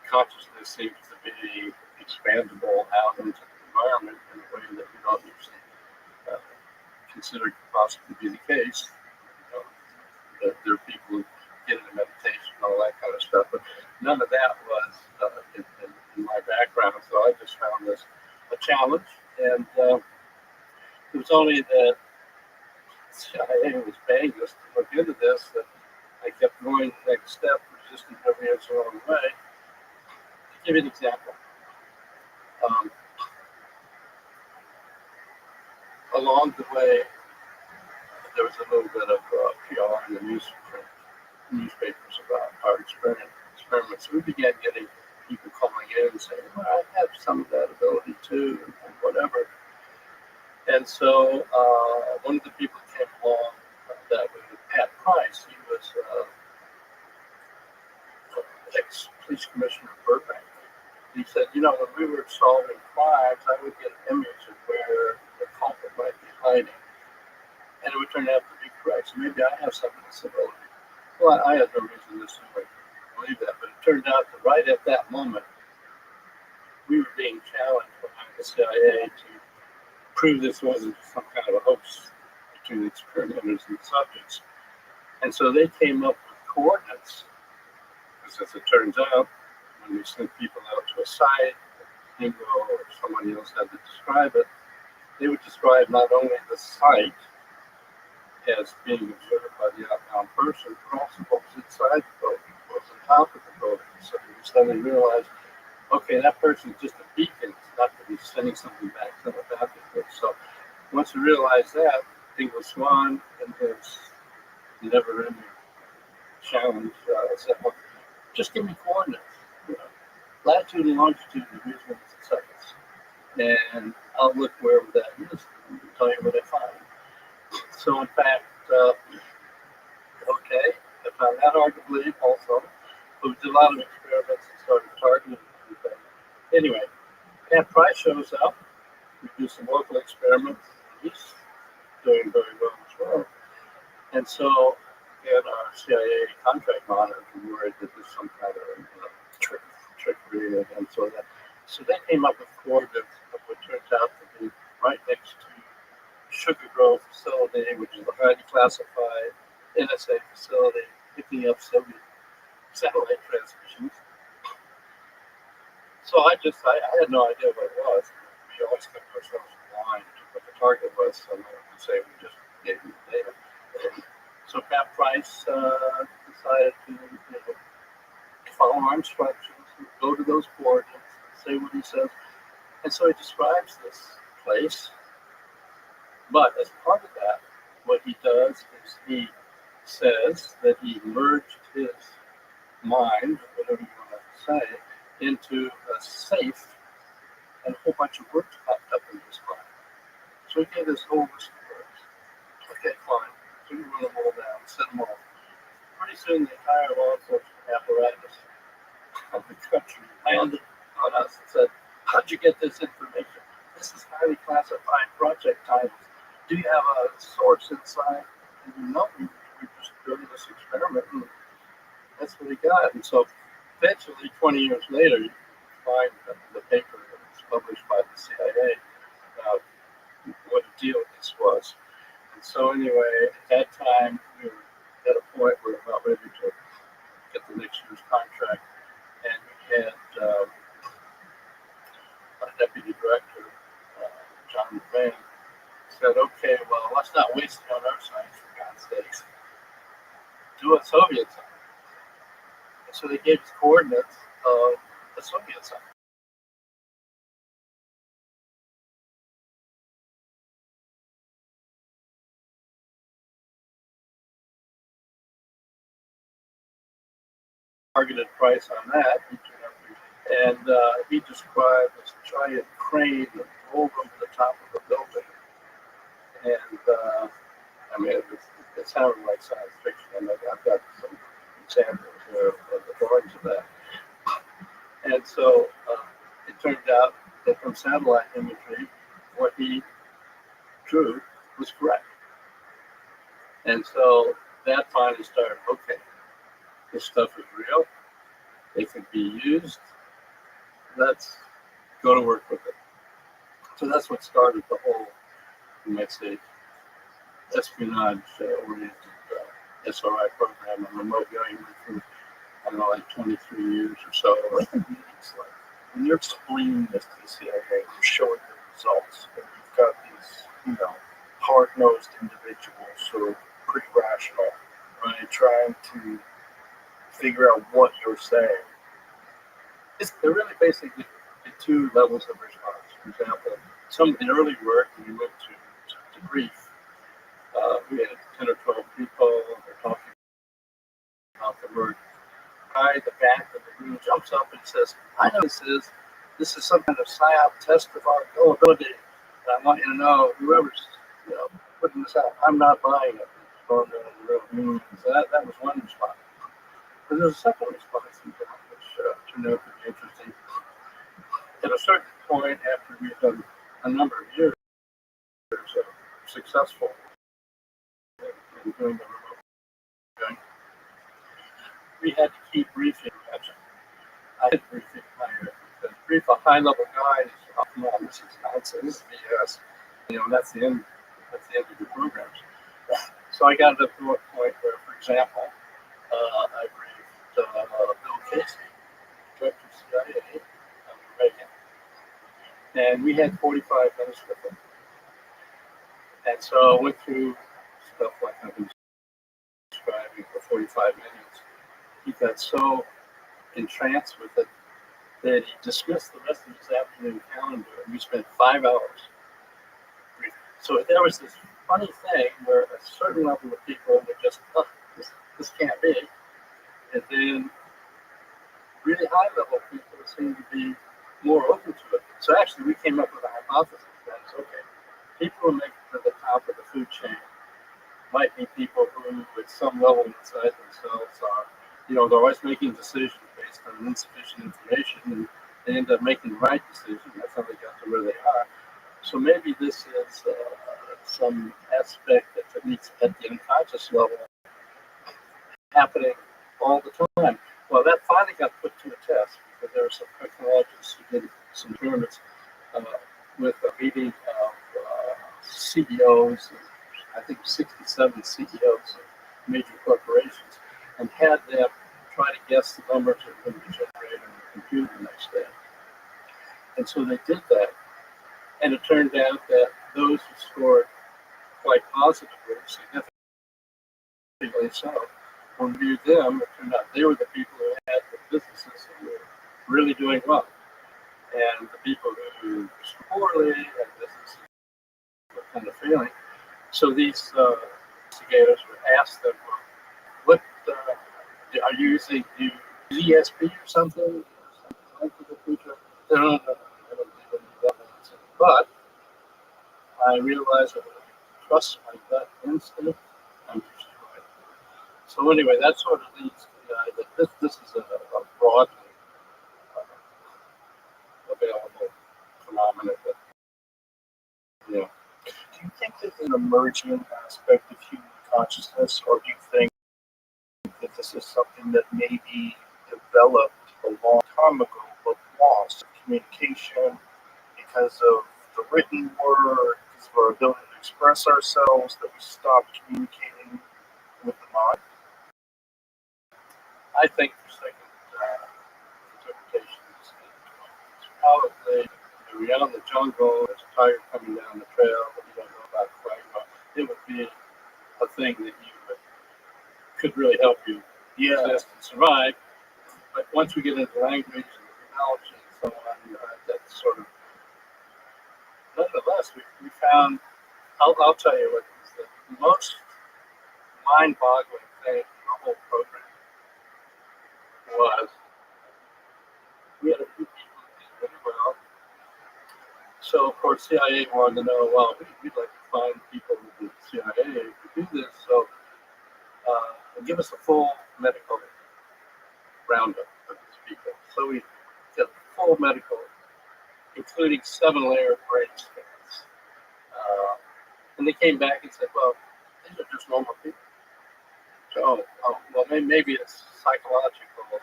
Speaker 7: consciousness seems to be expandable out into the environment in a way that we don't usually consider could possibly be the case. That there are people who get into meditation and all that kind of stuff, but none of that was in my background. So I just found this a challenge, and it was only that CIA was paying us to look into this that I kept going the next step, resisting every inch along the way. To give you an example, along the way, there was a little bit of PR in the newspapers about our experiments. So we began getting people calling in and saying, well, I have some of that ability too, and whatever. And so one of the people came along that was Pat Price. He was ex-police commissioner of Burbank. He said, when we were solving crimes, I would get an image of where the culprit might be hiding. And it would turn out to be correct. So maybe I have some of this ability. Well, I had no reason to believe that, but it turned out that right at that moment, we were being challenged by the CIA to prove this wasn't some kind of a hoax between the experimenters and the subjects. And so they came up with coordinates, because as it turns out, when we sent people out to a site, Ingo or somebody else had to describe it, they would describe not only the site as being observed by the outbound person, but also what was inside the building, what was on top of the building. So we suddenly realized, okay, that person's just a beacon. It's not that he's sending something back telepathically. So once we realized that, Ingo Swan and his never-ending challenge said, well, just give me coordinates, latitude and longitude, degrees, minutes, and seconds, and I'll look wherever that is and tell you what I find. So in fact, okay, I found that hard to believe also. But we did a lot of experiments and started targeting everything. Anyway, Pat Price shows up. We do some local experiments. He's doing very well as well. And so, and our CIA contract monitor were worried that there's some kind of trickery and so that. So they came up with coordinates of what turns out to be right next to Sugar Grove facility, which is a highly classified NSA facility, picking up Soviet satellite transmissions. So I had no idea what it was. We always kept ourselves blind to what the target was, so no one could say we just gave you the data. So Pat Price decided to follow our instructions, go to those coordinates, say what he says. And so he describes this place. But as part of that, what he does is he says that he merged his mind, whatever you want to say, into a safe, and a whole bunch of words popped up in his mind. So he gave this whole list of words. Okay, fine. So we wrote them all down, set them all. Pretty soon, the entire law enforcement apparatus of the country landed on us and said, how'd you get this information? This is highly classified project titles. Do you have a source inside? And no, we just doing this experiment, and that's what we got. And so eventually, 20 years later, find the paper that was published by the CIA about what a deal this was. And so anyway, at that time, we were at a point where we were about ready to get the next year's contract, and we had our deputy director, John McMahon, said, okay, well, let's not waste it on our science, for God's sakes. Do a Soviet side. And so they gave us coordinates of the Soviet side. Targeted price on that. And he described this giant crane that rolled over the top of the building. And I mean, it sounded like science fiction. And I've got some examples of the drawings of that. And so it turned out that from satellite imagery, what he drew was correct. And so that finally started, okay, this stuff is real. It can be used. Let's go to work with it. So that's what started the whole, you might say, espionage-oriented SRI program and remote viewing for, I don't know, like 23 years or so.
Speaker 1: What the meetings like? When you're explaining this to the CIA, you're showing the results, and you've got these, hard-nosed individuals who are pretty rational, right, trying to figure out what you're saying.
Speaker 7: They're really basically the two levels of response. For example, some in early work, when we went to brief, we had 10 or 12 people, they're talking about the work. Guy at the back of the room jumps up and says, I know this is some kind of PSYOP test of our gullibility. And I want you to know, whoever's putting this out, I'm not buying it. It's going down the road. So that was one response. But there's a second response to that, which turned out to be interesting. At a certain point, after we've done a number of years successful in doing the remote viewing, we had to keep briefing. I had briefing higher because brief a high-level guy is, oh, come on, this is nonsense, this is BS. That's the end of the programs. So I got to the point where, for example, I briefed Bill Casey, director of CIA, Reagan, and we had 45 minutes with him. And so I went through stuff like I've been describing for 45 minutes. He got so entranced with it that he dismissed the rest of his afternoon calendar, and we spent 5 hours briefing. So there was this funny thing where a certain level of people would just, this can't be. And then really high level people seem to be more open to it. So actually we came up with a hypothesis that it's okay. People who make it to the top of the food chain might be people who at some level inside themselves are, they're always making decisions based on insufficient information, and they end up making the right decision. That's how they got to where they are. So maybe this is some aspect that meets at the unconscious level happening all the time. Well, that finally got put to a test because there were some technologists who did some experiments with a meeting of CEOs, I think 67 CEOs of major corporations, and had them try to guess the numbers that were going to be generated on the computer the next day. And so they did that, and it turned out that those who scored quite positively, significantly so, when we viewed them, it turned out they were the people who had the businesses that were really doing well. And the people who scored poorly had businesses that were kind of failing. So these investigators would ask them, what are you using? Do you use ESP or something? Like the future? No, I don't believe in that nonsense. But I realized that if I trust my gut instinct, I'm usually right. So anyway, that sort of leads to the idea that this is a broadly available phenomenon. That,
Speaker 1: Do you think there's an emerging aspect of human consciousness, or do you think that this is something that maybe developed a long time ago but lost communication, because of the written word, because of our ability to express ourselves, that we stopped communicating with the mind?
Speaker 7: I think the second interpretation is probably you're out in the jungle, there's a tiger coming down the trail, but you don't know about it quite well. It would be a thing that could really help you exist and survive. But once we get into language and technology and so on, that's sort of. Nonetheless, we found. I'll tell you what is the most mind-boggling thing in the whole program was we had a few people who did really well. So of course CIA wanted to know, well, we'd like to find people in the CIA who do this. So and give us a full medical roundup of these people. So we did a full medical, including 7-layer brain scans. And they came back and said, well, these are just normal people. So, well, maybe it's psychological or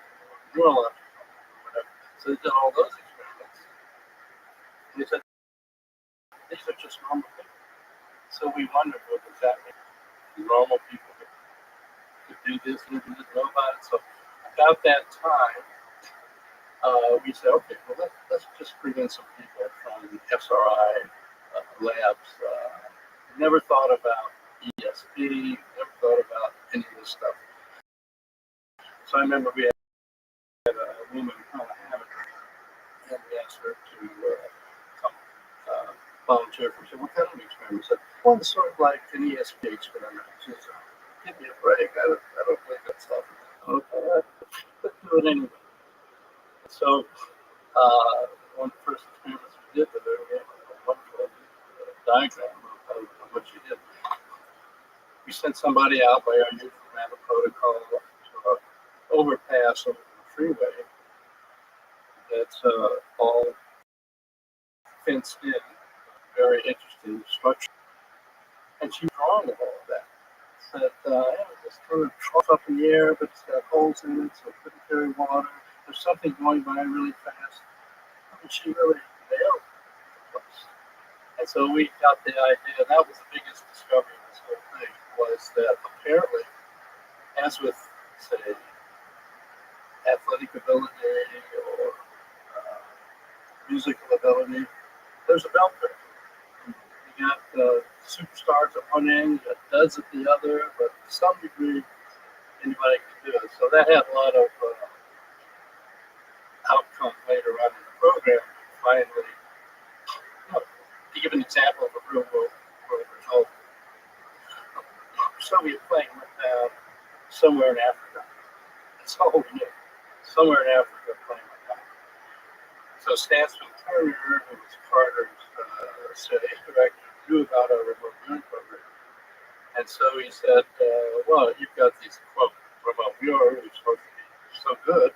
Speaker 7: neurological or whatever. So they did all those experiments. And they said, these are just normal people. So we wondered, what does that mean? Normal people could do this and we didn't know about it. So about that time, we said, okay, well, let's just bring in some people from SRI labs. Never thought about ESP, never thought about any of this stuff. So I remember we had a woman, and we asked her to come volunteer for. She said, what kind of experiment? I said, well, it's sort of like an ESP experiment. She said, give me a break. I don't believe that stuff. Okay, let's do it anyway. So one of the first experiments we did with her, we had a wonderful diagram of what she did. We sent somebody out by our new command protocol to an overpass over the freeway that's all fenced in, very interesting structure. And she was drawing of all of that. Said, it's kind of trough up in the air, but it's got holes in it, so it couldn't carry water. There's something going by really fast. And she really nailed the place. And so we got the idea, that was the biggest discovery of this whole thing, was that apparently, as with, say, athletic ability or musical ability, there's a bell curve. You got superstars at one end, you got duds at the other, but to some degree, anybody can do it. So that had a lot of outcomes later on in the program. Finally, to give an example of a real world result, Soviet plane went down somewhere in Africa. That's all we knew. Somewhere in Africa, a plane went down. So Stansfield Turner, who was Carter's CIA director, knew about our remote viewing program. And so he said, well, you've got these, quote, remote viewers who's supposed to be so good.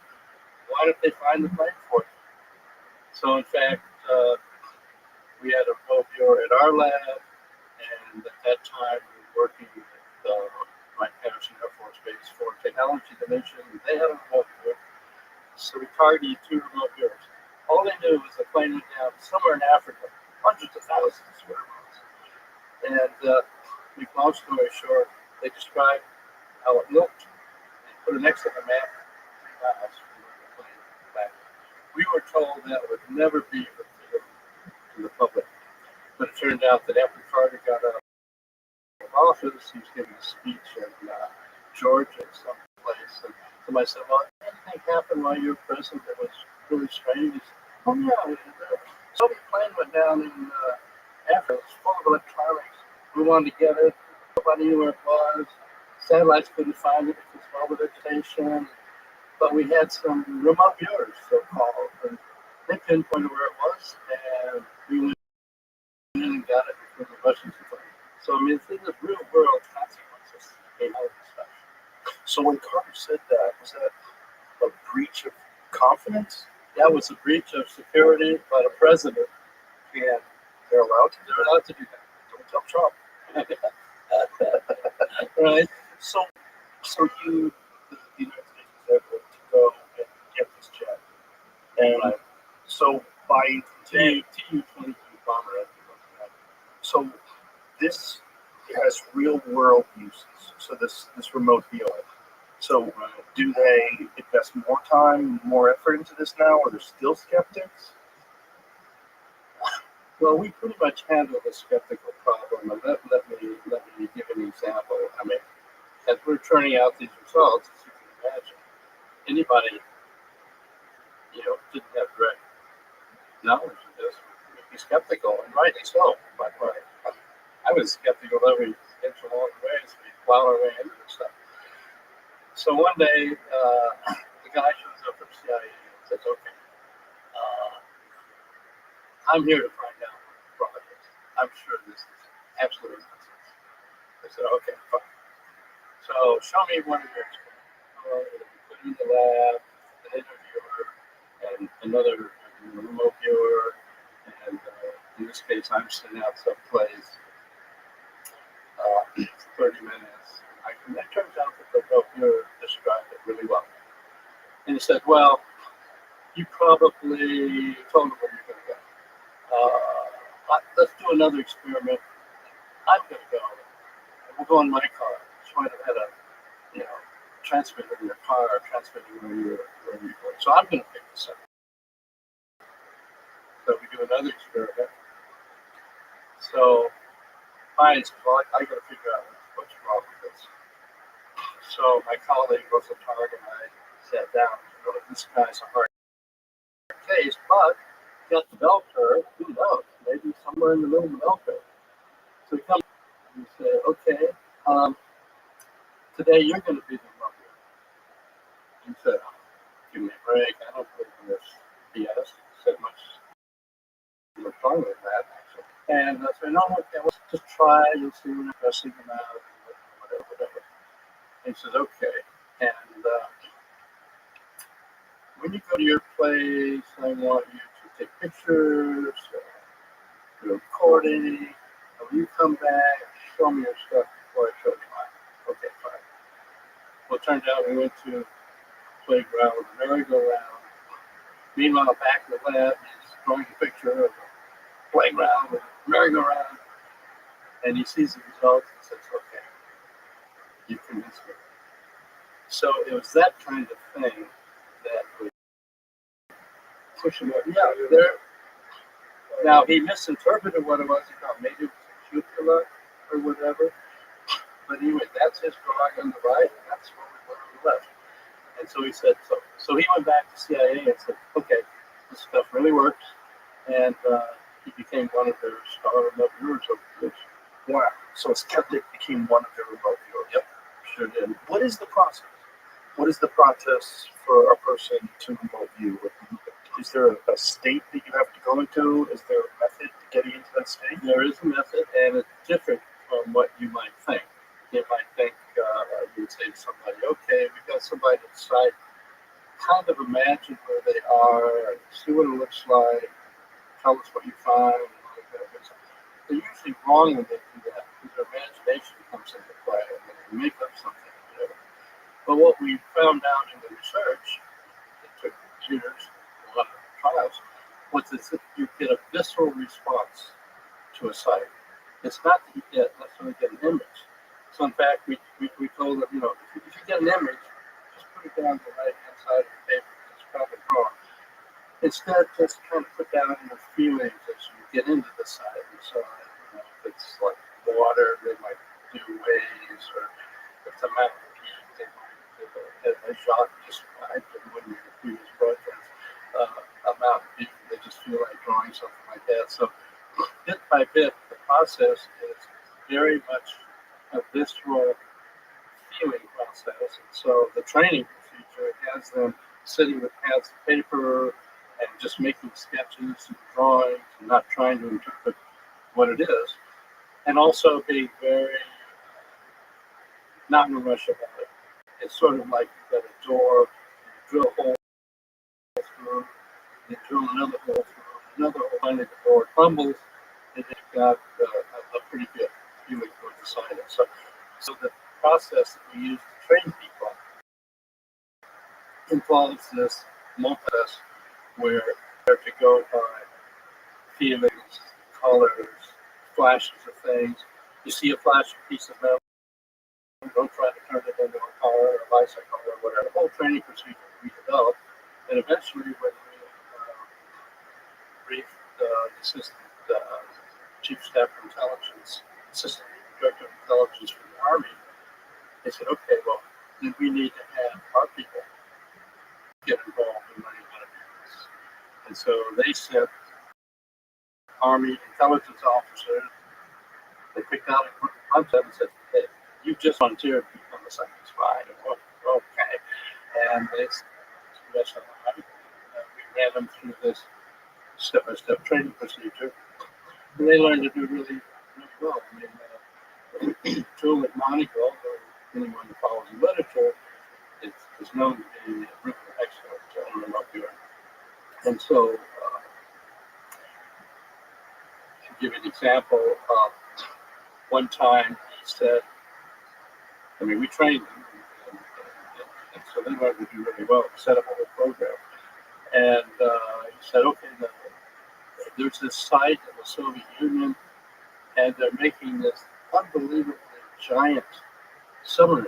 Speaker 7: Why don't they find the plane for you? So, in fact, we had a remote viewer at our lab, and at that time we were working with Wright Patterson Air Force Base for Technology Division. They had a remote viewer. So we targeted 2 remote viewers. All they knew was the plane went down somewhere in Africa, hundreds of thousands of square miles. And make long story short, they described how it looked and put it next to the map, 3 miles from where the plane back. We were told that would never be revealed to the public. But it turned out that after Carter got out of office, he was giving a speech in Georgia, someplace, and somebody said, well, anything happened while you were president that was really strange? He said, oh yeah, the Soviet plane went down in Africa. It was full of electronics. We wanted to get it. Nobody knew where it was. Satellites couldn't find it because of all the vegetation. But we had some remote viewers, so-called, and they pinpointed where it was, and we went in and got it before the Russians could find it. So, I mean, it's real world consequences came out of this stuff.
Speaker 1: So when Carter said that, was that a breach of confidence?
Speaker 7: That was a breach of security by the president.
Speaker 1: And they're allowed to do that. Don't tell Trump.
Speaker 7: Right?
Speaker 1: So you, the United States was able to go and get this jet. And so by
Speaker 7: TU-22 bomber engine.
Speaker 1: so this has real world uses. So this remote viewing. So do they invest more time, more effort into this now, or they're still skeptics?
Speaker 7: Well, we pretty much handle the skeptical problem, and let me give an example. I mean, as we're turning out these results, as you can imagine, anybody, didn't have direct knowledge of this would be skeptical, and rightly so. But I was skeptical every inch along the way as we plowed our way into this stuff. So one day, the guy shows up from CIA and says, "Okay, I'm here to find out what the fraud is. I'm sure this is absolute nonsense." I said, "Okay, fine. So show me one of your experiments." We put in the lab, an interviewer, and another remote viewer, and in this case, I'm sitting out someplace for 30 minutes. And it turns out that the remote viewer described it really well. And he said, "Well, you probably told him where you're going to go. Let's do another experiment. I'm going to go, and we'll go in my car. So I had a, transmitter in your car, transmitter where you're going. So I'm going to pick this up." So we do another experiment. So I got to figure out what's wrong with this. So my colleague Rothschild and I sat down. This guy's a hard case, but got the bell curve. Who knows? Maybe somewhere in the middle of the bell curve. So he comes and he said, "Okay, today you're going to be the mother." He said, "Give me a break. I don't believe in this BS." He said much wrong with that, actually. And I said, "No, okay, let's just try and see when I'm pressing them out, whatever. And he says, "Okay." And when you go to your place, I want you to take pictures, do a recording, and when you come back, show me your stuff before I show you mine." Okay, fine. Well, it turned out we went to the playground with a merry-go-round. Meanwhile, back in the lab, he's drawing a picture of a playground with a merry-go-round, and he sees the results and says, "Okay, you convinced me." So it was that kind of thing that would push him up. Yeah, there. Now he misinterpreted what it was. He thought maybe it was a cupola or whatever. But anyway, that's his drawing on the right, and that's what we put on the left. And so he said, so he went back to CIA and said, "Okay, this stuff really works," and he became one of their star remote viewers over the years.
Speaker 1: Wow. So a skeptic became one of their remote viewers.
Speaker 7: Yep, sure did.
Speaker 1: What is the process? What is the process for a person to remote view? Is there a state that you have to go into? Is there a method to getting into that state?
Speaker 7: There is a method, and it's different from what you might think. You might think, you'd say to somebody, "Okay, we've got somebody at site, kind of imagine where they are, and see what it looks like, tell us what you find." And all that good stuff. They're usually wrong when they do that, because their imagination comes into play, and they make up something. But what we found out in the research, it took years, a lot of trials, was that you get a visceral response to a site. It's not that you necessarily get an image. So in fact, we told them, if you get an image, just put it down the right-hand side of the paper. It's probably wrong. Instead, just kind of put down the feelings as you get into the site. And so, if it's like water, they might do waves, or if it's a mountain peak, they might do, as Jacques described in one of your previous broadcasts, a mountain peak. They just feel like drawing something like that. So bit by bit, the process is very much a visceral feeling process. And so the training procedure has them sitting with pads of paper and just making sketches and drawings and not trying to interpret what it is. And also being very not in a rush about it. It's sort of like you've got a door, you drill a hole through, you drill another hole through, another hole, finally the door crumbles, and you've got a pretty good feeling towards the science. So the process that we use to train people involves this multi-test where they're to go by feelings, colors, flashes of things. You see a flashing piece of metal, don't try to turn it into a car or a bicycle or whatever. The whole training procedure we developed, and eventually when we briefed the assistant chief staff of intelligence, assistant director of intelligence for the Army, they said, okay, well, then we need to have our people get involved in learning how to do this. And so they sent Army intelligence officers. They picked out a group of them and said, hey, you just volunteered to become a second spy. Okay. And it's yes, we ran them through this step-by-step training procedure. And they learned to do really, really well. I mean, tool at Monaco, anyone who follows the literature, is known to be really excellent in remote viewing. And so, to give you an example, one time he said, I mean, we trained them, and so they learned to do really well, set up a whole program. And he said, okay, there's this site in the Soviet Union, and they're making this unbelievably giant submarine.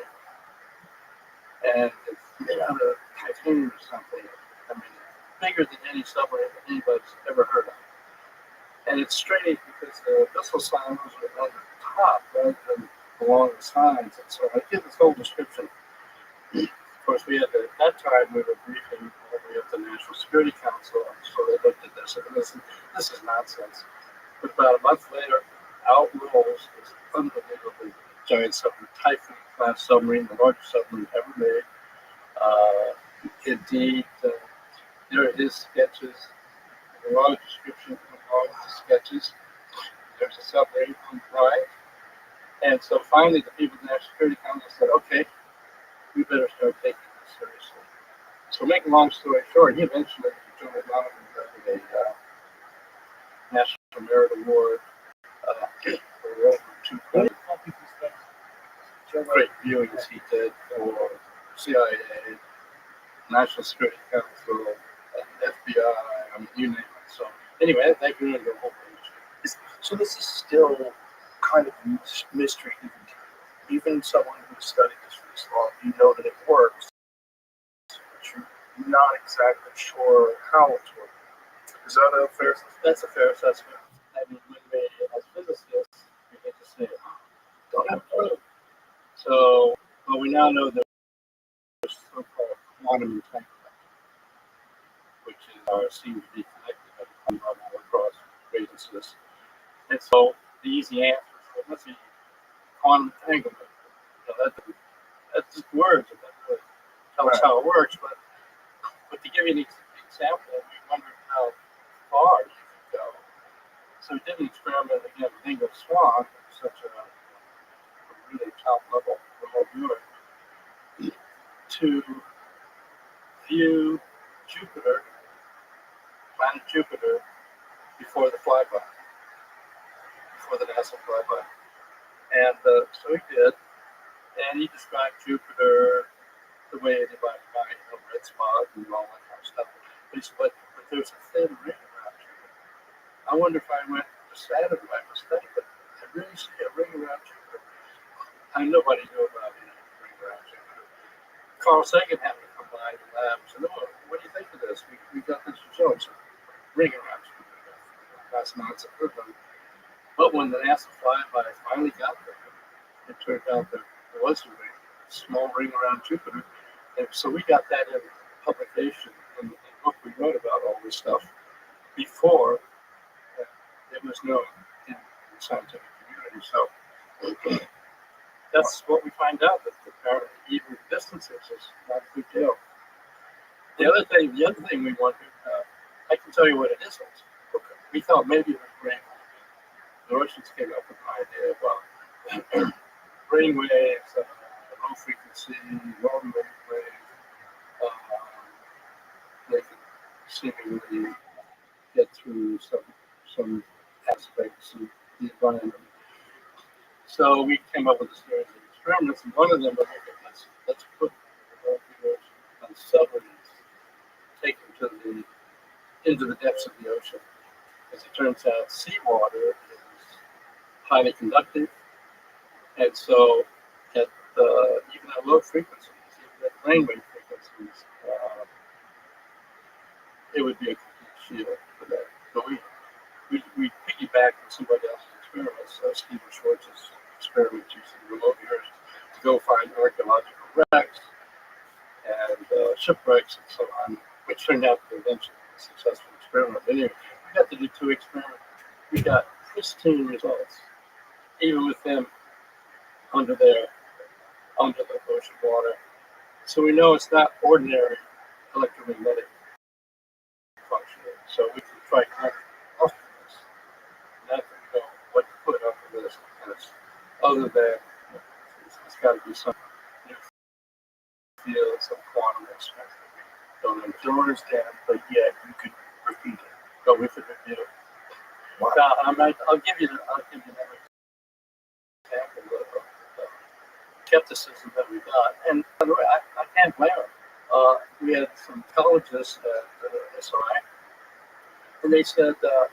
Speaker 7: And it's made out of titanium or something. I mean, bigger than any submarine that anybody's ever heard of. And it's strange because the missile silos are on the top rather than along the sides. And so I give this whole description. Of course, we had at that time we were briefing all the way up to the National Security Council, so they looked at this and this is nonsense. But about a month later, out rolls this unbelievably giant submarine, Typhoon class submarine, the largest submarine ever made. Indeed, there are his sketches, a lot of description of all of his sketches. There's a submarine on the right. And so finally, the people in the National Security Council said, okay, we better start taking this seriously. So, make a long story short, he eventually joined a National Merit Award for over 2 credits. Great viewings he did for CIA, National Security Council, FBI, I mean, you name it. So, anyway, that grew into a whole industry.
Speaker 1: So this is still kind of mystery even to you. Even someone who studied this for this long, you know that it works, but you're not exactly sure how it's working. Is that a fair assessment?
Speaker 7: That's a fair assessment. I mean, when we, as physicists, we get to say, don't have a clue. So, well, we now know that there's so-called quantum entanglement, which seems to be connected at a level across radiances. And so, the easy answer is, well, let's see, quantum entanglement. You know, that's just words. It doesn't really tell us how it works. But to give you an example, we wondered how far you could go. So we did an experiment again with English Swan, such a really top level remote viewer, to view Jupiter, planet Jupiter, before the flyby, before the NASA flyby. And so he did, and he described Jupiter the way anybody might, red spot and all that kind of stuff. But he said, but there's a thin ring around Jupiter. I wonder if I went to Saturn by mistake, but I really see a ring around Jupiter. And nobody knew about any ring around Jupiter. Carl Sagan happened to come by the lab and said, oh, what do you think of this? We got this result. So, ring around Jupiter. That's nonsense. But when the NASA flyby finally got there, it turned out that there was a ring, a small ring around Jupiter. And so we got that in publication in the book we wrote about all this stuff before it was known in the scientific community. So that's what we find out, that apparently even distances is not a big deal. The other thing we wondered, I can tell you what it isn't. We thought maybe it was brainwave. The Russians came up with an idea, well, brainwaves, low frequency, low wave, they can seemingly get through some aspects of the environment. So we came up with a series of experiments, and one of them was, okay, let's put the ocean on submarines, take them into the depths of the ocean, As it turns out, seawater is highly conductive, and so at even at low frequencies, even at brainwave frequencies, it would be a complete shield for that. But we piggyback on somebody else's experiments. Stephen Schwartz's experiment using remote ears to go find archaeological wrecks and shipwrecks and so on, which turned out to eventually be a successful experiment. But anyway, we got to do 2 experiments. We got pristine results, even with them under the ocean water. So we know it's not ordinary electromagnetic functioning. So we can try off this. Not to know what to put up with this other than it's got to be some new field, some quantum experiment.
Speaker 1: Don't understand, but yet you could repeat it.
Speaker 7: But we could review it.
Speaker 2: Wow.
Speaker 7: I'll give you another example of the skepticism that we got. And by the way, I can't blame them. We had some ecologists at SRI, and they said that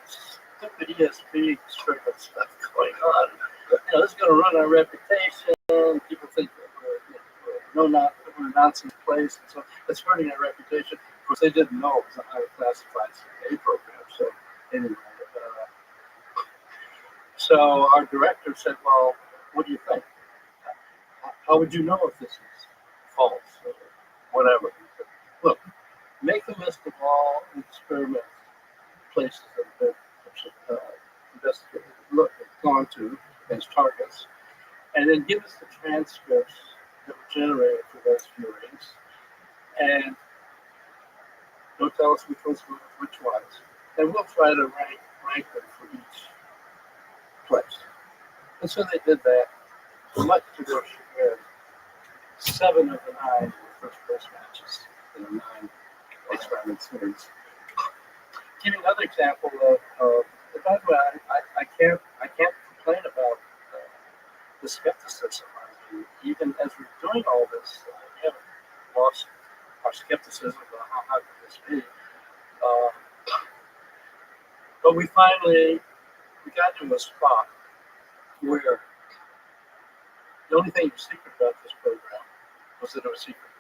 Speaker 7: stupid ESP experiment stuff going on. This is going to ruin our reputation. People think that we're a nonsense place, and so it's hurting our reputation. Of course, they didn't know it was a highly classified CIA program. So anyway, so our director said, "Well, what do you think? How would you know if this is false or whatever?" He said, "Look, make a list of all experiments, places that have been investigated, gone to as targets, and then give us the transcripts that were generated for those viewings, and don't tell us which ones were which ones, and we'll try to rank them for each place." And so they did that. Much to their chagrin, 7 of the 9 were first place matches in a 9 experiment series. Give you another example of by the way, I can't complain about the skepticism. I mean, even as we're doing all this, we haven't lost our skepticism about how could this be. But we got to a spot where the only thing was secret about this program was that it was secret.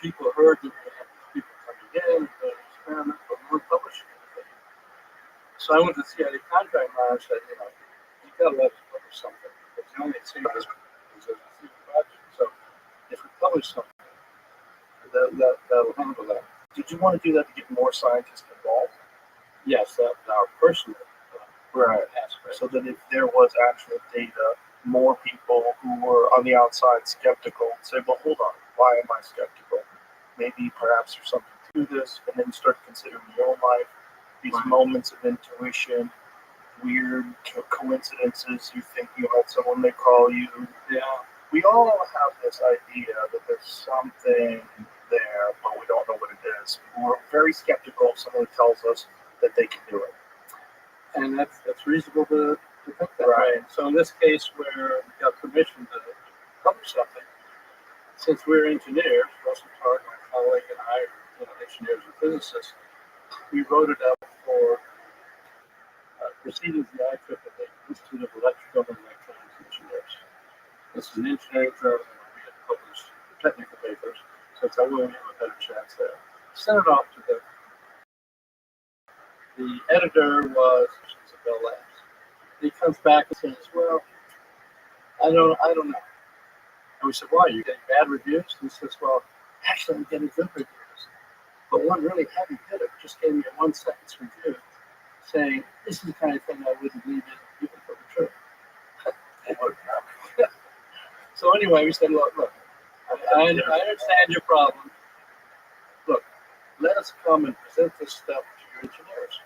Speaker 7: People heard that we had people coming in and doing experiments, but we weren't publishing anything. So I went to the CIA contract manager and said, you got to let us publish something. Because the only secret is a secret project. So if we publish something, that'll handle that.
Speaker 1: Did you want to do that to get more scientists involved?
Speaker 7: Yes, that's our personal aspect.
Speaker 1: So that if there was actual data, more people who were on the outside skeptical would say, well, hold on, why am I skeptical? Maybe perhaps there's something to this, and then you start considering your own life, these moments of intuition, weird coincidences. You think you had someone, they call you.
Speaker 7: Yeah.
Speaker 1: We all have this idea that there's something there, but we don't know what it is. We're very skeptical if someone tells us that they can do it.
Speaker 7: And that's reasonable to think that
Speaker 1: Right.
Speaker 7: way. So in this case, where we got permission to publish something, since we're engineers, Russell Clark, my colleague, and I, engineers and physicists, we wrote it up for proceedings that I took at the Institute of Electrical and Electronics Engineers. This is an engineering journal where we had published technical papers, so it's how we have a better chance there. Sent it off to them. The editor was Bell Labs. He comes back and says, "Well, I don't know." And we said, "Why? Are you getting bad reviews?" And he says, "Well, actually, I'm getting good reviews. But one really heavy hitter just gave me a 1-sentence review saying, this is the kind of thing I wouldn't leave it even for the truth." So anyway, we said, look, I understand your problem. Look, let us come and present this stuff to your engineers.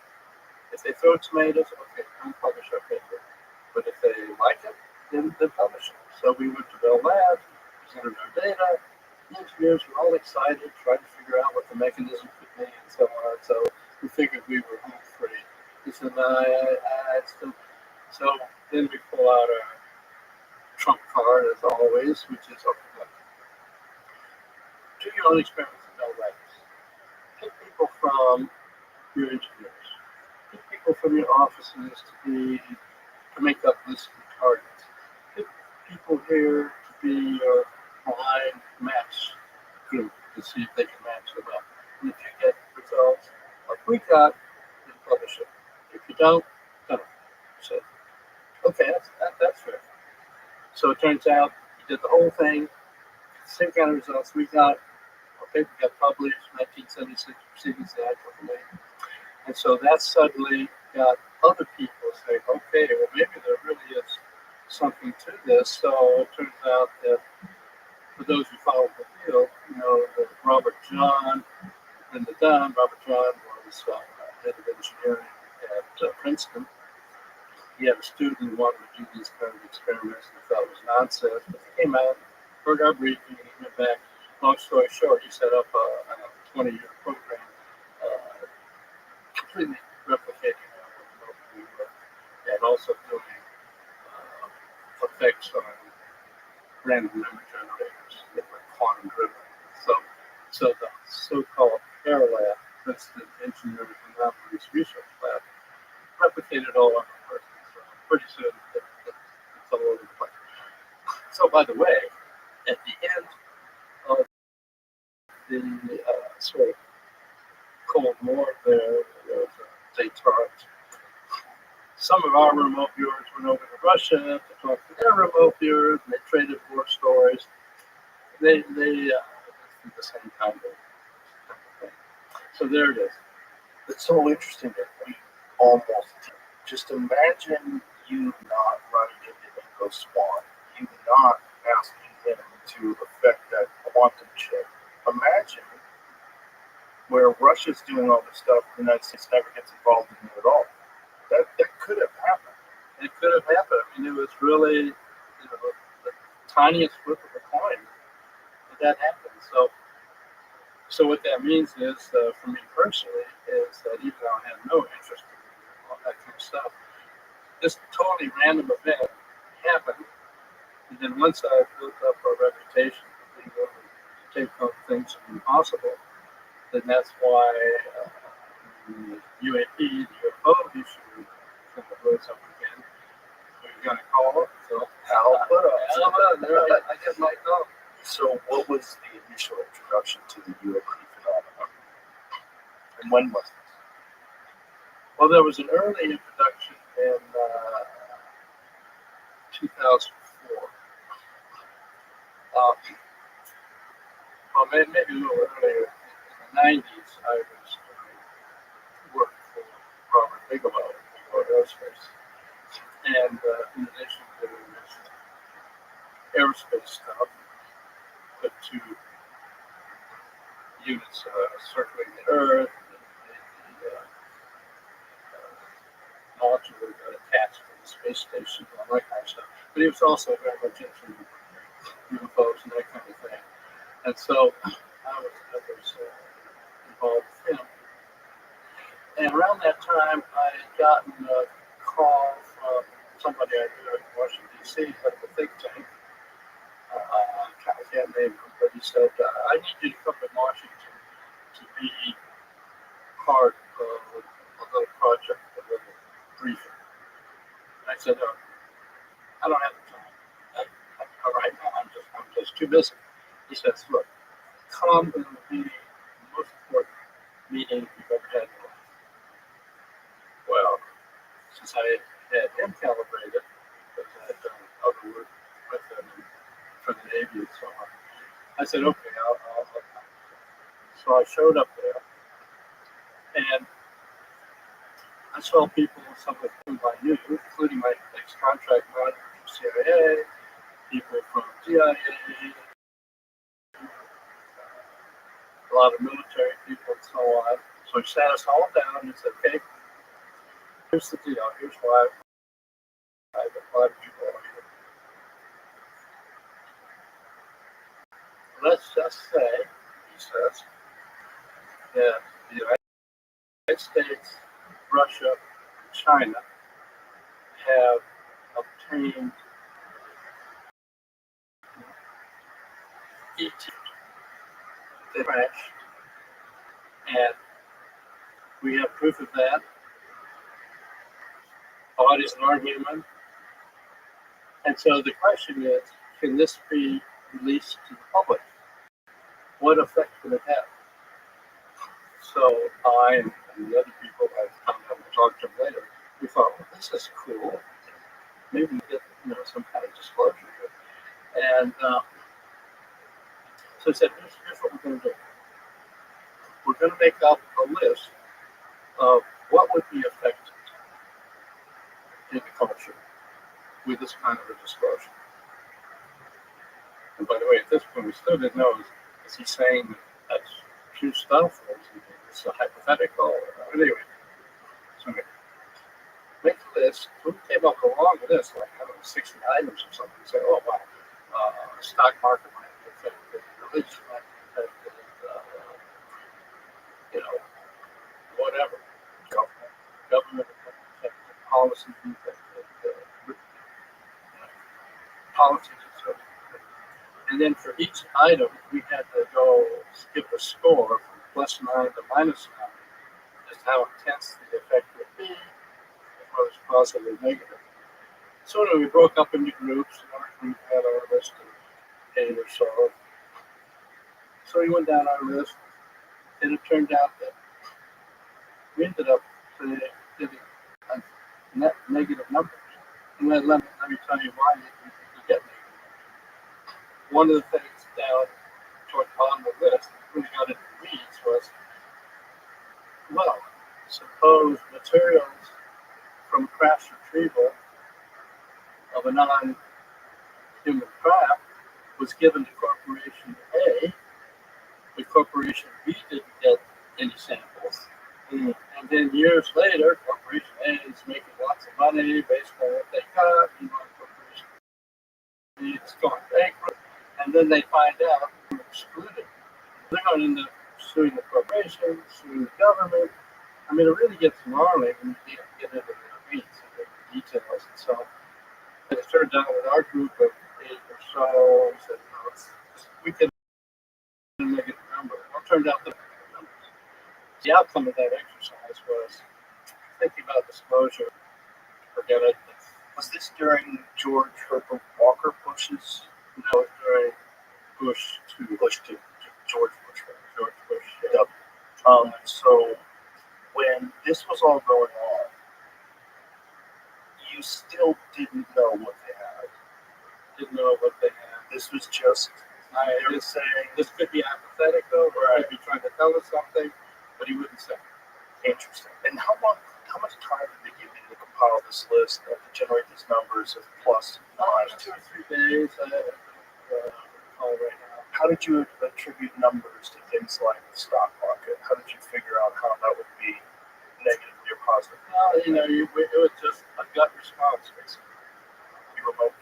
Speaker 7: If they throw tomatoes, okay, don't publish our paper. But if they like it, then publish it. So we went to Bell Labs, presented our data. The engineers were all excited, trying to figure out what the mechanism could be and so on. So we figured we were home free. He said, "No, I still." So then we pull out our trump card, as always, which is, okay, look, do your own experiments at Bell Labs. Pick people from your engineers. people from your offices to make up lists of targets. Pick people here to be your blind match group to see if they can match them up. And if you get results like we got, then publish it. If you don't, don't. So, okay, that's fair. So it turns out we did the whole thing, same kind of results we got. Our paper got published, 1976, receiving the IEEE. And so that suddenly got other people saying, okay, well, maybe there really is something to this. So it turns out that for those who follow the field, that Robert John and the Dunn, Robert John was head of engineering at Princeton. He had a student who wanted to do these kind of experiments and thought it was nonsense. But he came out, heard our briefing, and he went back. Long story short, he set up a 20-year program, completely replicating what we were, and also doing effects on random number generators that were quantum driven. So the so-called parallel Princeton Engineering Anomalies Research Lab replicated all of our work. So pretty soon it's all over the place. So by the way, at the end of the sort of Cold War, there was a detente. Some of our remote viewers went over to Russia to talk to their remote viewers, and they traded war stories. They did the same kind of thing. So there it is.
Speaker 1: It's so interesting that we almost just imagine you not running into Ingo Swann, you not asking him to affect that quantum chip. Imagine where Russia's doing all this stuff, the United States never gets involved in it at all. That could have happened.
Speaker 7: It could have happened. I mean, it was really, the tiniest flip of a coin that happened. So what that means is, for me personally, is that even though I had no interest in all that kind of stuff, this totally random event happened. And then once I built up a reputation for being able to take on things that are impossible, then that's why the UAP, the UFO issue, kind of rose up again. We're going to call it. So
Speaker 1: How put up?
Speaker 7: I get my call.
Speaker 1: So what was the initial introduction to the UAP phenomenon? And when was this?
Speaker 7: Well, there was an early introduction in 2004. Well, maybe a little earlier. In the 90s, I was doing work for Robert Bigelow at Aerospace. And in addition to this aerospace stuff, put two units circling the Earth, the module that got attached to the space station, all that kind of stuff. But he was also very much into UFOs and that kind of thing. And so I was involved with him. And around that time, I had gotten a call from somebody I knew in Washington, D.C., at the think tank. I can't name him, but he said, I need you to come to Washington to be part of a little project, a little briefing. And I said, I don't have the time. Right now, I'm just too busy. He says, look, come and be the most important meeting you've ever had in your life. Well, since I had him calibrated, because I had done other work with him for the Navy and so on, I said, okay, I'll come. So I showed up there, and I saw people, some of whom I knew, including my ex-contract manager from CIA, people from DIA, a lot of military people and so on. So he sat us all down and said, okay, here's the deal. Here's why I've invited you all here. Let's just say, he says, that the United States, Russia, and China have obtained ET. They crashed, and we have proof of that. bodies and are human. And so the question is, can this be released to the public? What effect will it have? So I and the other people I've come up and talked to later, we thought, well, this is cool. Maybe we get some kind of disclosure here. And so I said, here's what we're going to do. We're going to make up a list of what would be affected in the culture with this kind of a disclosure. And by the way, at this point, we still didn't know, is he saying that that's true stuff, or is it's a hypothetical? Anyway, so make a list. Who came up along with this? Like, I don't know, 60 items or something. You say, oh, wow, stock market might be affected, religion might be affected, whatever. Government affected, policy affected, politics and so forth. And then for each item, we had to go skip a score from +9 to -9, just how intense the effect would be, as well as positive or negative. So we broke up into groups, and our group had our list of 8 or so. So we went down our list, and it turned out that we ended up getting a net negative numbers. And let me tell you why you get negative. One of the things down toward the bottom of the list, when we got into the weeds, was, well, suppose materials from crash retrieval of a non-human craft was given to Corporation A, but Corporation B didn't get any samples. And then years later, Corporation A is making lots of money based on what they got. Corporation B is going bankrupt. And then they find out they're excluded. They're going to end up suing the corporation, suing the government. I mean, it really gets gnarly when you get into the weeds and the details. And so it turned out with our group of 8 or so, we said, we can make it a number. Well, it turned out the numbers. The outcome of that exercise was thinking about disclosure. Forget it.
Speaker 1: Was this during George Herbert Walker Bush's?
Speaker 7: No, during Bush 2.
Speaker 1: Bush 2. George Bush.
Speaker 7: George Bush.
Speaker 1: Yeah. So when this was all going on, you still didn't know what they had.
Speaker 7: Didn't know what they had.
Speaker 1: This was just, they were saying,
Speaker 7: This could be hypothetical, or
Speaker 1: Right.
Speaker 7: he'd be trying to tell us something, but he wouldn't say.
Speaker 1: interesting. And how much time did they give you to compile this list and to generate these numbers of plus and minus?
Speaker 7: 2 or 3 days. Recall right now.
Speaker 1: How did you attribute numbers to things like the stock market? How did you figure out how that would be negatively or positive?
Speaker 7: Well, it was just a gut response, basically.
Speaker 1: You were both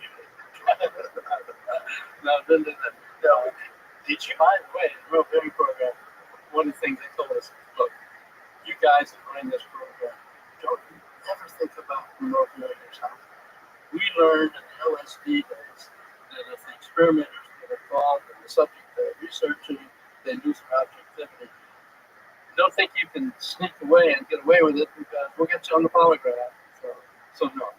Speaker 7: No, did you, by the way, in the remote viewing program, one of the things they told us, look, you guys that run this program, don't ever think about remote viewing yourself. We learned in the LSD days that if the experimenters get involved in the subject they're researching, they lose their objectivity. Don't think you can sneak away and get away with it, because we'll get you on the polygraph. So no,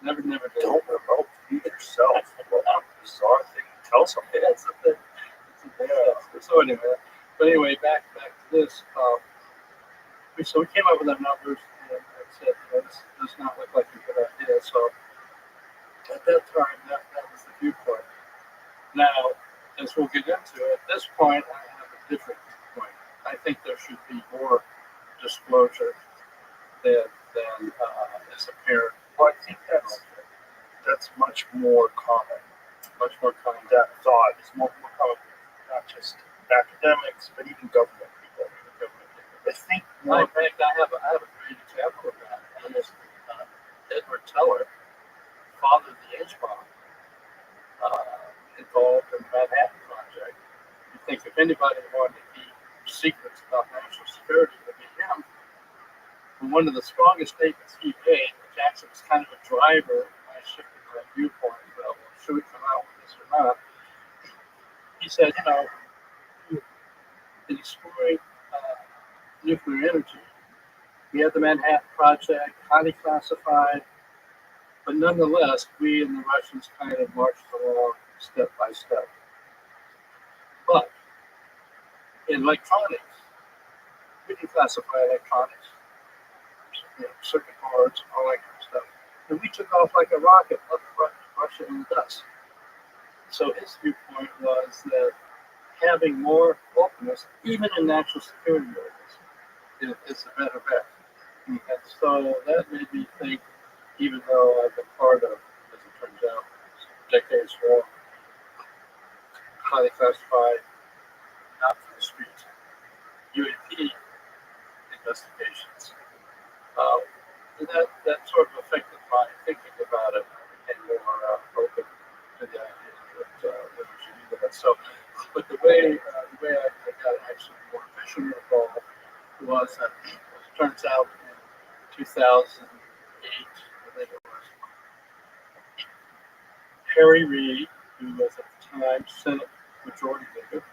Speaker 7: never did.
Speaker 1: Don't remote view yourself. What a bizarre thing to tell somebody.
Speaker 7: That's a thing. So anyway, back to this. So we came up with our numbers, and I said, this does not look like a good idea. So at that time, that was the viewpoint. Now, as we'll get into, at this point, I have a different point. I think there should be more disclosure than is apparent.
Speaker 1: Well, I think that's much more common.
Speaker 7: Much more common.
Speaker 1: That thought is more common, not just academics, but even government people. I think more.
Speaker 7: In fact, I have a great example of that. And it's Edward Teller, father of the H-bomb, involved in the Manhattan Project. You think if anybody wanted to keep secrets about national security, it would be him. And one of the strongest statements he made, which actually was kind of a driver, I shifted my viewpoint about, well, should we come out with this or not? He said, in exploring nuclear energy, we had the Manhattan Project, highly classified, But nonetheless, we and the Russians kind of marched along step by step. But in electronics, we can classify electronics, circuit boards, all that kind of stuff. And we took off like a rocket, left Russia in the dust. So his viewpoint was that having more openness, even in national security areas, is a better bet. And so that made me think, even though I've been part of, as it turns out, decades long, highly classified, not for the streets, UAP investigations. That sort of affected my thinking about it and more open to the idea that we should do that. So, but the way I got actually more officially involved was, as it turns out, in 2008, I think it was, Harry Reid, who was at the time Senate Majority Leader,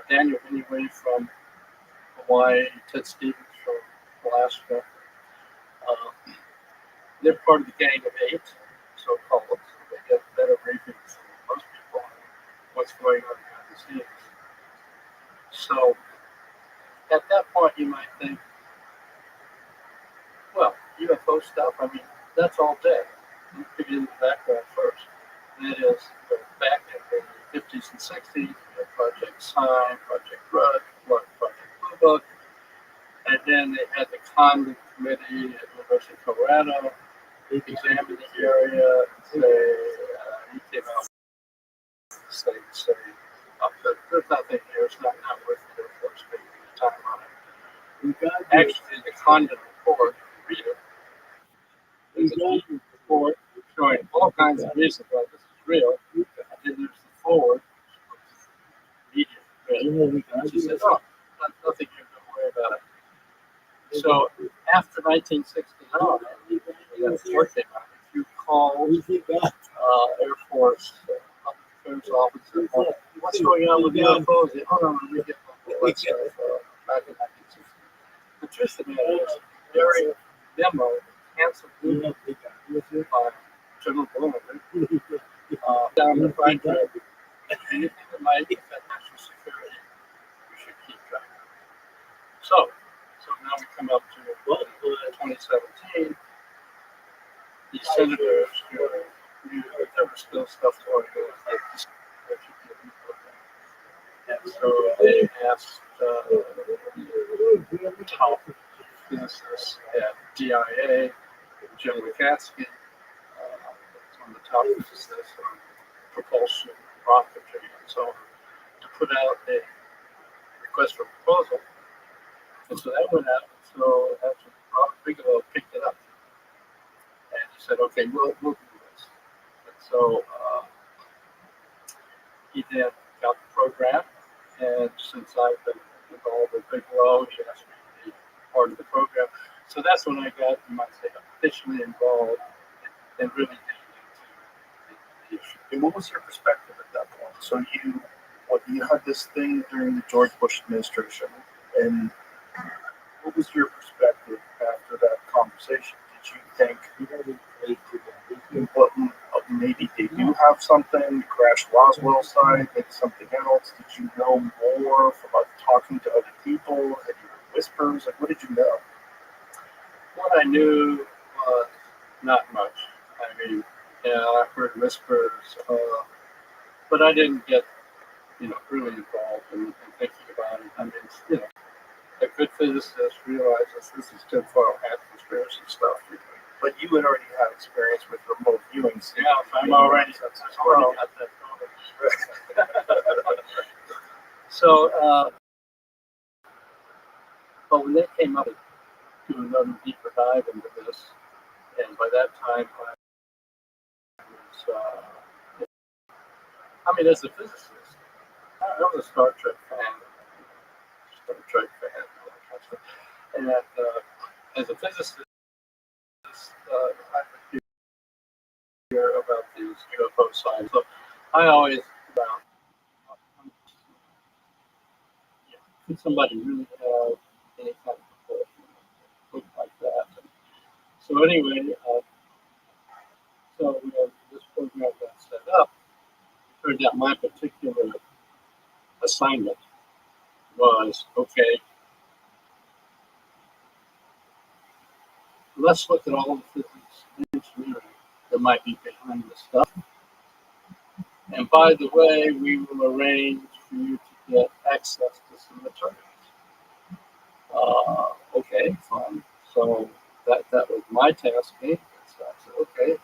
Speaker 7: Daniel Inouye from Hawaii, Ted Stevens from Alaska. They're part of the Gang of Eight, so-called. They get better briefings than most people on what's going on behind the scenes. So at that point, you might think, well, UFO stuff, I mean, that's all dead. Let me get into the background first. That is, back in the 50s and 60s, we had Project Sign, Project Grudge, Project Blue Book, and then they had the Condon Committee at the University of Colorado. They examined the area and he came out and say, there's nothing here, it's not worth the Air Force spending the time on it. Actually, the Condon report, read it, there's a deep report showing all kinds of reasons why this is real, and then there's the forward, media, she says, oh, nothing here, don't worry about it. So after 1969, that report came out. If you call Air Force public affairs officer, what's going on with UFOs? They, oh no, we get all that stuff back in 1960. The truth of the matter is, during demo canceled by General Bowman down the front road, anything that might affect national security, we should keep track of. So now we come up to 2017. The senators knew that there was still stuff going on. And so they asked top physicists at DIA, Jim Lukatsky, one of the top physicists on propulsion, rocketry, and so on, to put out a request for proposal. And so that went out. So after Robert Bigelow picked it up, and he said, "Okay, we'll do this." And so he then got the program, and since I've been involved with Bigelow, he asked me to be part of the program. So that's when I got, you might say, officially involved and really digging into the issue.
Speaker 1: And what was your perspective at that point? So you had this thing during the George Bush administration, and what was your perspective after that conversation? Did you think, well, maybe they do have something to crash Roswell's side, maybe something else? Did you know more from talking to other people? Had you heard whispers? Like, what did you know?
Speaker 7: What I knew was not much. I mean, I heard whispers, but I didn't get, really involved in thinking about it. I mean, a good physicist realizes this is tinfoil hat conspiracy stuff.
Speaker 1: But you had already had experience with remote viewing. So
Speaker 7: Yeah, I'm already got that going. So, but when they came up to do another deeper dive into this, and by that time I was, as a physicist, I was a Star Trek fan, all that kind of stuff. And as a physicist, I would hear about these UFO signs. So I always found, could somebody really have any kind of propulsion look like that? And so anyway, that my particular assignment was, okay, let's look at all the physics and engineering that might be behind this stuff. And by the way, we will arrange for you to get access to some materials. Okay, fine. So that was my task. So I said, okay.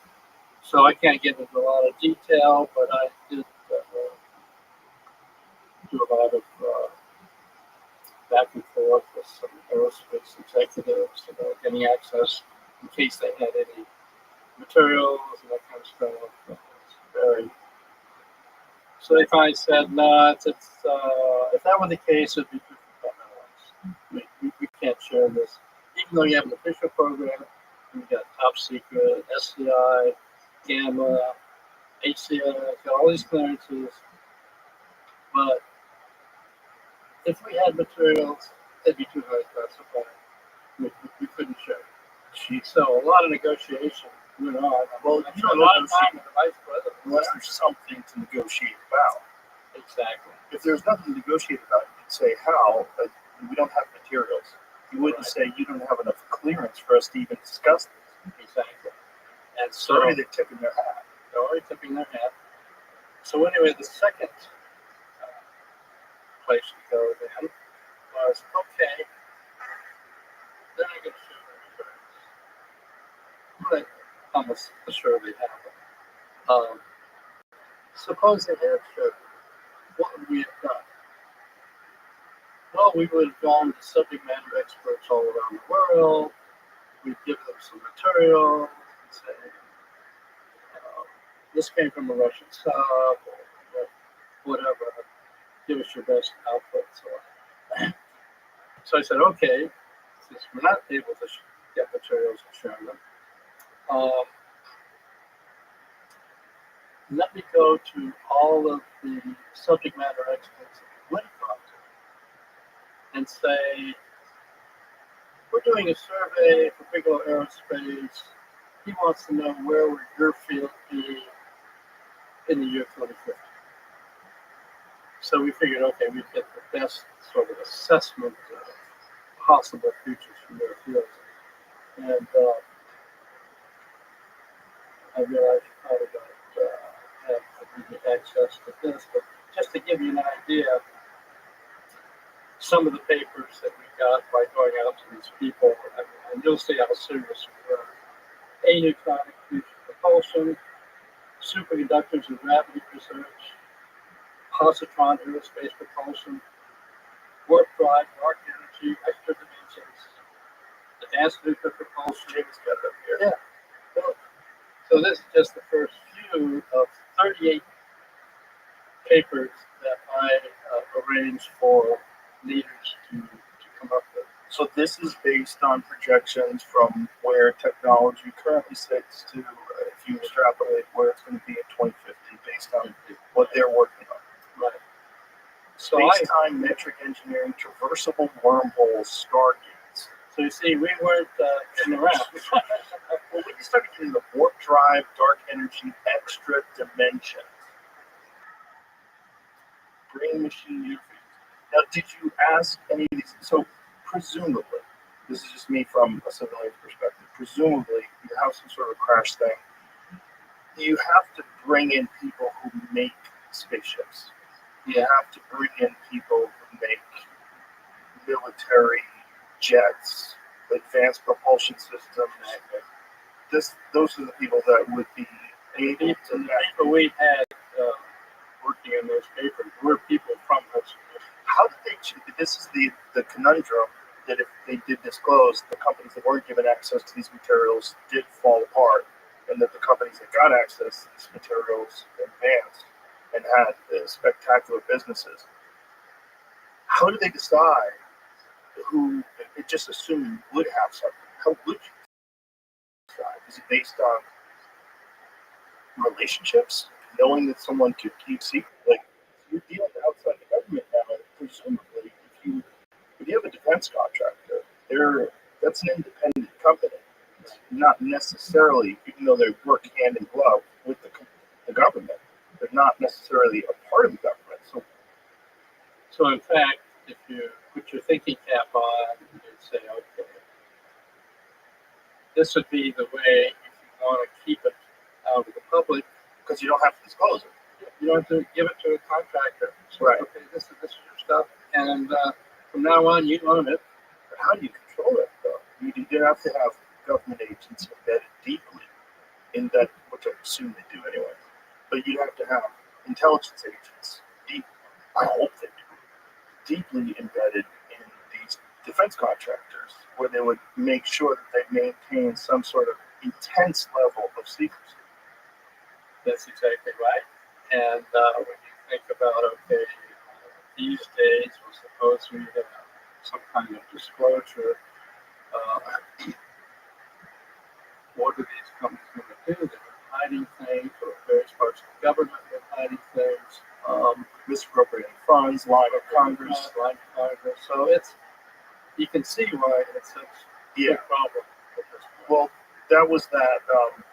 Speaker 7: So I can't get into a lot of detail, but I did do a lot of back and forth with some aerospace executives about getting access in case they had any materials and that kind of stuff. So they finally said, no, if that were the case, it'd be $55. We can't share this. Even though you have an official program, you got top secret, SCI, Gamma, HCI, got all these clearances. But if we had materials, it'd be too high classified. We couldn't share it. So a lot of negotiation went on.
Speaker 1: Well,
Speaker 7: I spent a lot of time with the vice president.
Speaker 1: Unless there's something to negotiate about.
Speaker 7: Exactly.
Speaker 1: If there's nothing to negotiate about, you could say how, but we don't have materials. You wouldn't say you don't have enough clearance for us to even discuss this.
Speaker 7: Exactly. And so
Speaker 1: Sorry, they're tipping their hat.
Speaker 7: they're already tipping their hat. So anyway, the second place to go then was, okay, they're not going to show their materials. But I'm almost assuredly have them. Suppose they had showed, what would we have done? Well, we would have gone to subject matter experts all around the world. We'd give them some material, say, this came from a Russian sub, or whatever. Give us your best output. So I said, okay, since we're not able to get materials and share them, let me go to all of the subject matter experts that we would have gone to and say, we're doing a survey for Bigelow Aerospace. He wants to know where would your field be in the year 2050. So we figured, okay, we'd get the best sort of assessment of possible futures from their fields. And I realized you probably don't have immediate access to this, but just to give you an idea, some of the papers that we got by going out to these people, and you'll see how serious we were. Aneutonic fusion propulsion, superconductors and gravity research, positron aerospace propulsion, warp drive, dark energy, extra dimensions, advanced nuclear propulsion.
Speaker 1: James got it up here.
Speaker 7: Yeah. So this is just the first few of 38 papers that I arranganged for leaders to come up with.
Speaker 1: So this is based on projections from where technology currently sits to, if you extrapolate where it's going to be in 2050, based on what they're working on.
Speaker 7: Right. So
Speaker 1: Space-time metric engineering, traversable wormholes, stargates.
Speaker 7: So you see, we weren't in around.
Speaker 1: Well, when you started getting the warp drive, dark energy, extra dimensions, brain machine interface. Now, did you ask any of these? So, presumably, this is just me from a civilian perspective. Presumably, you have some sort of crash thing. You have to bring in people who make spaceships. You have to bring in people who make military jets, advanced propulsion systems. Those are the people that would be able to.
Speaker 7: The people we had working on those papers were people from Hudson.
Speaker 1: How did they? This is the conundrum that if they did disclose, the companies that weren't given access to these materials did fall apart, and that the companies that got access to these materials advanced and had spectacular businesses. How do they decide who? It just assuming you would have something. How would you decide? Is it based on relationships, knowing that someone could keep secret? Like you're dealing outside the government now, presumably, if you have a defense contractor, that's an independent company. It's not necessarily, even though they work hand in glove with the government. They're not necessarily a part of the government.
Speaker 7: So in fact, if you put your thinking cap on and say, okay, this would be the way if you want to keep it out of the public,
Speaker 1: because you don't have to disclose it.
Speaker 7: you don't have to give it to a contractor. So,
Speaker 1: Right.
Speaker 7: okay, this is your stuff, and from now on, you own it.
Speaker 1: But how do you control it, though? You have to have government agents embedded deeply in that, which I assume they do anyway. But you have to have intelligence agents, I hope they do, deeply embedded in these defense contractors, where they would make sure that they maintain some sort of intense level of secrecy.
Speaker 7: That's exactly right. And when you think about, okay, these days we're supposed to have some kind of disclosure. What are these companies going to do? They're hiding things, or various parts of the government are hiding things.
Speaker 1: Misappropriating funds, lying to Congress.
Speaker 7: So you can see why it's such a big problem at this point.
Speaker 1: Well, that was that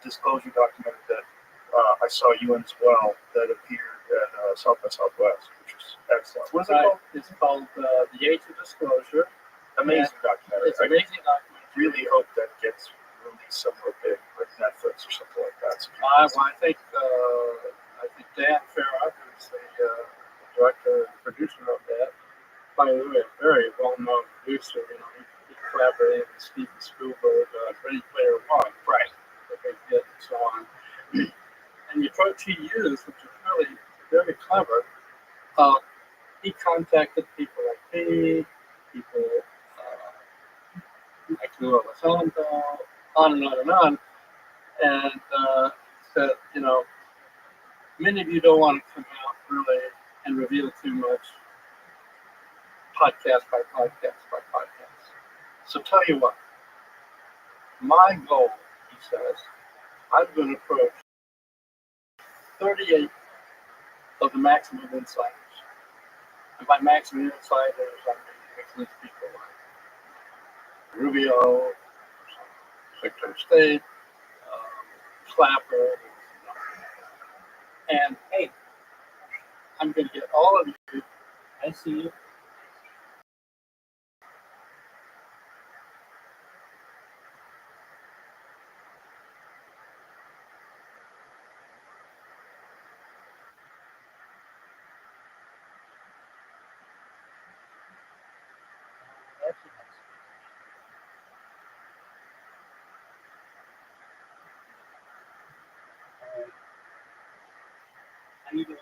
Speaker 1: disclosure document that I saw you in as well, that appeared at South by Southwest, which was excellent. What's it called?
Speaker 7: It's called The Age of Disclosure.
Speaker 1: Amazing documentary.
Speaker 7: It's an amazing document.
Speaker 1: I really hope that gets released somewhere big, like Netflix or something like that. So
Speaker 7: I think Dan Farah, who's the director and producer of that, by the way, a very well-known producer. You know, he collaborated with Steven Spielberg, Ready Player One, right? The big hit and so on. And the approach he used, which is really very clever, he contacted people like me, people like Lou Elizondo, on and on and on, and said, you know, many of you don't want to come out really and reveal too much, podcast by podcast by podcast. So tell you what, my goal, he says, I'm going to approach 38 of the maximum insiders. And by maximum insiders, I mean includes people like Rubio, Secretary of State, Clapper, and hey, I'm going to get all of you. I see you. How you doing?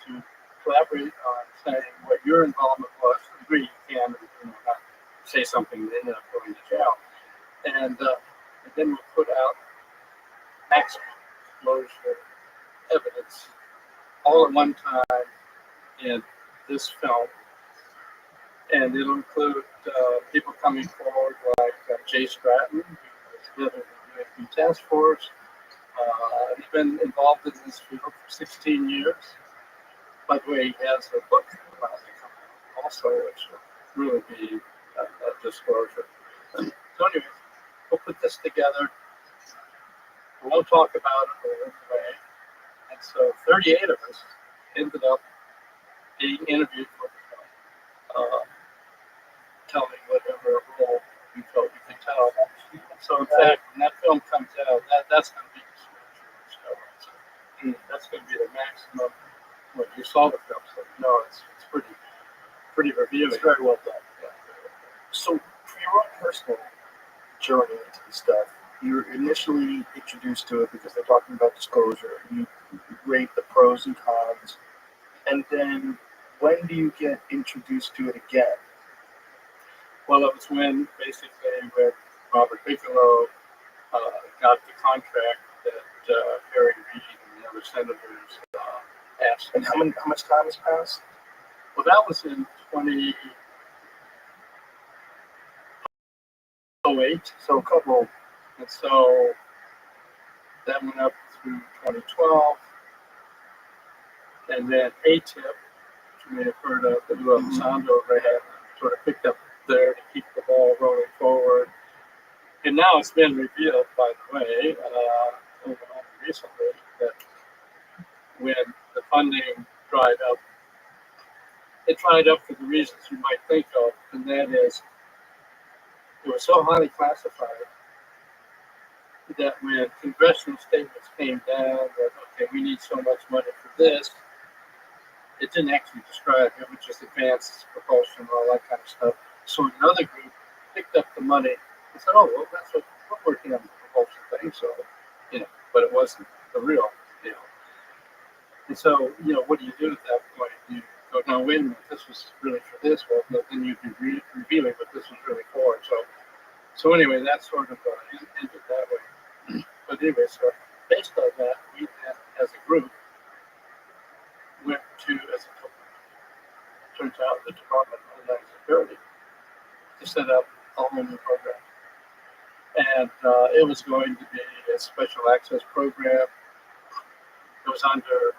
Speaker 7: To collaborate on saying what your involvement was. Agree, you can, not say something and end up going to jail. And then we'll put out maximum disclosure evidence all at one time in this film. And it'll include people coming forward like Jay Stratton, who was head of the UAP task force. He's been involved in this field for 16 years. By the way, he has a book about to come out also, which will really be a disclosure. So anyway, we'll put this together. We won't talk about it along the way. And so 38 of us ended up being interviewed for the film, telling whatever role we felt we could tell. So in fact, when that film comes out, that's going to be disclosure. So that's going to be the maximum. When you saw the film, so no, it's pretty revealing.
Speaker 1: it's very well done. Yeah. So for your own personal journey into this stuff, you were initially introduced to it because they're talking about disclosure. You rate the pros and cons, and then when do you get introduced to it again?
Speaker 7: Well, it was when basically with Robert Bigelow got the contract that Harry Reid and the other senators asked.
Speaker 1: And how much time has passed?
Speaker 7: Well, that was in 2008.
Speaker 1: So a couple.
Speaker 7: And so that went up through 2012. And then ATIP, which you may have heard of, the Lou Elizondo grant, sort of picked up there to keep the ball rolling forward. And now it's been revealed, by the way, recently, that when the funding dried up, it dried up for the reasons you might think of, and that is it was so highly classified that when congressional statements came down that, okay, we need so much money for this, it didn't actually describe it, was just advanced propulsion and all that kind of stuff. So another group picked up the money and said, oh, well, that's what we're working on, the propulsion thing. So, but it wasn't the real deal. And so, what do you do at that point? You go, no, wait a minute, this was really for this. Well, then you'd be revealing what this was really for. So anyway, that sort of ended that way. But anyway, so based on that, we then, as a group, went to, as a couple, turns out, the Department of Homeland Security to set up a whole new program. And it was going to be a special access program. It was under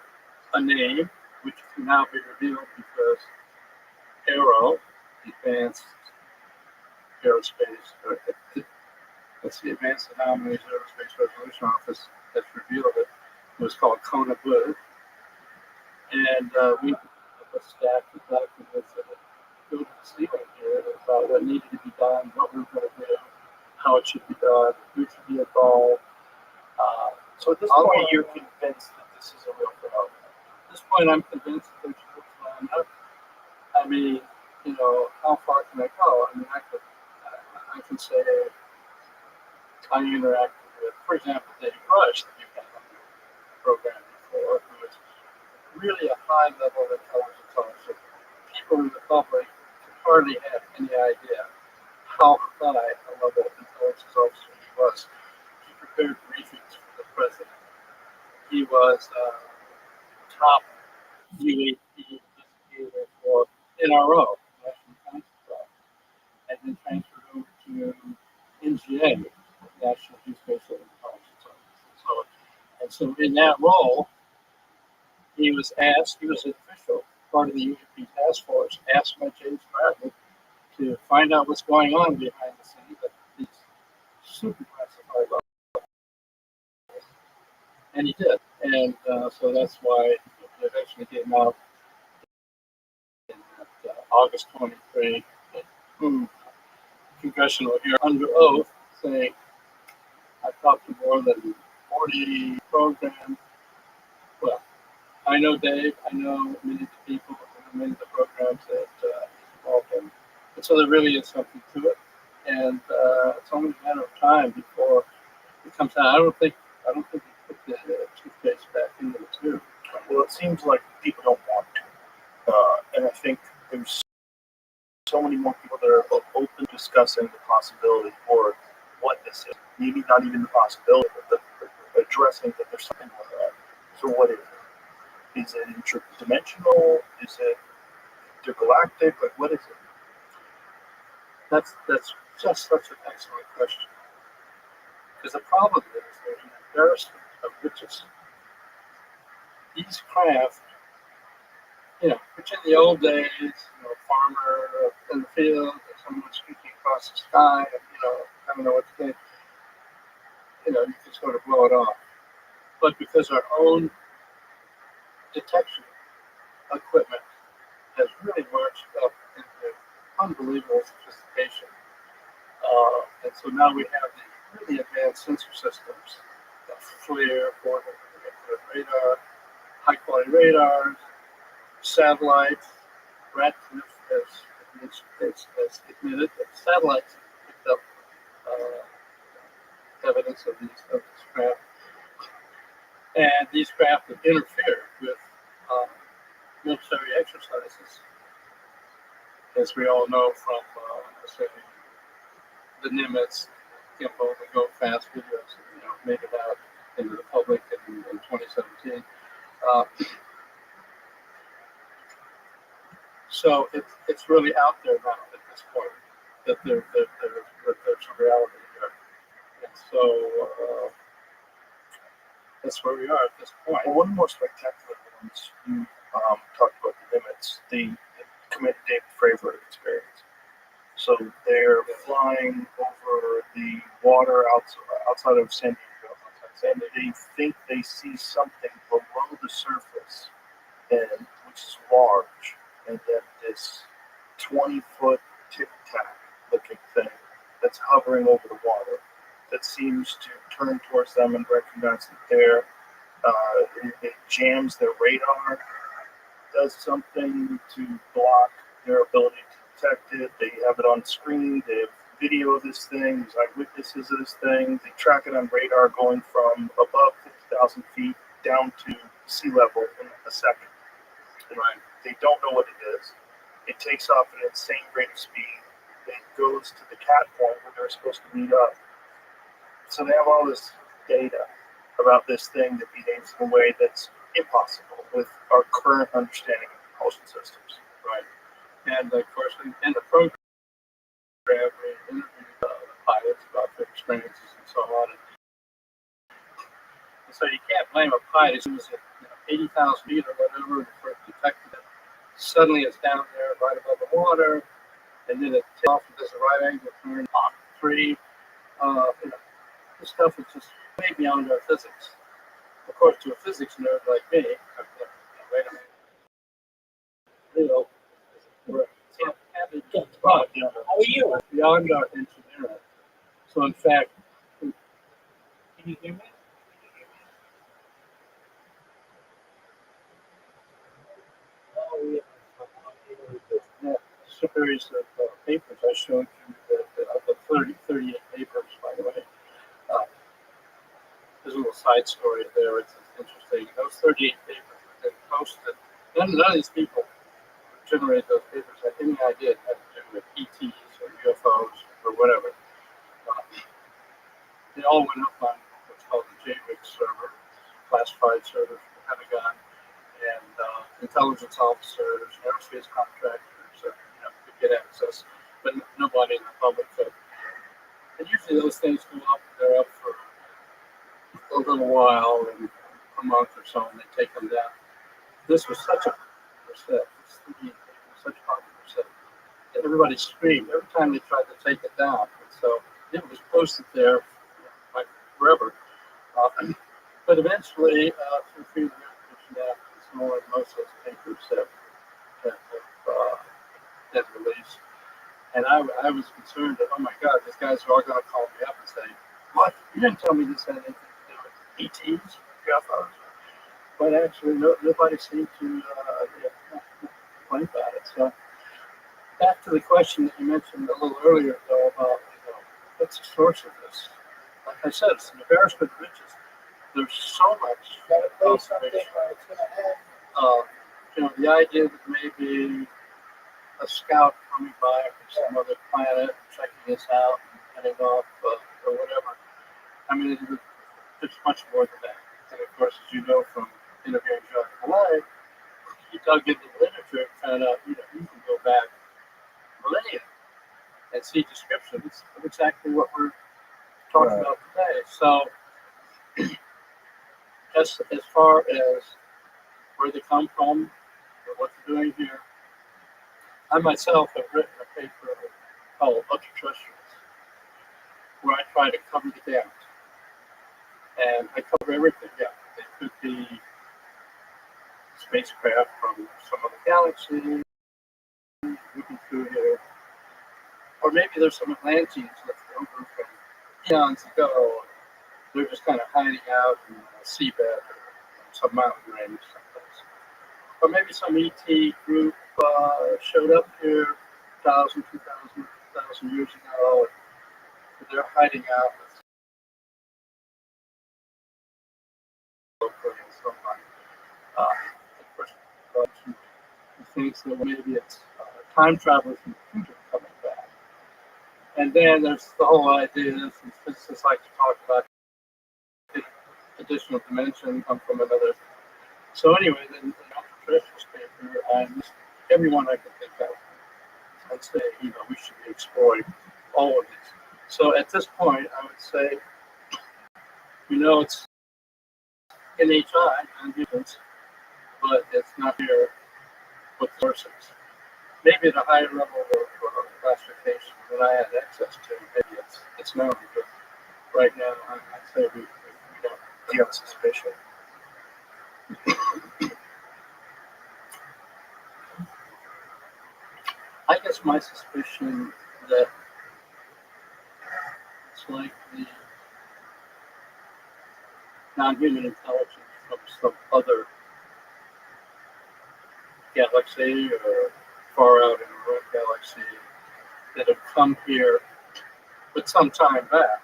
Speaker 7: a name, which can now be revealed because AARO, Advanced Aerospace, that's the Advanced Anomalies Aerospace Resolution Office that's revealed it. It was called Kona Blue. And we have a stack of documents that go to the ceiling here about what needed to be done, what we were going to do, how it should be done, who should be involved.
Speaker 1: So at this point, you're convinced that this is a real phenomenon.
Speaker 7: At this point, I'm convinced that there's a real phenomenon. I mean, how far can I go? I mean, I can say I interacted with, for example, Dave Rush, that you've had on the program before, who is really a high level of intelligence officer. People in the public can hardly have any idea how high a level of intelligence officer he was. He prepared briefings for the president. He was top UAP investigator for NRO, National Defense Office, and then transferred over to NGA, National Geospatial Intelligence Office. And so in that role, he was asked, he was an official, part of the UAP task force, asked by James Bradley to find out what's going on behind the scenes at these super classified levels. And he did. And so that's why it eventually came out in August 23, congressional hearing under oath, saying, I've talked to more than 40 programs. Well, I know Dave, I know many of the people, I know many of the programs that he's involved in. And so there really is something to it. And it's only a matter of time before it comes out. I don't think we put the toothpaste back into the tube.
Speaker 1: Well, it seems like people don't want to. And I think there's so many more people that are open to discussing the possibility or what this is. Maybe not even the possibility, but addressing that there's something going on. So what is it? Is it interdimensional? Is it intergalactic? Like, what is it?
Speaker 7: That's just such an excellent question. Because the problem is there's an embarrassment of riches. These craft, which in the old days, farmer in the field, or someone streaking across the sky, and, I don't know what to think, you can sort of blow it off. But because our own detection equipment has really marched up into unbelievable sophistication. And so now we have these really advanced sensor systems, FLIR, forward radar, high quality radars, satellites. Radcliffe has admitted that satellites picked up evidence of this craft. And these craft have interfered with military exercises, as we all know from, say, the Nimitz, can't boldly go fast videos, made it out into the public in 2017. So it's really out there now at this point that there's a reality here, and so that's where we are at this point.
Speaker 1: Well, one of the more spectacular ones you talked about the limits, the committed David Fravor experience. So they're flying over the water outside of San Diego, and they think they see something below the surface, and which is large, and then this 20-foot tic tac looking thing that's hovering over the water that seems to turn towards them and recognize that they're it jams their radar, does something to block their ability to detect it. They have it on screen. They have video of this thing. There's eyewitnesses of this thing. They track it on radar going from above 50,000 feet down to sea level in a second. Right. They don't know what it is. It takes off at an insane rate of speed. It goes to the cat point where they're supposed to meet up. So they have all this data about this thing that behaves in a way that's impossible with our current understanding of propulsion systems.
Speaker 7: Right. And of course, in the program, we interviewed the pilots about their experiences and so on. And so you can't blame a pilot who's at 80,000 feet or whatever for detecting it. Suddenly it's down there right above the water, and then it takes off and does a right angle turn on 3. This stuff is just way beyond our physics. Of course, to a physics nerd like me, wait a minute.
Speaker 4: How are you?
Speaker 7: Beyond our engineering. So, in fact,
Speaker 4: Can you hear me?
Speaker 7: yeah, series of papers I showed you, the 38 papers, by the way. There's a little side story there. It's interesting. Those 38 papers have been posted. None of these people who generated those papers had any idea it had to do with ETs or UFOs or whatever. They all went up on what's called the JWIC server, classified server for the Pentagon, and intelligence officers, aerospace contractors, could get access, but nobody in the public could. And usually those things go up, they're up for a little while, and a month or so, and they take them down. This was such a set, such a popular set, that everybody screamed every time they tried to take it down. And so it was posted there like forever. But eventually, through freedom of information act, it's more than most of those papers have been released. And I was concerned that, oh my God, these guys are all going to call me up and say, what? You didn't tell me this had anything to do with ETs, UFOs. But actually, nobody seemed to complain about it. So back to the question that you mentioned a little earlier, though, about what's the source of this? Like I said, it's an embarrassment of riches. There's so much information. The idea that maybe a scout coming by from some other planet, checking us out, and heading off or whatever. I mean, there's much more than that. And of course, as you know from interviewing Jacques Vallée, he dug into the literature and found out, you can go back millennia and see descriptions of exactly what we're talking about today. So, as far as where they come from or what they're doing here, I myself have written a paper called Ultra-Terrestrials, where I try to cover the gamut. And I cover everything. Yeah, it could be spacecraft from some other galaxy, moving through here, or maybe there's some Atlanteans left over from eons ago. They're just kind of hiding out in a seabed or some mountain range someplace. Or maybe some ET group showed up here 1,000, 2,000, 2,000 years ago, and they're hiding out with somebody. Of course, he thinks that maybe it's time travelers from the future coming back. And then there's the whole idea that physicists like to talk about additional dimension come from another. So anyway, then in Treasure's paper, everyone I could think of, I'd say, we should be exploring all of these. So at this point, I would say, it's NHI, non-humans, but it's not here with sources. Maybe at a higher level of classification that I had access to, maybe it's known, but right now, I'd say we don't.
Speaker 2: Do you have a suspicion?
Speaker 7: I guess my suspicion that it's like the non-human intelligence from some other galaxy or far out in a red galaxy that have come here but some time back,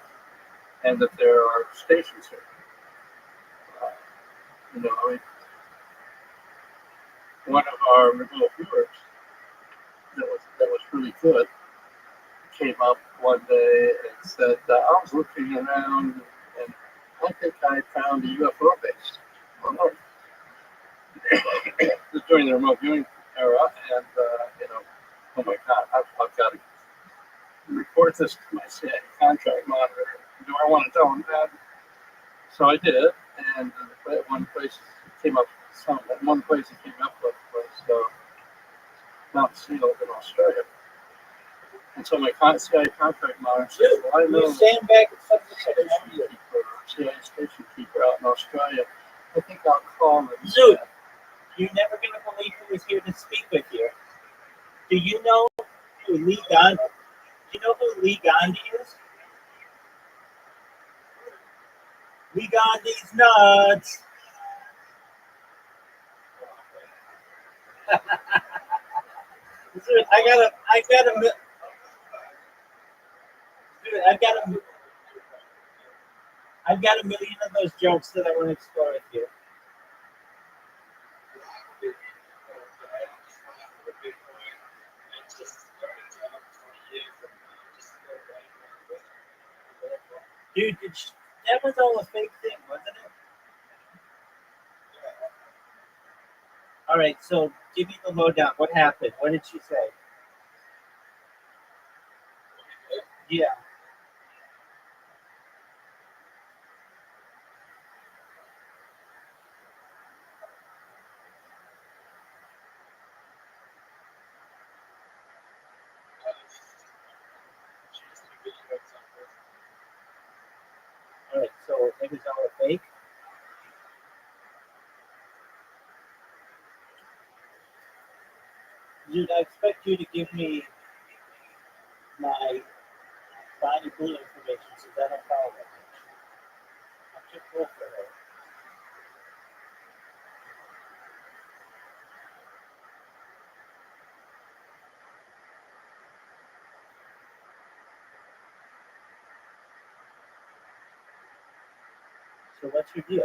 Speaker 7: and that there are stations here. I mean, one of our remote viewers that was really good came up one day and said, I was looking around and I think I found a UFO base on Earth. This is during the remote viewing era, and oh my God, I've got to report this to my CIA contract monitor. Do I want to tell him that? So I did, and one place it came up with was Mount Seal in Australia. And so my CIA contract monitor said, well, I know
Speaker 4: stand back and
Speaker 7: CIA station keeper out in Australia. I think I'll call him.
Speaker 4: Dude, you're never going to believe who is here to speak with you. Do you know who Lee Gandhi? Do you know who Lee Gandhi is? Lee Gandhi's nuts. Dude, I've got a million of those jokes that I want to explore with you. Dude, that was all a fake thing, wasn't it? All right, so give me the lowdown. What happened? What did she say? Yeah. All right, so it was all a fake. Dude, I expect you to give me my valuable information so that I don't follow it. I'm too cool for her. So what's your deal?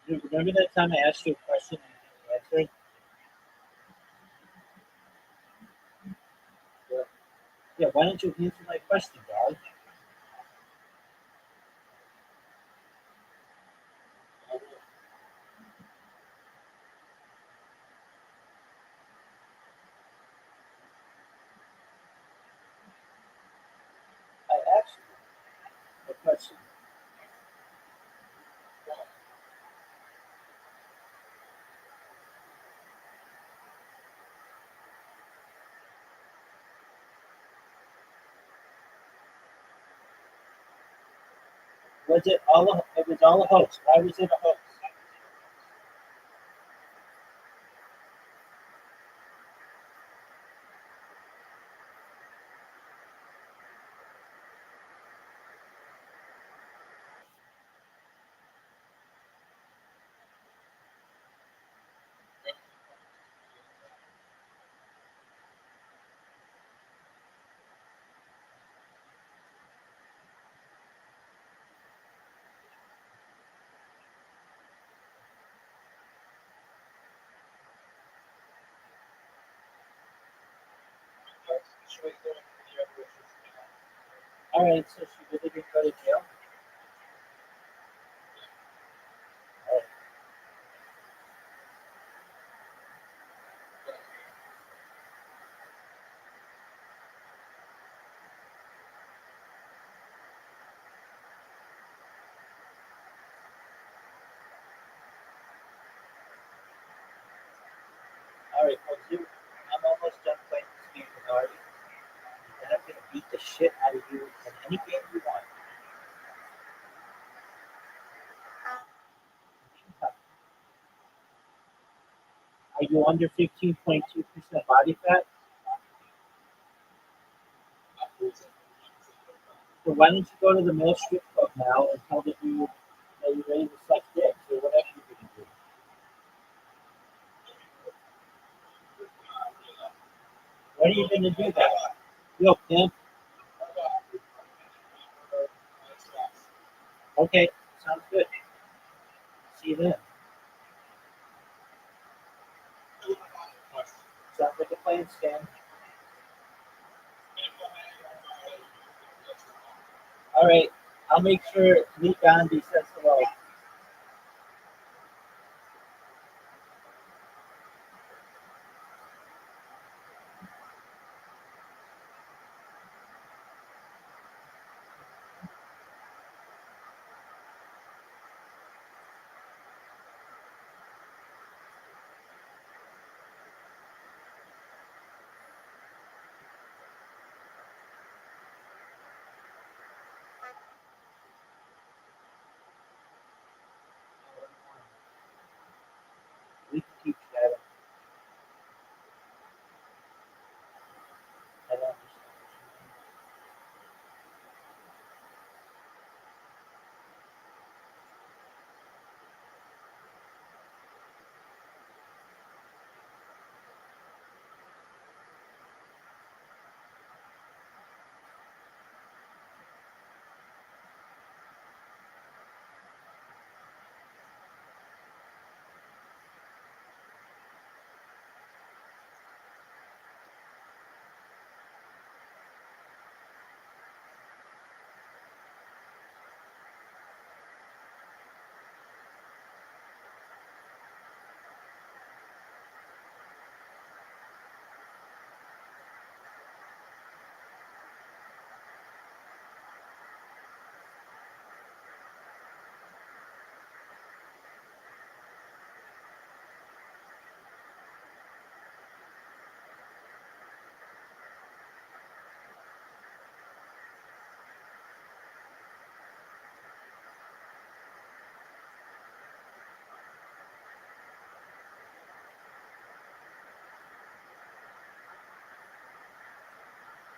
Speaker 4: Dude, remember that time I asked you a question and you answered? Yeah, why don't you answer my question, dog? I asked you a question. It was all a hoax. Why was it a hoax? All right, so she really didn't go to jail. All right, folks, I'm almost done playing this game with Ari, and I'm gonna beat the shit out of you in any game you want. Are you under 15.2% body fat? So why don't you go to the male strip club now and tell them that you're ready to suck dicks or whatever you're gonna do? When are you gonna do that? Yo, pimp. Okay, sounds good. See you then. Sounds like a plan, Stan. All right, I'll make sure Lee Gandhi says hello. We can keep chatting. I don't understand.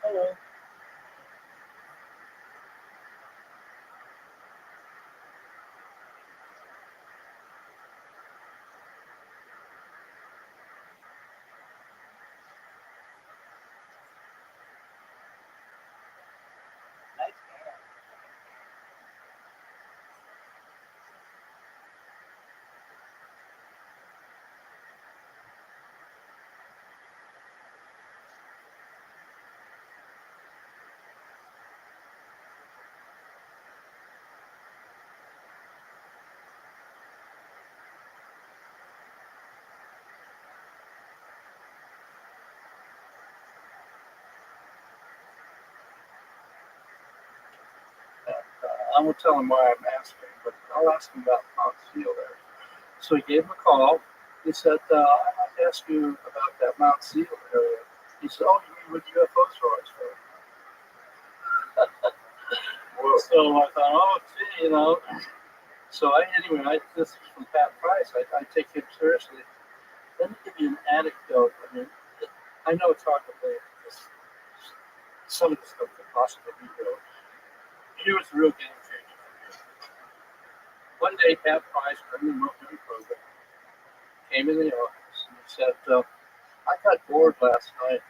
Speaker 4: Hello. Nice hair.
Speaker 7: I won't tell him why I'm asking, but I'll ask him about Mount Seal there. So he gave him a call. He said, I'd like to ask you about that Mount Seal area. He said, oh, you mean with UFOs, Rothschild? So I thought, oh, gee, So this is from Pat Price. I take him seriously. Let me give you an anecdote. I mean, I know it's hard to believe because some of the stuff could possibly be real. Here was the real game changer for me. One day, Pat Price, during the Military program, came in the office and he said, I got bored last night,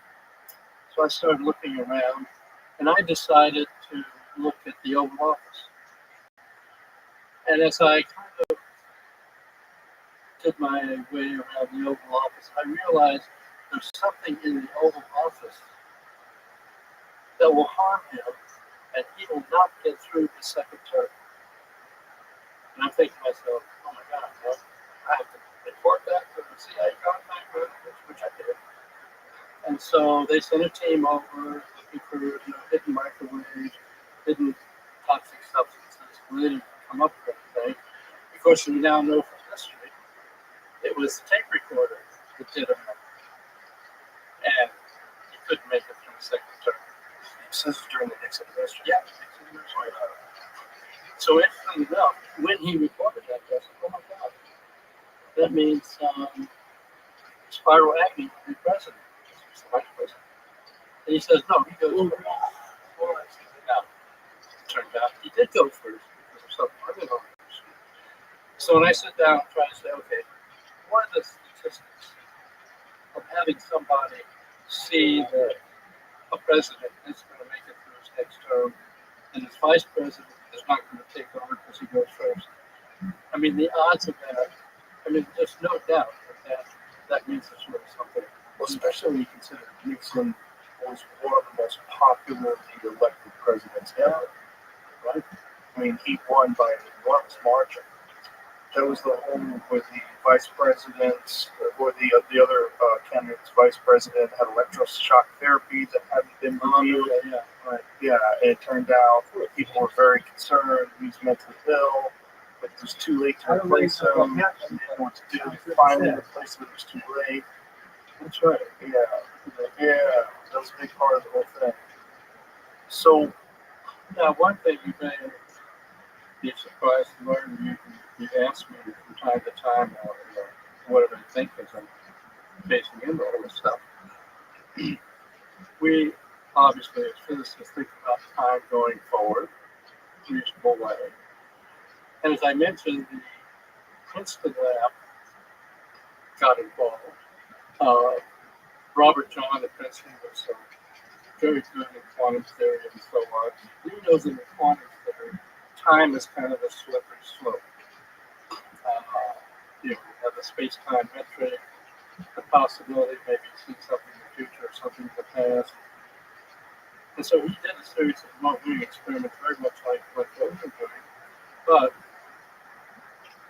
Speaker 7: so I started looking around, and I decided to look at the Oval Office. And as I kind of did my way around the Oval Office, I realized there's something in the Oval Office that will harm him, and he will not get through the second term. And I'm thinking to myself, oh my God, well, I have to report that to the CIA contact, which I did. And so they sent a team over looking for hidden microwaves, hidden toxic substances. We didn't come up with anything. Of course, we now know from history, it was the tape recorder that did them. And he couldn't make it through the second term.
Speaker 1: This is during the Nixon administration.
Speaker 7: Yeah. So interestingly enough, when he reported that, I said, oh my God, that means Spyro Agnew will be president. He's the vice president. And he says, no, he goes first. Now, it turned out he did go first because of something I didn't know. So when I sit down and try to say, okay, what are the statistics of having somebody see that a president is going to make it through his next term and his vice president is not going to take over because he goes first? I mean, the odds of that, I mean, there's no doubt that means there's really something.
Speaker 1: Well, especially when you consider Nixon was one of the most popularly elected presidents ever, right? I mean, he won by an enormous margin. That was the home where the vice presidents, or the other candidates, vice president, had electroshock therapy that hadn't been reviewed. Yeah, and it turned out people were very concerned. He was mentally ill, but it was too late to replace him. They didn't know what to do. Finally replaced him, it was too late.
Speaker 7: That's right.
Speaker 1: Yeah, that was a big part of the whole thing. So,
Speaker 7: Now, one thing you may be surprised to learn, you ask me from time to time, what do I think as I'm facing into all this stuff. We obviously, as physicists, think about time going forward in a reasonable way. And as I mentioned, the Princeton lab got involved. Robert John at Princeton was very good in quantum theory and so on. He knows in the quantum theory, time is kind of a slippery slope. You have a space-time metric, the possibility of maybe seeing something in the future or something in the past. And so he did a series of remote viewing experiments, very much like what we were doing. But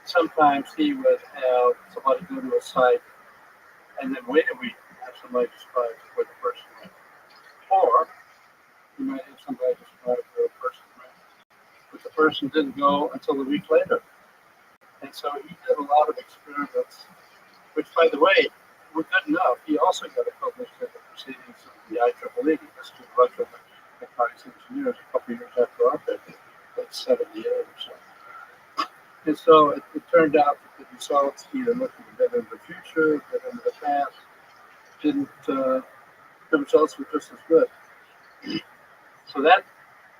Speaker 7: sometimes he would have somebody go to a site and then wait a week and have somebody describe where the person went. Or you might have somebody describe where the person went, but the person didn't go until a week later. And so he did a lot of experiments, which, by the way, were good enough. He also got it published in the proceedings of the IEEE, the Institute of Electrical Electronics Engineers, a couple of years after our paper, like 78 or so. And so it turned out that the results, either looking a bit into the future, a bit into the past, the results were just as good. So that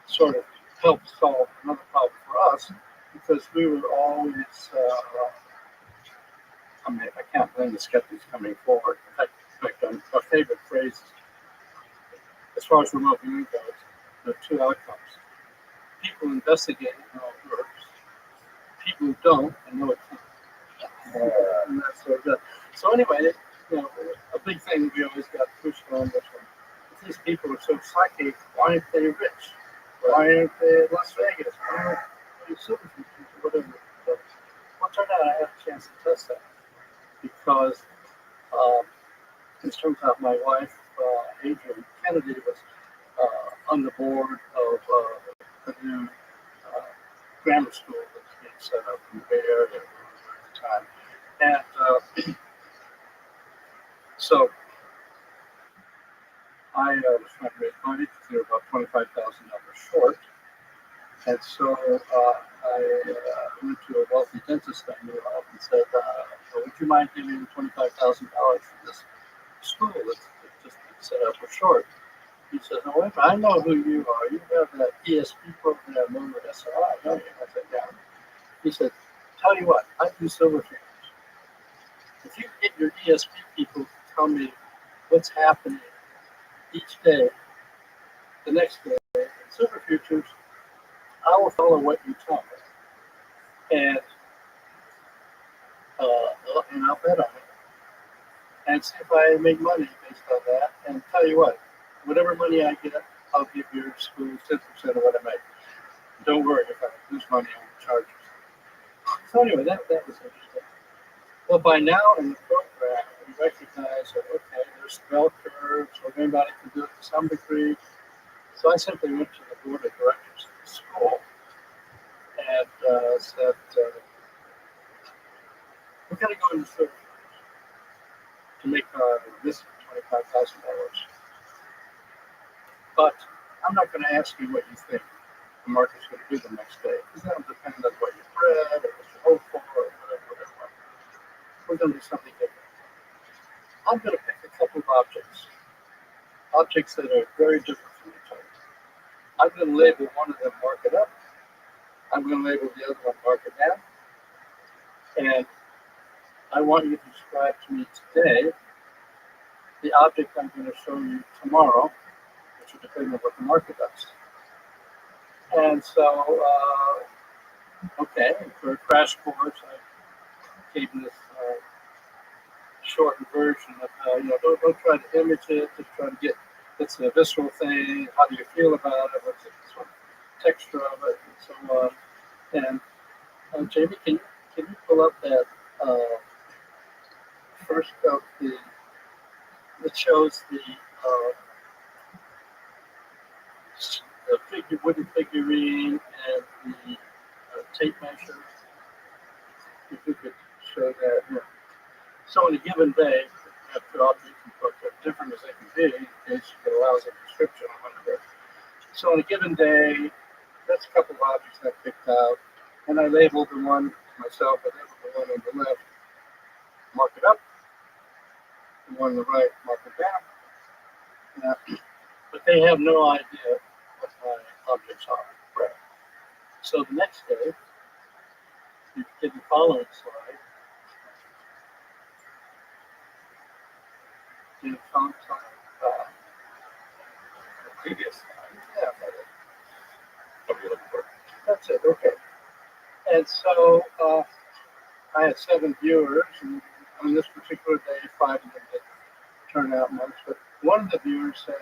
Speaker 7: sort of helped solve another problem for us, because we were always, I can't blame the skeptics coming forward. In fact, our favorite phrase, as far as remote viewing goes, there are two outcomes. People investigate and know it works. People who don't and know it can't. And that's sort of good. So anyway, a big thing we always got pushed on this one. If these people are so psychic, why aren't they rich? Why aren't they in Las Vegas? Why aren't they super features or whatever? Well, it turned out I had a chance to test that, because it turns out my wife, Adrian Kennedy, was on the board of the new grammar school that's being set up in the Bay Area at the time. And so I was trying to raise money because they were about $25,000 short. And so I went to a wealthy dentist I knew of and said, would you mind giving me $25,000 for this school that's just set up for short? He says, oh, wait, I know who you are. You have that ESP program known as SRI, don't you? I said, yeah. He said, tell you what, I do silver futures. If you get your ESP people to tell me what's happening each day, the next day, in silver futures, I will follow what you tell me. And I'll bet on it. And see if I make money based on that. And tell you what, whatever money I get, I'll give your school 10% of what I make. Don't worry, if I lose money, I won't charge you. So anyway, that was interesting. Well, by now in the program, we recognize that, okay, there's bell curves, or anybody can do it to some degree. So I simply went to the board of directors of the school and said, we're going to go into search to make this $25,000. But I'm not going to ask you what you think the market's going to do the next day, because that'll depend on what you read, or what you hope for, or whatever. We're going to do something different. I'm going to pick a couple of objects that are very different from each other. I'm going to label one of them market up. I'm going to label the other one market down. And I want you to describe to me today the object I'm going to show you tomorrow, which will depend on what the market does. And so, okay, for a crash course, I gave this shortened version of how, don't try to image it, just try to get, it's a visceral thing, how do you feel about it, what's the sort of texture of it, and so on. And Jamie, can you pull up that first of the, that shows the wooden figurine and the tape measure? If you could show that. Yeah. So in a given day, you have two objects and put them different as they can be, in case it allows a description on whatever. So in a given day, that's a couple of objects I picked out, and I labeled the one myself, I labeled the one on the left, mark it up, the one on the right, mark it down. But they have no idea what my objects are. Right. So the next day, you get the following slide. Do you count
Speaker 2: The previous.
Speaker 7: yeah,
Speaker 2: What are you looking for?
Speaker 7: that's it. Okay. And so I had 7 viewers, and on this particular day, 5 of them didn't turn out much. But one of the viewers said,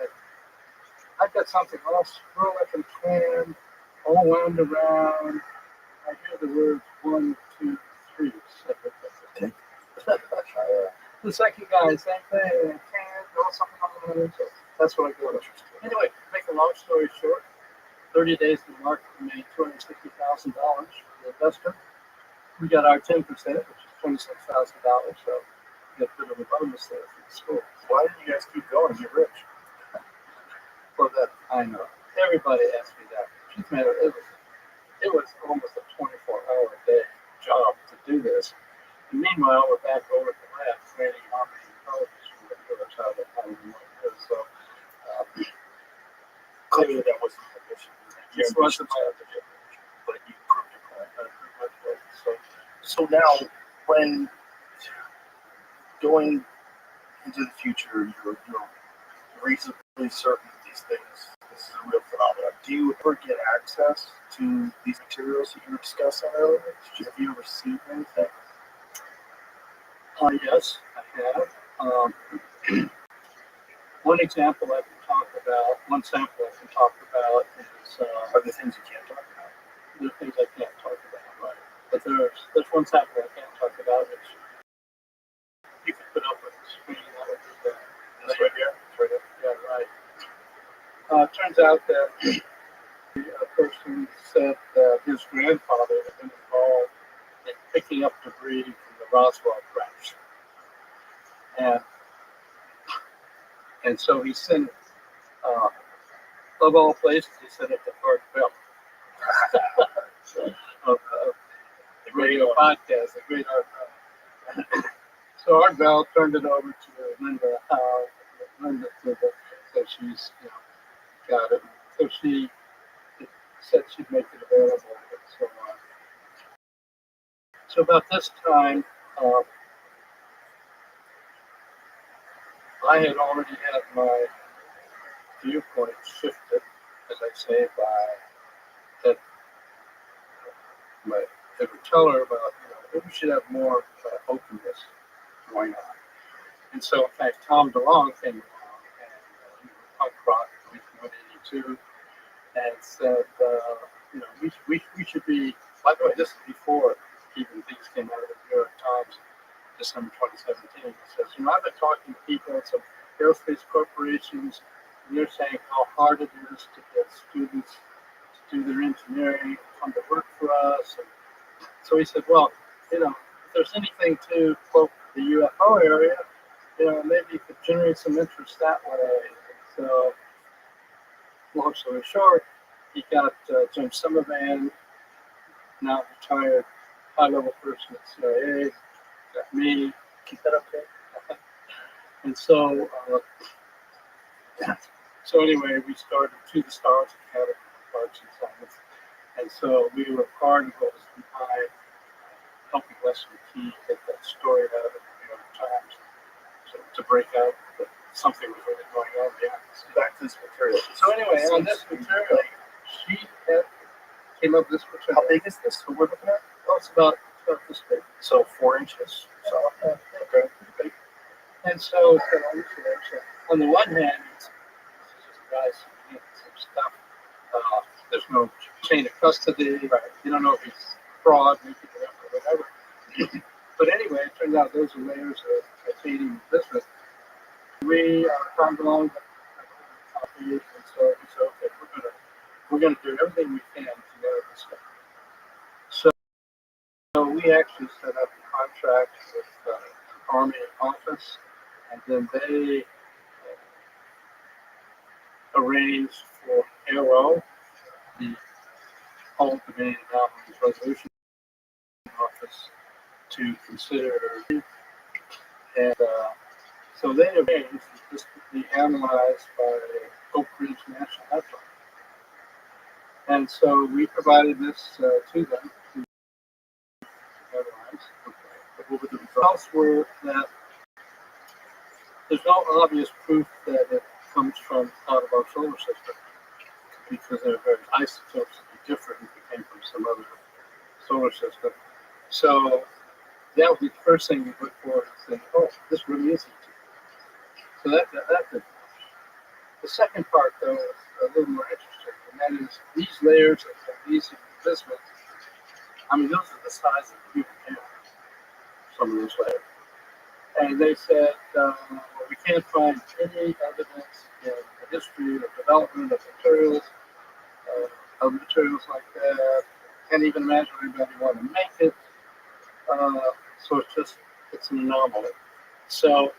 Speaker 7: I've got something all scroll-up and planned, all wound around. I hear the words 1, 2, 3. The second guy, same thing, can, something on the so that's what I go with. Anyway, to make a long story short, 30 days to the market, we made $260,000 for the investor. We got our 10%, which is $26,000, so we got a bit of a bonus there for the school.
Speaker 1: Why didn't you guys keep going? You're rich.
Speaker 7: For that, I know. Everybody asked me that. Truth matter, it was almost a 24-hour-a-day job to do this. And meanwhile, we're back over at the lab training Army intelligence unit how to do. So
Speaker 1: Clearly, that wasn't the mission.
Speaker 7: this wasn't my objective.
Speaker 1: But you proved your point. So now, when going into the future, you're reasonably certain that these things, this is a real phenomenon. Do you ever get access to these materials that you were discussing earlier? Have you ever seen anything?
Speaker 7: Yes, I have. One example I can talk about, one sample I can talk about is
Speaker 1: Are there things you can't talk about?
Speaker 7: the things I can't talk about, right? But there's one sample I can't talk about, which you can put up on the screen. That would be
Speaker 1: This right here? It's right here.
Speaker 7: yeah, right. Turns out that a person said that his grandfather had been involved in picking up debris from the Roswell crash. And so he sent, of all places, he sent it to Art Bell of the radio podcast, the great Art Bell. So Art Bell turned it over to Linda Howe, so she's got it. So she said she'd make it available and so on. So about this time, I had already had my viewpoint shifted, as I say, by that. They would tell her about, maybe we should have more openness going on. And so, in fact, Tom DeLonge came along and punk rock, 1982, to and said, we should be, by the way, this is before even things came out of the New York Times, December 2017. It says, I've been talking to people at some aerospace corporations, and they're saying how hard it is to get students to do their engineering, come to work for us. And so he said, well, if there's anything to, quote, the UFO area, maybe you could generate some interest that way. So, long story short, he got Jim Summervan, now retired high-level person at CIA, got me, keep that up there. And so, anyway, we started To the Stars Academy of Arts and Science. And so we were part of what was behind helping Leslie Key get that story out of the New York Times to break out that something was really going on behind the scenes.
Speaker 1: Back to this material.
Speaker 7: So anyway, on this material, she came up with this material.
Speaker 1: How big is this? Who we're looking at?
Speaker 7: Oh, it's about this big.
Speaker 1: So 4 inches. So
Speaker 7: Okay. And so, on the one hand, it's just guys submitting some stuff. There's no chain of custody. Right? You don't know if he's fraud, making it up, or whatever. But anyway, it turns out those are layers of feeding the business. We found along the copy, and so we said, okay, we're gonna do everything we can to get this stuff. So we actually set up a contract with the Army office, and then they arranged for Arrow, the Whole Domain Anomaly Resolution Office, to consider, and so they arranged that this could be analyzed by Oak Ridge National Laboratory. And so we provided this to them to analyze. But what were the results were that there's no obvious proof that it comes from out of our solar system, because they're very isotopes that are different if it came from some other solar system. So that would be the first thing we look for and say, oh, this really is ET. So that did. The second part, though, is a little more interesting, and that is these layers of magnesium bismuth. I mean, those are the size of the human hair, some of those layers. And they said, we can't find any evidence in the history of development of materials like that. Can't even imagine anybody want to make it. So it's an anomaly. So